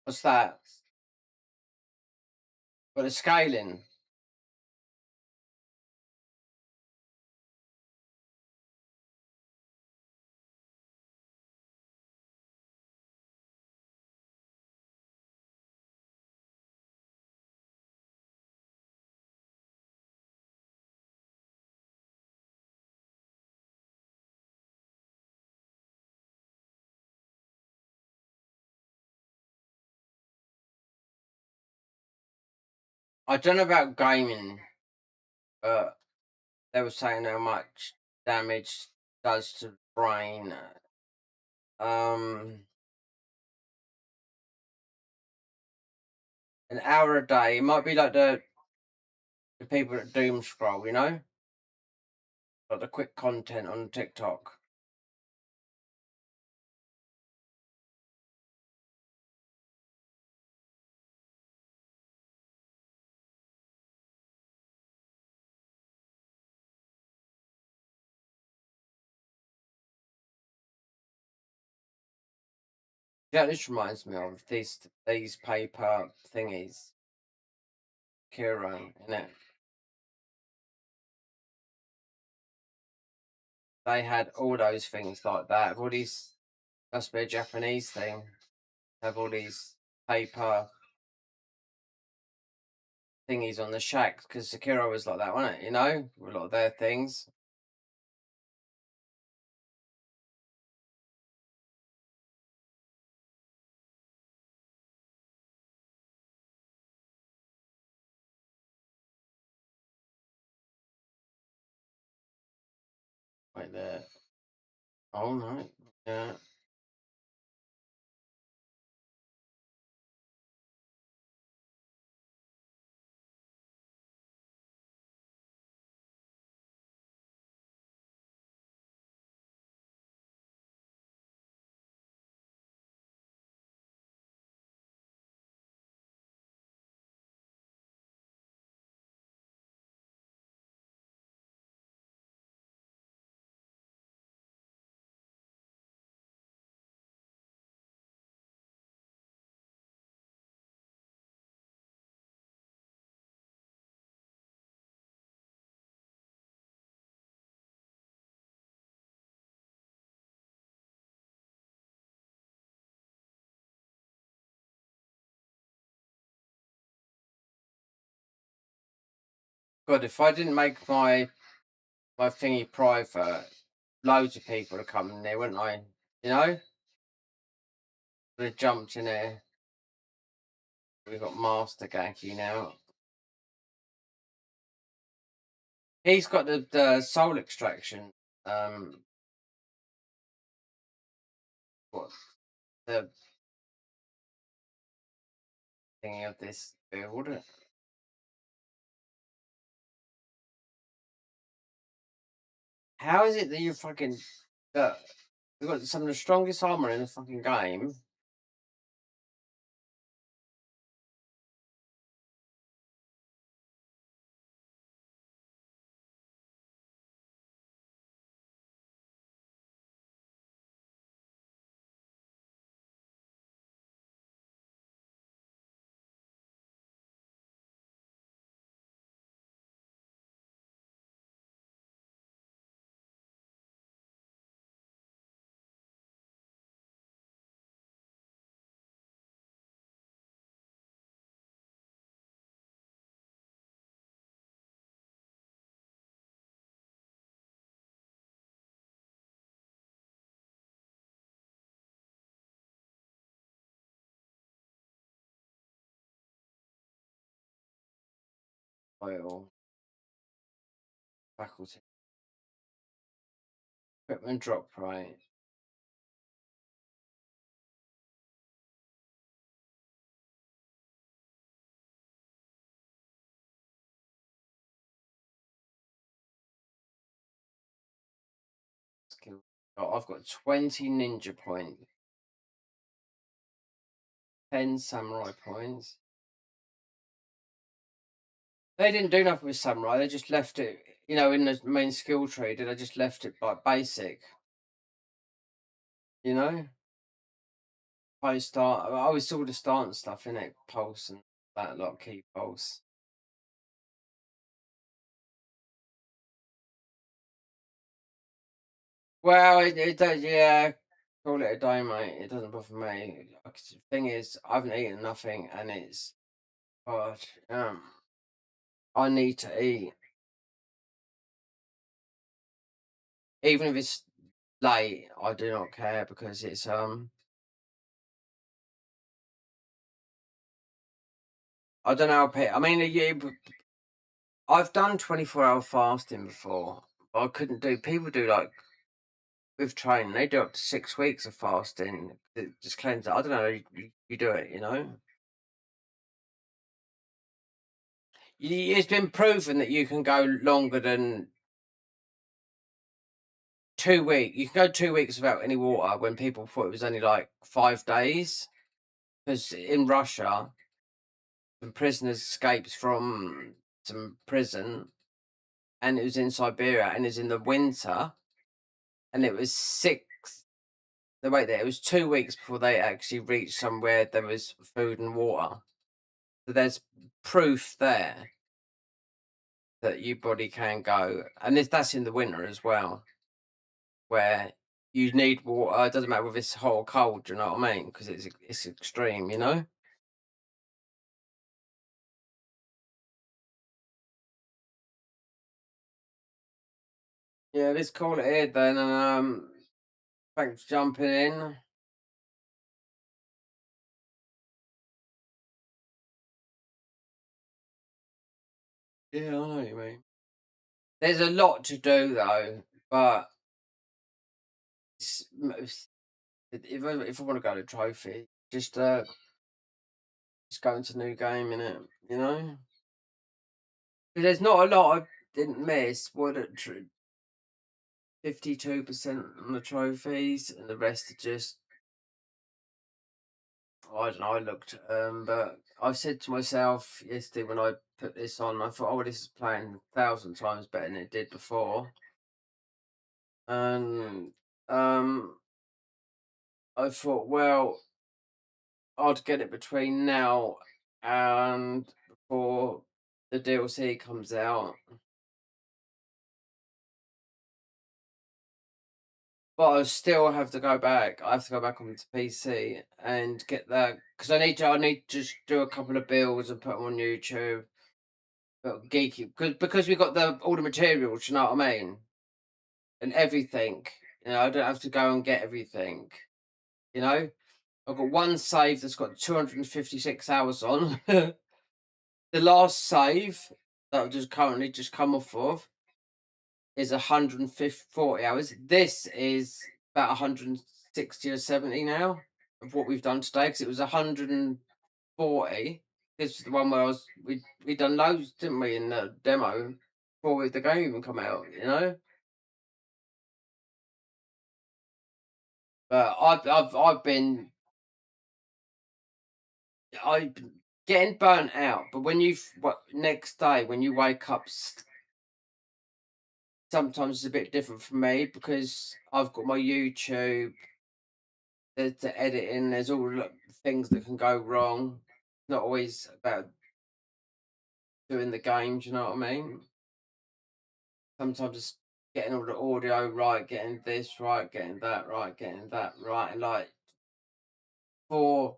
[SPEAKER 1] What's that? But the scaling. I don't know about gaming, but they were saying how much damage does to the brain. Um, an hour a day. It might be like the people that doom scroll, you know, like the quick content on TikTok. Yeah, this reminds me of these paper thingies, Kiro, innit? They had all those things like that. All these must be a Japanese thing. Have all these paper thingies on the shacks because Sekiro was like that, wasn't it? You know, with a lot of their things. Right there. Oh no. Yeah. God, if I didn't make my thingy private, loads of people would come in there, wouldn't I? You know? Would have jumped in there. We've got Master Gaki now. He's got the soul extraction. What the thingy of this build? How is it that you fucking you've got some of the strongest armor in the fucking game? Oil, faculty, equipment drop right. Skill. Oh, I've got 20 ninja points, 10 samurai points. They didn't do nothing with samurai. They just left it, you know, in the main skill tree. They just left it like basic, you know. I start. I always saw the stance stuff in it, pulse and that lot, key pulse. Well, it does, yeah. Call it a day, mate. It doesn't bother me. The thing is, I haven't eaten nothing, and it's God. I need to eat, even if it's late. I do not care because it's I don't know. I mean, I've done 24-hour fasting before, but I couldn't do. People do like with training, they do up to 6 weeks of fasting. It just cleanse it. I don't know. You do it, you know. It's been proven that you can go longer than 2 weeks. You can go 2 weeks without any water when people thought it was only like 5 days. Because in Russia, some prisoners escaped from some prison, and it was in Siberia, and it was in the winter, and it was it was 2 weeks before they actually reached somewhere there was food and water. So there's proof there that your body can go, and that's in the winter as well, where you need water. It doesn't matter whether it's hot or cold. Do you know what I mean? Because it's extreme, you know. Yeah, let's call it here then. And thanks for jumping in. Yeah, I know what you mean. There's a lot to do though, but if I want to go to trophy, just go into new game in it, you know. 'Cause there's not a lot I didn't miss. What 52% on the trophies, and the rest are just I don't know. I looked, but I said to myself yesterday when I put this on, I thought, oh, this is playing 1,000 times better than it did before, and I thought, well, I'd get it between now and before the DLC comes out. But I still have to go back. I have to go back onto PC and get that because I need to just do a couple of builds and put them on YouTube. But geeky because we got all the materials. You know what I mean? And everything. You know, I don't have to go and get everything. You know, I've got one save that's got 256 hours on. The last save that I've just currently just come off of is 140 hours. This is about 160 or 70 now of what we've done today because it was 140. This is the one where we done loads, didn't we, in the demo before the game even come out, you know? But I've been I getting burnt out. But when what next day when you wake up, sometimes it's a bit different for me because I've got my YouTube. There's the editing. There's all the things that can go wrong. It's not always about doing the games. You know what I mean? Sometimes it's getting all the audio right, getting this right, getting that right, getting that right, and like for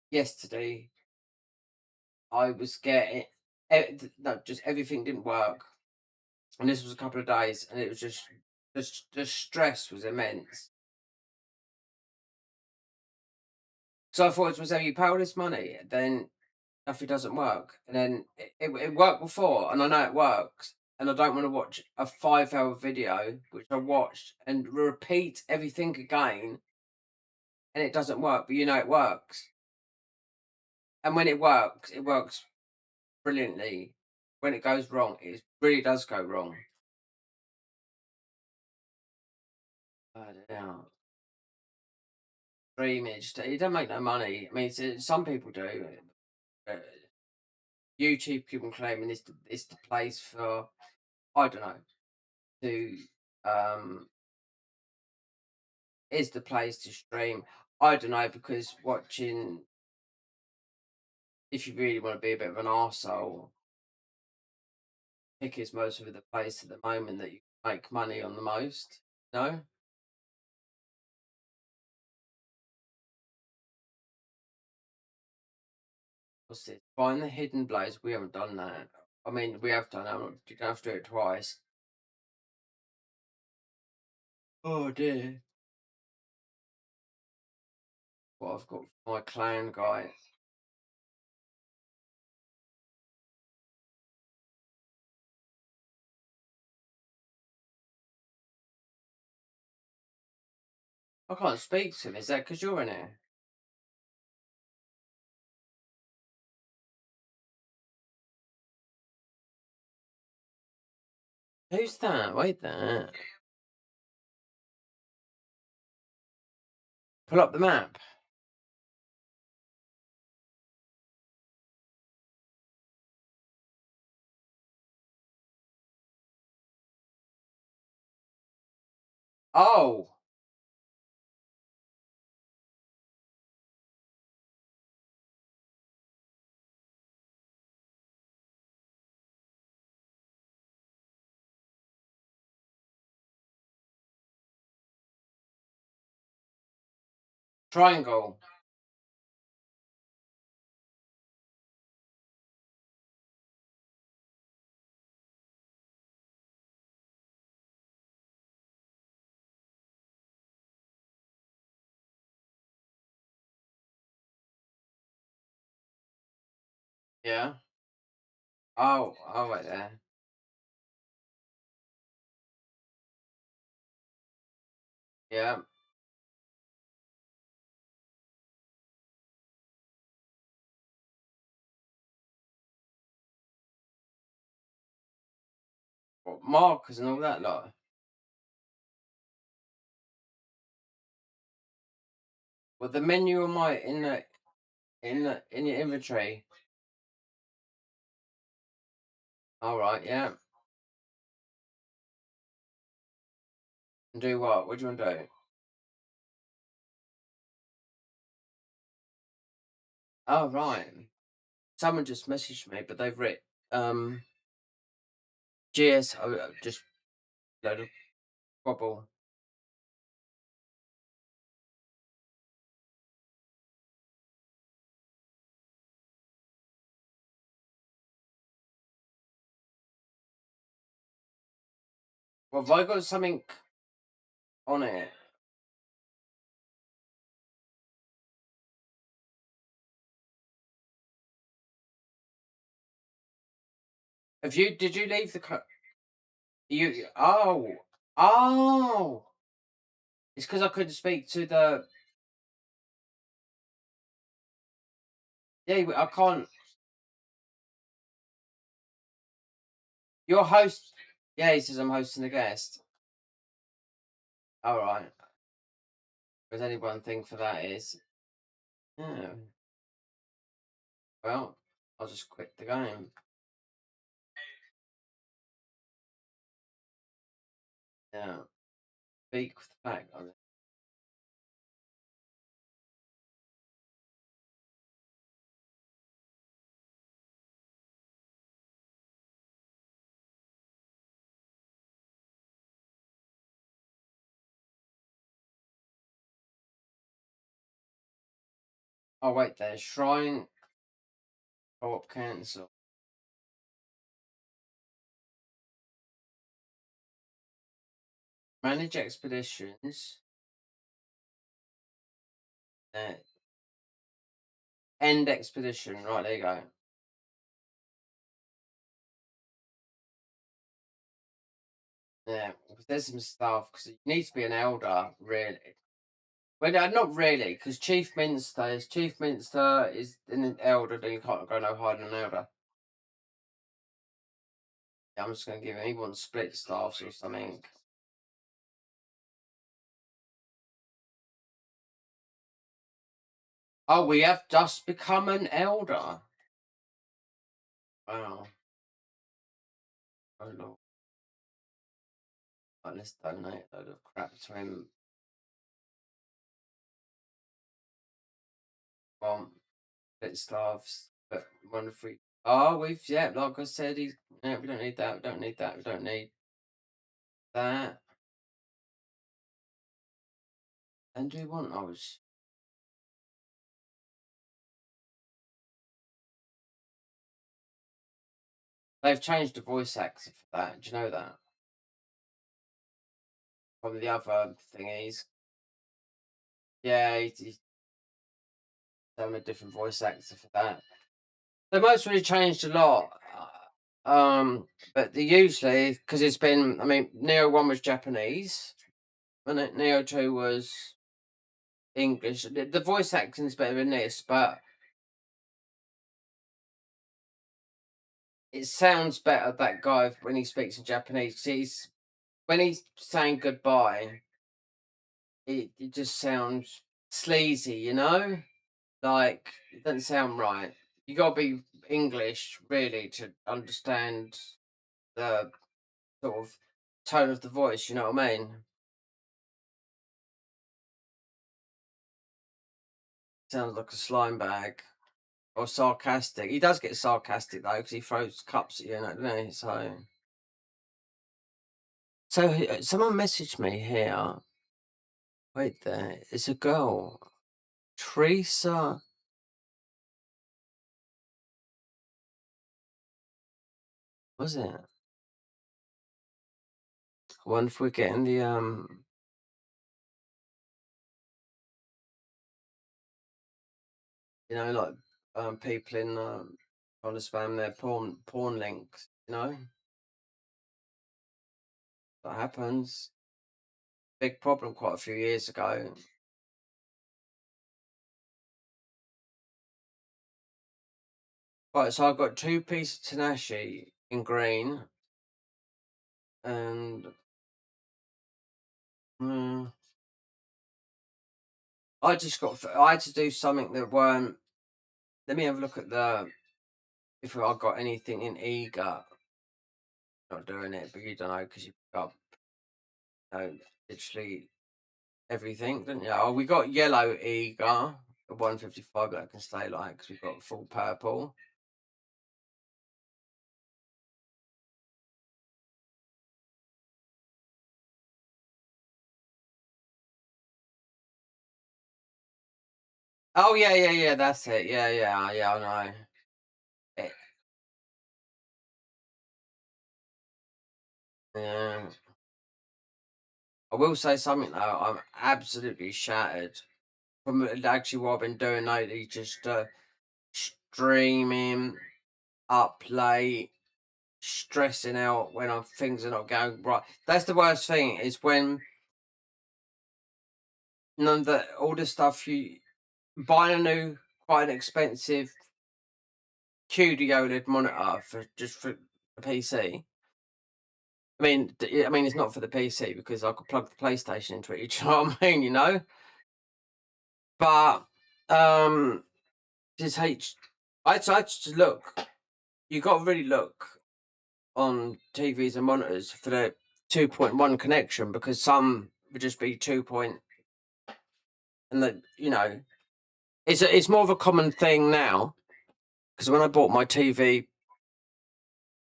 [SPEAKER 1] yesterday, I was getting no, just everything didn't work, and this was a couple of days, and it was just the stress was immense. So I thought, was, you pay all this money, then if it doesn't work. And then it worked before, and I know it works. And I don't want to watch a 5 hour video, which I watched, and repeat everything again, and it doesn't work, but you know it works. And when it works brilliantly. When it goes wrong, it really does go wrong. Yeah. Streamage, it don't make no money. I mean, some people do. Uh, YouTube people claiming it's the place for, I don't know, to is the place to stream. I don't know because watching, if you really want to be a bit of an arsehole, Pick is most of the place at the moment that you can make money on the most. No? What's this? Find the hidden blaze. We haven't done that. I mean, we have done that. You don't have to do it twice. Oh dear. What I've got for my clan guy. I can't speak to him. Is that because you're in it? Who's that? Wait there. Pull up the map. Oh! Triangle. Yeah. Oh, right there. Yeah. What, markers and all that lot? Well, the menu on my in your inventory. All right, yeah. And do what? What do you want to do? Oh, right. Someone just messaged me, but they've written GS. Just load of bubble. Well, have I got something on it? Have you? Did you leave the? You? Oh. It's because I couldn't speak to the. Yeah, I can't. Your host. Yeah, he says I'm hosting a guest. All right. There's only one thing for that is. Yeah. Well, I'll just quit the game. Yeah. Speak with the fact on it. Oh wait, there's shrine. Co-op cancel. Manage expeditions. Uh, End expedition. Right, there you go. Yeah, because there's some stuff. Because it needs to be an elder, really. Well, no, not really, because Chief Minster is an elder, then you can't go no higher than an elder. Yeah, I'm just going to give him. He wants split staffs or something. Oh, we have just become an elder. Wow. Oh, Lord. Right, let's donate a load of crap to him. Split staffs, but wonder if we. Oh, yeah, like I said, yeah, we don't need that, we don't need that, we don't need that. And do we want those? They've changed the voice actor for that. Do you know that? From the other thingies. Yeah, he's done a different voice actor for that. The most really changed a lot. But they usually, because it's been, I mean, Neo 1 was Japanese, and Neo 2 was English. The voice acting's better in this, but it sounds better, that guy, when he speaks in Japanese. 'Cause when he's saying goodbye, it just sounds sleazy, you know? Like, it doesn't sound right. You gotta be English, really, to understand the sort of tone of the voice, you know what I mean? Sounds like a slime bag or sarcastic. He does get sarcastic though, because he throws cups at you, doesn't he? So someone messaged me here. Wait there, it's a girl, Teresa. Was it? I wonder if we're getting the like people in trying to spam their porn links. That happens. big problem quite a few years ago. Right, so I've got 2 pieces of Tanashi in green, and I just got. I had to do something that weren't. Let me have a look at if I got anything in eager. Not doing it, but you don't know because you got literally everything, didn't you? Oh, we got yellow eager at 155, but that can stay like because we've got full purple. Oh yeah, that's it. Yeah, I know. It, yeah. I will say something though. I'm absolutely shattered from actually what I've been doing lately. Just streaming up late, stressing out when things are not going right. That's the worst thing. Is when none of all the stuff you buying a new, quite an expensive QD OLED monitor for the PC. I mean, it's not for the PC because I could plug the PlayStation into it. You know what I mean? You know, but just I just look. You got to really look on TVs and monitors for the 2.1 connection because some would just be 2 point, and it's more of a common thing now because when I bought my TV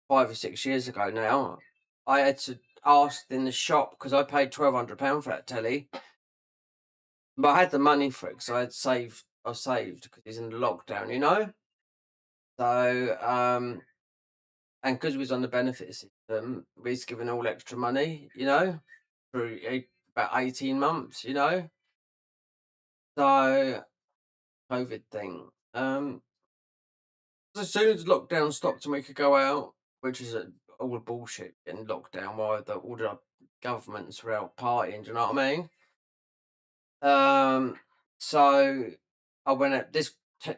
[SPEAKER 1] 5 or 6 years ago now, I had to ask in the shop because I paid £1,200 for that telly, but I had the money for it because I had saved. I saved because it's in the lockdown, you know. So and because we was on the benefit system, we was given all extra money, you know, for about 18 months, you know. So COVID thing. As soon as lockdown stopped and we could go out, which is all bullshit in lockdown, while all the governments were out partying. Do you know what I mean? So I went at this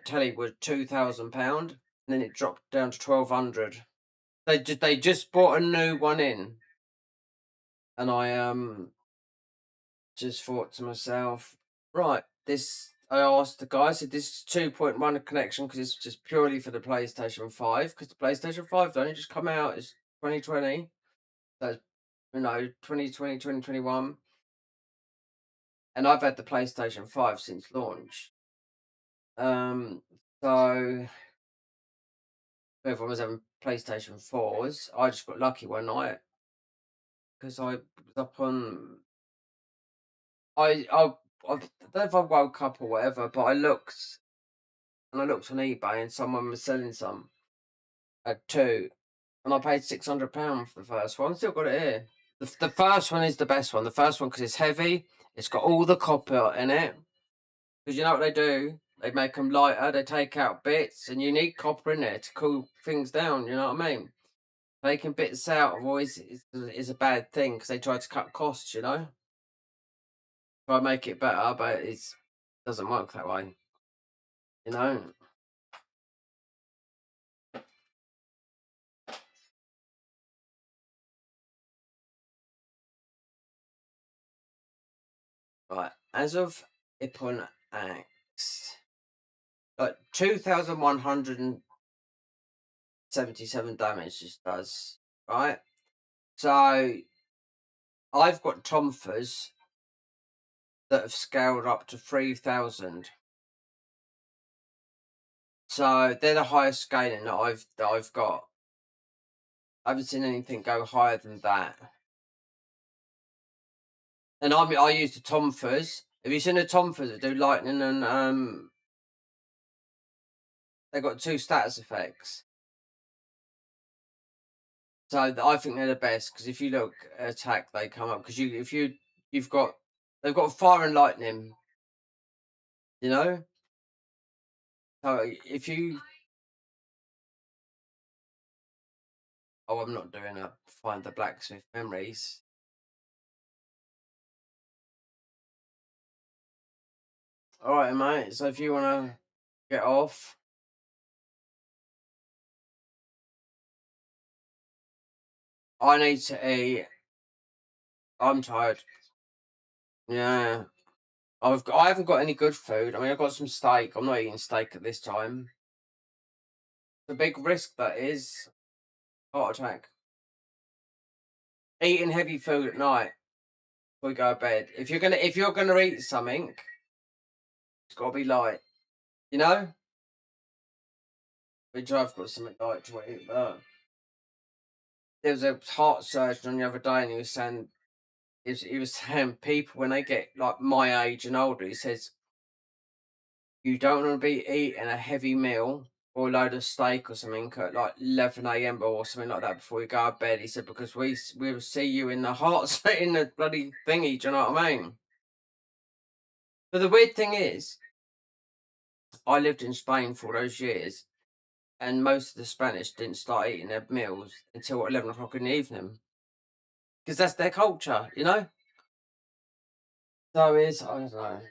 [SPEAKER 1] telly was £2,000, and then it dropped down to 1,200. They just bought a new one in, and I just thought to myself, right, this. I asked the guy, I said, this is 2.1 connection because it's just purely for the PlayStation 5 because the PlayStation 5 don't just come out, it's 2020. That's 2020, 2021. And I've had the PlayStation 5 since launch. So everyone was having PlayStation 4s. I just got lucky one night because I was up on. I don't know if I woke up or whatever, but I looked on eBay and someone was selling some at 2, and I paid £600 for the first one. Still got it here. The first one is the best one. The first one because it's heavy. It's got all the copper in it. Because you know what they do? They make them lighter. They take out bits, and you need copper in there to cool things down. You know what I mean? Taking bits out of always is a bad thing because they try to cut costs. You know, try to make it better, but it doesn't work that way. You know. Right, as of Ipon X, 2,177 damage this does, right? So I've got Tomfers that have scaled up to 3,000. So they're the highest scaling that I've got. I haven't seen anything go higher than that. And I use the Tomfers. Have you seen the Tomfers that do lightning and they've got 2 status effects. So I think they're the best because if you look at attack, they come up because they've got fire and lightning, you know. So if you, I'm not doing a find the blacksmith memories. All right, mate. So if you want to get off, I need to eat. I'm tired. Yeah. I haven't got any good food. I mean, I've got some steak. I'm not eating steak at this time. The big risk that is heart attack. Eating heavy food at night before we go to bed. If you're gonna eat something, it's gotta be light. You know? Which I've got something light to eat, but there was a heart surgeon on the other day and he was saying people when they get like my age and older, he says you don't want to be eating a heavy meal or a load of steak or something at like 11 a.m. or something like that before you go to bed. He said, because we will see you in the heart, in the bloody thingy. Do you know what I mean? But the weird thing is, I lived in Spain for those years, and most of the Spanish didn't start eating their meals until 11 o'clock in the evening because that's their culture, you know? So it's, I don't know.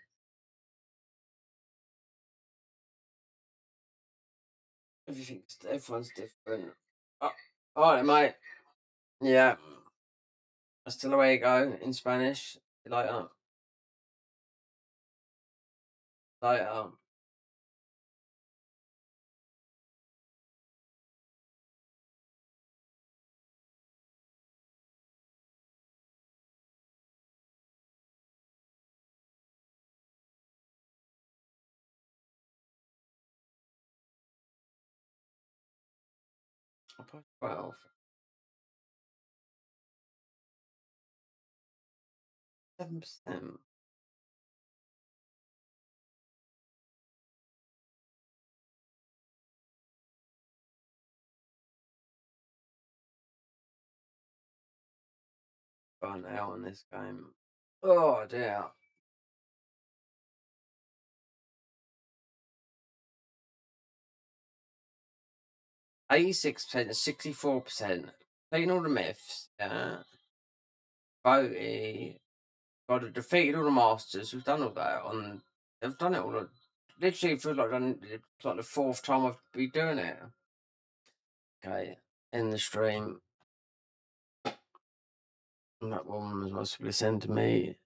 [SPEAKER 1] Everyone's different. Oh, all right, mate. Yeah. That's still the way you go in Spanish. Later. Later. I'll put 12. 7%. Got an L on this game. Oh dear. 86%, 64%. Clean all the myths. Yeah. Voty. God, have defeated all the masters. We've done all that on. They've done it all. Literally, it feels like it's like the fourth time I've been doing it. Okay, in the stream. And that woman was possibly sent to me.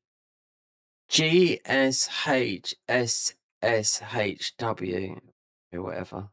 [SPEAKER 1] GSHSSHW or whatever.